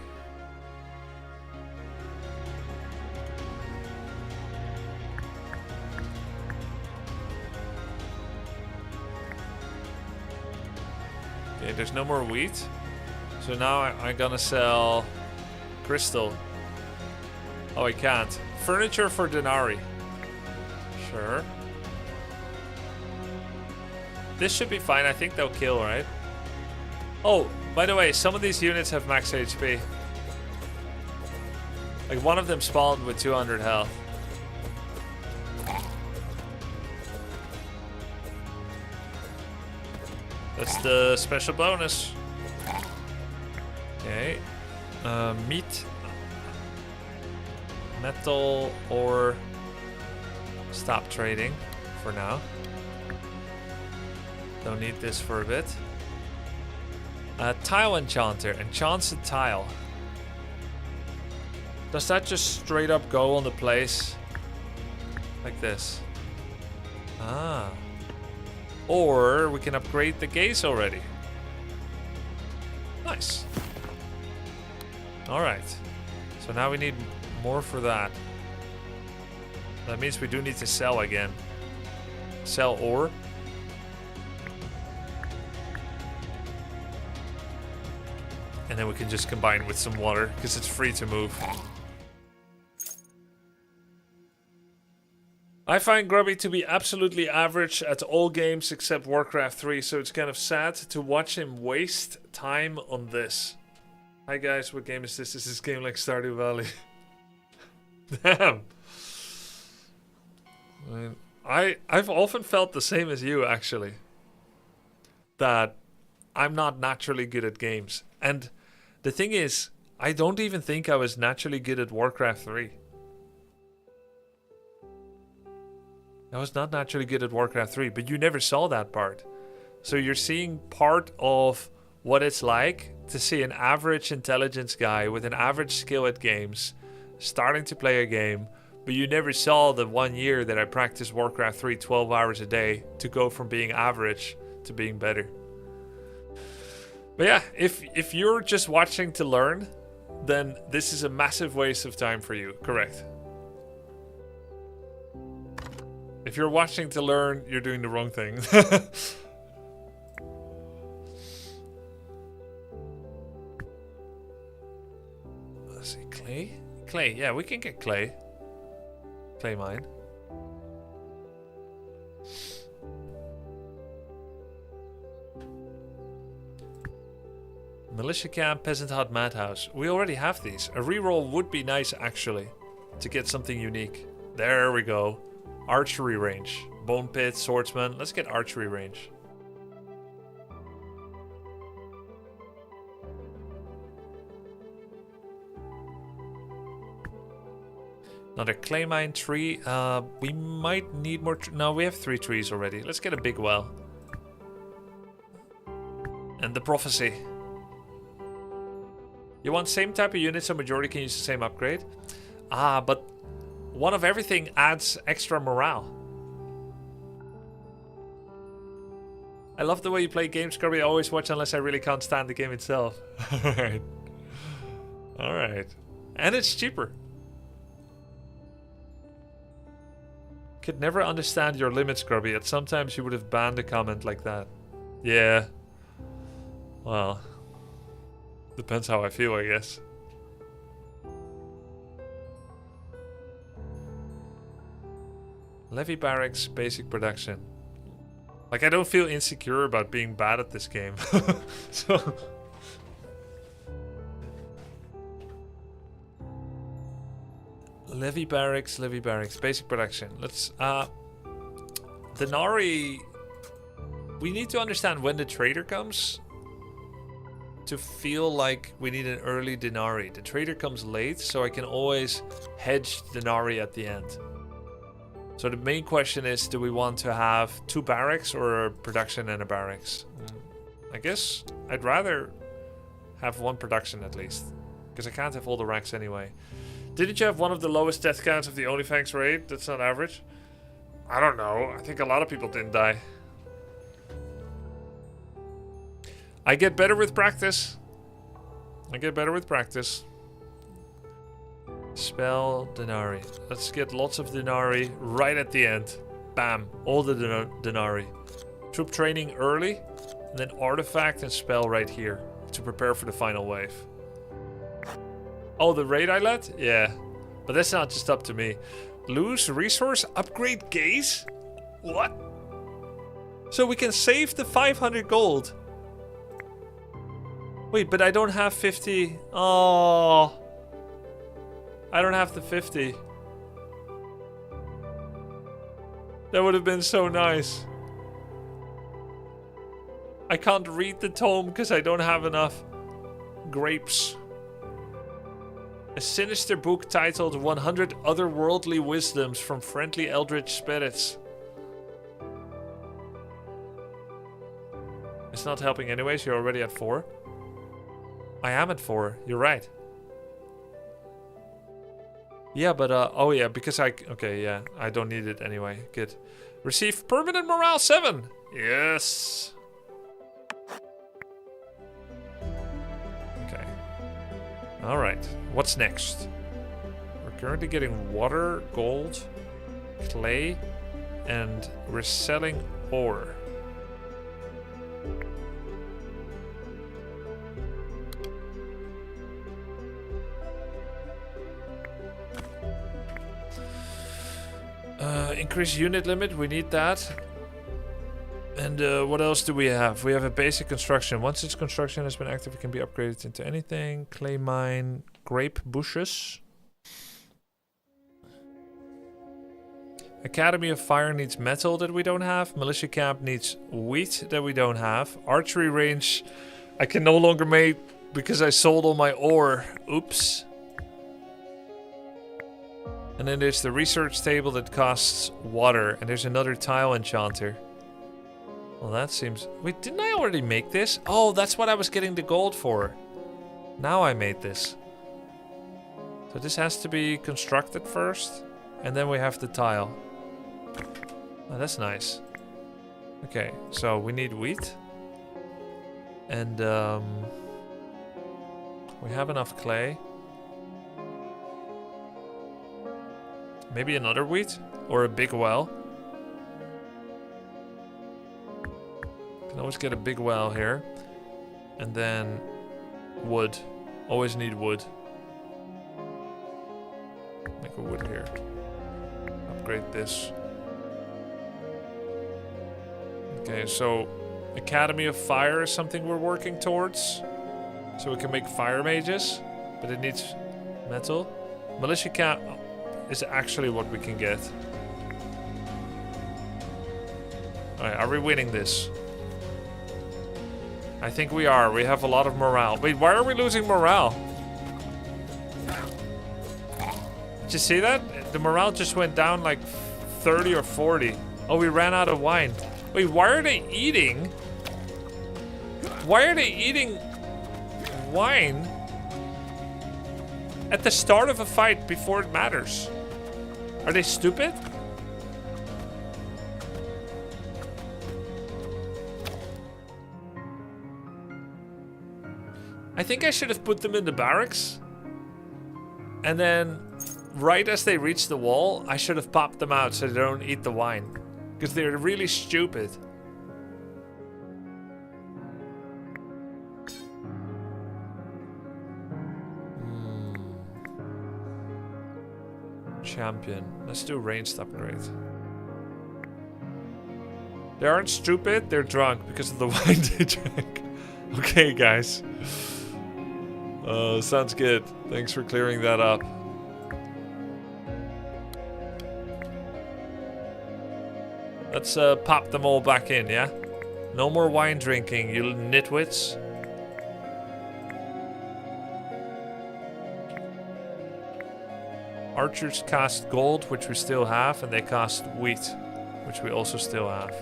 Okay, there's no more wheat. So now I'm gonna sell crystal. Oh, I can't. Furniture for denarii. Sure. This should be fine. I think they'll kill, right? Oh, by the way, some of these units have max HP. Like one of them spawned with 200 health. That's the special bonus. Okay. Meat. Metal or... Stop trading for now. Don't need this for a bit. Tile enchanter. Enchants a tile. Does that just straight up go on the place? Like this. Ah. Or we can upgrade the gaze already. Nice. Alright. So now we need more for that. That means we do need to sell again. Sell ore. And then we can just combine with some water, because it's free to move. I find Grubby to be absolutely average at all games except Warcraft 3, so it's kind of sad to watch him waste time on this. Hi guys, what game is this? Is this game like Stardew Valley? Damn. I mean, I've often felt the same as you, actually. That I'm not naturally good at games. And the thing is, I don't even think I was naturally good at Warcraft 3. I was not naturally good at Warcraft 3, but you never saw that part. So you're seeing part of what it's like to see an average intelligence guy with an average skill at games starting to play a game, but you never saw the 1 year that I practiced Warcraft 3 12 hours a day to go from being average to being better. But yeah, if you're just watching to learn, then this is a massive waste of time for you. Correct. If you're watching to learn, you're doing the wrong thing. Let's see, clay? Clay, yeah, we can get clay. Clay mine. Militia camp, peasant hut, madhouse. We already have these. A reroll would be nice, actually, to get something unique. There we go. Archery range. Bone pit, swordsman. Let's get archery range. Another clay mine tree. We might need more. No, we have 3 trees already. Let's get a big well. And the prophecy. You want same type of unit so majority can use the same upgrade? Ah, but one of everything adds extra morale. I love the way you play games, Grubby. I always watch unless I really can't stand the game itself. Alright. Alright. And it's cheaper. Could never understand your limits, Grubby. Yet sometimes you would have banned a comment like that. Yeah. Well. Depends how I feel, I guess. Levy barracks, basic production. Like, I don't feel insecure about being bad at this game. So... Levy barracks, basic production. Let's, Denari... We need to understand when the trader comes to feel like we need an early Denari. The trader comes late, so I can always hedge Denari at the end. So the main question is, do we want to have 2 barracks or a production and a barracks? I guess I'd rather have 1 production at least, because I can't have all the ranks anyway. Didn't you have one of the lowest death counts of the OnlyFans raid? That's not average. I don't know. I think a lot of people didn't die. I get better with practice. Spell Denari. Let's get lots of Denari right at the end. Bam. All the Denari. Troop training early. And then artifact and spell right here. To prepare for the final wave. Oh, the raid I let? Yeah. But that's not just up to me. Lose resource. Upgrade gaze? What? So we can save the 500 gold. Wait, but I don't have 50. Oh. I don't have the 50. That would have been so nice. I can't read the tome because I don't have enough grapes. A sinister book titled 100 Otherworldly Wisdoms from Friendly Eldritch Spirits. It's not helping anyways, you're already at 4. I am at 4, you're right. Yeah, but, oh yeah, because okay, yeah, I don't need it anyway. Good. Receive permanent morale 7. Yes. Okay. Alright, what's next? We're currently getting water, gold, clay, and we're selling ore. Increase unit limit, we need that. And what else do we have? We have a basic construction. Once its construction has been active, it can be upgraded into anything. Clay mine, grape bushes. Academy of Fire needs metal that we don't have. Militia camp needs wheat that we don't have. Archery range, I can no longer make because I sold all my ore. Oops. And then there's the research table that costs water. And there's another tile enchanter. Well, that seems... Wait, didn't I already make this? Oh, that's what I was getting the gold for. Now I made this. So this has to be constructed first. And then we have the tile. Oh, that's nice. Okay, so we need wheat. And we have enough clay. Maybe another wheat? Or a big well? Can always get a big well here. And then wood. Always need wood. Make a wood here. Upgrade this. Okay, so Academy of Fire is something we're working towards. So we can make fire mages, but it needs metal. Militia camp is actually what we can get. Alright, are we winning this? I think we are. We have a lot of morale. Wait, why are we losing morale? Did you see that? The morale just went down like 30 or 40. Oh, we ran out of wine. Wait, why are they eating? Why are they eating wine at the start of a fight before it matters? Are they stupid? I think I should have put them in the barracks. And then, right as they reach the wall, I should have popped them out so they don't eat the wine. Because they're really stupid. Champion. Let's do ranged upgrade. They aren't stupid, they're drunk because of the wine they drank. Okay, guys. Sounds good. Thanks for clearing that up. Let's pop them all back in, yeah? No more wine drinking, you nitwits. Archers cast gold, which we still have, and they cast wheat, which we also still have.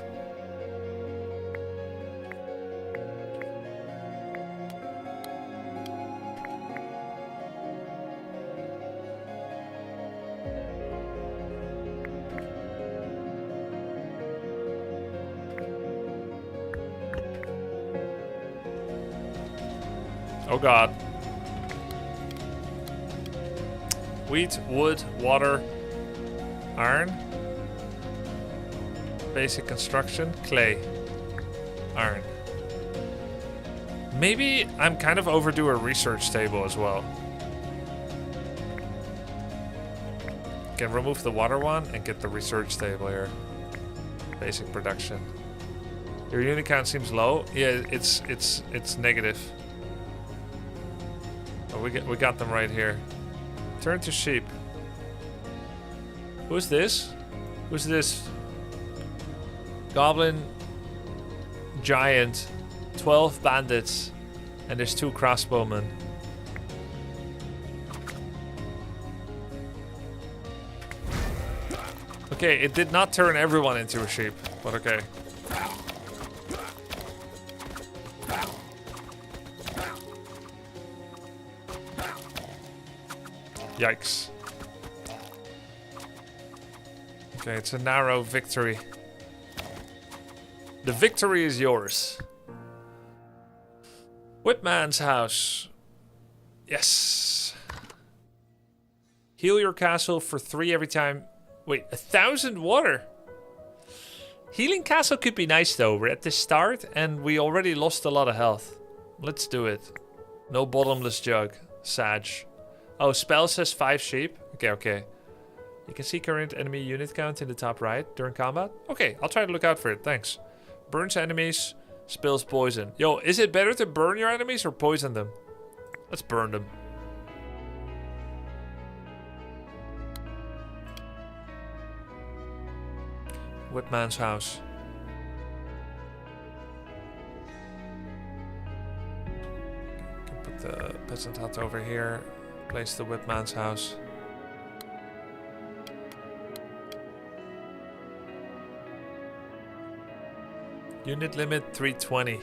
Oh god. Wheat, wood, water, iron. Basic construction, clay, iron. Maybe I'm kind of overdue a research table as well. Can remove the water one and get the research table here. Basic production. Your unit count seems low. Yeah, it's negative. Oh, we got them right here. Turn to sheep. Who's this? Who's this? Goblin giant, 12 bandits, and there's 2 crossbowmen. Okay, it did not turn everyone into a sheep, but okay. Yikes. Okay, it's a narrow victory. The victory is yours. Whitman's house. Yes. Heal your castle for 3 every time. Wait, 1,000 water? Healing castle could be nice though. We're at the start and we already lost a lot of health. Let's do it. No bottomless jug. Sag. Oh, spell says 5 sheep. Okay. You can see current enemy unit count in the top right during combat. Okay, I'll try to look out for it. Thanks. Burns enemies, spills poison. Yo, is it better to burn your enemies or poison them? Let's burn them. Whitman's house. Can put the peasant hut over here. Place the Whitman's house. Unit limit 320.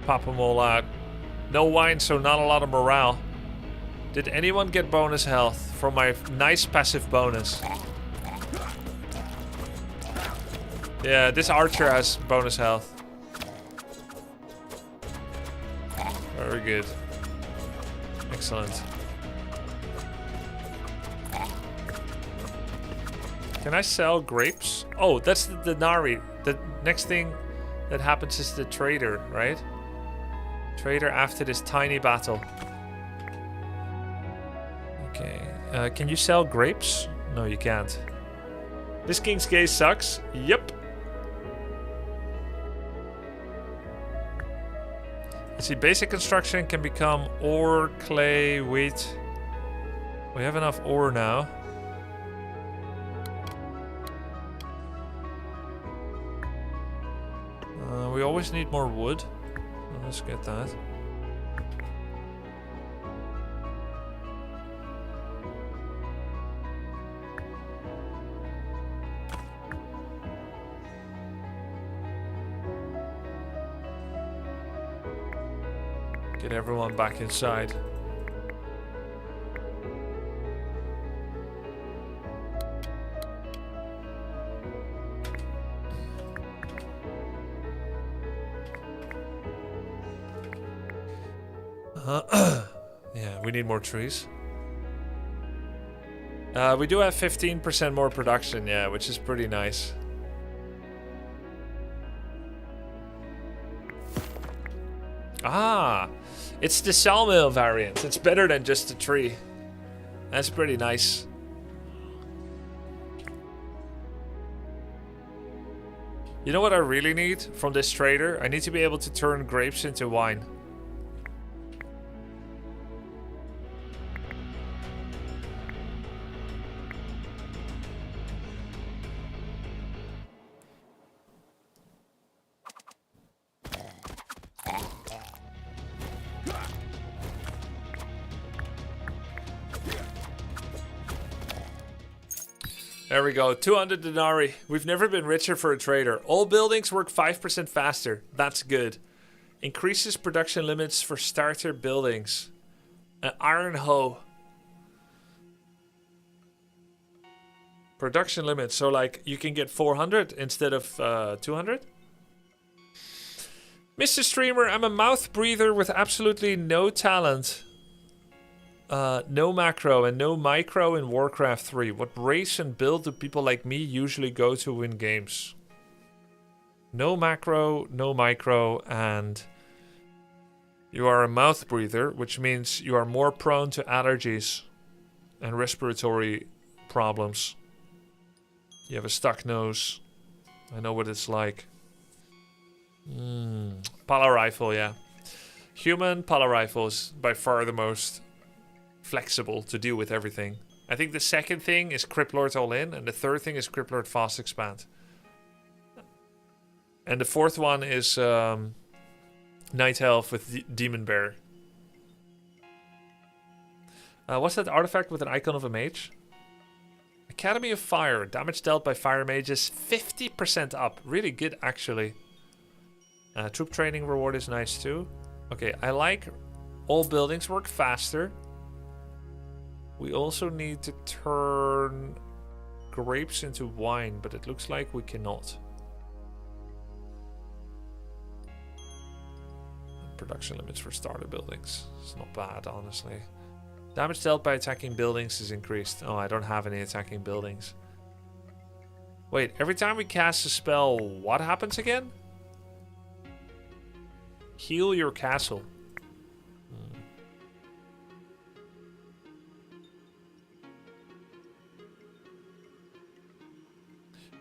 Pop them all out. No wine, so not a lot of morale. Did anyone get bonus health from my nice passive bonus? Yeah, this archer has bonus health. Very good. Excellent. Can I sell grapes? Oh, that's the denari. The next thing that happens is the trader, right? Trader after this tiny battle. Okay. Can you sell grapes? No, you can't. This King's Gate sucks. Yep. Let's see, basic construction can become ore, clay, wheat. We have enough ore now. We always need more wood. Well, let's get that. Get everyone back inside. Yeah, we need more trees. We do have 15% more production, yeah, which is pretty nice. Ah, it's the sawmill variant. It's better than just a tree. That's pretty nice. You know what I really need from this trader? I need to be able to turn grapes into wine. There we go, 200 denarii. We've never been richer for a trader. All buildings work 5% faster. That's good. Increases production limits for starter buildings. An iron hoe. Production limits, so like you can get 400 instead of 200? Mr. Streamer, I'm a mouth breather with absolutely no talent. No macro and no micro in Warcraft 3. What race and build do people like me usually go to win games? No macro, no micro, and you are a mouth breather, which means you are more prone to allergies and respiratory problems. You have a stuck nose. I know what it's like. Pala rifle, yeah. Human Pala rifle is by far the most flexible to deal with everything. I think the second thing is Cryptlord All In, and the third thing is Cryptlord Fast Expand. And the fourth one is Night Elf with Demon Bear. What's that artifact with an icon of a mage? Academy of Fire. Damage dealt by fire mages 50% up. Really good, actually. Troop training reward is nice too. Okay, I like all buildings work faster. We also need to turn grapes into wine, but it looks like we cannot. Production limits for starter buildings. It's not bad, honestly. Damage dealt by attacking buildings is increased. Oh, I don't have any attacking buildings. Wait, every time we cast a spell, what happens again? Heal your castle.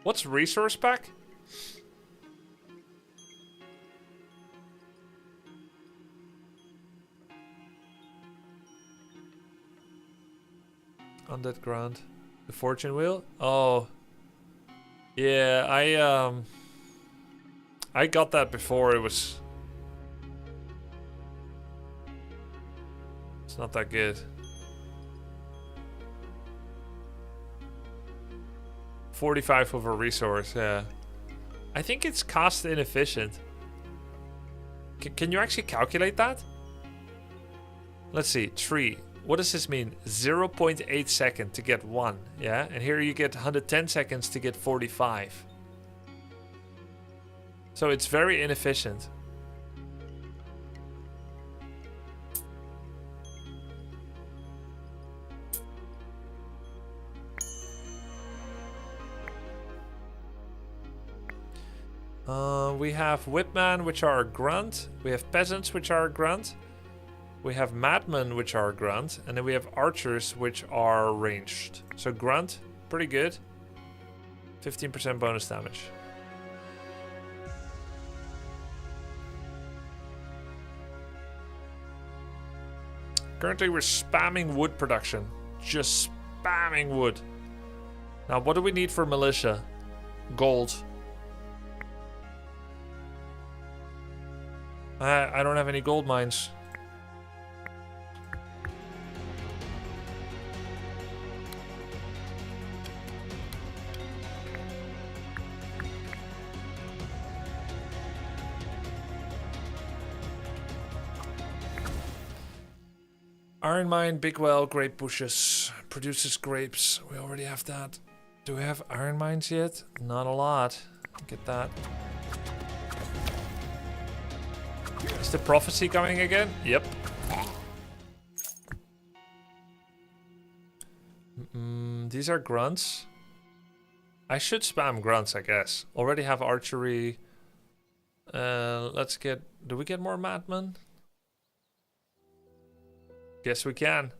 What's resource pack? Undead Grand. The fortune wheel? Oh. Yeah, I got that before. It's not that good. 45 of a resource, yeah. I think it's cost inefficient. Can you actually calculate that? Let's see, tree. What does this mean? 0.8 seconds to get 1, yeah? And here you get 110 seconds to get 45. So it's very inefficient. We have Whipman, which are a grunt. We have Peasants, which are a grunt. We have Madmen, which are grunt. And then we have Archers, which are ranged. So grunt, Pretty good. 15% bonus damage. Currently we're spamming wood production. Just spamming wood. Now what do we need for militia? Gold. I don't have any gold mines. Iron mine, big well, grape bushes. Produces grapes. We already have that. Do we have iron mines yet? Not a lot. Get that. Is the prophecy coming again? Yep. These are grunts. I should spam grunts, I guess. Already have archery. Let's get... Do we get more madmen? Guess we can.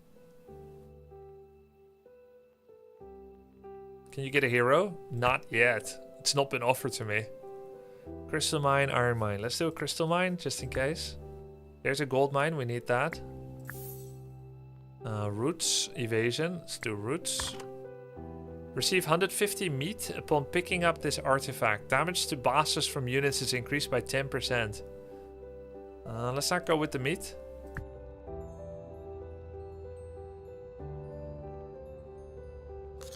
Can you get a hero? Not yet. It's not been offered to me. Crystal mine, iron mine. Let's do a crystal mine, just in case. There's a gold mine, we need that. Roots, evasion. Let's do roots. Receive 150 meat upon picking up this artifact. Damage to bosses from units is increased by 10%. Let's not go with the meat.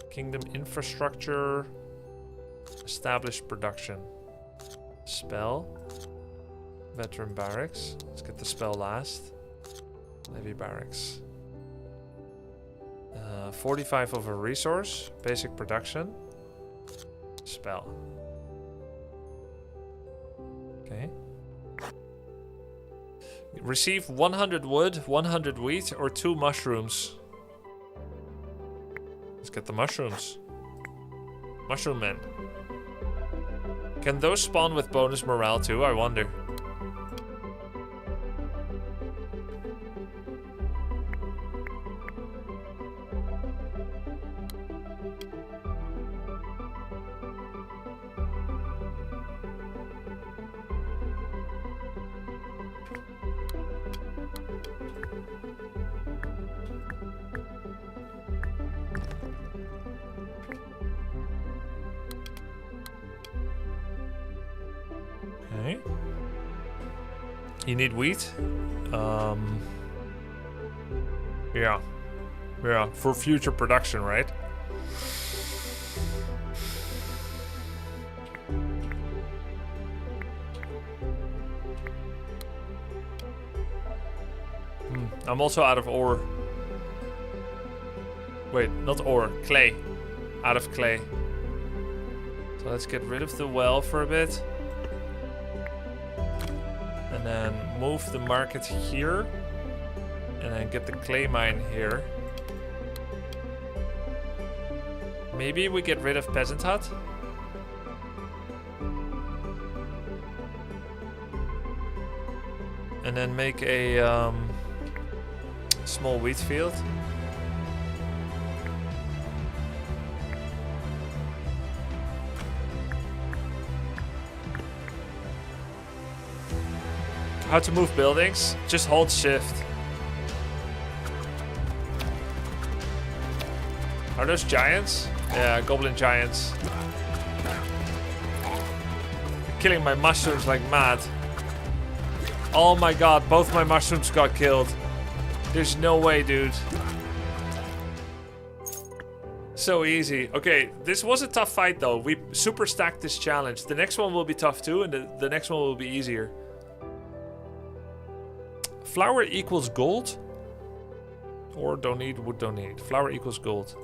Kingdom infrastructure. Establish production. Spell. Veteran barracks. Let's get the spell last. Levy barracks. 45 of a resource. Basic production. Spell. Okay. Receive 100 wood, 100 wheat, or 2 mushrooms. Let's get the mushrooms. Mushroom men. Can those spawn with bonus morale too? I wonder. Okay. You need wheat? Yeah. Yeah, for future production, right? I'm also out of ore. Wait, not ore, clay. Out of clay. So let's get rid of the well for a bit. And then move the market here. And then get the clay mine here. Maybe we get rid of peasant hut. And then make a small wheat field. How to move buildings? Just hold shift. Are those giants? Yeah, goblin giants. They're killing my mushrooms like mad. Oh my god, both my mushrooms got killed. There's no way, dude. So easy. Okay, this was a tough fight though. We super stacked this challenge. The next one will be tough too, and the next one will be easier. Flour equals gold. Or don't need, wood don't need. Flour equals gold.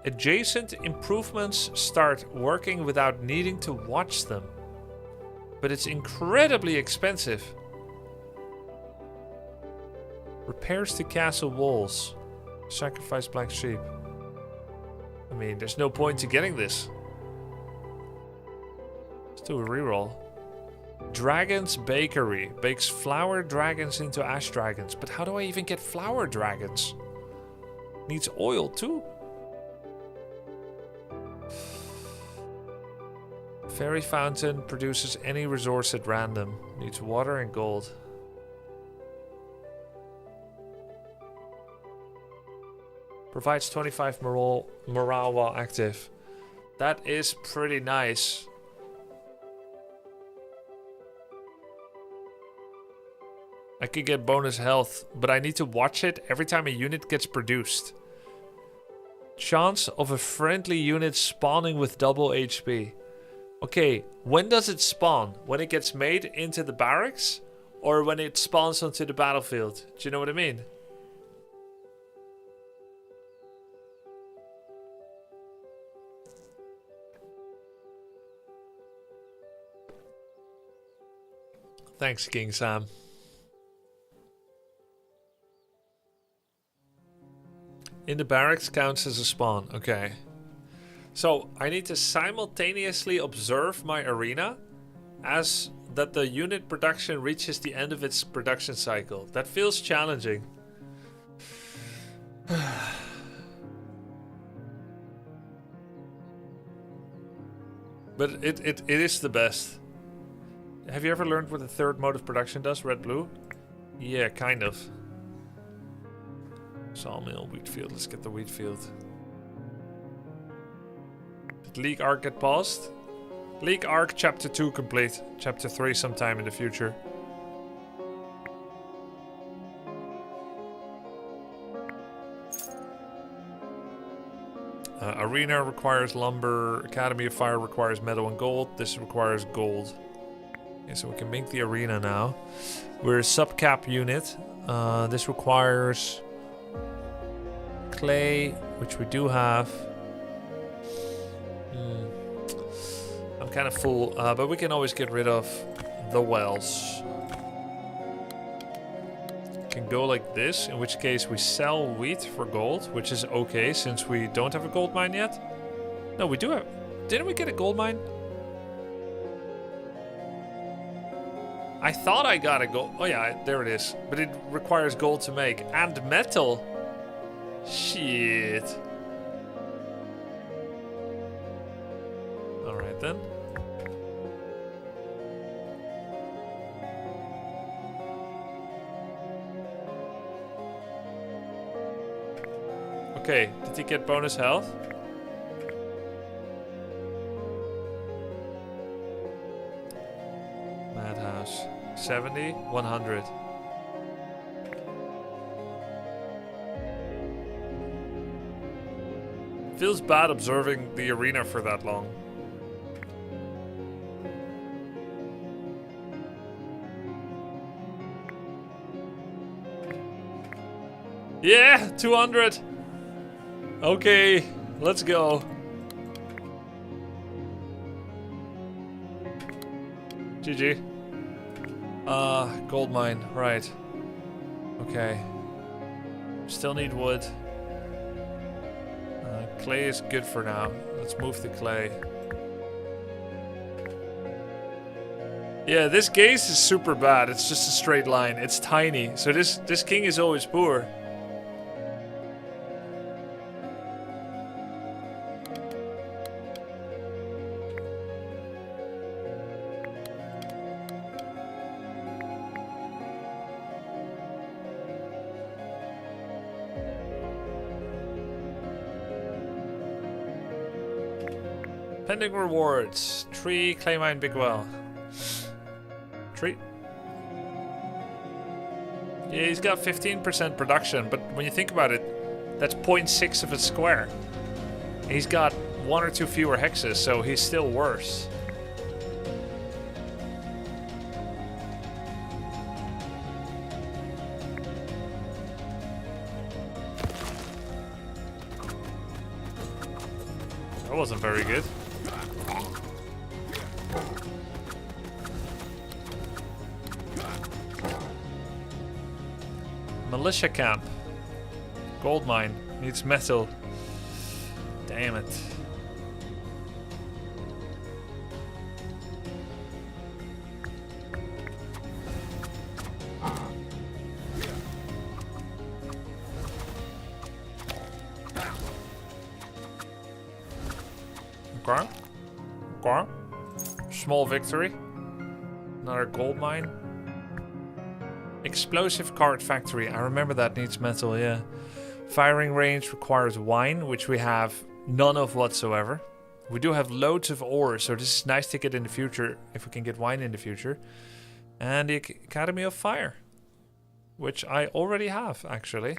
Adjacent improvements start working without needing to watch them. But it's incredibly expensive. Repairs to castle walls. Sacrifice black sheep. I mean, there's no point to getting this. Let's do a reroll. Dragon's Bakery. Bakes flour dragons into ash dragons. But how do I even get flour dragons? Needs oil too. Fairy fountain produces any resource at random. Needs water and gold. Provides 25 morale while active. That is pretty nice. I could get bonus health, but I need to watch it every time a unit gets produced. Chance of a friendly unit spawning with double HP. Okay, when does it spawn? When it gets made into the barracks? Or when it spawns onto the battlefield? Do you know what I mean? Thanks, King Sam. In the barracks counts as a spawn. Okay. So I need to simultaneously observe my arena as that the unit production reaches the end of its production cycle. That feels challenging. But it is the best. Have you ever learned what the third mode of production does? Red, blue? Yeah, kind of. Sawmill, wheat field. Let's get the wheat field. Did League Arc get paused? League Arc Chapter 2 complete. Chapter 3 sometime in the future. Arena requires lumber. Academy of Fire requires metal and gold. This requires gold. Okay, so we can make the arena now. We're a sub-cap unit. This requires clay, which we do have. I'm kind of full, but we can always get rid of the wells. Can go like this, in which case we sell wheat for gold, which is okay since we don't have a gold mine yet. No, we do have. Didn't we get a gold mine? I thought I got a gold. Oh yeah, there it is. But it requires gold to make. And metal. Shit. Alright then. Okay, did he get bonus health? Madhouse. 70, 100. Feels bad observing the arena for that long. Yeah, 200. Okay, let's go. GG. Gold mine, right. Okay. Still need wood. Clay is good for now. Let's move the clay. Yeah, this gaze is super bad. It's just a straight line. It's tiny. So this king is always poor. Pending rewards. 3 clay mine big well. 3. Yeah, he's got 15% production, but when you think about it, that's 0.6 of a square. He's got 1 or 2 fewer hexes, so he's still worse. That wasn't very good. Militia camp. Gold mine. Needs metal. Damn it. Okay. Okay. Small victory. Another gold mine. Explosive card factory. I remember that needs metal, yeah. Firing range requires wine, which we have none of whatsoever. We do have loads of ore, so this is nice to get in the future, if we can get wine in the future. And the Academy of Fire, which I already have, actually.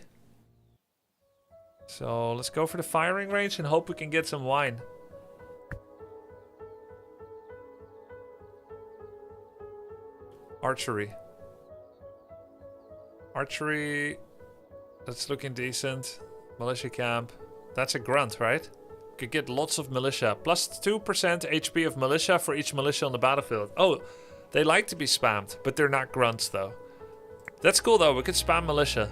So let's go for the firing range and hope we can get some wine. Archery. Archery, that's looking decent. Militia camp. That's a grunt, right? Could get lots of militia. Plus 2% HP of militia for each militia on the battlefield. Oh, they like to be spammed, but they're not grunts though. That's cool though, we could spam militia.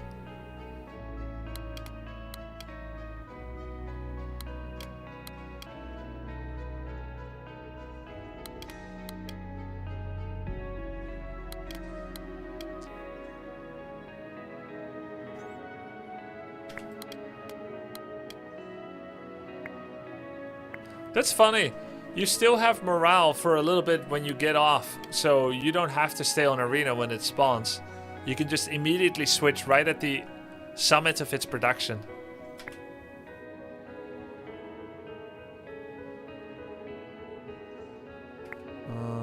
That's funny. You still have morale for a little bit when you get off, so you don't have to stay on arena when it spawns. You can just immediately switch right at the summit of its production.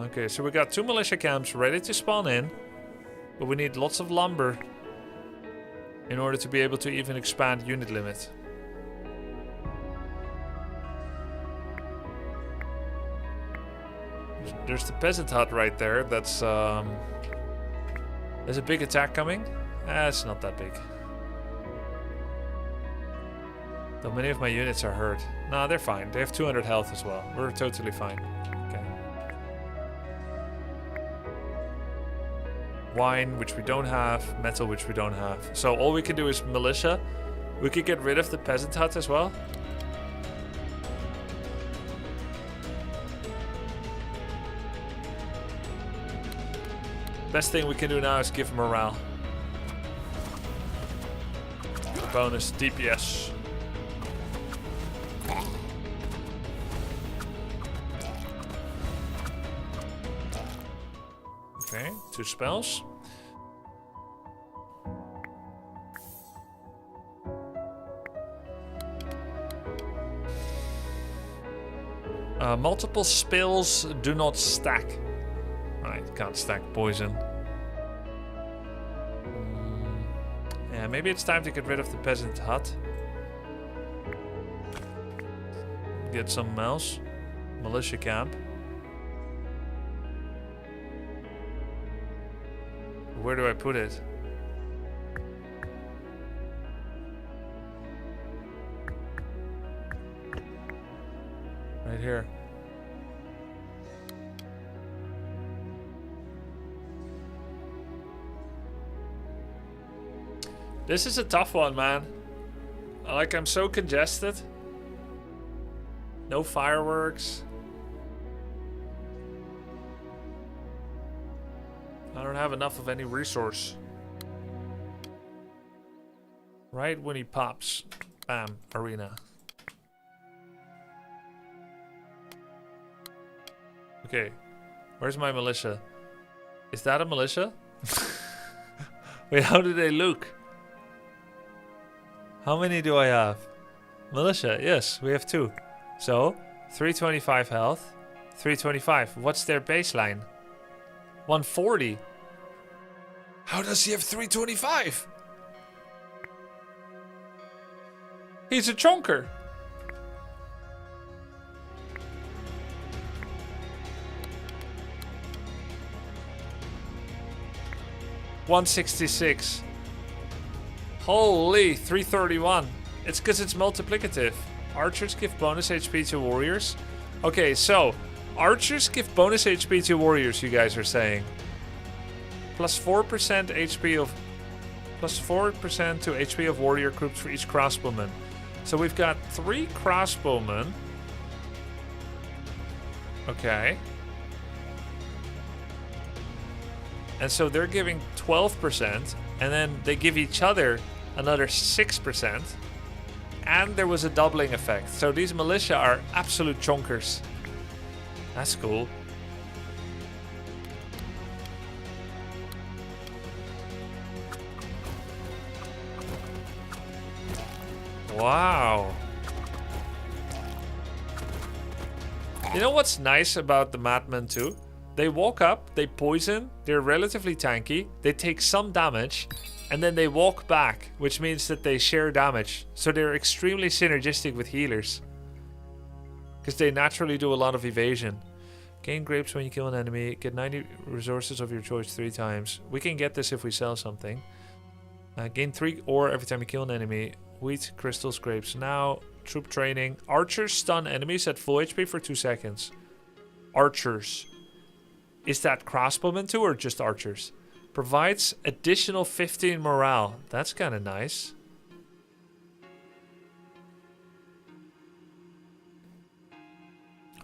Okay, so we got 2 militia camps ready to spawn in, but we need lots of lumber in order to be able to even expand unit limit. There's the peasant hut right there. That's there's a big attack coming. It's not that big. Though many of my units are hurt. Nah, they're fine. They have 200 health as well. We're totally fine. Okay. Wine, which we don't have. Metal, which we don't have. So all we can do is militia. We could get rid of the peasant hut as well. Best thing we can do now is give morale. Bonus DPS. Okay, 2 spells. Multiple spells do not stack. Right, can't stack poison. Yeah, maybe it's time to get rid of the peasant hut. Get some mouse. Militia camp. Where do I put it? Right here. This is a tough one, man. Like, I'm so congested. No fireworks. I don't have enough of any resource. Right when he pops. Bam, arena. Okay, where's my militia? Is that a militia? Wait, how do they look? How many do I have? Militia, yes, we have 2. So, 325 health, 325. What's their baseline? 140. How does he have 325? He's a chonker. $166. Holy, 331. It's because it's multiplicative. Archers give bonus HP to warriors. Okay, so archers give bonus HP to warriors, you guys are saying. Plus 4% HP of... Plus 4% to HP of warrior groups for each crossbowman. So we've got 3 crossbowmen. Okay. And so they're giving 12%. And then they give each other another 6%. And there was a doubling effect. So these militia are absolute chonkers. That's cool. Wow. You know what's nice about the Madmen too? They walk up, they poison, they're relatively tanky, they take some damage, and then they walk back, which means that they share damage. So they're extremely synergistic with healers. Because they naturally do a lot of evasion. Gain grapes when you kill an enemy. Get 90 resources of your choice 3 times. We can get this if we sell something. Gain 3 ore every time you kill an enemy. Wheat, crystals, grapes. Now, troop training. Archers stun enemies at full HP for 2 seconds. Archers. Is that crossbowmen too or just archers? Provides additional 15 morale. That's kind of nice.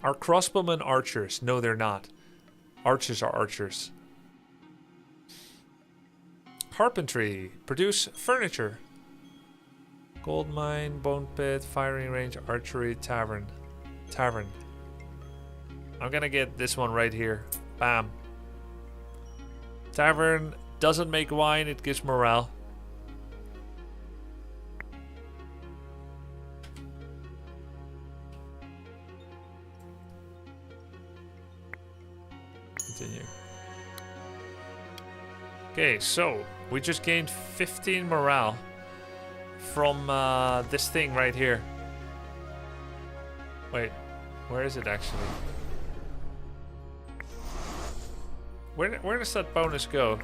Are crossbowmen archers? No, they're not. Archers are archers. Carpentry. Produce furniture. Gold mine, bone pit, firing range, archery, tavern. Tavern. I'm gonna get this one right here. Bam. Tavern doesn't make wine, it gives morale. Continue. Okay, so we just gained 15 morale from this thing right here. Wait, where is it actually? Where does that bonus go?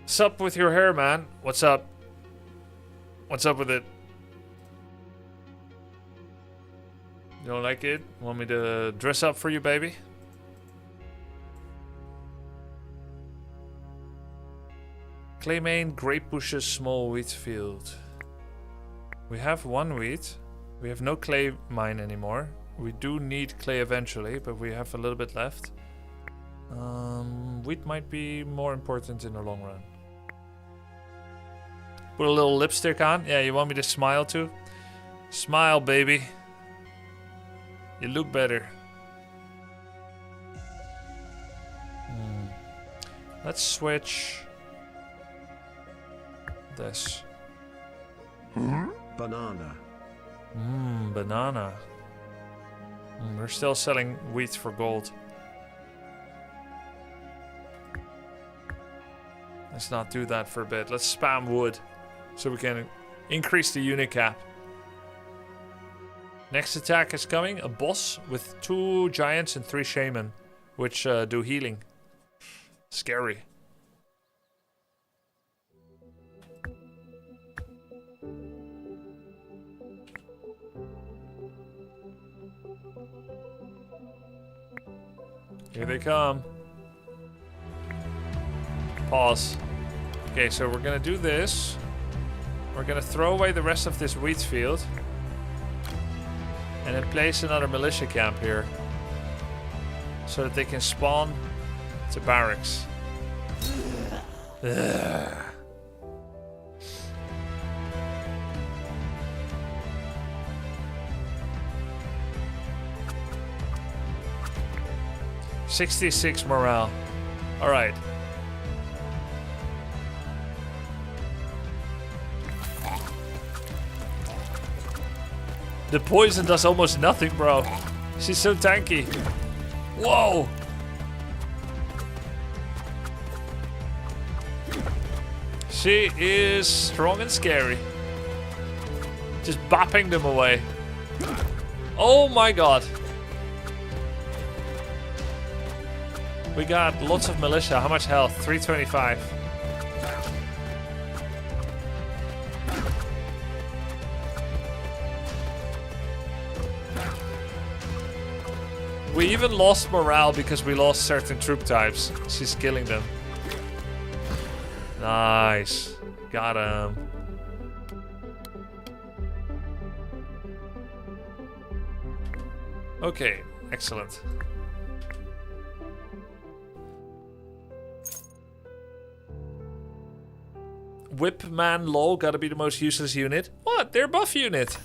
What's up with your hair, man? What's up? What's up with it? You don't like it? Want me to dress up for you, baby? Claymane, grape bushes, small wheat field. We have 1 wheat. We have no clay mine anymore. We do need clay eventually, but we have a little bit left. Wheat might be more important in the long run. Put a little lipstick on. Yeah, you want me to smile too? Smile, baby. You look better. Let's switch this. Banana. Banana. We're still selling wheat for gold. Let's not do that for a bit. Let's spam wood so we can increase the unit cap. Next attack is coming. A boss with 2 giants and 3 shaman, which do healing. Scary. Here they come. Pause. Okay, so we're gonna do this. We're gonna throw away the rest of this wheat field. And then place another militia camp here. So that they can spawn to barracks. Ugh. $66 morale. Alright. The poison does almost nothing, bro. She's so tanky. Whoa! She is strong and scary. Just bopping them away. Oh my god. We got lots of militia. How much health? 325. We even lost morale because we lost certain troop types. She's killing them. Nice. Got him. Okay, excellent. Whipman lol, gotta be the most useless unit. What? They're buff unit.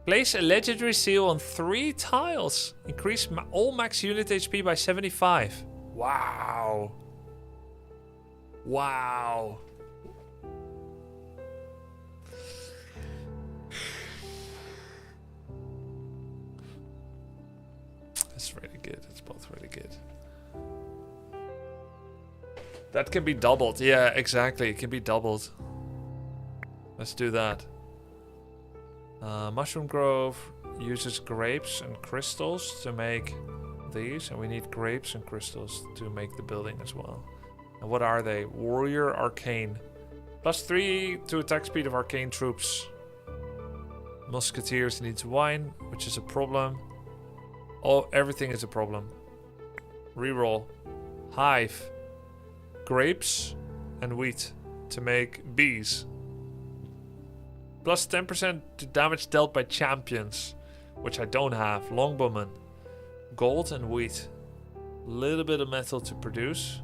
Place a legendary seal on 3 tiles. Increase all max unit HP by 75. Wow. Wow. It's really good. It's both really good. That can be doubled. Yeah, exactly. It can be doubled. Let's do that. Mushroom Grove uses grapes and crystals to make these. And we need grapes and crystals to make the building as well. And what are they? Warrior Arcane. +3 to attack speed of arcane troops. Musketeers needs wine, which is a problem. Oh, everything is a problem. Reroll. Hive. Grapes and wheat to make bees. +10% to damage dealt by champions, which I don't have. Longbowman. Gold and wheat. Little bit of metal to produce.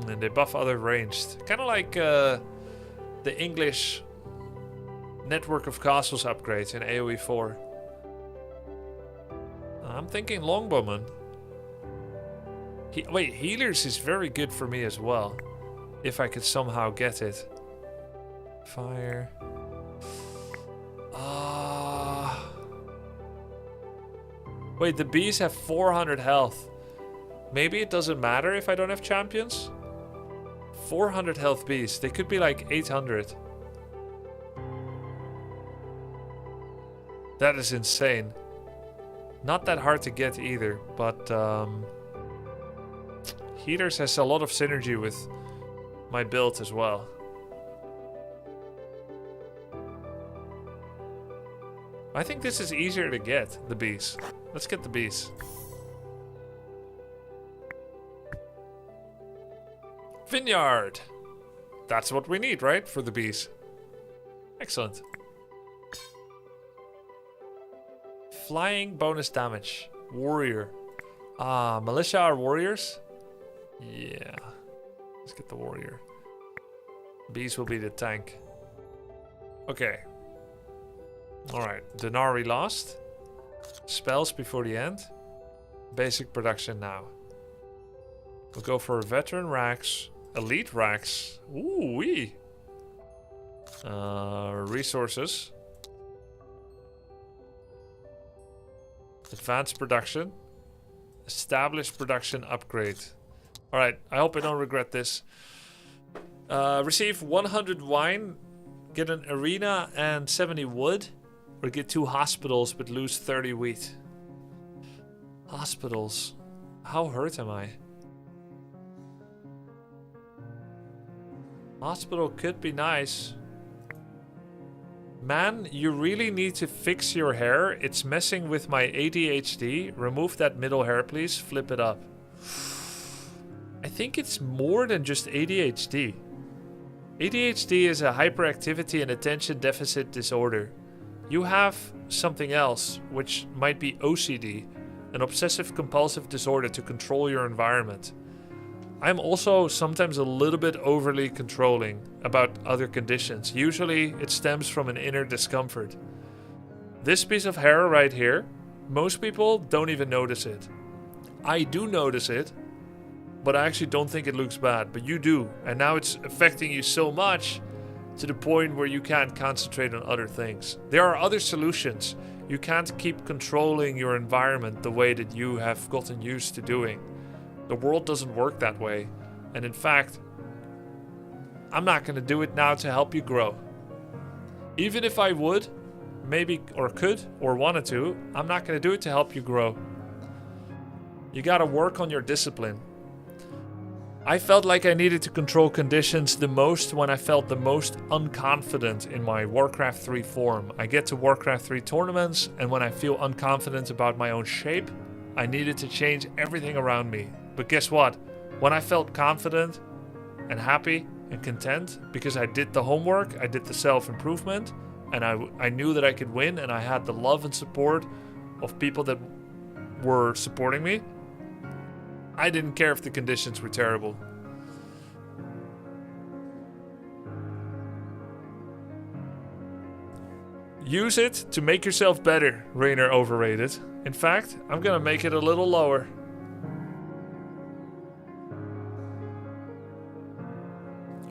And they buff other ranged. Kind of like the English Network of Castles upgrades in AoE 4. I'm thinking Longbowman. Wait, Healers is very good for me as well. If I could somehow get it. Fire. Wait, the bees have 400 health. Maybe it doesn't matter if I don't have champions? 400 health bees. They could be like 800. That is insane. Not that hard to get either, but Healers has a lot of synergy with my build as well. I think this is easier to get, the bees. Let's get the bees. Vineyard! That's what we need, right? For the bees. Excellent. Flying bonus damage. Warrior. Militia are warriors? Yeah. Let's get the warrior. Bees will be the tank. Okay. Alright. Denari lost. Spells before the end. Basic production now. We'll go for veteran racks. Elite racks. Ooh wee. Resources. Advanced production. Established production upgrade. Alright, I hope I don't regret this. Receive 100 wine. Get an arena and 70 wood. Or get 2 hospitals but lose 30 wheat. Hospitals. How hurt am I? Hospital could be nice. Man, you really need to fix your hair. It's messing with my ADHD. Remove that middle hair, please. Flip it up. I think it's more than just ADHD. ADHD is a hyperactivity and attention deficit disorder. You have something else, which might be OCD, an obsessive compulsive disorder to control your environment. I'm also sometimes a little bit overly controlling about other conditions. Usually it stems from an inner discomfort. This piece of hair right here, most people don't even notice it. I do notice it, but I actually don't think it looks bad, but you do. And now it's affecting you so much to the point where you can't concentrate on other things. There are other solutions. You can't keep controlling your environment the way that you have gotten used to doing. The world doesn't work that way. And in fact, I'm not going to do it now to help you grow. Even if I would, maybe, or could, or wanted to, I'm not going to do it to help you grow. You got to work on your discipline. I felt like I needed to control conditions the most when I felt the most unconfident in my Warcraft 3 form. I get to Warcraft 3 tournaments, and when I feel unconfident about my own shape, I needed to change everything around me. But guess what? When I felt confident and happy and content because I did the homework, I did the self-improvement, and I knew that I could win, and I had the love and support of people that were supporting me, I didn't care if the conditions were terrible. Use it to make yourself better, Rainer overrated. In fact, I'm gonna make it a little lower.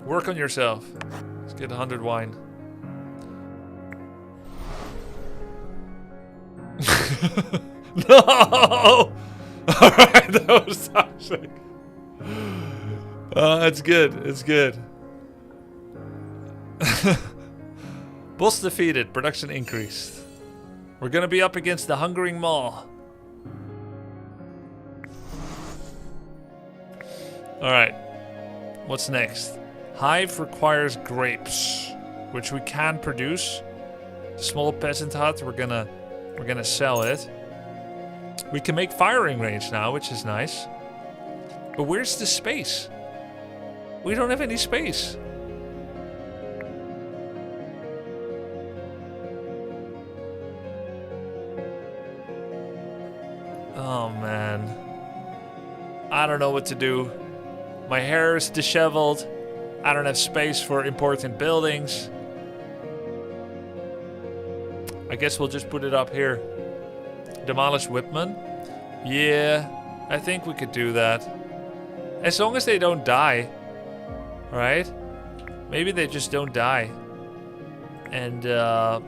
Work on yourself. Let's get 100 wine. No! Alright, that was toxic. It's good. It's good. Boss defeated. Production increased. We're gonna be up against the Hungering Maw. Alright. What's next? Hive requires grapes, which we can produce. Small peasant hut, we're gonna sell it. We can make firing range now, which is nice. But where's the space? We don't have any space. Oh man. I don't know what to do. My hair is disheveled. I don't have space for important buildings. I guess we'll just put it up here. Demolish Whipman? Yeah, I think we could do that. As long as they don't die. Right? Maybe they just don't die. And that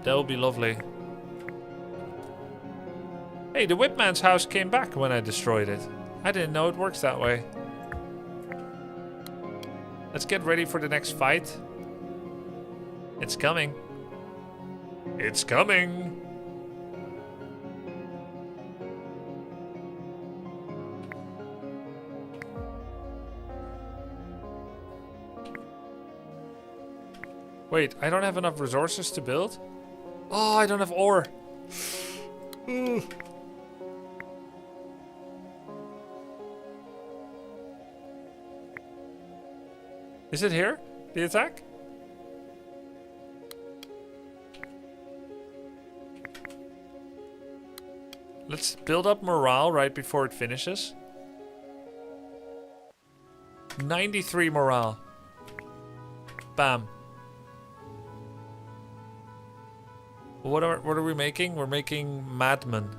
would be lovely. Hey, the Whipman's house came back when I destroyed it. I didn't know it works that way. Let's get ready for the next fight. It's coming. It's coming. Wait, I don't have enough resources to build? Oh, I don't have ore. Is it here? The attack? Let's build up morale right before it finishes. 93 morale. Bam. What are we making? We're making Madman.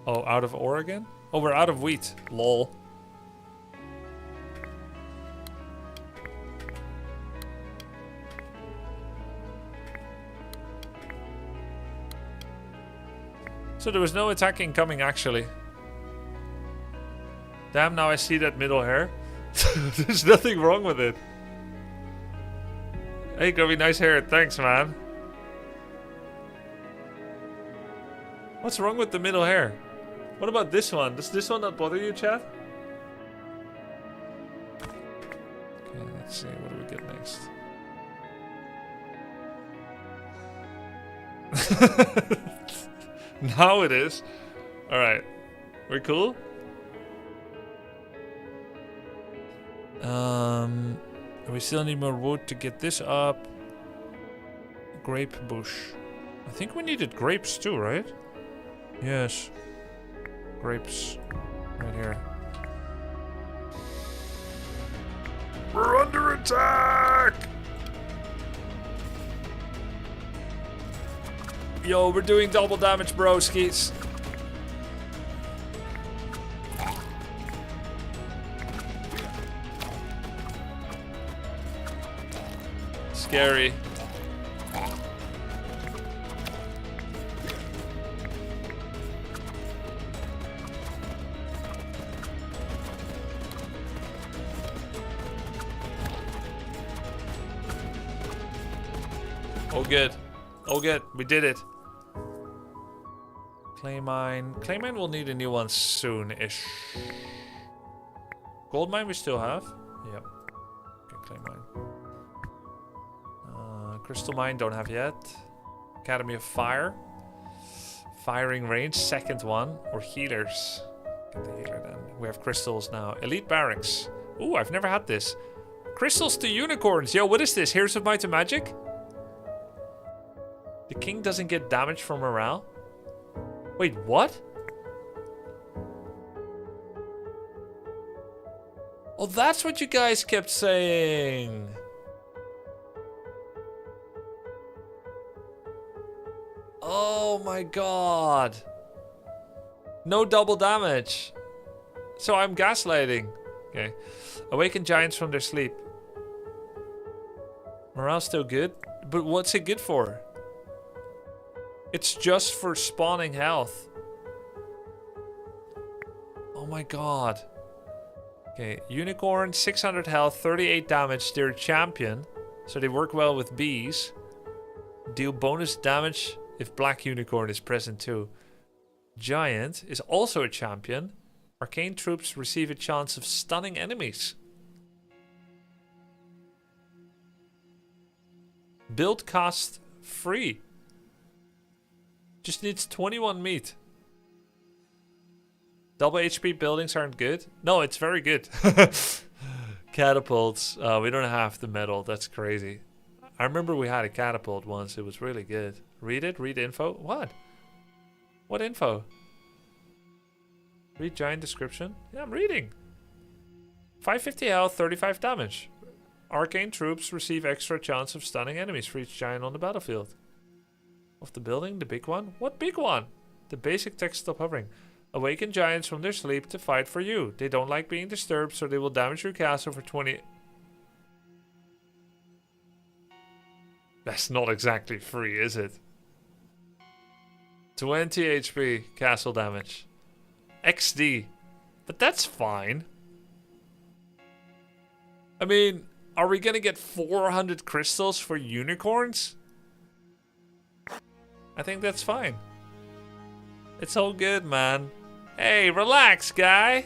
Oh, out of Oregon? Oh, we're out of wheat. Lol. So there was no attacking coming, actually. Damn, now I see that middle hair. There's nothing wrong with it. Hey, Grubby, nice hair. Thanks, man. What's wrong with the middle hair? What about this one? Does this one not bother you, chat? Okay, let's see. What do we get next? Now it is. Alright. We're cool? We still need more wood to get this up. Grape bush. I think we needed grapes too, right? Yes. Grapes. Right here. We're under attack! Yo, we're doing double damage, broskies. Scary. Oh good. Oh good. We did it. Clay mine. Clay mine will need a new one soon-ish. Gold mine we still have. Yep. Okay, clay mine. Crystal mine don't have yet. Academy of Fire. Firing range, second one. Or healers. Get the healer then. We have crystals now. Elite barracks. Ooh, I've never had this. Crystals to unicorns. Yo, what is this? Here's of Might and Magic? The king doesn't get damage from morale? Wait, what? Oh, that's what you guys kept saying. Oh my god. No double damage. So I'm gaslighting. Okay. Awaken giants from their sleep. Morale's still good. But what's it good for? It's just for spawning health. Oh my god. Okay, unicorn, 600 health, 38 damage. They're a champion, so they work well with bees. Deal bonus damage if black unicorn is present too. Giant is also a champion. Arcane troops receive a chance of stunning enemies. Build cost free. Just needs 21 meat. Double HP buildings aren't good. No, it's very good. Catapults. We don't have the metal. That's crazy. I remember we had a catapult once. It was really good. Read it. Read info. What? What info? Read giant description. Yeah, I'm reading. 550 health, 35 damage. Arcane troops receive extra chance of stunning enemies for each giant on the battlefield. Of the building, the big one? What big one? The basic text stop hovering. Awaken giants from their sleep to fight for you. They don't like being disturbed, so they will damage your castle for 20... That's not exactly free, is it? 20 HP castle damage. XD. But that's fine. I mean, are we gonna get 400 crystals for unicorns? I think that's fine. It's all good, man. Hey, relax, guy.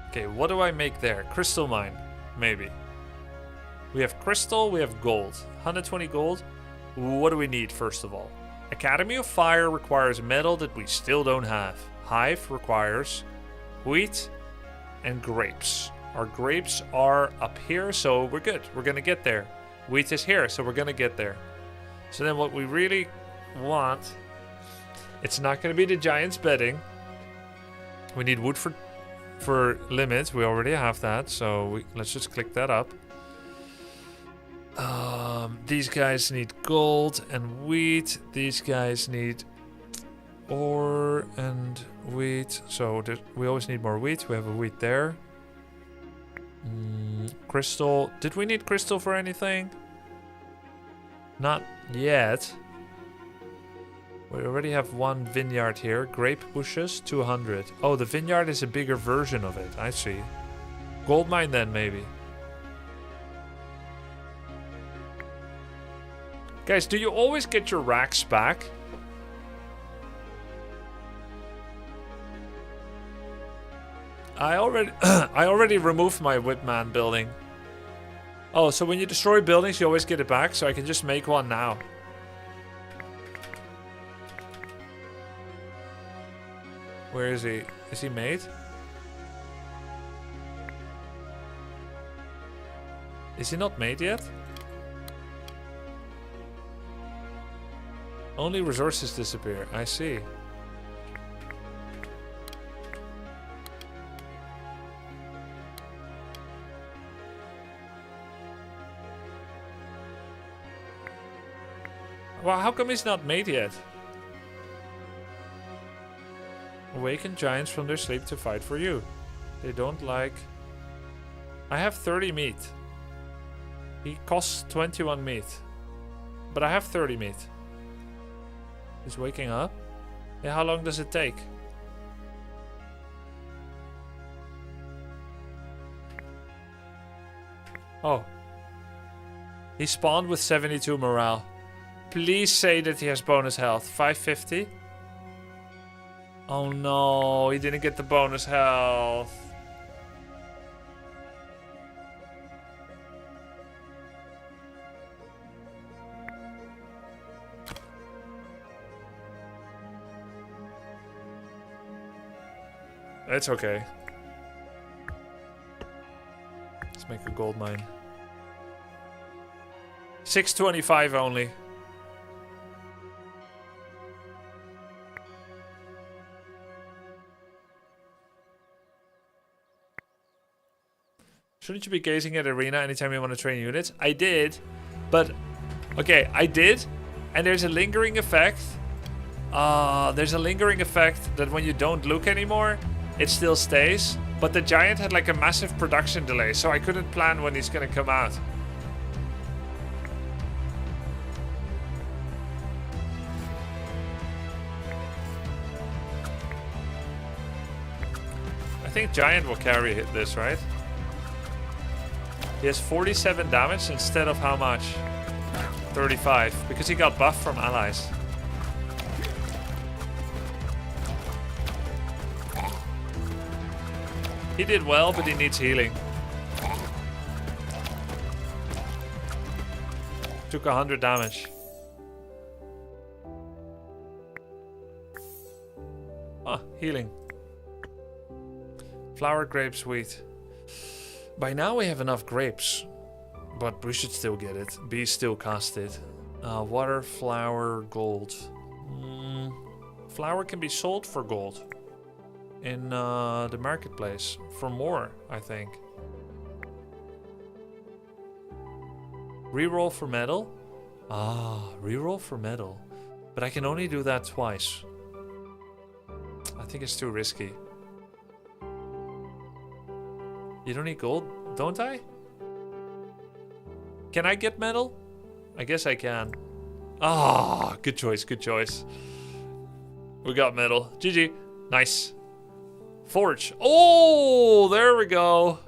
Okay, what do I make there? Crystal mine, maybe. We have crystal, we have gold. 120 gold. What do we need first of all? Academy of Fire requires metal that we still don't have. Hive requires wheat and grapes. Our grapes are up here, so we're good. We're gonna get there. Wheat is here, so we're gonna get there. So then what we really want, it's not gonna be the giant's bedding. We need wood for limits. We already have that, so let's just click that up. These guys need gold and wheat. These guys need ore and wheat. So we always need more wheat. We have a wheat there. Crystal. Did we need crystal for anything? Not yet. We already have one vineyard here. Grape bushes, 200. Oh, the vineyard is a bigger version of it. I see. Gold mine then, maybe. Guys, do you always get your racks back? I already removed my Whipman building. Oh, so when you destroy buildings, you always get it back, so I can just make one now. Where is he? Is he made? Is he not made yet? Only resources disappear. I see. Well, how come he's not made yet? Awaken giants from their sleep to fight for you. They don't like... I have 30 meat. He costs 21 meat. But I have 30 meat. He's waking up? Yeah, how long does it take? Oh. He spawned with 72 morale. Please say that he has bonus health. 550? Oh no, he didn't get the bonus health. It's okay. Let's make a gold mine. 625 only. Shouldn't you be gazing at arena anytime you want to train units? I did, but okay, I did, and there's a lingering effect. There's a lingering effect that when you don't look anymore, it still stays. But the giant had like a massive production delay, so I couldn't plan when he's gonna come out. I think giant will carry this, right? He has 47 damage instead of how much? 35, because he got buffed from allies. He did well, but he needs healing. Took 100 damage. Ah, healing. Flower, grapes, wheat. By now we have enough grapes, but we should still get it. Be still casted. Water, flower, gold. Flower can be sold for gold in the marketplace for more, I think. Reroll for metal. Reroll for metal, but I can only do that twice. I think it's too risky. You don't need gold, don't I? Can I get metal? I guess I can. Good choice, good choice. We got metal. GG. Nice. Forge. Oh, there we go.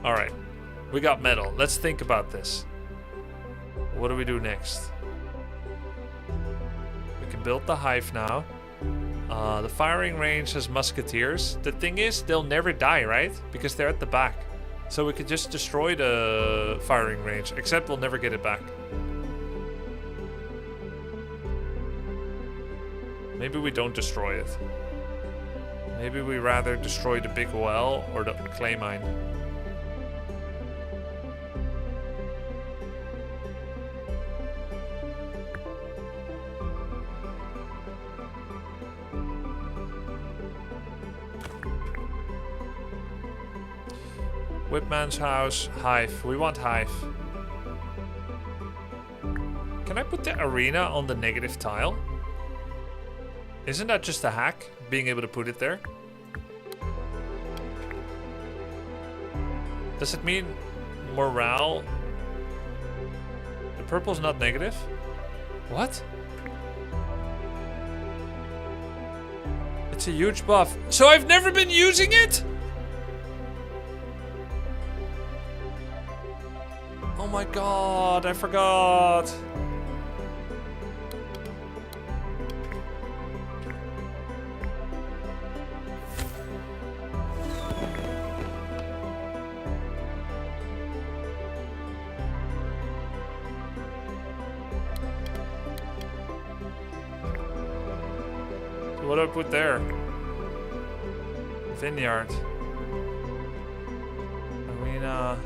Alright. We got metal. Let's think about this. What do we do next? We can build the hive now. The firing range has musketeers. The thing is, they'll never die, right? Because they're at the back. So we could just destroy the firing range, except we'll never get it back. Maybe we don't destroy it. Maybe we rather destroy the big well or the clay mine. Whipman's house, hive. We want hive. Can I put the arena on the negative tile? Isn't that just a hack, being able to put it there? Does it mean morale? The purple's not negative? What? It's a huge buff. So I've never been using it? Oh my god, I forgot. What do I put there? Vineyard. Arena.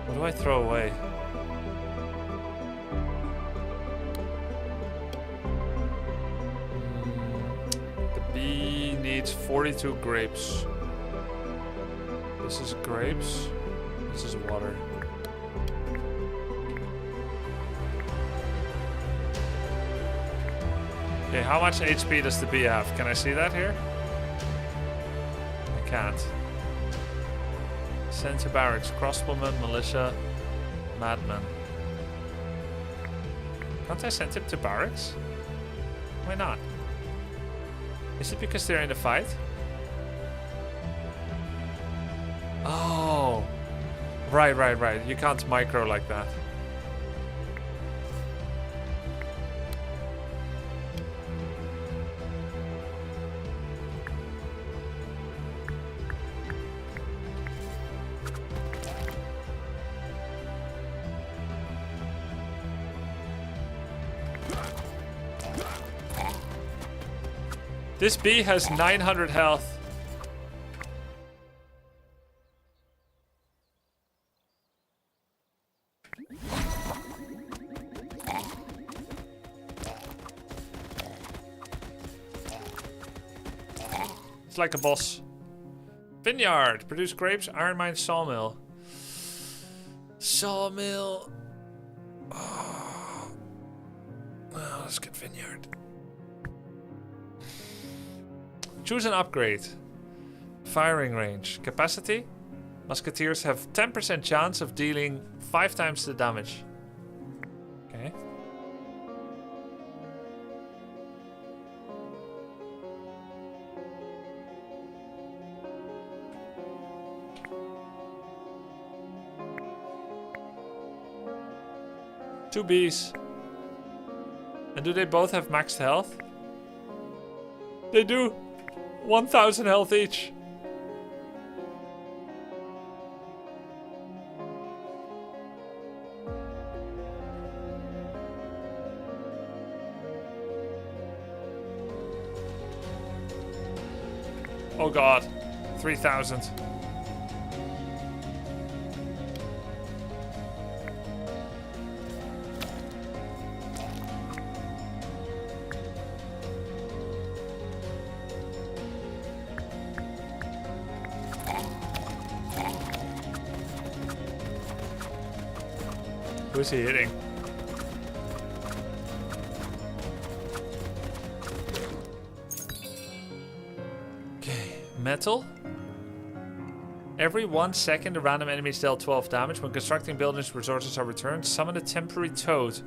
What do I throw away? The bee needs 42 grapes. This is grapes. This is water. Okay, how much HP does the bee have? Can I see that here? I can't. Send to barracks, crossbowman, militia, madman. Can't I send him to barracks? Why not? Is it because they're in a fight? Oh. Right. You can't micro like that. This bee has 900 health. It's like a boss. Vineyard. Produce grapes, iron mine, sawmill. Sawmill. Oh. Well, let's get vineyard. Choose an upgrade. Firing range. Capacity. Musketeers have 10% chance of dealing 5 times the damage. Okay. Two bees. And do they both have maxed health? They do. 1,000 health each. Oh god. 3,000. Who's he hitting? Okay, metal. Every 1 second, a random enemies dealt 12 damage. When constructing buildings, resources are returned. Summon a temporary toad.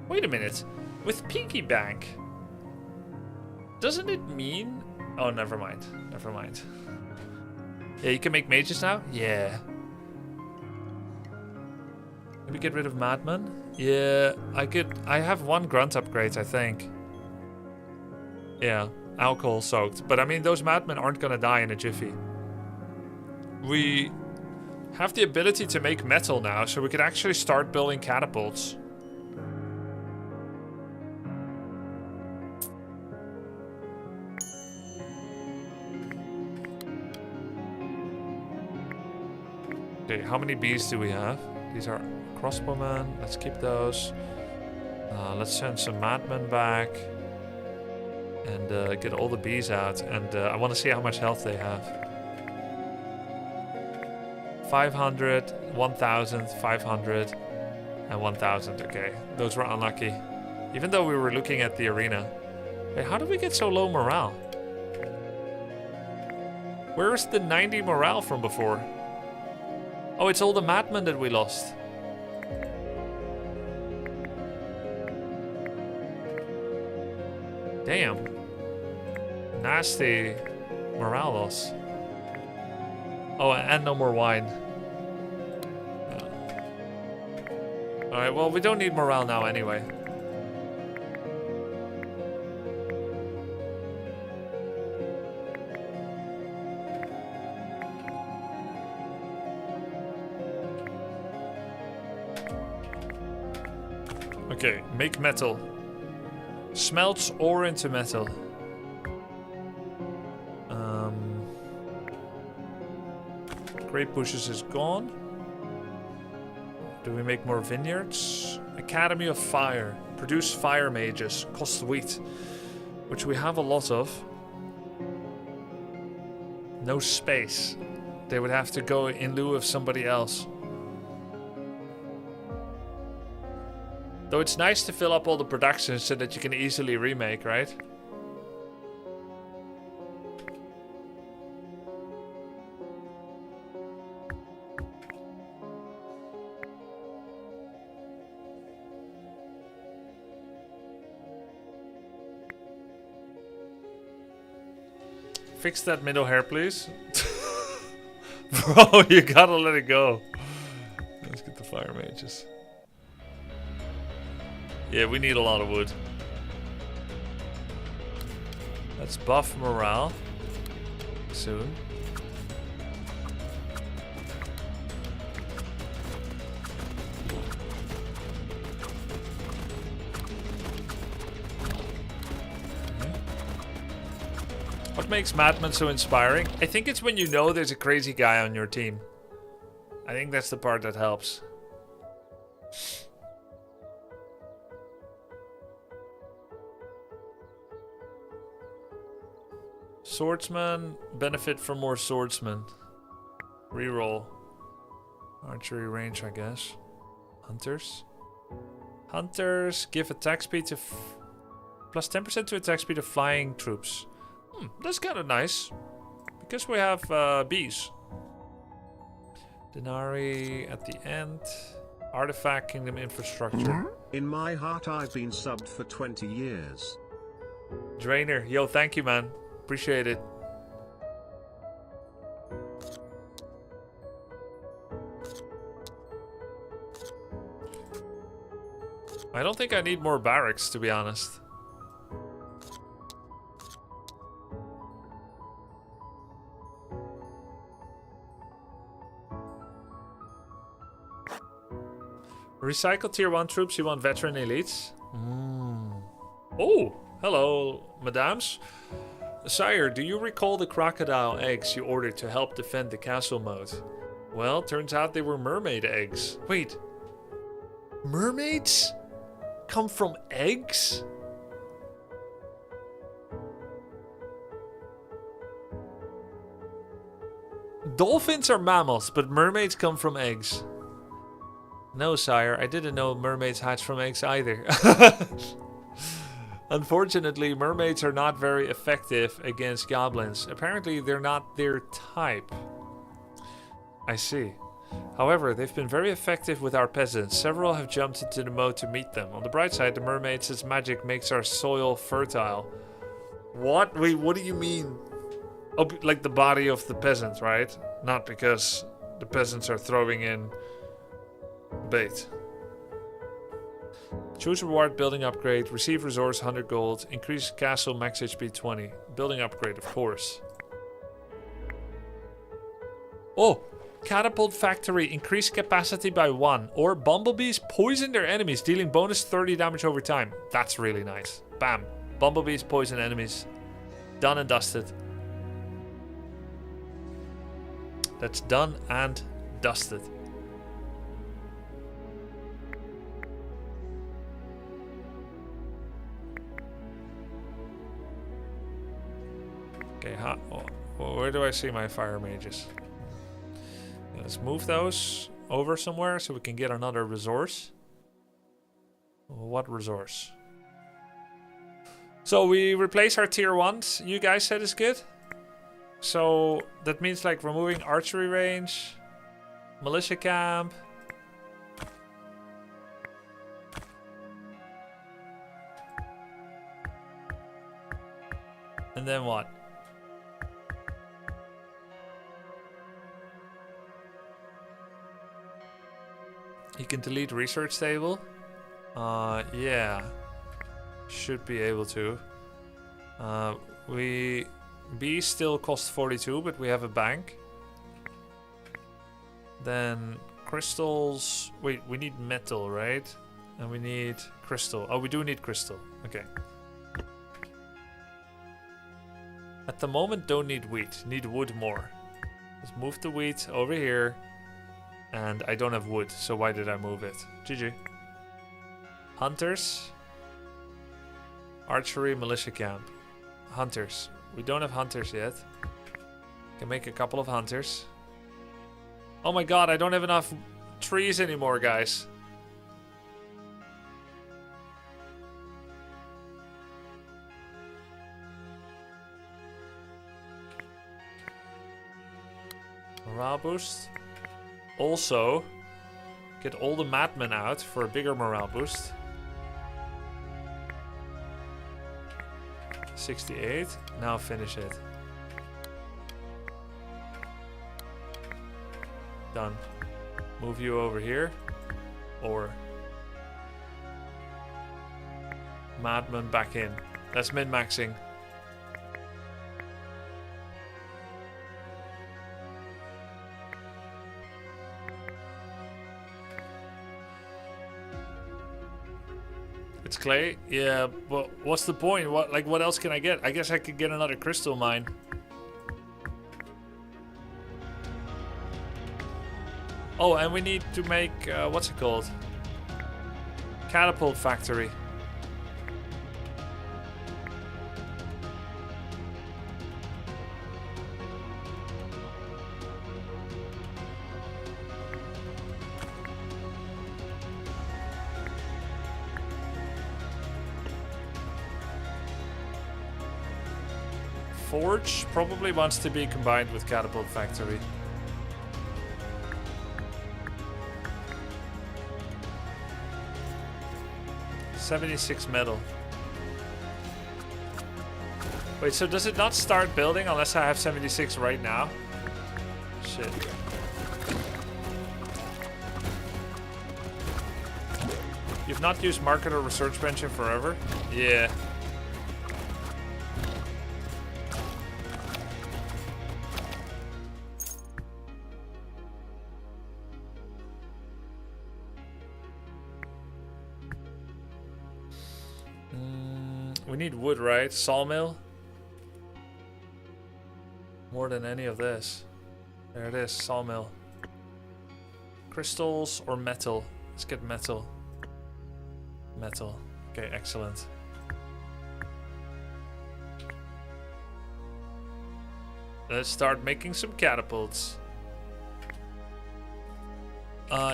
Wait a minute. With Pinky Bank, doesn't it mean... Oh, never mind. Never mind. Yeah, you can make mages now? Yeah. Maybe get rid of Madman? Yeah, I could... I have 1 grunt upgrade, I think. Yeah, alcohol soaked. But I mean, those Madmen aren't gonna die in a jiffy. We have the ability to make metal now, so we could actually start building catapults. Okay, how many bees do we have? These are crossbowmen. Let's keep those. Let's send some madmen back. And get all the bees out. And I want to see how much health they have. 500, 1,000, 500, and 1,000. Okay, those were unlucky. Even though we were looking at the arena. Wait, how did we get so low morale? Where's the 90 morale from before? Oh, it's all the madmen that we lost. Damn. Nasty morale loss. Oh, and no more wine. Yeah. Alright, well, we don't need morale now anyway. Okay, make metal. Smelts ore into metal. Grape bushes is gone. Do we make more vineyards? Academy of Fire. Produce fire mages. Cost wheat. Which we have a lot of. No space. They would have to go in lieu of somebody else. Though it's nice to fill up all the productions so that you can easily remake, right? Fix that middle hair, please. Bro, you gotta let it go. Let's get the fire mages. Yeah, we need a lot of wood. Let's buff morale soon. What makes Madman so inspiring? I think it's when you know there's a crazy guy on your team. I think that's the part that helps. Swordsman, benefit from more swordsmen. Reroll. Archery range, I guess. Hunters. Hunters give attack speed to plus 10% to attack speed of flying troops. That's kind of nice. Because we have bees. Denari at the end. Artifact Kingdom Infrastructure. In my heart I've been subbed for 20 years. Drainer, yo, thank you, man. Appreciate it. I don't think I need more barracks, to be honest. Recycle tier 1 troops, you want veteran elites? Oh, hello, madams. Sire, do you recall the crocodile eggs you ordered to help defend the castle moat? Well, turns out they were mermaid eggs. Wait, mermaids come from eggs? Dolphins are mammals, but mermaids come from eggs. No, sire, I didn't know mermaids hatch from eggs either. Unfortunately, mermaids are not very effective against goblins. Apparently, they're not their type. I see. However, they've been very effective with our peasants. Several have jumped into the moat to meet them. On the bright side, the mermaids' magic makes our soil fertile. What? Wait, what do you mean? Oh, like the body of the peasant, right? Not because the peasants are throwing in bait. Choose reward, building upgrade, receive resource 100 gold, increase castle max HP 20. Building upgrade, of course. Oh, catapult factory, increase capacity by 1. Or bumblebees poison their enemies, dealing bonus 30 damage over time. That's really nice. Bam. Bumblebees poison enemies. Done and dusted. That's done and dusted. Okay, where do I see my fire mages? Let's move those over somewhere so we can get another resource. What resource? So we replace our tier 1s. You guys said is good. So that means like removing archery range, militia camp. And then what? You can delete research table. Yeah. Should be able to. Bees still cost 42, but we have a bank. Then crystals. Wait, we need metal, right? And we need crystal. Oh, we do need crystal. Okay. At the moment, don't need wheat. Need wood more. Let's move the wheat over here. And I don't have wood, so why did I move it? GG. Hunters. Archery, militia camp. Hunters. We don't have hunters yet. Can make a couple of hunters. Oh my god, I don't have enough trees anymore, guys. Morale boost. Also, get all the madmen out for a bigger morale boost. 68. Now finish it. Done. Move you over here. Or madman back in. That's min-maxing. It's clay? Yeah, but what's the point? What else can I get? I guess I could get another crystal mine. Oh, and we need to make, what's it called? Catapult factory. Forge probably wants to be combined with Catapult Factory. $76 metal. Wait, so does it not start building unless I have 76 right now? Shit. You've not used Market or Research Bench in forever? Yeah. We need wood, right? Sawmill? More than any of this. There it is, sawmill. Crystals or metal? Let's get metal. Metal. Okay, excellent. Let's start making some catapults.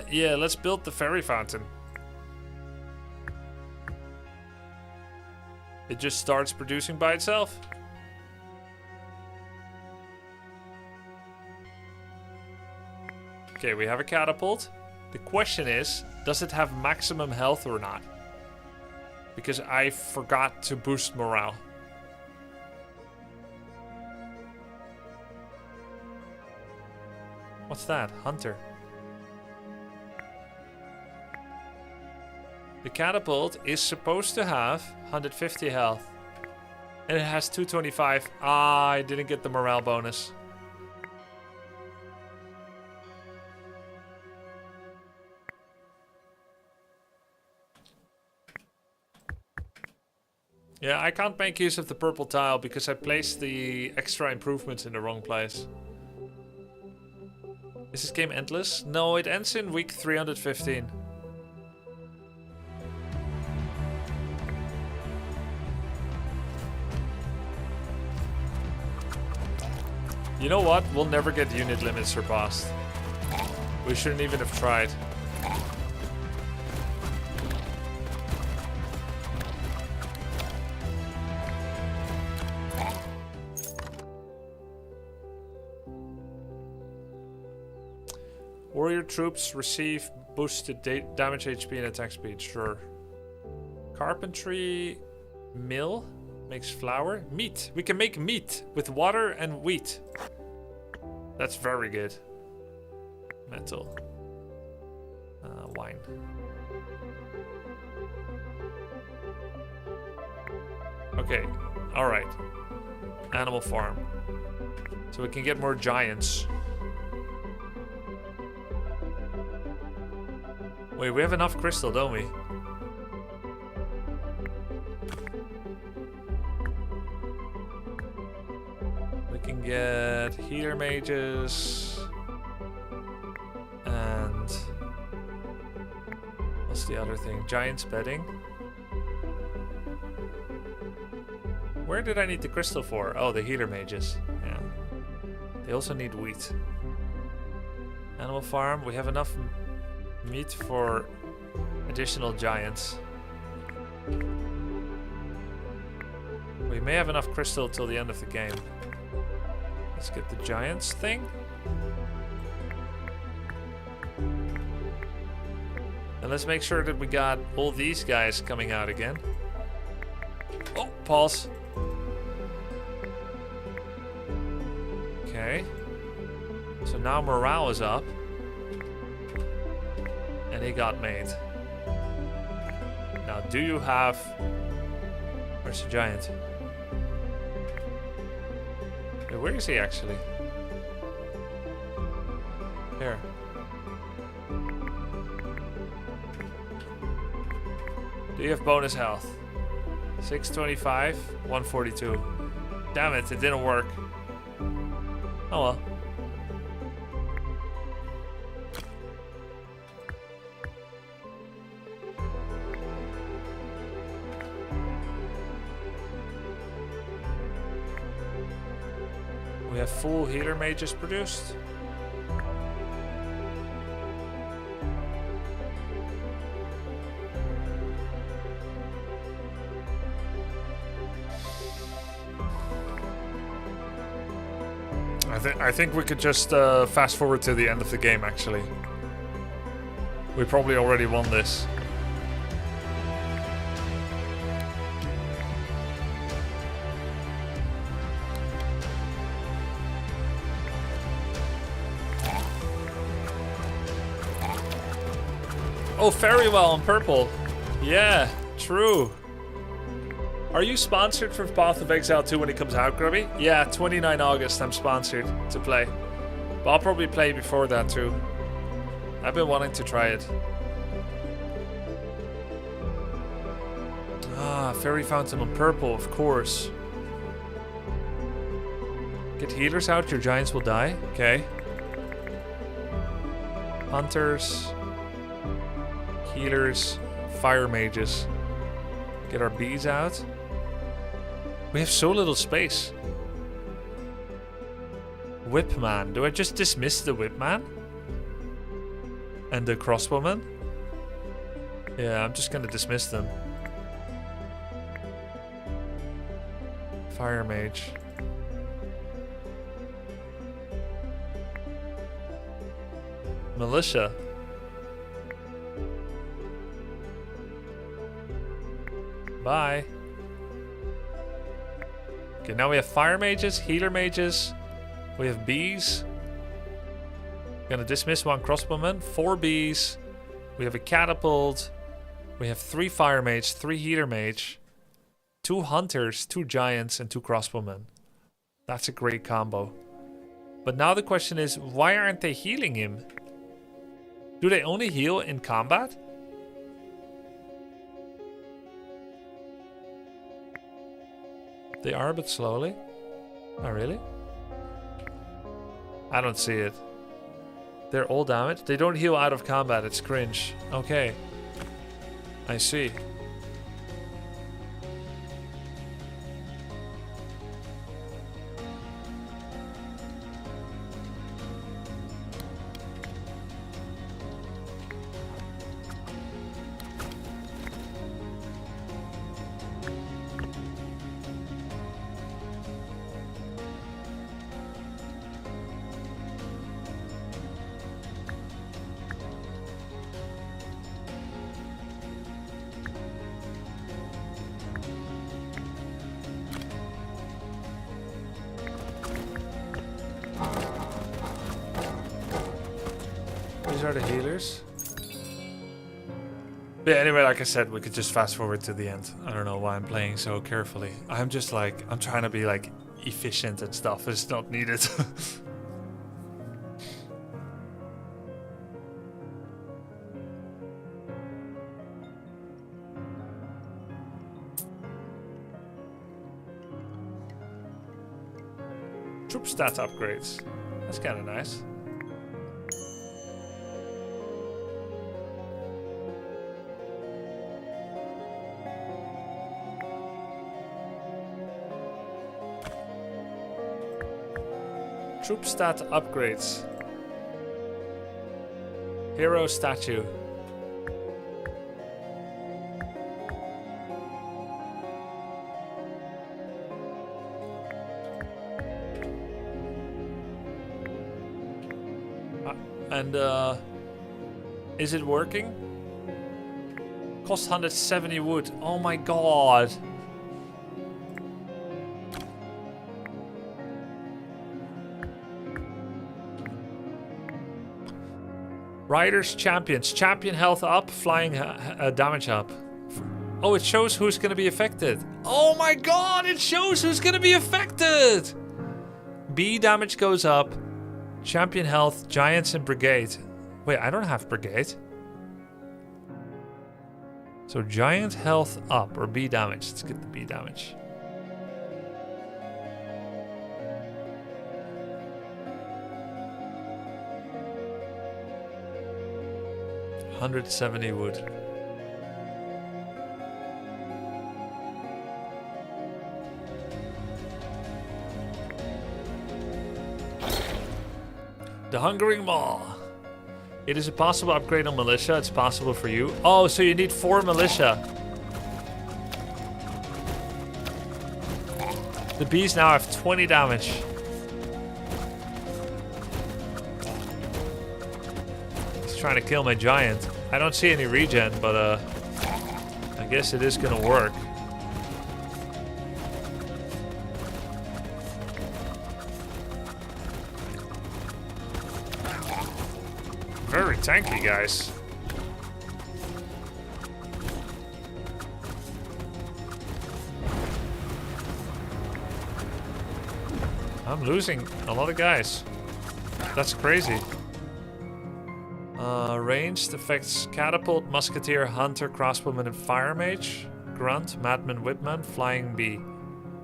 Yeah, let's build the fairy fountain. It just starts producing by itself. Okay, we have a catapult. The question is, does it have maximum health or not? Because I forgot to boost morale. What's that? Hunter. The catapult is supposed to have 150 health. And it has 225. Ah, I didn't get the morale bonus. Yeah, I can't make use of the purple tile because I placed the extra improvements in the wrong place. Is this game endless? No, it ends in week 315. You know what? We'll never get unit limits surpassed. We shouldn't even have tried. Warrior troops receive boosted damage, HP, and attack speed. Sure. Carpentry mill makes flour. Meat. We can make meat with water and wheat. That's very good. Metal. Wine. Okay. All right. Animal farm. So we can get more giants. Wait, we have enough crystal, don't we? We can get healer mages. And what's the other thing? Giant's bedding. Where did I need the crystal for? Oh, the healer mages. Yeah. They also need wheat. Animal farm. We have enough meat for additional giants. We may have enough crystal till the end of the game. Let's get the giants thing. And let's make sure that we got all these guys coming out again. Oh, pause. Okay. So now morale is up. And he got made. Now, do you have... Where's the giant? Wait, where is he actually? Here. Do you have bonus health? 625, 142. Damn it, it didn't work. Oh well. We have full healer mages produced. I think we could just fast forward to the end of the game, actually. We probably already won this. Oh, very well on purple. Yeah, true. Are you sponsored for Path of Exile 2 when it comes out, Grubby? Yeah, 29 August I'm sponsored to play. But I'll probably play before that too. I've been wanting to try it. Ah, Fairy Fountain on purple, of course. Get healers out, your giants will die. Okay. Hunters. Healers. Fire mages. Get our bees out. We have so little space. Whipman. Do I just dismiss the Whipman? And the crossbowman? Yeah, I'm just gonna dismiss them. Fire mage. Militia. Bye. Okay, now we have fire mages, healer mages. We have bees. Gonna dismiss one crossbowman, 4 bees. We have a catapult. We have 3 fire mage, 3 healer mage, 2 hunters, 2 giants, and 2 crossbowmen. That's a great combo. But now the question is, why aren't they healing him? Do they only heal in combat? They are, but slowly. Oh, really? I don't see it. They're all damaged. They don't heal out of combat. It's cringe. Okay. I see. These are the healers. But yeah, anyway, like I said, we could just fast forward to the end. I don't know why I'm playing so carefully. I'm just like, I'm trying to be like efficient and stuff. It's not needed. Troop stats upgrades. That's kind of nice. Troop stat upgrades. Hero statue. And is it working? Cost 170 wood. Oh my god. Riders, champions. Champion health up, flying damage up. Oh, it shows who's going to be affected. Oh my god, it shows who's going to be affected. B damage goes up. Champion health, giants, and brigade. Wait, I don't have brigade. So giant health up, or B damage. Let's get the B damage. $170 wood. The Hungering Maw. It is a possible upgrade on militia. It's possible for you. Oh, so you need 4 militia. The bees now have 20 damage. trying to kill my giant. I don't see any regen, but I guess it is gonna work. Very tanky, guys. I'm losing a lot of guys. That's crazy. Ranged affects Catapult, Musketeer, Hunter, Crossbowman, and Fire Mage. Grunt, Madman, Whipman, Flying Bee.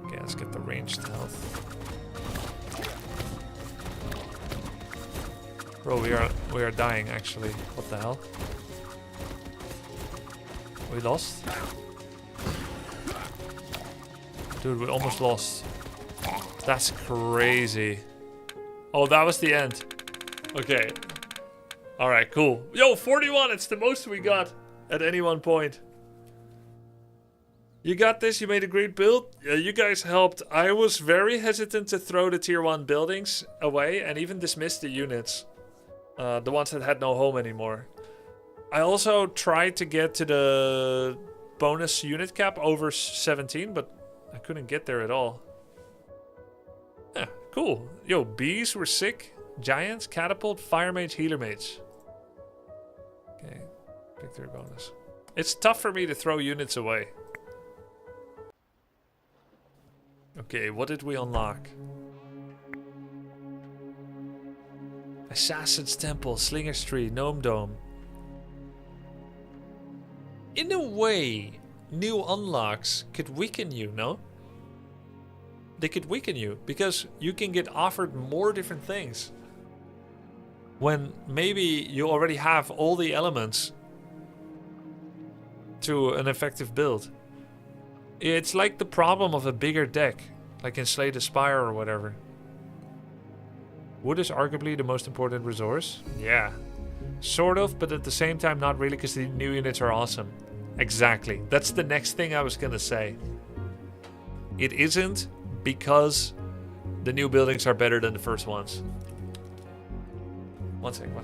Okay, let's get the ranged health. Bro, we are dying actually. What the hell? We lost? Dude, we almost lost. That's crazy. Oh, that was the end. Okay. Alright, cool. Yo, 41! It's the most we got at any one point. You got this, you made a great build. You guys helped. I was very hesitant to throw the tier 1 buildings away and even dismiss the units. The ones that had no home anymore. I also tried to get to the bonus unit cap over 17, but I couldn't get there at all. Yeah, cool. Yo, bees were sick. Giants, catapult, fire mage, healer mage. Okay, victory bonus. It's tough for me to throw units away. Okay, what did we unlock? Assassin's Temple, Slinger's Tree, Gnome Dome. In a way, new unlocks could weaken you, no? They could weaken you, because you can get offered more different things. When maybe you already have all the elements to an effective build. It's like the problem of a bigger deck, like in Slay the Spire or whatever. Wood is arguably the most important resource. Yeah, sort of, but at the same time not really, because the new units are awesome. Exactly, that's the next thing I was gonna say. It isn't because the new buildings are better than the first ones. One second.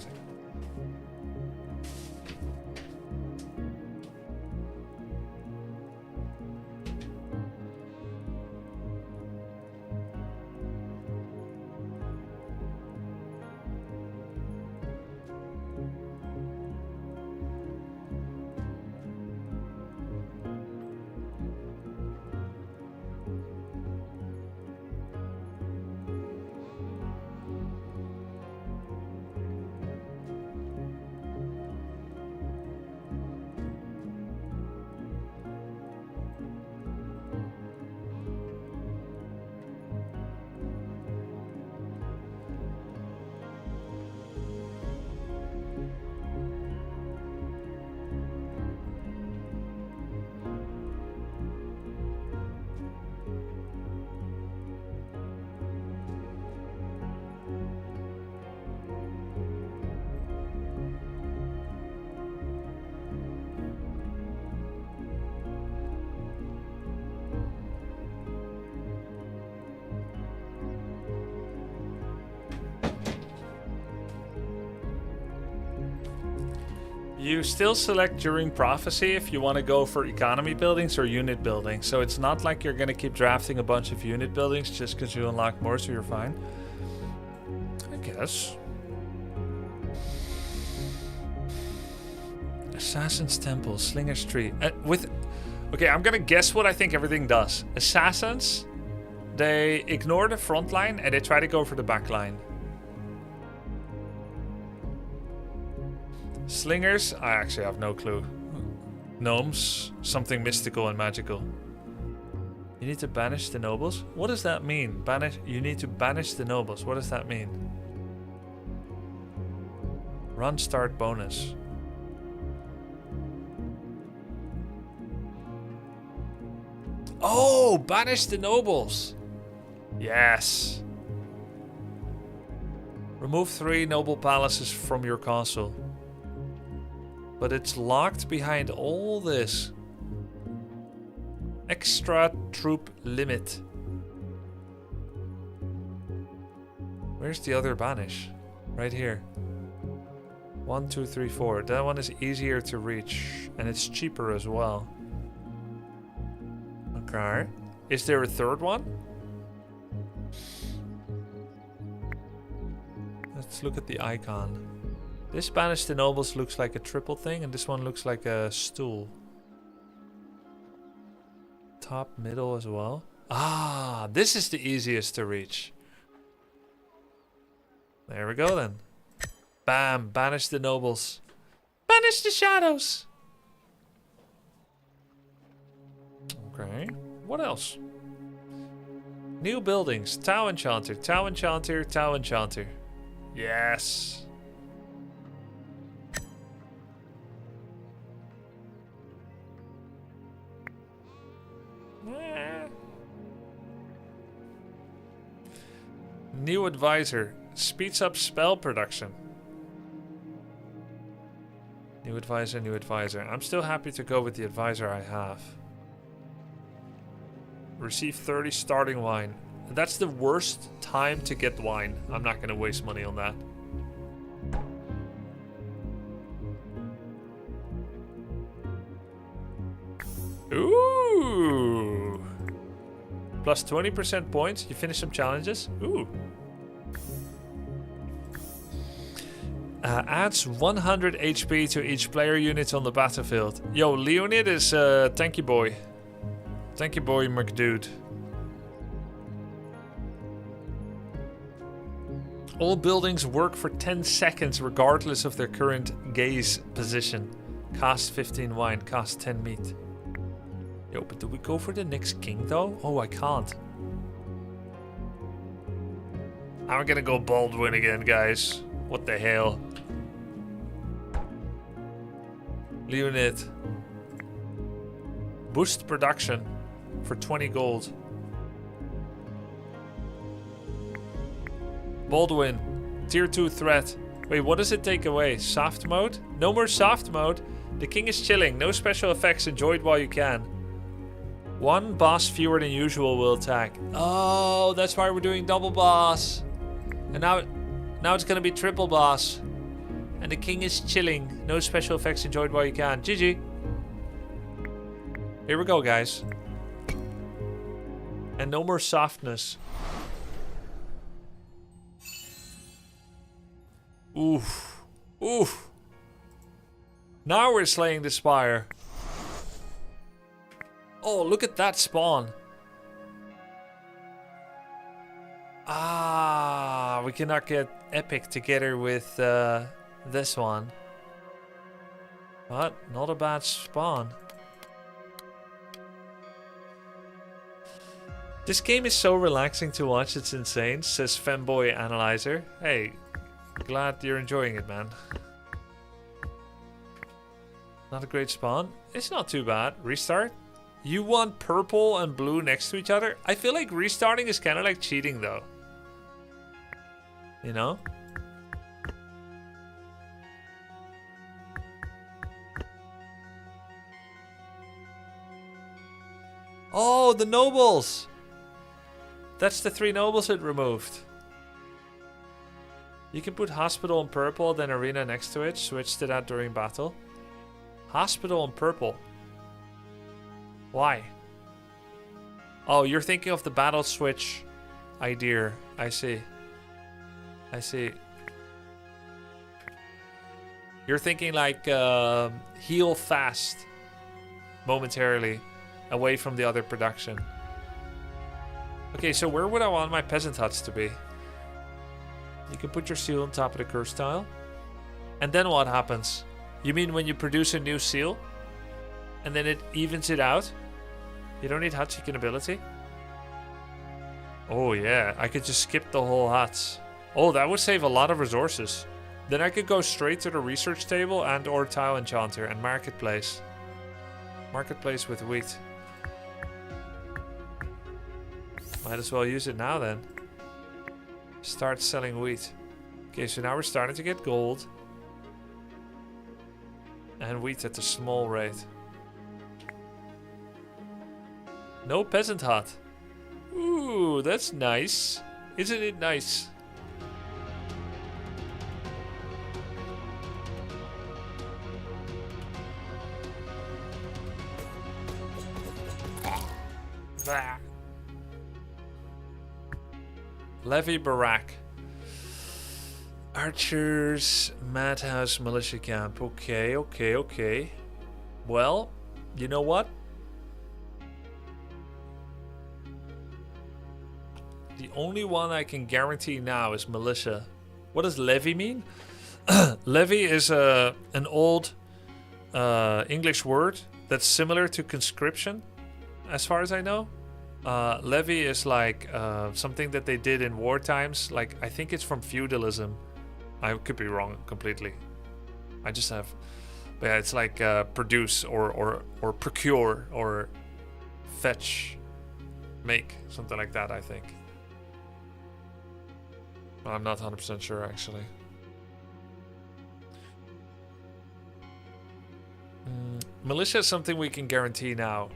You still select during prophecy if you want to go for economy buildings or unit building. So it's not like you're going to keep drafting a bunch of unit buildings just because you unlock more, so you're fine. I guess. Assassin's Temple, Slinger's Tree. Okay, I'm going to guess what I think everything does. Assassins, they ignore the front line and they try to go for the back line. Slingers, I actually have no clue. Gnomes, something mystical and magical. You need to banish the nobles? What does that mean? You need to banish the nobles. What does that mean? Run start bonus. Oh, banish the nobles. Yes. Remove 3 noble palaces from your castle. But it's locked behind all this. Extra troop limit. Where's the other banish? Right here. 1, 2, 3, 4. That one is easier to reach. And it's cheaper as well. Okay. Is there a third one? Let's look at the icon. This Banish the Nobles looks like a triple thing, and this one looks like a stool. Top, middle as well. Ah, this is the easiest to reach. There we go then. Bam, Banish the Nobles. Banish the shadows. Okay, what else? New buildings. Tau Enchanter, Tau Enchanter, Tau Enchanter. Yes. New advisor. Speeds up spell production. New advisor, new advisor. I'm still happy to go with the advisor I have. Receive 30 starting wine. That's the worst time to get wine. I'm not going to waste money on that. Ooh. Plus 20% points. You finish some challenges. Ooh. Adds 100 HP to each player unit on the battlefield. Yo, Leonid is tanky boy. Tanky boy McDude. All buildings work for 10 seconds regardless of their current gaze position. Cost 15 wine, cost 10 meat. Yo, but do we go for the next king though? Oh, I can't. I'm gonna go Baldwin again, guys. What the hell? Leonid. Boost production for 20 gold. Baldwin. Tier 2 threat. Wait, what does it take away? Soft mode? No more soft mode. The king is chilling. No special effects. Enjoy it while you can. One boss fewer than usual will attack. Oh, that's why we're doing double boss. And now it's gonna be triple boss. And the king is chilling. No special effects. Enjoy it while you can. GG. Here we go, guys. And no more softness. Oof. Oof. Now we're slaying the spire. Oh, look at that spawn. Ah, we cannot get epic together with this one. But not a bad spawn. This game is so relaxing to watch, it's insane, says Femboy Analyzer. Hey, glad you're enjoying it, man. Not a great spawn. It's not too bad. Restart. You want purple and blue next to each other? I feel like restarting is kind of like cheating though. You know? Oh, the nobles! That's the 3 nobles it removed. You can put hospital in purple, then arena next to it. Switch to that during battle. Hospital in purple. Why? Oh, you're thinking of the battle switch idea. I see. I see. You're thinking like heal fast momentarily away from the other production. Okay, so where would I want my peasant huts to be? You can put your seal on top of the curse tile. And then what happens? You mean when you produce a new seal? And then it evens it out? You don't need hut chicken ability? Oh yeah, I could just skip the whole huts. Oh, that would save a lot of resources. Then I could go straight to the research table and or tile enchanter and marketplace. Marketplace with wheat. Might as well use it now then. Start selling wheat. Okay, so now we're starting to get gold. And wheat at a small rate. No peasant hut. Ooh, that's nice. Isn't it nice? Blah. Levy Barrack. Archers, Madhouse, Militia Camp. Okay, okay, okay. Well, you know what? The only one I can guarantee now is Militia. What does levy mean? Levy is an old English word that's similar to conscription, as far as I know. Levy is like something that they did in war times. Like, I think it's from feudalism. I could be wrong completely. I just have... But yeah, it's like produce or procure or fetch, make, something like that, I think. I'm not 100% sure, actually. Militia is something we can guarantee now.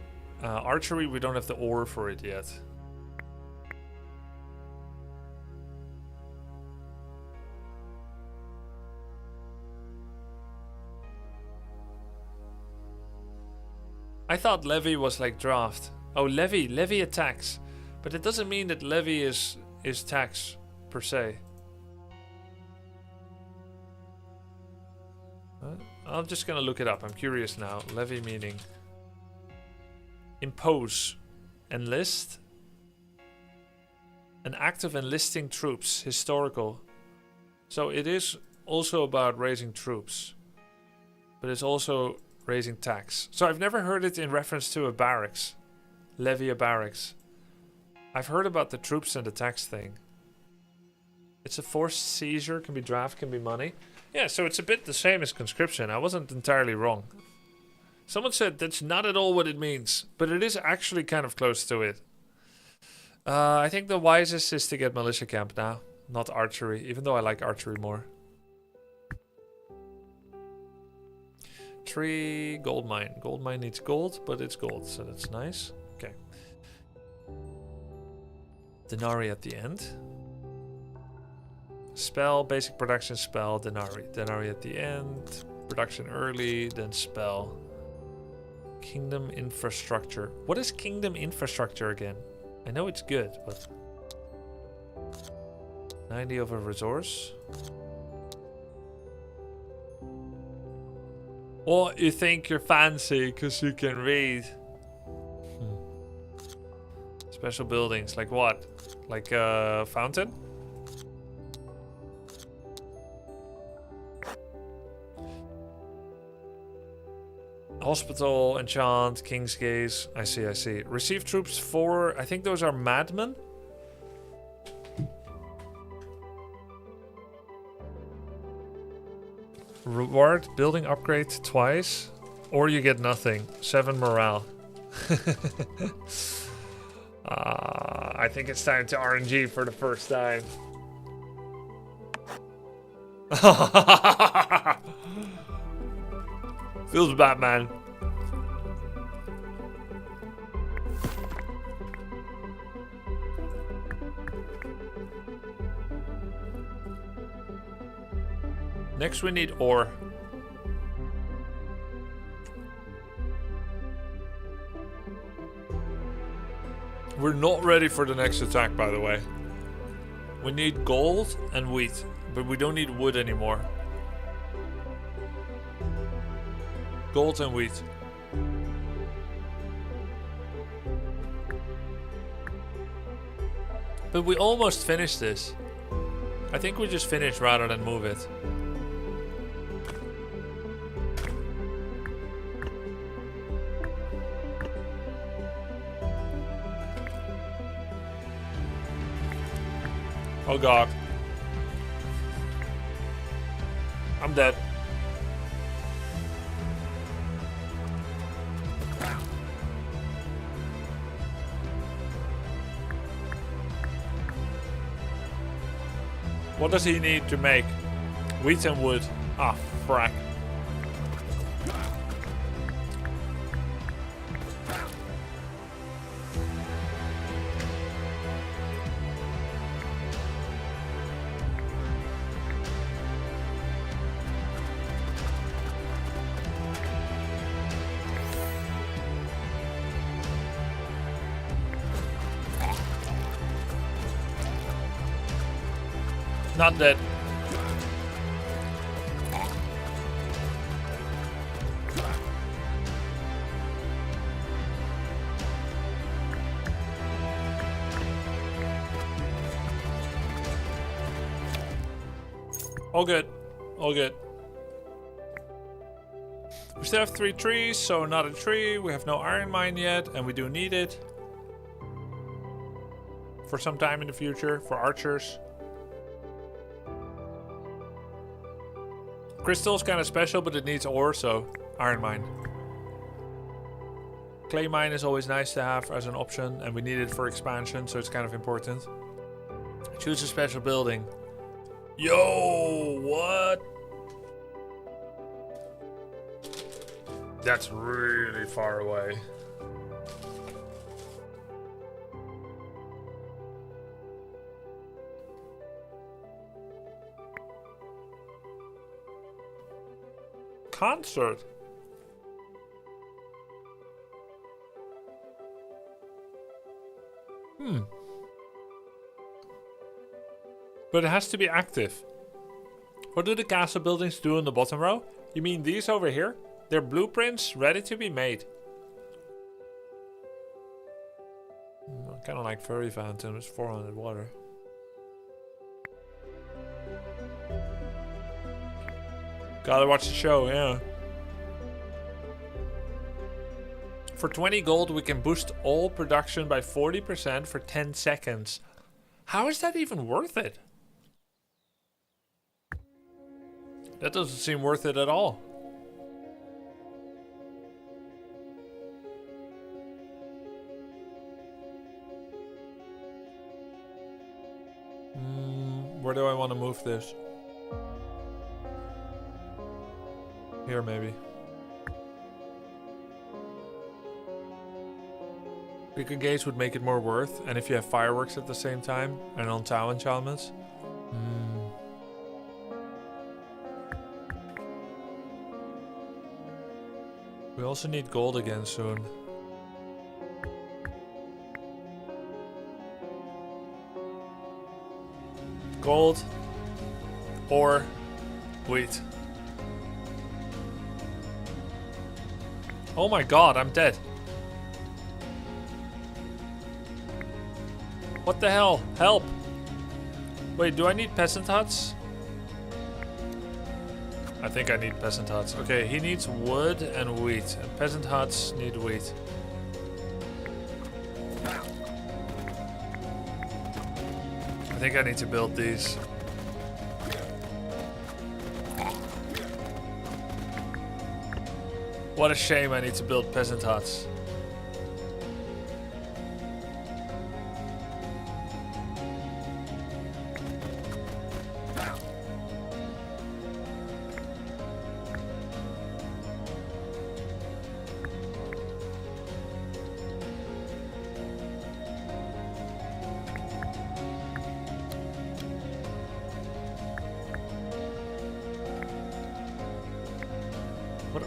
Archery, we don't have the ore for it yet. I thought levy was like draft. Oh, levy attacks. But it doesn't mean that levy is tax per se. I'm just gonna look it up. I'm curious now. Levy meaning impose, enlist, an act of enlisting troops, historical. So it is also about raising troops, but it's also raising tax. So I've never heard it in reference to a barracks, levy a barracks. I've heard about the troops and the tax thing. It's a forced seizure, can be draft, can be money. Yeah, so it's a bit the same as conscription. I wasn't entirely wrong. Someone said that's not at all what it means, but it is actually kind of close to it. I think the wisest is to get militia camp now, not archery, even though I like archery more. Tree, gold mine. Gold mine needs gold, but it's gold, so that's nice. Okay. Denarii at the end. Spell, basic production, spell, Denarii. Denarii at the end. Production early, then spell. Kingdom infrastructure. What is kingdom infrastructure again? I know it's good, but... 90 of a resource. Well, you think you're fancy because you can read. Special buildings, like what? Like a fountain? Hospital, enchant, king's gaze. I see, I see. Receive troops for... I think those are madmen. Reward building upgrade twice, or you get nothing. 7 morale. I think it's time to RNG for the first time. Feels bad, man. Next we need ore. We're not ready for the next attack, by the way. We need gold and wheat, but we don't need wood anymore. Gold and wheat. But we almost finished this. I think we just finish rather than move it. Oh god. I'm dead. What does he need to make? Wheat and wood. Ah, frack. Not dead. All good. All good. We still have 3 trees, so not a tree. We have no iron mine yet, and we do need it. For some time in the future, for archers. Crystal's kind of special, but it needs ore, so iron mine. Clay mine is always nice to have as an option, and we need it for expansion, so it's kind of important. Choose a special building. Yo, what? That's really far away. Concert. But it has to be active. What do the castle buildings do in the bottom row? You mean these over here? They're blueprints ready to be made. Kind of like furry fountain with 400 water. Gotta watch the show, yeah. For 20 gold, we can boost all production by 40% for 10 seconds. How is that even worth it? That doesn't seem worth it at all. Where do I want to move this? Here, maybe. Bigger gates would make it more worth, and if you have fireworks at the same time, and on tower enchantments. We also need gold again soon. Gold or wheat. Oh my god, I'm dead. What the hell? Help! Wait, do I need peasant huts? I think I need peasant huts. Okay, he needs wood and wheat. And peasant huts need wheat. I think I need to build these. What a shame I need to build peasant huts.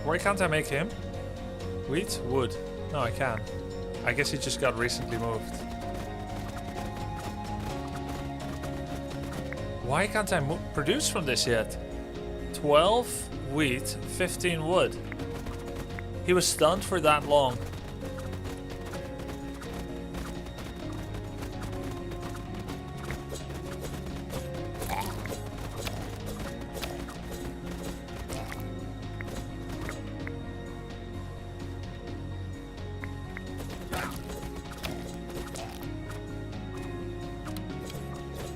Why can't I make him? Wheat? Wood. No, I can. I guess he just got recently moved. Why can't I produce from this yet? 12 wheat, 15 wood. He was stunned for that long.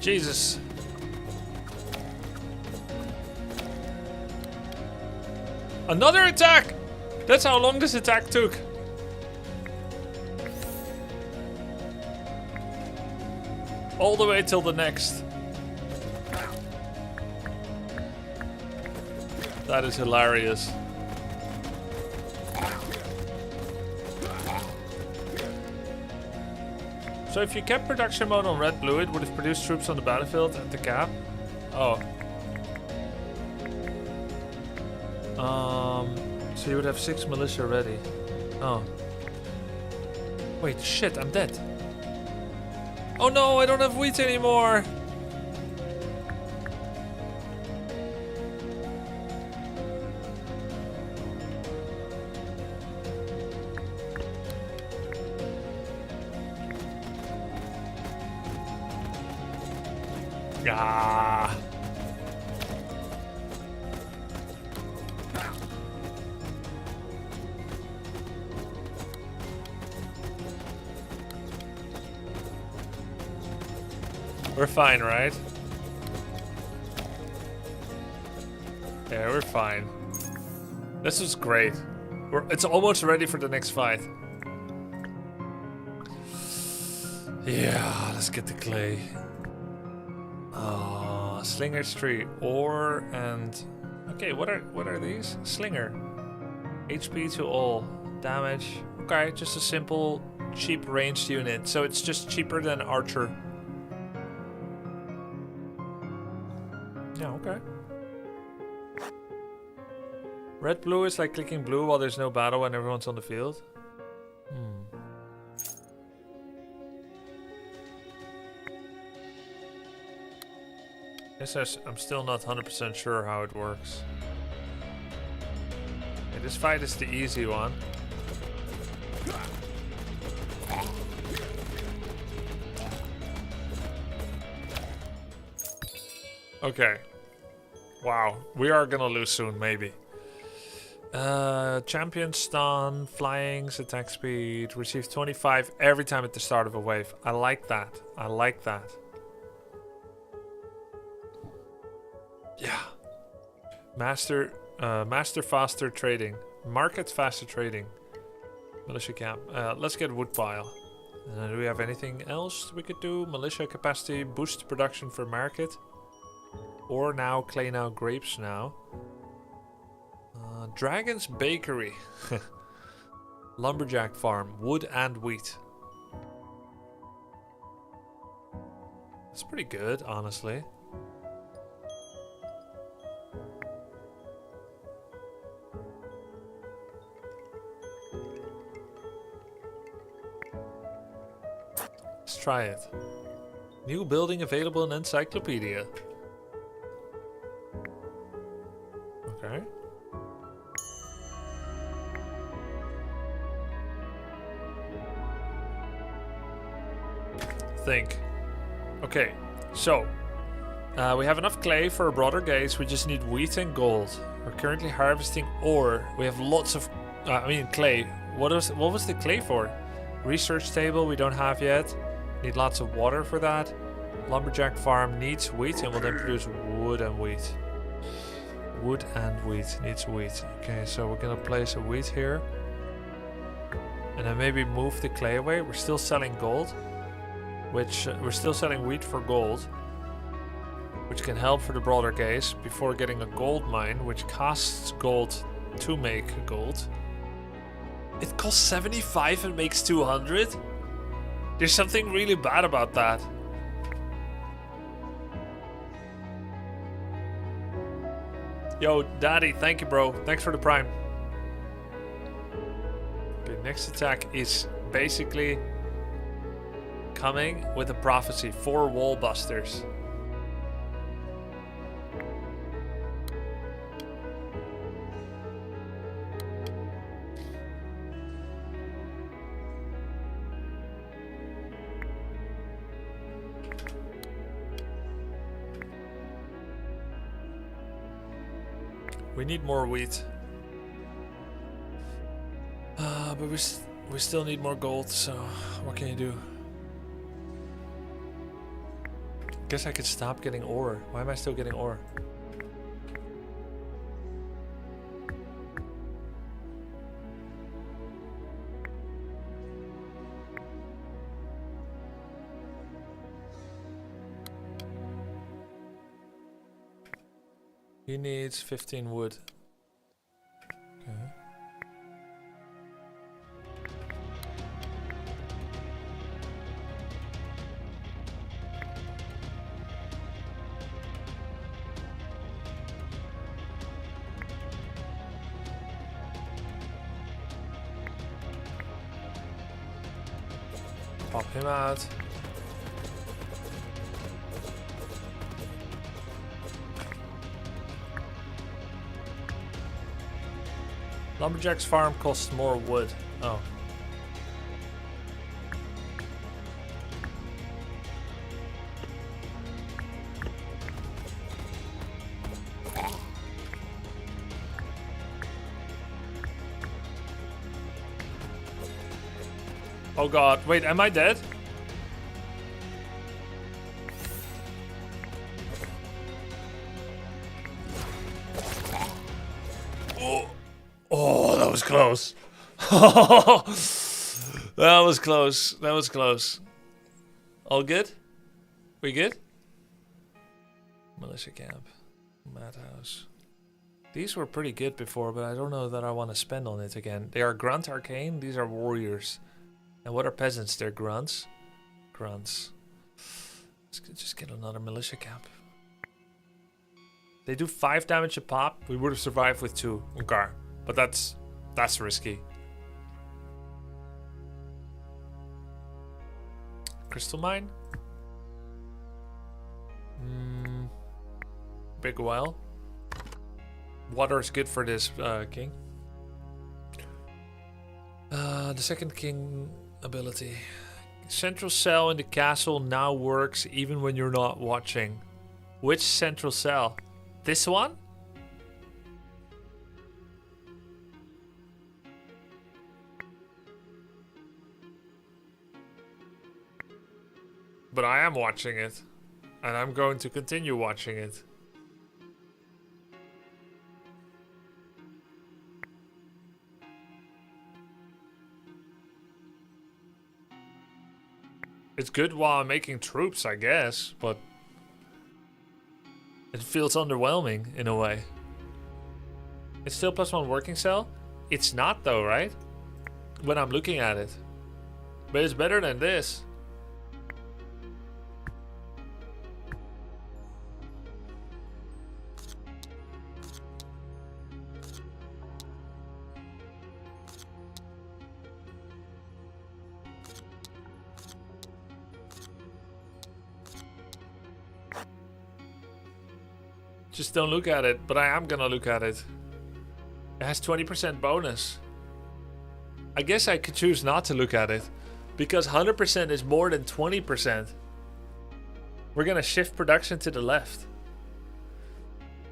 Jesus. Another attack! That's how long this attack took. All the way till the next. That is hilarious. So if you kept production mode on red blue, it would have produced troops on the battlefield at the cap. Oh. So you would have 6 militia ready. Oh. Wait, shit, I'm dead. Oh no, I don't have wheat anymore. Ah. We're fine, right? Yeah, we're fine. This was great. It's almost ready for the next fight. Yeah, let's get the clay. Oh, Slinger's tree. Ore and... Okay, what are these? Slinger. HP to all. Damage. Okay, just a simple, cheap ranged unit. So it's just cheaper than Archer. Yeah, okay. Red blue is like clicking blue while there's no battle when everyone's on the field. I'm still not 100% sure how it works. Okay, this fight is the easy one. Okay. Wow, we are gonna lose soon, maybe. Champion stun, flyings, attack speed, receive 25 every time at the start of a wave. I like that. I like that. Yeah. Master faster trading. Market faster trading. Militia camp. Let's get woodpile. Do we have anything else we could do? Militia capacity, boost production for market. Or now, clay now, grapes now. Dragon's Bakery. Lumberjack farm, wood and wheat. That's pretty good, honestly. Let's try it. New building available in Encyclopedia. Okay. Think. Okay, so we have enough clay for a broader gaze. We just need wheat and gold. We're currently harvesting ore. We have lots of clay. What was the clay for? Research table we don't have yet. Need lots of water for that. Lumberjack farm needs wheat and will then produce wood and wheat. Wood and wheat needs wheat. Okay, so we're gonna place a wheat here. And then maybe move the clay away. We're still selling gold. Which we're still selling wheat for gold, which can help for the broader gaze before getting a gold mine, which costs gold to make gold. It costs 75 and makes 200? There's something really bad about that. Yo, Daddy, thank you, bro. Thanks for the prime. Okay, next attack is basically coming with a prophecy. 4 wall busters. We need more wheat. But we still need more gold, so what can you do? Guess I could stop getting ore. Why am I still getting ore? He needs 15 wood. Okay. Pop him out. Lumberjack's farm costs more wood. Oh. Oh god, wait, am I dead? Oh, that was close. That was close. That was close. All good? We good? Militia camp. Madhouse. These were pretty good before, but I don't know that I want to spend on it again. They are Grunt Arcane. These are warriors. And what are peasants? They're grunts. Grunts. Let's just get another militia camp. They do 5 damage a pop. We would have survived with 2. Okay. But that's risky. Crystal mine? Big well. Water is good for this king. The second king ability. Central cell in the castle now works even when you're not watching. Which central cell? This one? But I am watching it. And I'm going to continue watching it. It's good while I'm making troops, I guess, but it feels underwhelming in a way. It's still +1 working cell? It's not though, right? When I'm looking at it. But it's better than this. Just don't look at it, but I am gonna look at it. It has 20% bonus. I guess I could choose not to look at it, because 100% is more than 20%. We're gonna shift production to the left.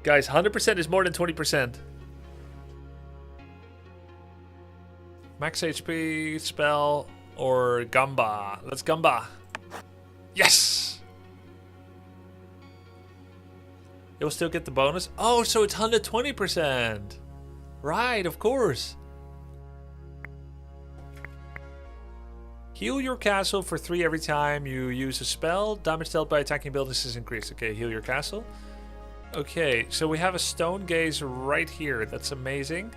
Guys, 100% is more than 20%. Max HP, spell, or Gamba. Let's Gamba. Yes! You'll still get the bonus. Oh, so it's 120%. Right, of course. Heal your castle for 3 every time you use a spell. Damage dealt by attacking buildings is increased. Okay, heal your castle. Okay, so we have a stone gaze right here. That's amazing.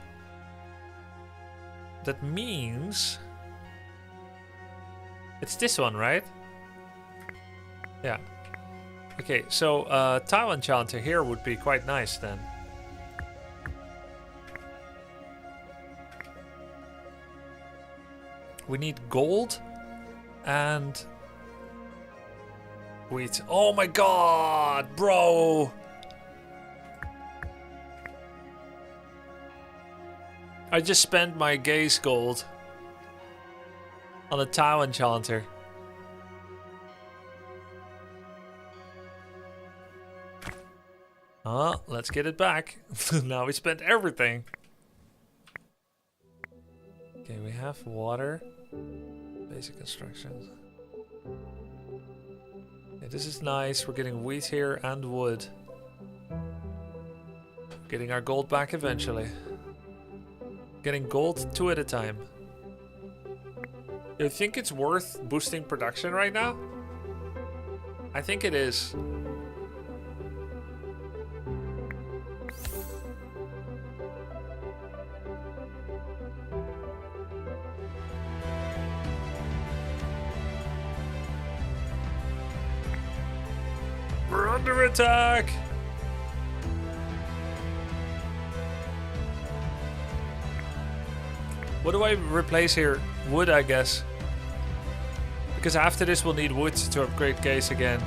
That means... it's this one, right? Yeah. Okay, so Tile Enchanter here would be quite nice then. We need gold and wheat. Oh my god, bro! I just spent my gaze gold on a Tile Enchanter. Oh, let's get it back. Now we spent everything. Okay, we have water. Basic instructions. Okay, this is nice. We're getting wheat here and wood. Getting our gold back eventually. Getting gold 2 at a time. You think it's worth boosting production right now? I think it is. We're under attack! What do I replace here? Wood, I guess. Because after this we'll need wood to upgrade case again.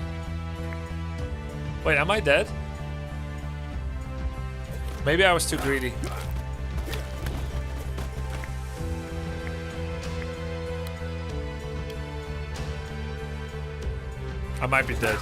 Wait, am I dead? Maybe I was too greedy. I might be dead.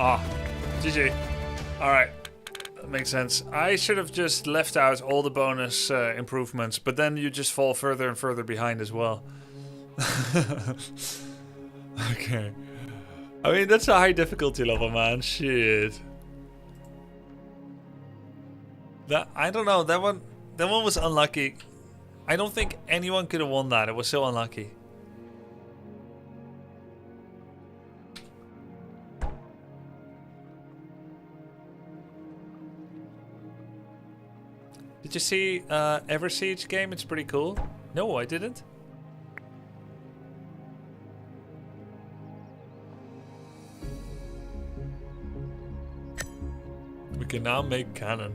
Ah, GG. Alright. That makes sense. I should have just left out all the bonus improvements, but then you just fall further and further behind as well. Okay. I mean, that's a high difficulty level, man. Shit. I don't know. That one was unlucky. I don't think anyone could have won that. It was so unlucky. Did you see Ever Siege game? It's pretty cool. No, I didn't. We can now make cannon.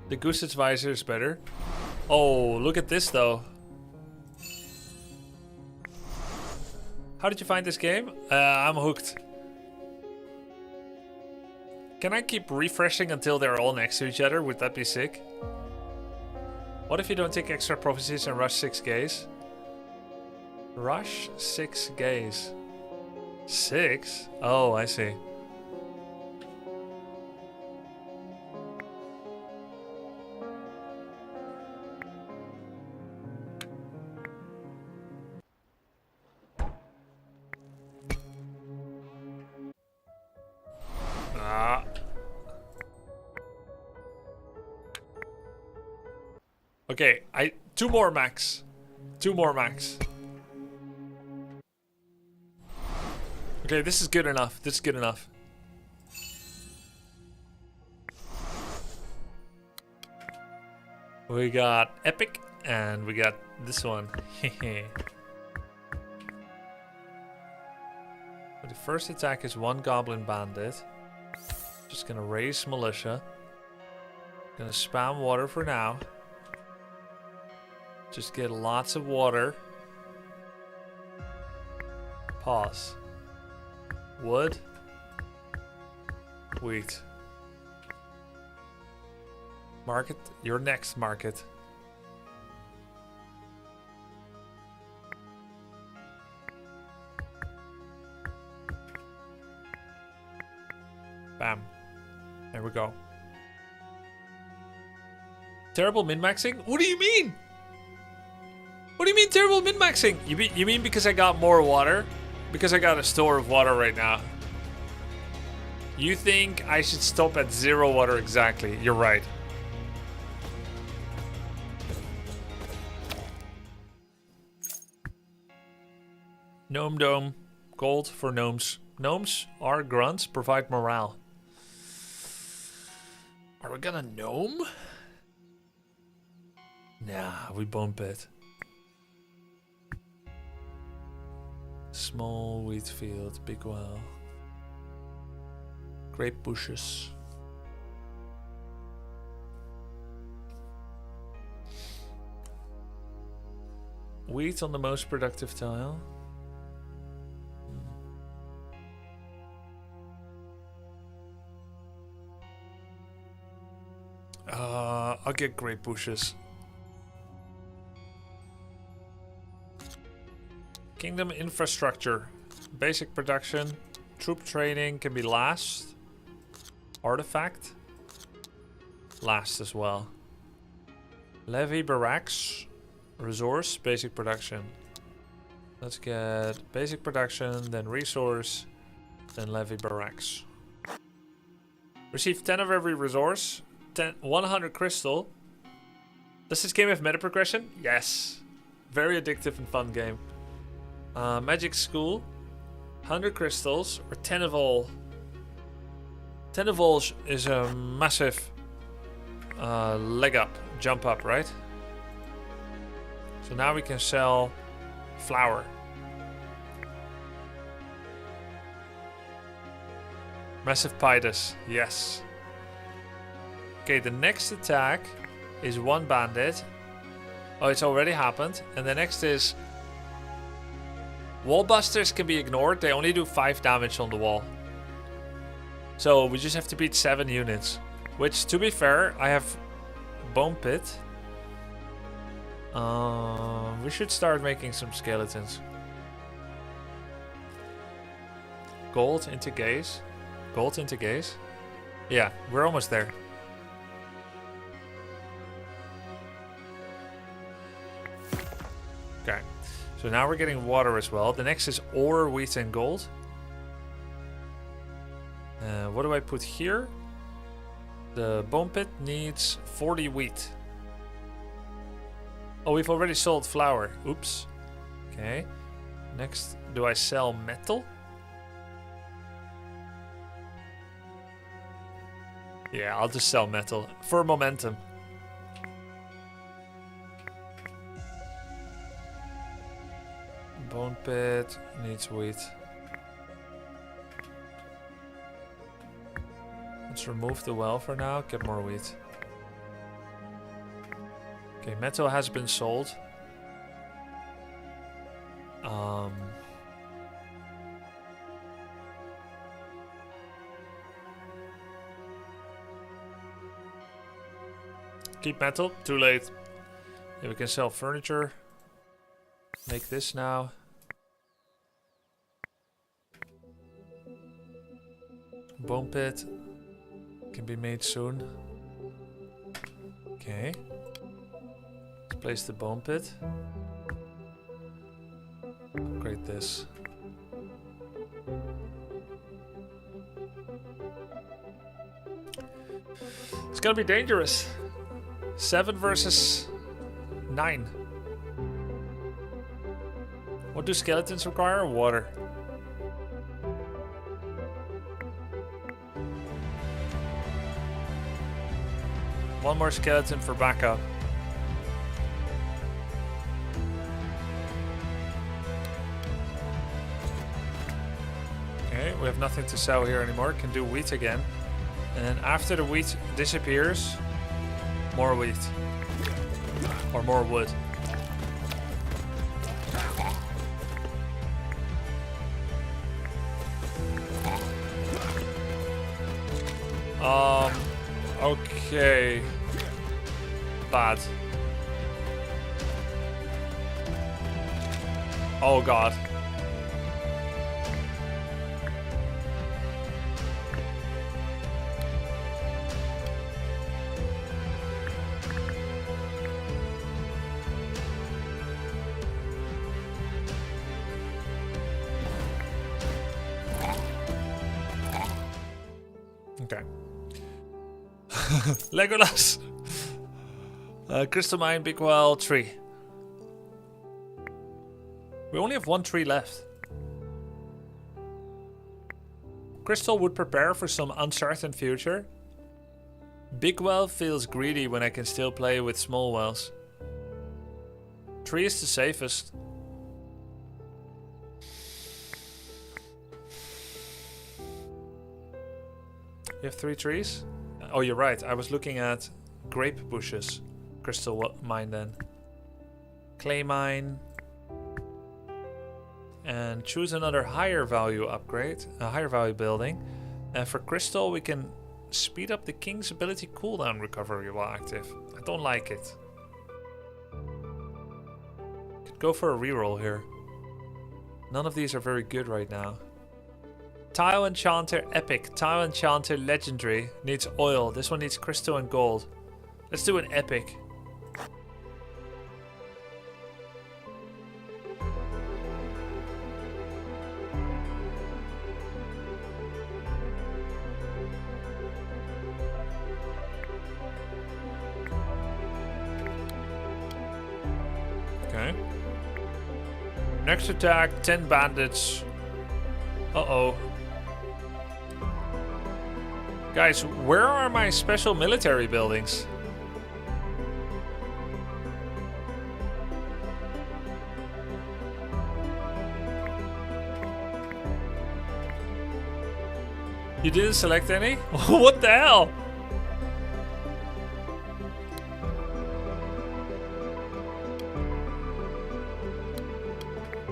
The Goose's visor is better. Oh, look at this though. How did you find this game? I'm hooked. Can I keep refreshing until they're all next to each other? Would that be sick? What if you don't take extra prophecies and rush 6 gaze? Rush 6 gaze. 6? Oh, I see. Okay, 2 more max. 2 more max. Okay, this is good enough. This is good enough. We got epic and we got this one. The first attack is 1 goblin bandit. Just gonna raise militia. Gonna spam water for now. Just get lots of water. Pause. Wood. Wheat. Market. Your next market. Bam. There we go. Terrible min-maxing? What do you mean? What do you mean terrible min-maxing? You mean because I got more water? Because I got a store of water right now. You think I should stop at 0 water exactly. You're right. Gnome dome. Gold for gnomes. Gnomes are grunts, provide morale. Are we gonna gnome? Nah, we bump it. Small wheat field, big well. Grape bushes. Wheat on the most productive tile. I'll get grape bushes. Kingdom infrastructure. Basic production. Troop training can be last. Artifact. Last as well. Levy barracks. Resource. Basic production. Let's get basic production, then resource, then levy barracks. Receive 10 of every resource. 100 crystal. Does this game have meta progression? Yes. Very addictive and fun game. Magic school. 100 crystals or 10 of all. 10 of all is a massive leg up, jump up, right? So now we can sell flour. Massive Pidus, yes. Okay, the next attack is 1 bandit. Oh, it's already happened. And the next is... Wallbusters can be ignored. They only do 5 damage on the wall. So we just have to beat 7 units. Which, to be fair, I have Bone Pit. We should start making some skeletons. Gold into gaze. Gold into gaze. Yeah, we're almost there. Okay. So now we're getting water as well. The next is ore, wheat, and gold. What do I put here? The bone pit needs 40 wheat. Oh, we've already sold flour. Oops. Okay. Next, do I sell metal? Yeah, I'll just sell metal for momentum. Bone pit needs wheat. Let's remove the well for now, get more wheat. Okay, metal has been sold. Keep metal, too late. Yeah, we can sell furniture. Make this now. Bone pit can be made soon. Okay. Let's place the bone pit. Upgrade this. It's gonna be dangerous. 7 versus 9. What do skeletons require? Water. One more skeleton for backup. Okay, we have nothing to sell here anymore. Can do wheat again. And then after the wheat disappears, more wheat. Or more wood. Okay. Bad. Oh god. Okay. Legolas. Crystal mine, big well, tree. We only have 1 tree left. Crystal would prepare for some uncertain future. Big well feels greedy when I can still play with small wells. Tree is the safest. You have 3 trees? Oh, you're right. I was looking at grape bushes. Crystal mine then. Clay mine. And choose another higher value upgrade. A higher value building. And for crystal we can speed up the king's ability cooldown recovery while active. I don't like it. Could go for a reroll here. None of these are very good right now. Tile Enchanter Epic. Tile Enchanter Legendary. Needs oil. This one needs crystal and gold. Let's do an epic. Okay. Next attack, 10 bandits. Uh-oh. Guys, where are my special military buildings? You didn't select any? What the hell?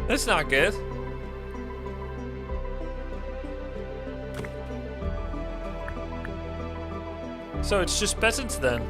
That's not good. So it's just peasants then.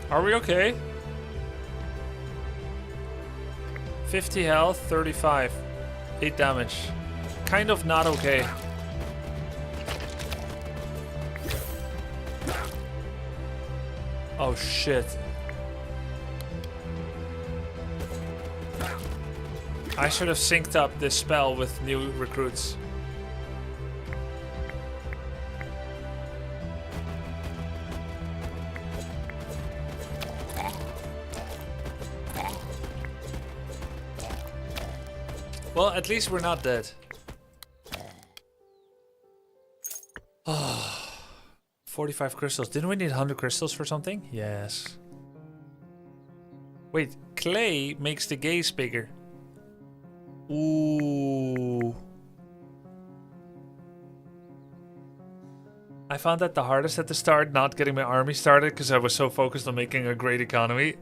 Are we okay? 50 health, 35. 8 damage. Kind of not okay. Oh shit. I should have synced up this spell with new recruits. Well, at least we're not dead. 45 crystals. Didn't we need 100 crystals for something? Yes. Wait, clay makes the gaze bigger. Ooh. I found that the hardest at the start, not getting my army started, because I was so focused on making a great economy.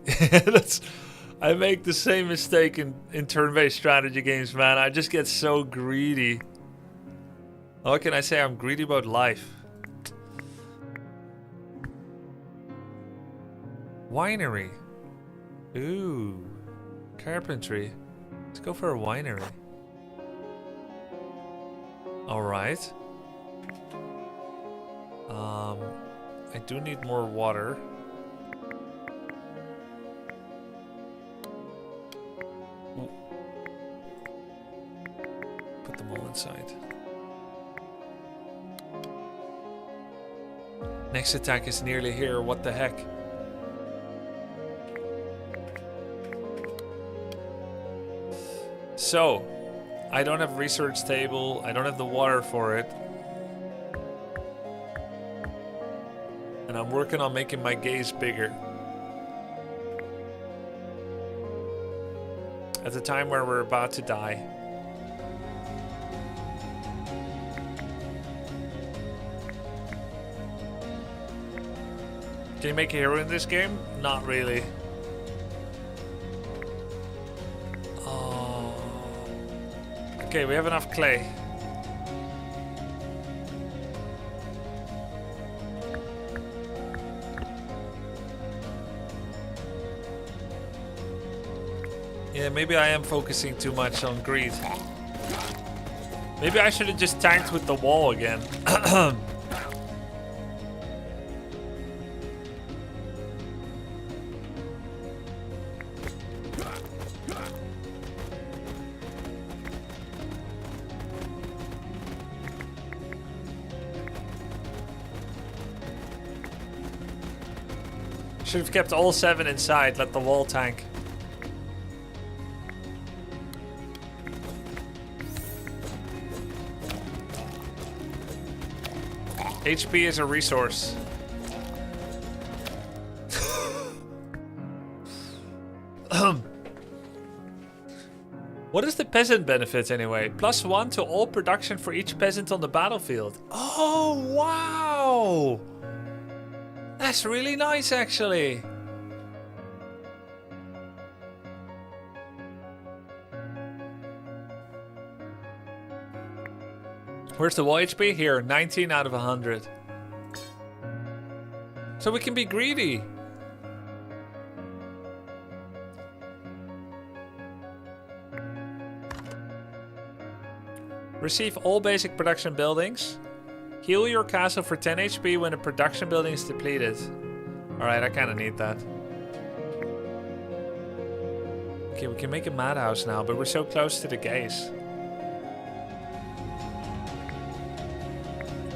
I make the same mistake in turn-based strategy games, man. I just get so greedy. What can I say? I'm greedy about life. Winery. Ooh. Carpentry. Let's go for a winery. Alright. I do need more water. Ooh. Put them all inside. Next attack is nearly here. What the heck? So, I don't have research table. I don't have the water for it. And I'm working on making my gaze bigger. At the time where we're about to die. Can you make a hero in this game? Not really. Oh. Okay, we have enough clay. Yeah, maybe I am focusing too much on greed. Maybe I should have just tanked with the wall again. Should have kept all 7 inside, let the wall tank. HP is a resource. What is the peasant benefit anyway? +1 to all production for each peasant on the battlefield. Oh, wow! That's really nice, actually. Where's the wall HP? Here, 19 out of 100. So we can be greedy. Receive all basic production buildings. Heal your castle for 10 HP when a production building is depleted. Alright, I kinda need that. Okay, we can make a madhouse now, but we're so close to the gaze.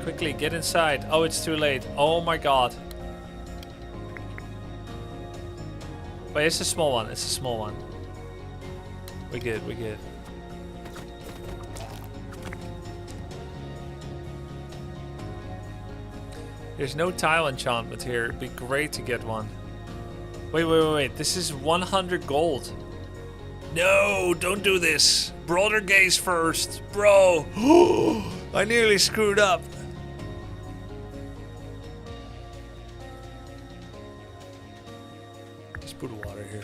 Quickly, get inside. Oh, it's too late. Oh my god. Wait, it's a small one. It's a small one. We're good, we're good. There's no tile enchantment here. It'd be great to get one. Wait. This is 100 gold. No, don't do this. Broader gaze first. Bro. I nearly screwed up. Just put water here.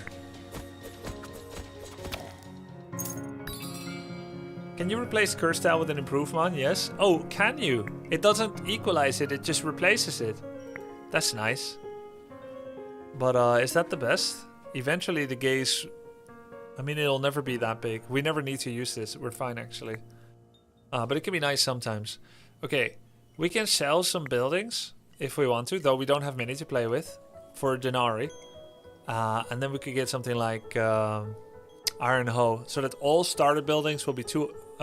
Can you replace Curse Tile with an improved one? Yes. Oh, can you? It doesn't equalize it, it just replaces it. That's nice. But is that the best? Eventually the gaze... I mean, it'll never be that big. We never need to use this. We're fine, actually. But it can be nice sometimes. Okay, we can sell some buildings if we want to, though we don't have many to play with, for denarii. And then we could get something like iron hoe, so that all starter buildings will be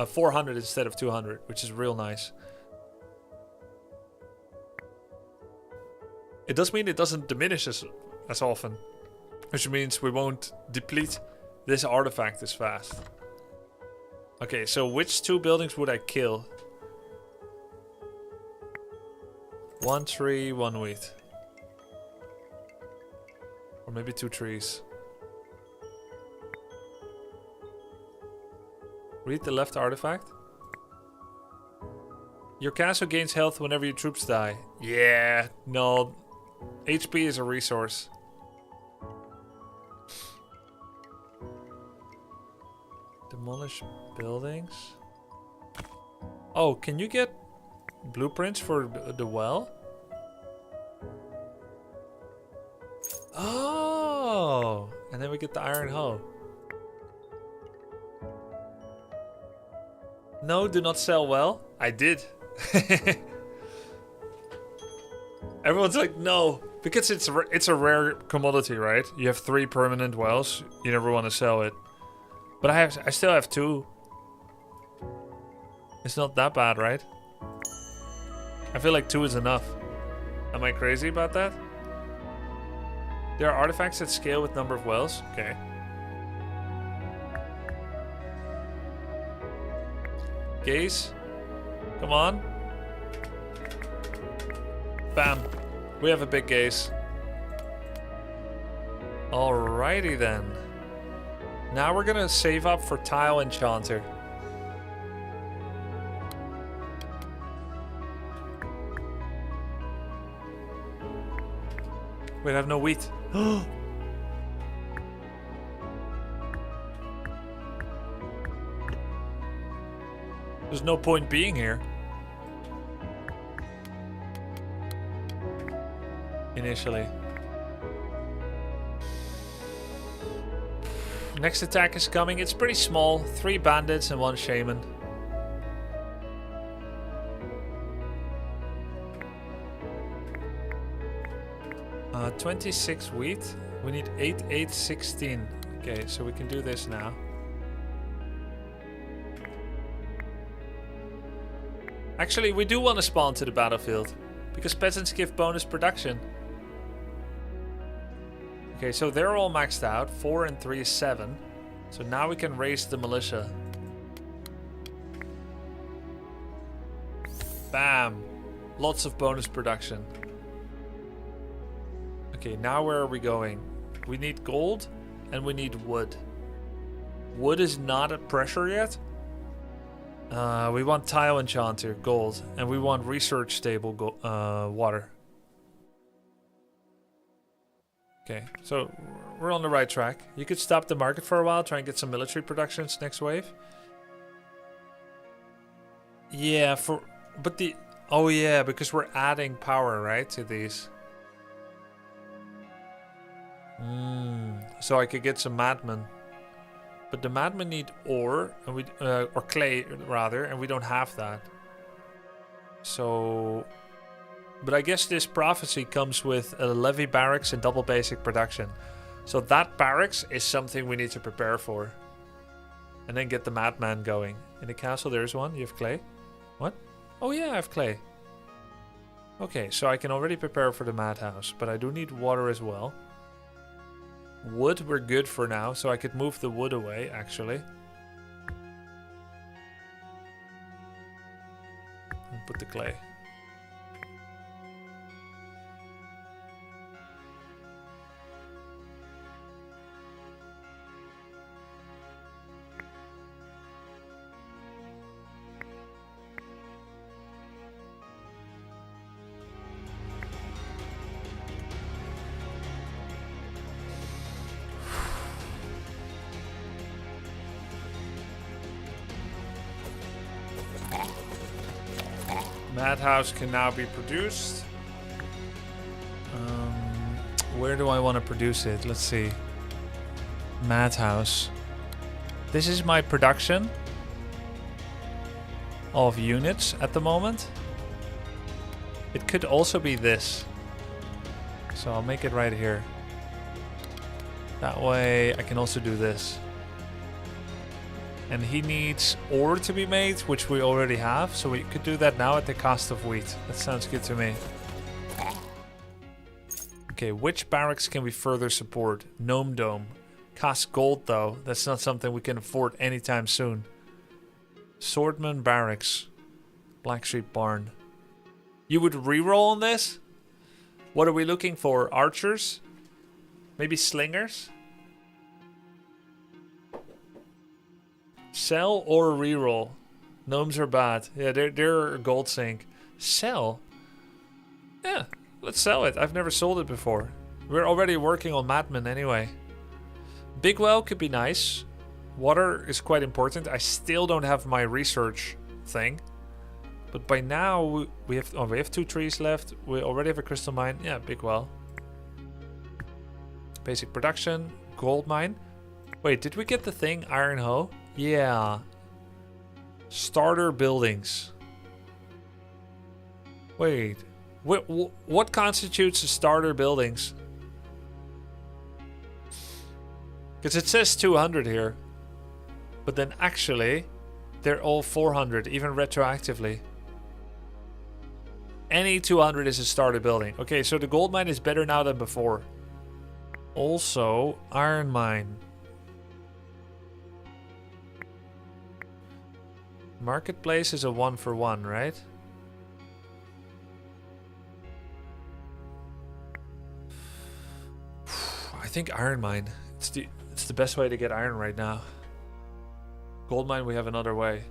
400 instead of 200, which is real nice. It does mean it doesn't diminish as often, which means we won't deplete this artifact as fast. Okay, so which 2 buildings would I kill? 1 tree, 1 wheat. Or maybe 2 trees. Read the left artifact. Your castle gains health whenever your troops die. Yeah, no. HP is a resource. Demolish buildings. Oh, can you get blueprints for the well? Oh, and then we get the iron hoe. No, do not sell well. I did. Everyone's like, no, because it's a rare commodity, right? You have 3 permanent wells. You never want to sell it. But I still have 2. It's not that bad, right? I feel like 2 is enough. Am I crazy about that? There are artifacts that scale with number of wells. Okay. Gaze. Come on. Bam. We have a big gaze. Alrighty then. Now we're gonna save up for Tile Enchanter. Wait, I have no wheat. There's no point being here. Initially. Next attack is coming. It's pretty small. 3 bandits and 1 shaman. Uh, 26 wheat. We need 8, 8, 16. Okay, so we can do this now. Actually, we do want to spawn to the battlefield, because peasants give bonus production. Okay, so they're all maxed out. 4 and 3 is 7. So now we can raise the militia. Bam! Lots of bonus production. Okay, now where are we going? We need gold and we need wood. Wood is not at pressure yet. We want Tile Enchanter, gold, and we want research stable water. Okay, so we're on the right track. You could stop the market for a while, try and get some military productions next wave. Yeah, oh yeah, because we're adding power, right, to these. So I could get some madmen. But the madmen need ore, and or clay rather, and we don't have that. So, but I guess this prophecy comes with a levy barracks and double basic production. So that barracks is something we need to prepare for. And then get the madman going. In the castle there's one. You have clay? What? Oh yeah, I have clay. Okay, so I can already prepare for the madhouse, but I do need water as well. Wood, we're good for now, so I could move the wood away, actually. And put the clay. Madhouse can now be produced. Where do I want to produce it? Let's see. Madhouse. This is my production of units at the moment. It could also be this. So I'll make it right here. That way I can also do this. And he needs ore to be made, which we already have. So we could do that now at the cost of wheat. That sounds good to me. Okay, which barracks can we further support? Gnome Dome. Costs gold though. That's not something we can afford anytime soon. Swordman Barracks. Black Street Barn. You would reroll on this? What are we looking for? Archers? Maybe slingers? Sell or reroll? Gnomes are bad. Yeah, they're a gold sink. Sell? Yeah, let's sell it. I've never sold it before. We're already working on Madmen anyway. Big well could be nice. Water is quite important. I still don't have my research thing. But by now we have 2 trees left. We already have a crystal mine. Yeah, big well. Basic production. Gold mine. Wait, did we get the thing? Iron hoe? Yeah. Starter buildings. Wait. What constitutes a starter buildings? Because it says 200 here. But then actually, they're all 400, even retroactively. Any 200 is a starter building. Okay, so the gold mine is better now than before. Also, iron mine. Marketplace is a 1-for-1, right? I think iron mine. It's the best way to get iron right now. Gold mine, we have another way.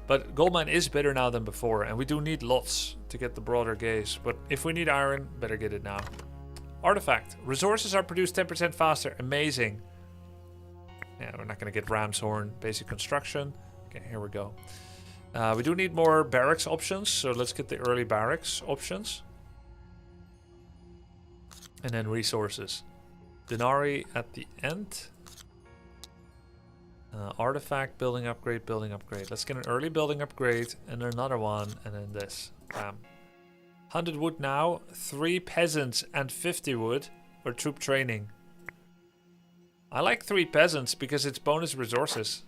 But gold mine is better now than before, and we do need lots to get the broader gaze. But if we need iron, better get it now. Artifact. Resources are produced 10% faster. Amazing. Yeah, we're not going to get ram's horn. Basic construction. Okay, here we go. We do need more barracks options, so let's get the early barracks options. And then resources. Denari at the end. Artifact, building upgrade, building upgrade. Let's get an early building upgrade and another one, and then this. Bam. 100 wood now, 3 peasants and 50 wood for troop training. I like 3 peasants because it's bonus resources.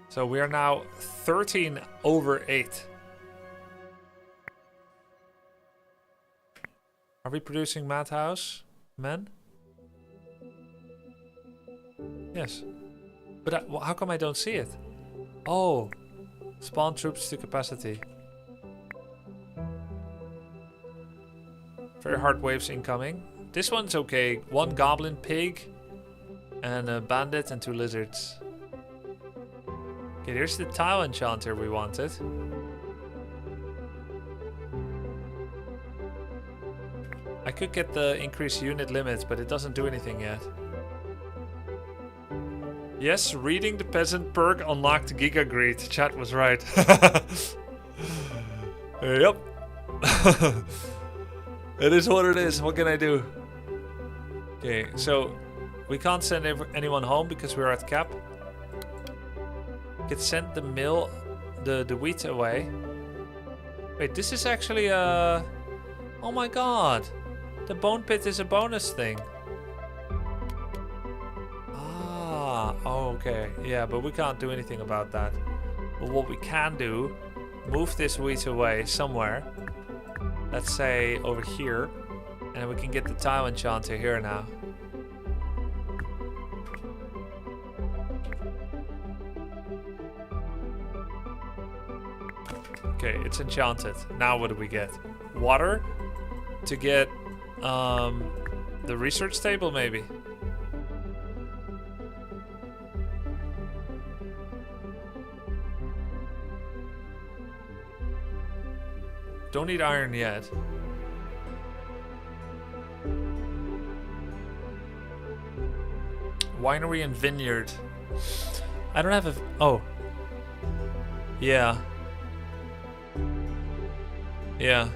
So we are now 13 over 8. Are we producing madhouse men? Yes. But how come I don't see it? Oh. Spawn troops to capacity. Very hard waves incoming. This one's okay. 1 goblin pig. And a bandit and 2 lizards. Okay, here's the tile enchanter we wanted. I could get the increased unit limits, but it doesn't do anything yet. Yes, reading the peasant perk unlocked Giga Greed. Chat was right. Yep. It is what it is. What can I do? Okay, so we can't send anyone home because we're at cap. Could send the mill, the wheat away. Wait, this is actually a... Oh my god. The bone pit is a bonus thing. Oh, okay. Yeah, but we can't do anything about that. But what we can do, move this wheat away somewhere. Let's say over here. And we can get the tile enchanter here now. Okay, it's enchanted. Now what do we get? Water to get the research table maybe. Don't need iron yet. Winery and vineyard. I don't have a... Oh. Yeah. Yeah.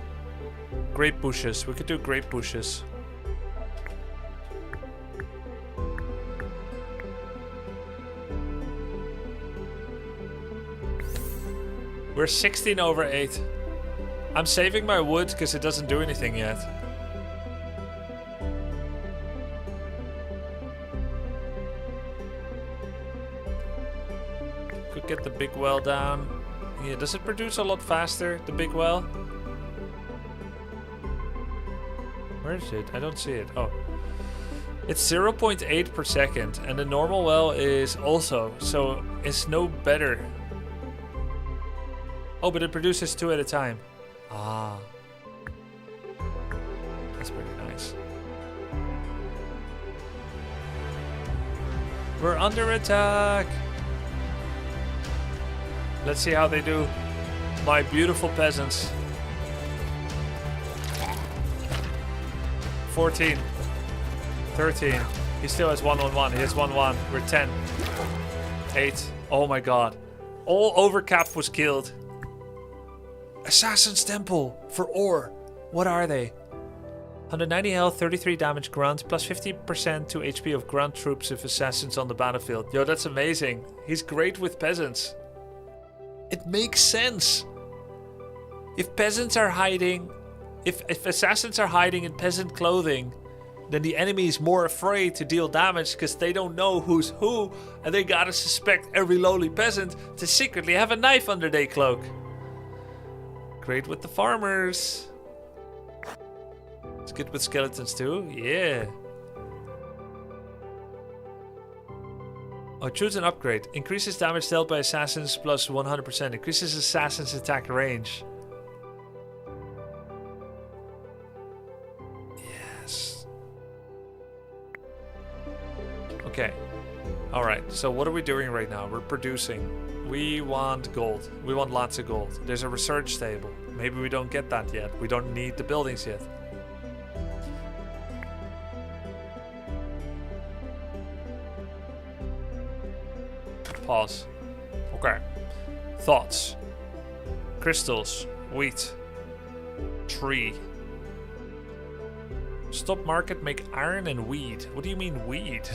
grape bushes. We could do grape bushes. We're 16 over 8. I'm saving my wood because it doesn't do anything yet. Could get the big well down. Yeah, does it produce a lot faster, the big well? Where is it? I don't see it. Oh. It's 0.8 per second, and the normal well is also, so it's no better. Oh, but it produces 2 at a time. Ah. That's pretty nice. We're under attack! Let's see how they do. My beautiful peasants. 14. 13. He still has 1-1-1. He has 1-1. We're 10. 8. Oh my god. All overcap was killed. Assassin's Temple for ore. What are they? 190 health, 33 damage grunt, plus 50% to HP of grunt troops if assassins on the battlefield. Yo, that's amazing. He's great with peasants. It makes sense. If peasants are hiding, if assassins are hiding in peasant clothing, then the enemy is more afraid to deal damage because they don't know who's who, and they gotta suspect every lowly peasant to secretly have a knife under their cloak. Great with the farmers. It's good with skeletons too. Yeah. Oh, choose an upgrade. Increases damage dealt by assassins plus 100%. Increases assassins' attack range. Yes. Okay. Alright, so what are we doing right now? We're producing. We want gold. We want lots of gold. There's a research table. Maybe we don't get that yet. We don't need the buildings yet. Pause. Okay. Thoughts. Crystals. Wheat. Tree. Stop market, make iron and weed. What do you mean weed?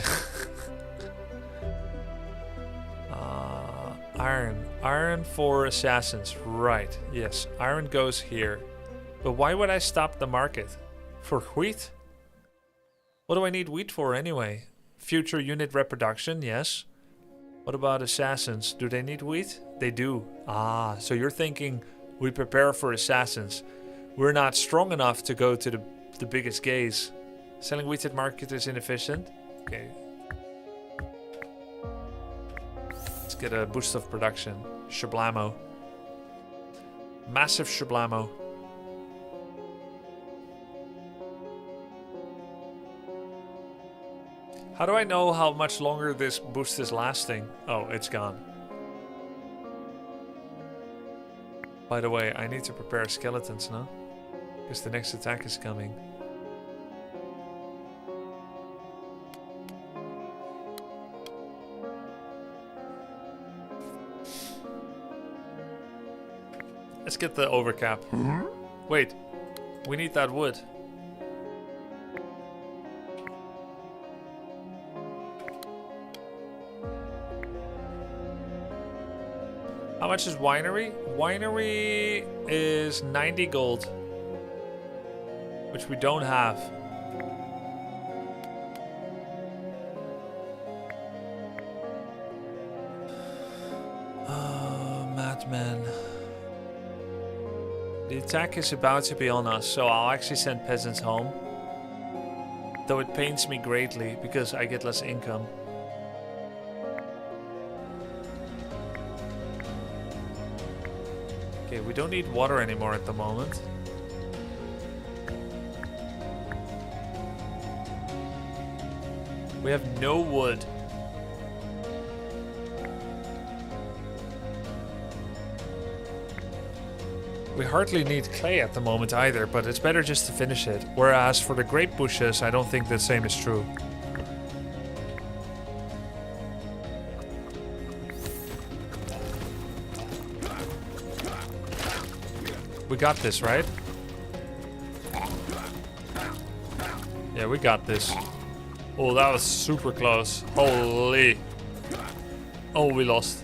Iron. Iron for assassins. Right. Yes. Iron goes here. But why would I stop the market? For wheat? What do I need wheat for anyway? Future unit reproduction? Yes. What about assassins? Do they need wheat? They do. Ah, so you're thinking we prepare for assassins. We're not strong enough to go to the biggest gaze. Selling wheat at market is inefficient. Okay. Let's get a boost of production. Shablamo. Massive shablamo. How do I know how much longer this boost is lasting? Oh, it's gone. By the way, I need to prepare skeletons now. Because the next attack is coming. Let's get the overcap. Wait, we need that wood. How much is winery? Winery is 90 gold. Which we don't have. Oh, madman. The attack is about to be on us, so I'll actually send peasants home. Though it pains me greatly, because I get less income. Okay, we don't need water anymore at the moment. We have no wood. We hardly need clay at the moment either, but it's better just to finish it. Whereas for the grape bushes, I don't think the same is true. We got this, right? Yeah, we got this. Oh, that was super close. Holy. Oh, we lost.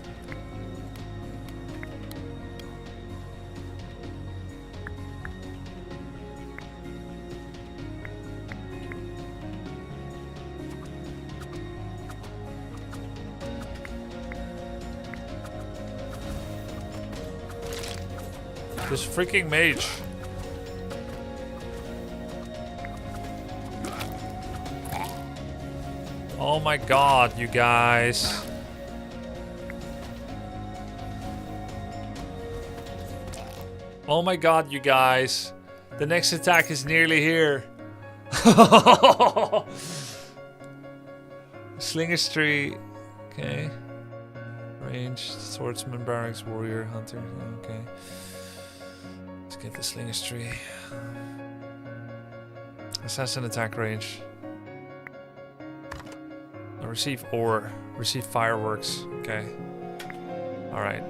This freaking mage. Oh my god, you guys. Oh my god, you guys. The next attack is nearly here. Slinger's tree. Okay. Ranged, swordsman, barracks, warrior, hunter. Okay. Let's get the Slinger's tree. Assassin attack range. Receive ore. Receive fireworks. Okay. Alright.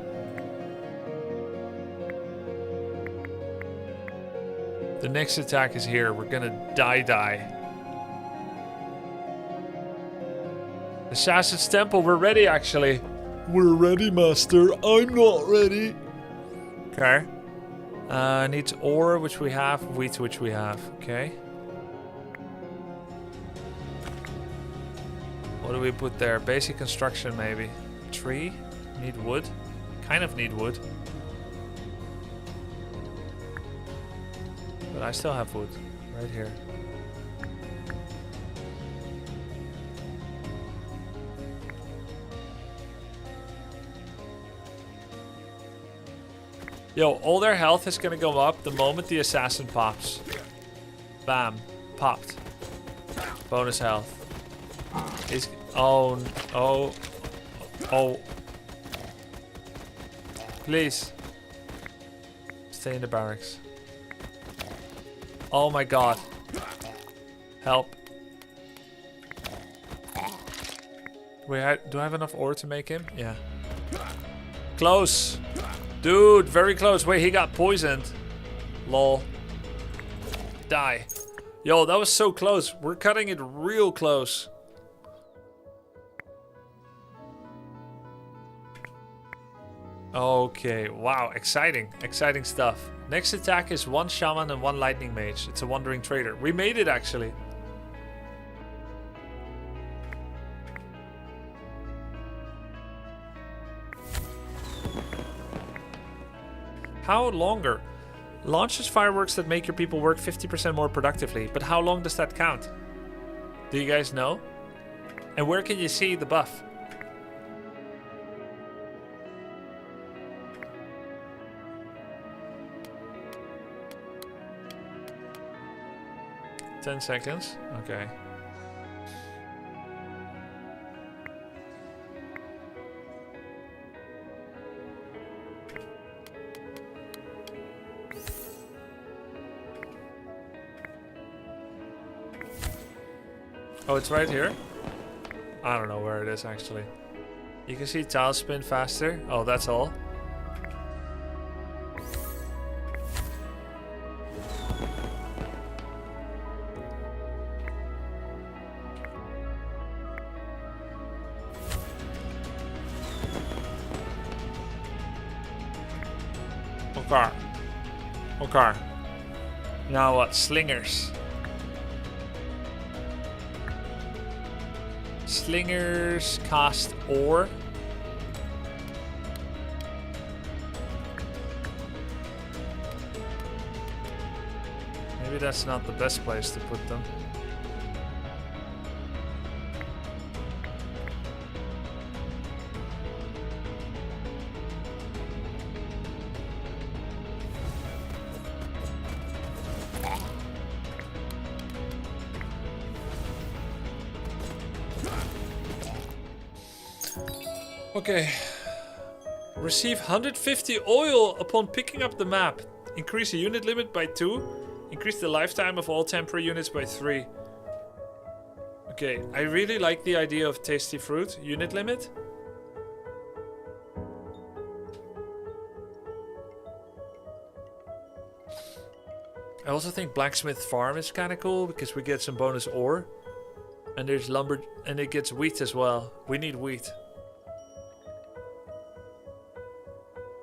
The next attack is here. We're gonna die. Assassin's Temple, we're ready actually. We're ready, master. I'm not ready. Okay. Needs ore, which we have. Wheat, which we have. Okay. What do we put there? Basic construction, maybe. Tree? Need wood? Kind of need wood. But I still have wood. Right here. Yo, all their health is gonna go up the moment the assassin pops. Bam. Popped. Bonus health. He's... Oh. Please. Stay in the barracks. Oh my god. Help. Do I have enough ore to make him? Yeah. Close. Dude, very close. Wait, he got poisoned. Lol. Die. Yo, that was so close. We're cutting it real close. Okay, wow, exciting. Exciting stuff. Next attack is 1 shaman and 1 lightning mage. It's a wandering trader. We made it actually. How longer? Launches fireworks that make your people work 50% more productively. But how long does that count? Do you guys know? And where can you see the buff? Ten seconds. Okay. Oh, it's right here? I don't know where it is actually. You can see tiles spin faster. Oh, that's all. Okay. Now what? Slingers. Slingers cast ore. Maybe that's not the best place to put them. Okay. Receive 150 oil upon picking up the map. Increase the unit limit by 2. Increase the lifetime of all temporary units by 3. Okay, I really like the idea of tasty fruit. Unit limit. I also think Blacksmith Farm is kind of cool because we get some bonus ore. And there's lumber, and it gets wheat as well. We need wheat.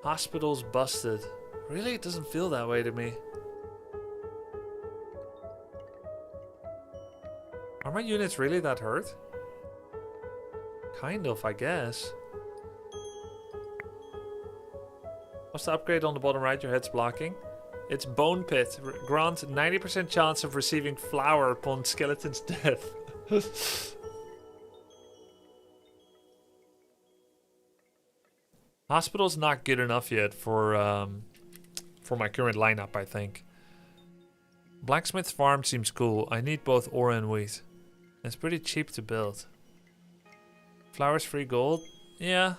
Hospital's busted. Really? It doesn't feel that way to me. Are my units really that hurt? Kind of, I guess. What's the upgrade on the bottom right? Your head's blocking. It's Bone Pit. Grant 90% chance of receiving flour upon skeleton's death. Hospital's not good enough yet for my current lineup, I think. Blacksmith Farm seems cool. I need both ore and wheat. It's pretty cheap to build. Flowers free gold? Yeah.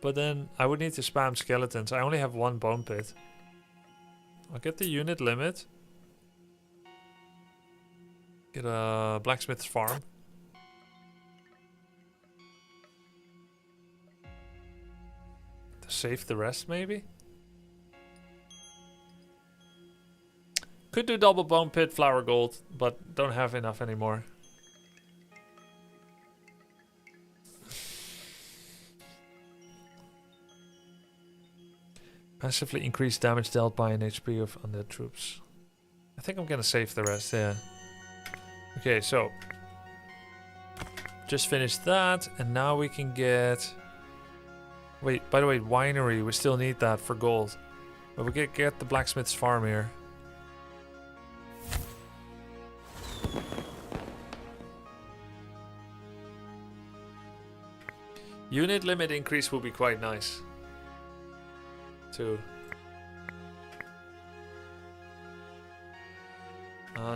But then I would need to spam skeletons. I only have one bone pit. I'll get the unit limit. Get a blacksmith's farm. To save the rest, maybe? Could do double bone pit, flower gold, but don't have enough anymore. Passively increase damage dealt by an HP of undead troops. I think I'm gonna save the rest, yeah. Okay, so just finished that, and now we can get. Wait, by the way, winery. We still need that for gold, but we get the blacksmith's farm here. Unit limit increase will be quite nice. Too.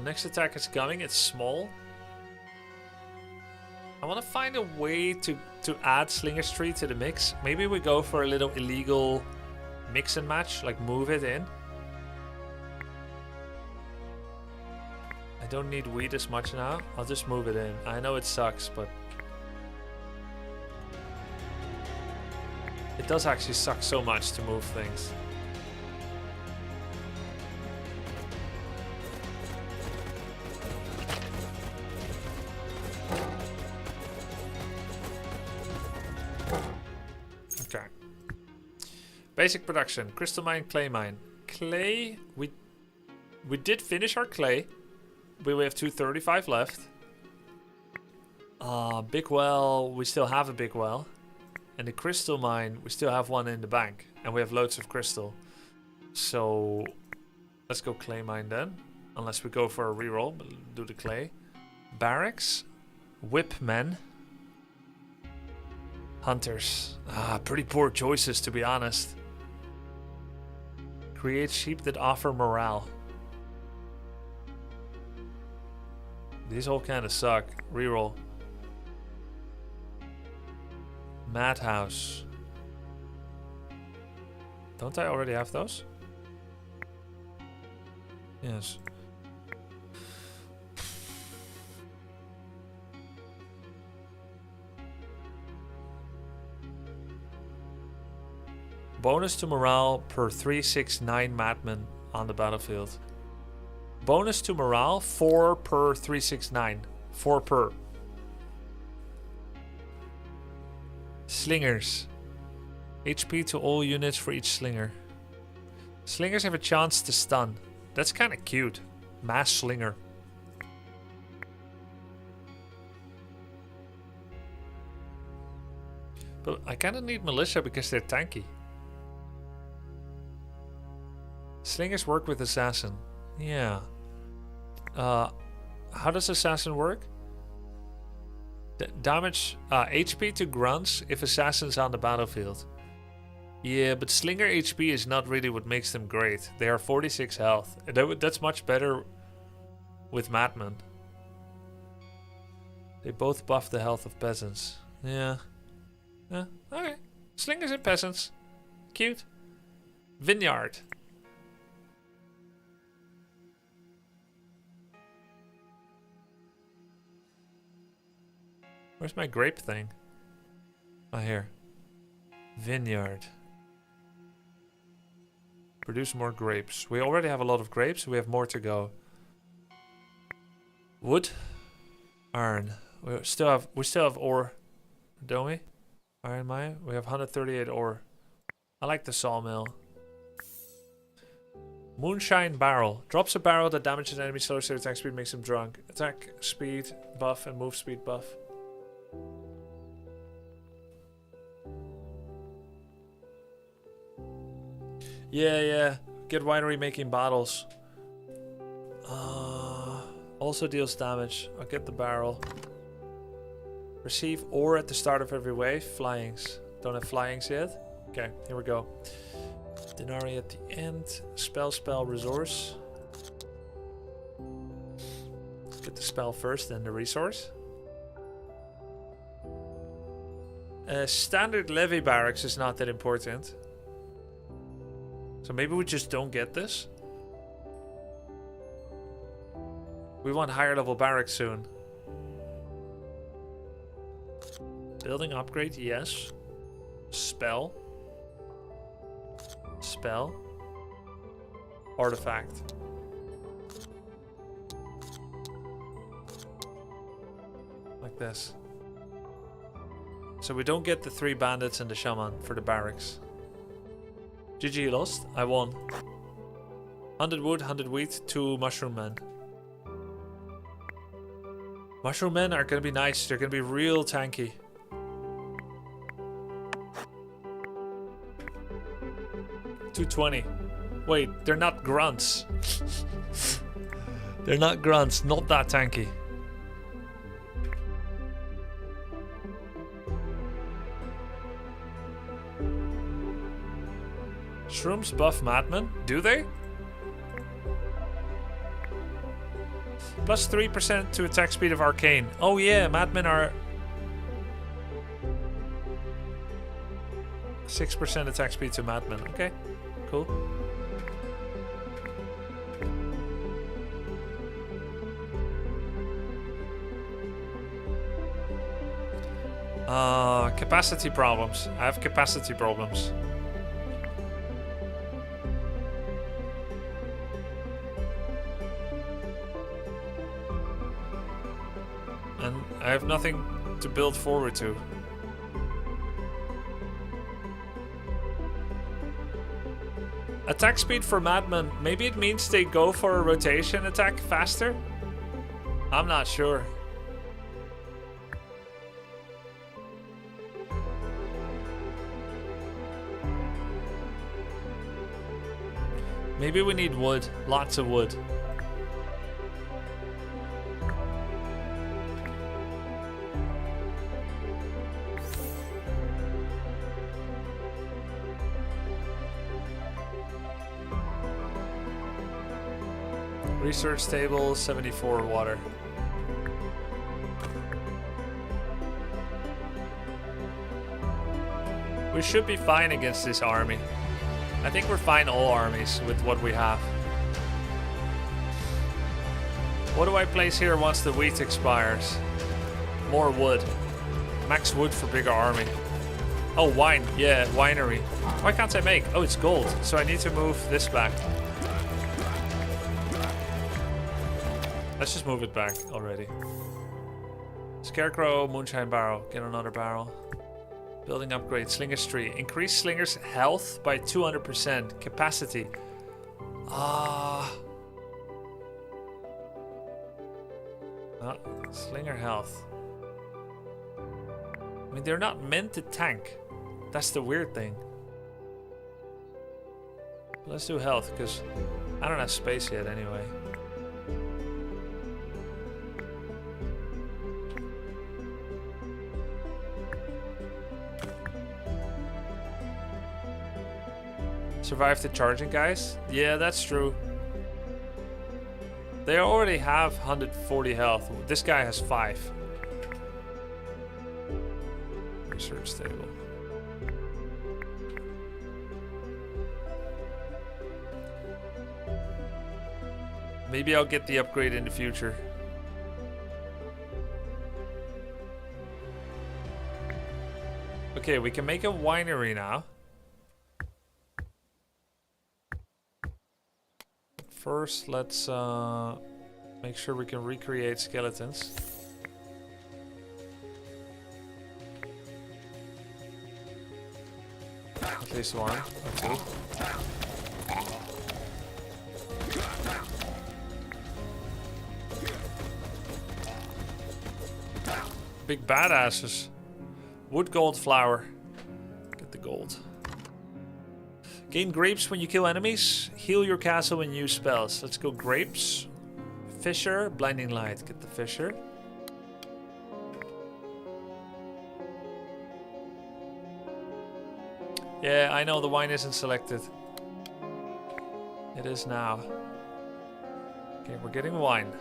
Next attack is coming. It's small. I want to find a way to add Slinger's Tree to the mix. Maybe we go for a little illegal mix and match, like move it in. I don't need wheat as much now. I'll just move it in. I know it sucks, but it does actually suck so much to move things. Okay. Basic production. Crystal mine, clay mine. Clay, we did finish our clay. We have 235 left. Big well, we still have a big well. And the crystal mine, we still have one in the bank. And we have loads of crystal. So let's go clay mine then. Unless we go for a reroll, but do the clay. Barracks. Whip men. Hunters. Pretty poor choices, to be honest. Create sheep that offer morale. These all kind of suck. Reroll. Madhouse. Don't I already have those? Yes. Bonus to morale per 369 madmen on the battlefield. Bonus to morale 4 per 369. 4 per. Slingers. HP to all units for each slinger. Slingers have a chance to stun. That's kind of cute. Mass slinger. But I kind of need militia because they're tanky. Slingers work with assassin. Yeah. How does assassin work? Damage HP to grunts if assassin's on the battlefield. Yeah, but slinger HP is not really what makes them great. They are 46 health. That's much better with madmen. They both buff the health of peasants. Yeah. Yeah. Okay. Slingers and peasants. Cute. Vineyard. Where's my grape thing? Oh, here. Vineyard. Produce more grapes. We already have a lot of grapes. We have more to go. Wood. Iron. We still have ore. Don't we? Iron mine. We have 138 ore. I like the sawmill. Moonshine barrel. Drops a barrel that damages enemy slow, so attack speed makes him drunk. Attack speed buff and move speed buff. Yeah. Get winery making bottles. Also deals damage. I'll get the barrel. Receive ore at the start of every wave. Flyings. Don't have flyings yet. Okay, here we go. Denari at the end. Spell, resource. Get the spell first, then the resource. Standard levy barracks is not that important. So maybe we just don't get this. We want higher level barracks soon. Building upgrade, yes. Spell. Artifact. Like this. So we don't get the 3 bandits and the shaman for the barracks. GG lost. I won. 100 wood, 100 wheat, 2 mushroom men. Mushroom men are gonna be nice. They're gonna be real tanky. $220. Wait, they're not grunts. They're not grunts. Not that tanky. Shrooms buff madmen? Do they? Plus 3% to attack speed of arcane. Oh yeah, madmen are 6% attack speed to madmen. Okay, cool. Capacity problems. I have capacity problems. And I have nothing to build forward to. Attack speed for madmen. Maybe it means they go for a rotation attack faster? I'm not sure. Maybe we need wood. Lots of wood. Research table, 74 water. We should be fine against this army. I think we're fine all armies with what we have. What do I place here once the wheat expires? More wood. Max wood for bigger army. Oh, wine. Yeah, winery. Why can't I make? Oh, it's gold. So I need to move this back. Let's just move it back already. Scarecrow, moonshine barrel. Get another barrel. Building upgrade, Slinger's tree. Increase Slinger's health by 200%. Capacity. Slinger health. I mean, they're not meant to tank. That's the weird thing. Let's do health, because I don't have space yet anyway. Survive the charging guys? Yeah, that's true. They already have 140 health. This guy has 5. Research table. Maybe I'll get the upgrade in the future. Okay, we can make a winery now. First, let's make sure we can recreate skeletons. At least one or two. Big badasses. Wood gold flower. Get the gold. Gain grapes when you kill enemies. Heal your castle when you use spells. Let's go grapes. Fisher. Blinding light. Get the fisher. Yeah, I know the wine isn't selected. It is now. Okay, we're getting wine.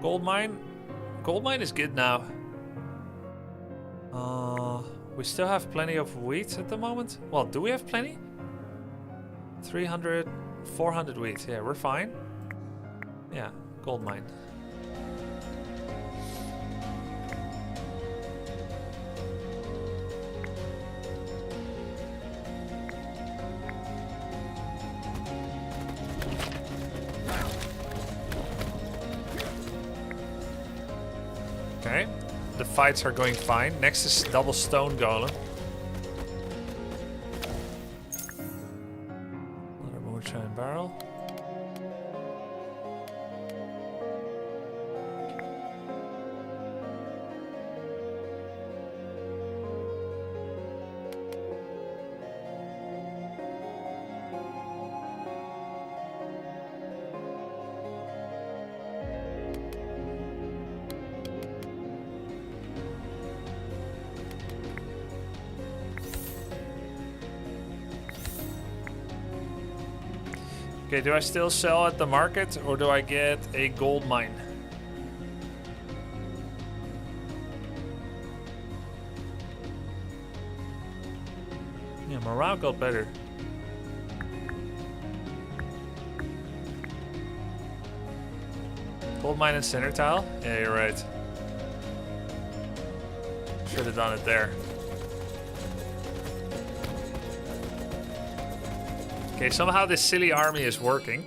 Gold mine? Gold mine is good now. We still have plenty of wheat at the moment. Well, do we have plenty? 300, 400 wheat. Yeah, we're fine. Yeah, gold mine. Okay, the fights are going fine. Next is double stone golem. Another moonshine barrel. Okay, do I still sell at the market or do I get a gold mine? Yeah, morale got better. Gold mine and center tile? Yeah, you're right. Should have done it there. Okay, somehow this silly army is working.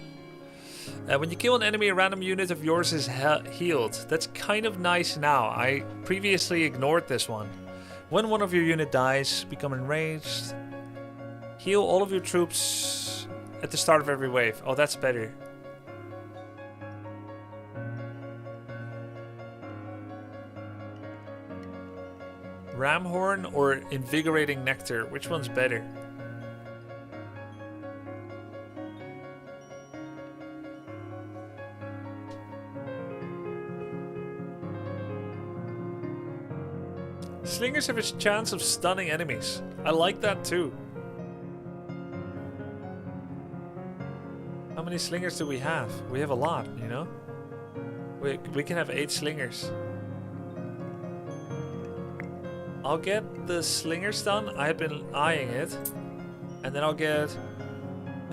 When you kill an enemy, a random unit of yours is healed. That's kind of nice now. I previously ignored this one. When one of your unit dies, become enraged. Heal all of your troops at the start of every wave. Oh, that's better. Ramhorn or Invigorating Nectar? Which one's better? Slingers have a chance of stunning enemies. I like that too. How many slingers do we have? We have a lot, you know? We can have 8 slingers. I'll get the slingers done. I have been eyeing it. And then I'll get...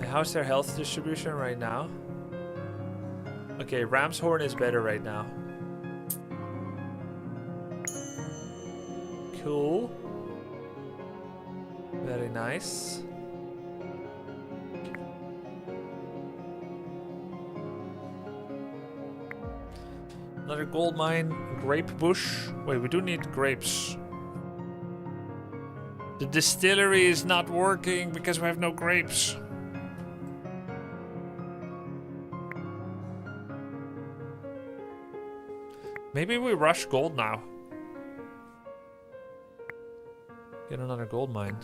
How's their health distribution right now? Okay, Ram's Horn is better right now. Cool. Very nice. Another gold mine. Grape bush. Wait, we do need grapes. The distillery is not working because we have no grapes. Maybe we rush gold now. Get another gold mine.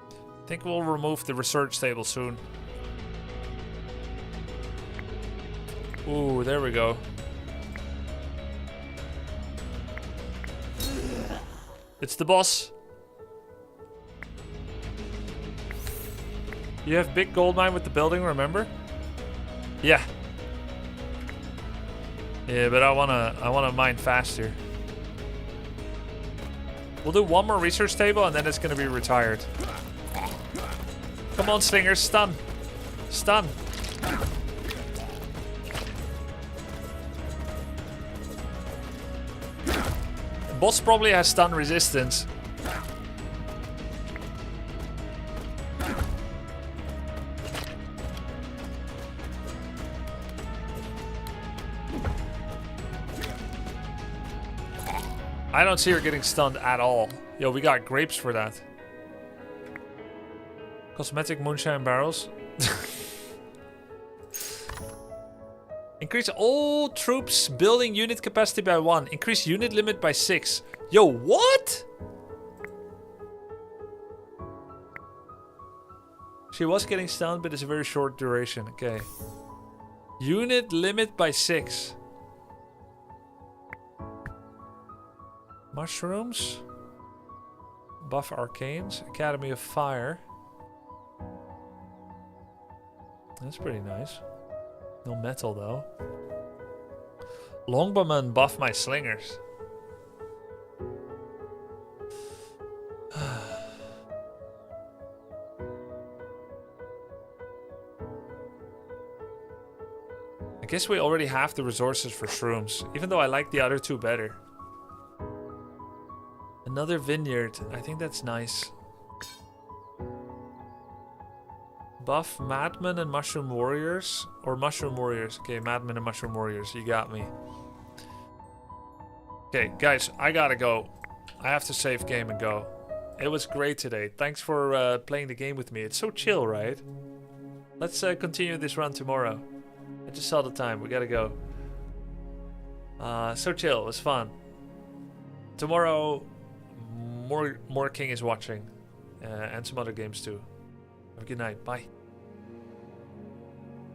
I think we'll remove the research table soon. Ooh, there we go. It's the boss. You have big gold mine with the building, remember? Yeah. Yeah, but I wanna mine faster. We'll do one more research table and then it's gonna be retired. Come on, slingers, stun. Stun. The boss probably has stun resistance. I don't see her getting stunned at all. Yo, we got grapes for that. Cosmetic moonshine barrels. Increase all troops building unit capacity by 1. Increase unit limit by 6. Yo, what? She was getting stunned, but it's a very short duration. Okay. Unit limit by 6. Mushrooms. Buff arcanes. Academy of Fire. That's pretty nice. No metal though. Longbowman buff my slingers. I guess we already have the resources for shrooms, even though I like the other two better. Another vineyard. I think that's nice. Buff Madmen and Mushroom Warriors. Or Mushroom Warriors. Okay, Madmen and Mushroom Warriors. You got me. Okay, guys, I gotta go. I have to save game and go. It was great today. Thanks for playing the game with me. It's so chill, right? Let's continue this run tomorrow. I just saw the time. We gotta go. So chill. It was fun. Tomorrow, more King is watching. And some other games too. Have a good night. Bye.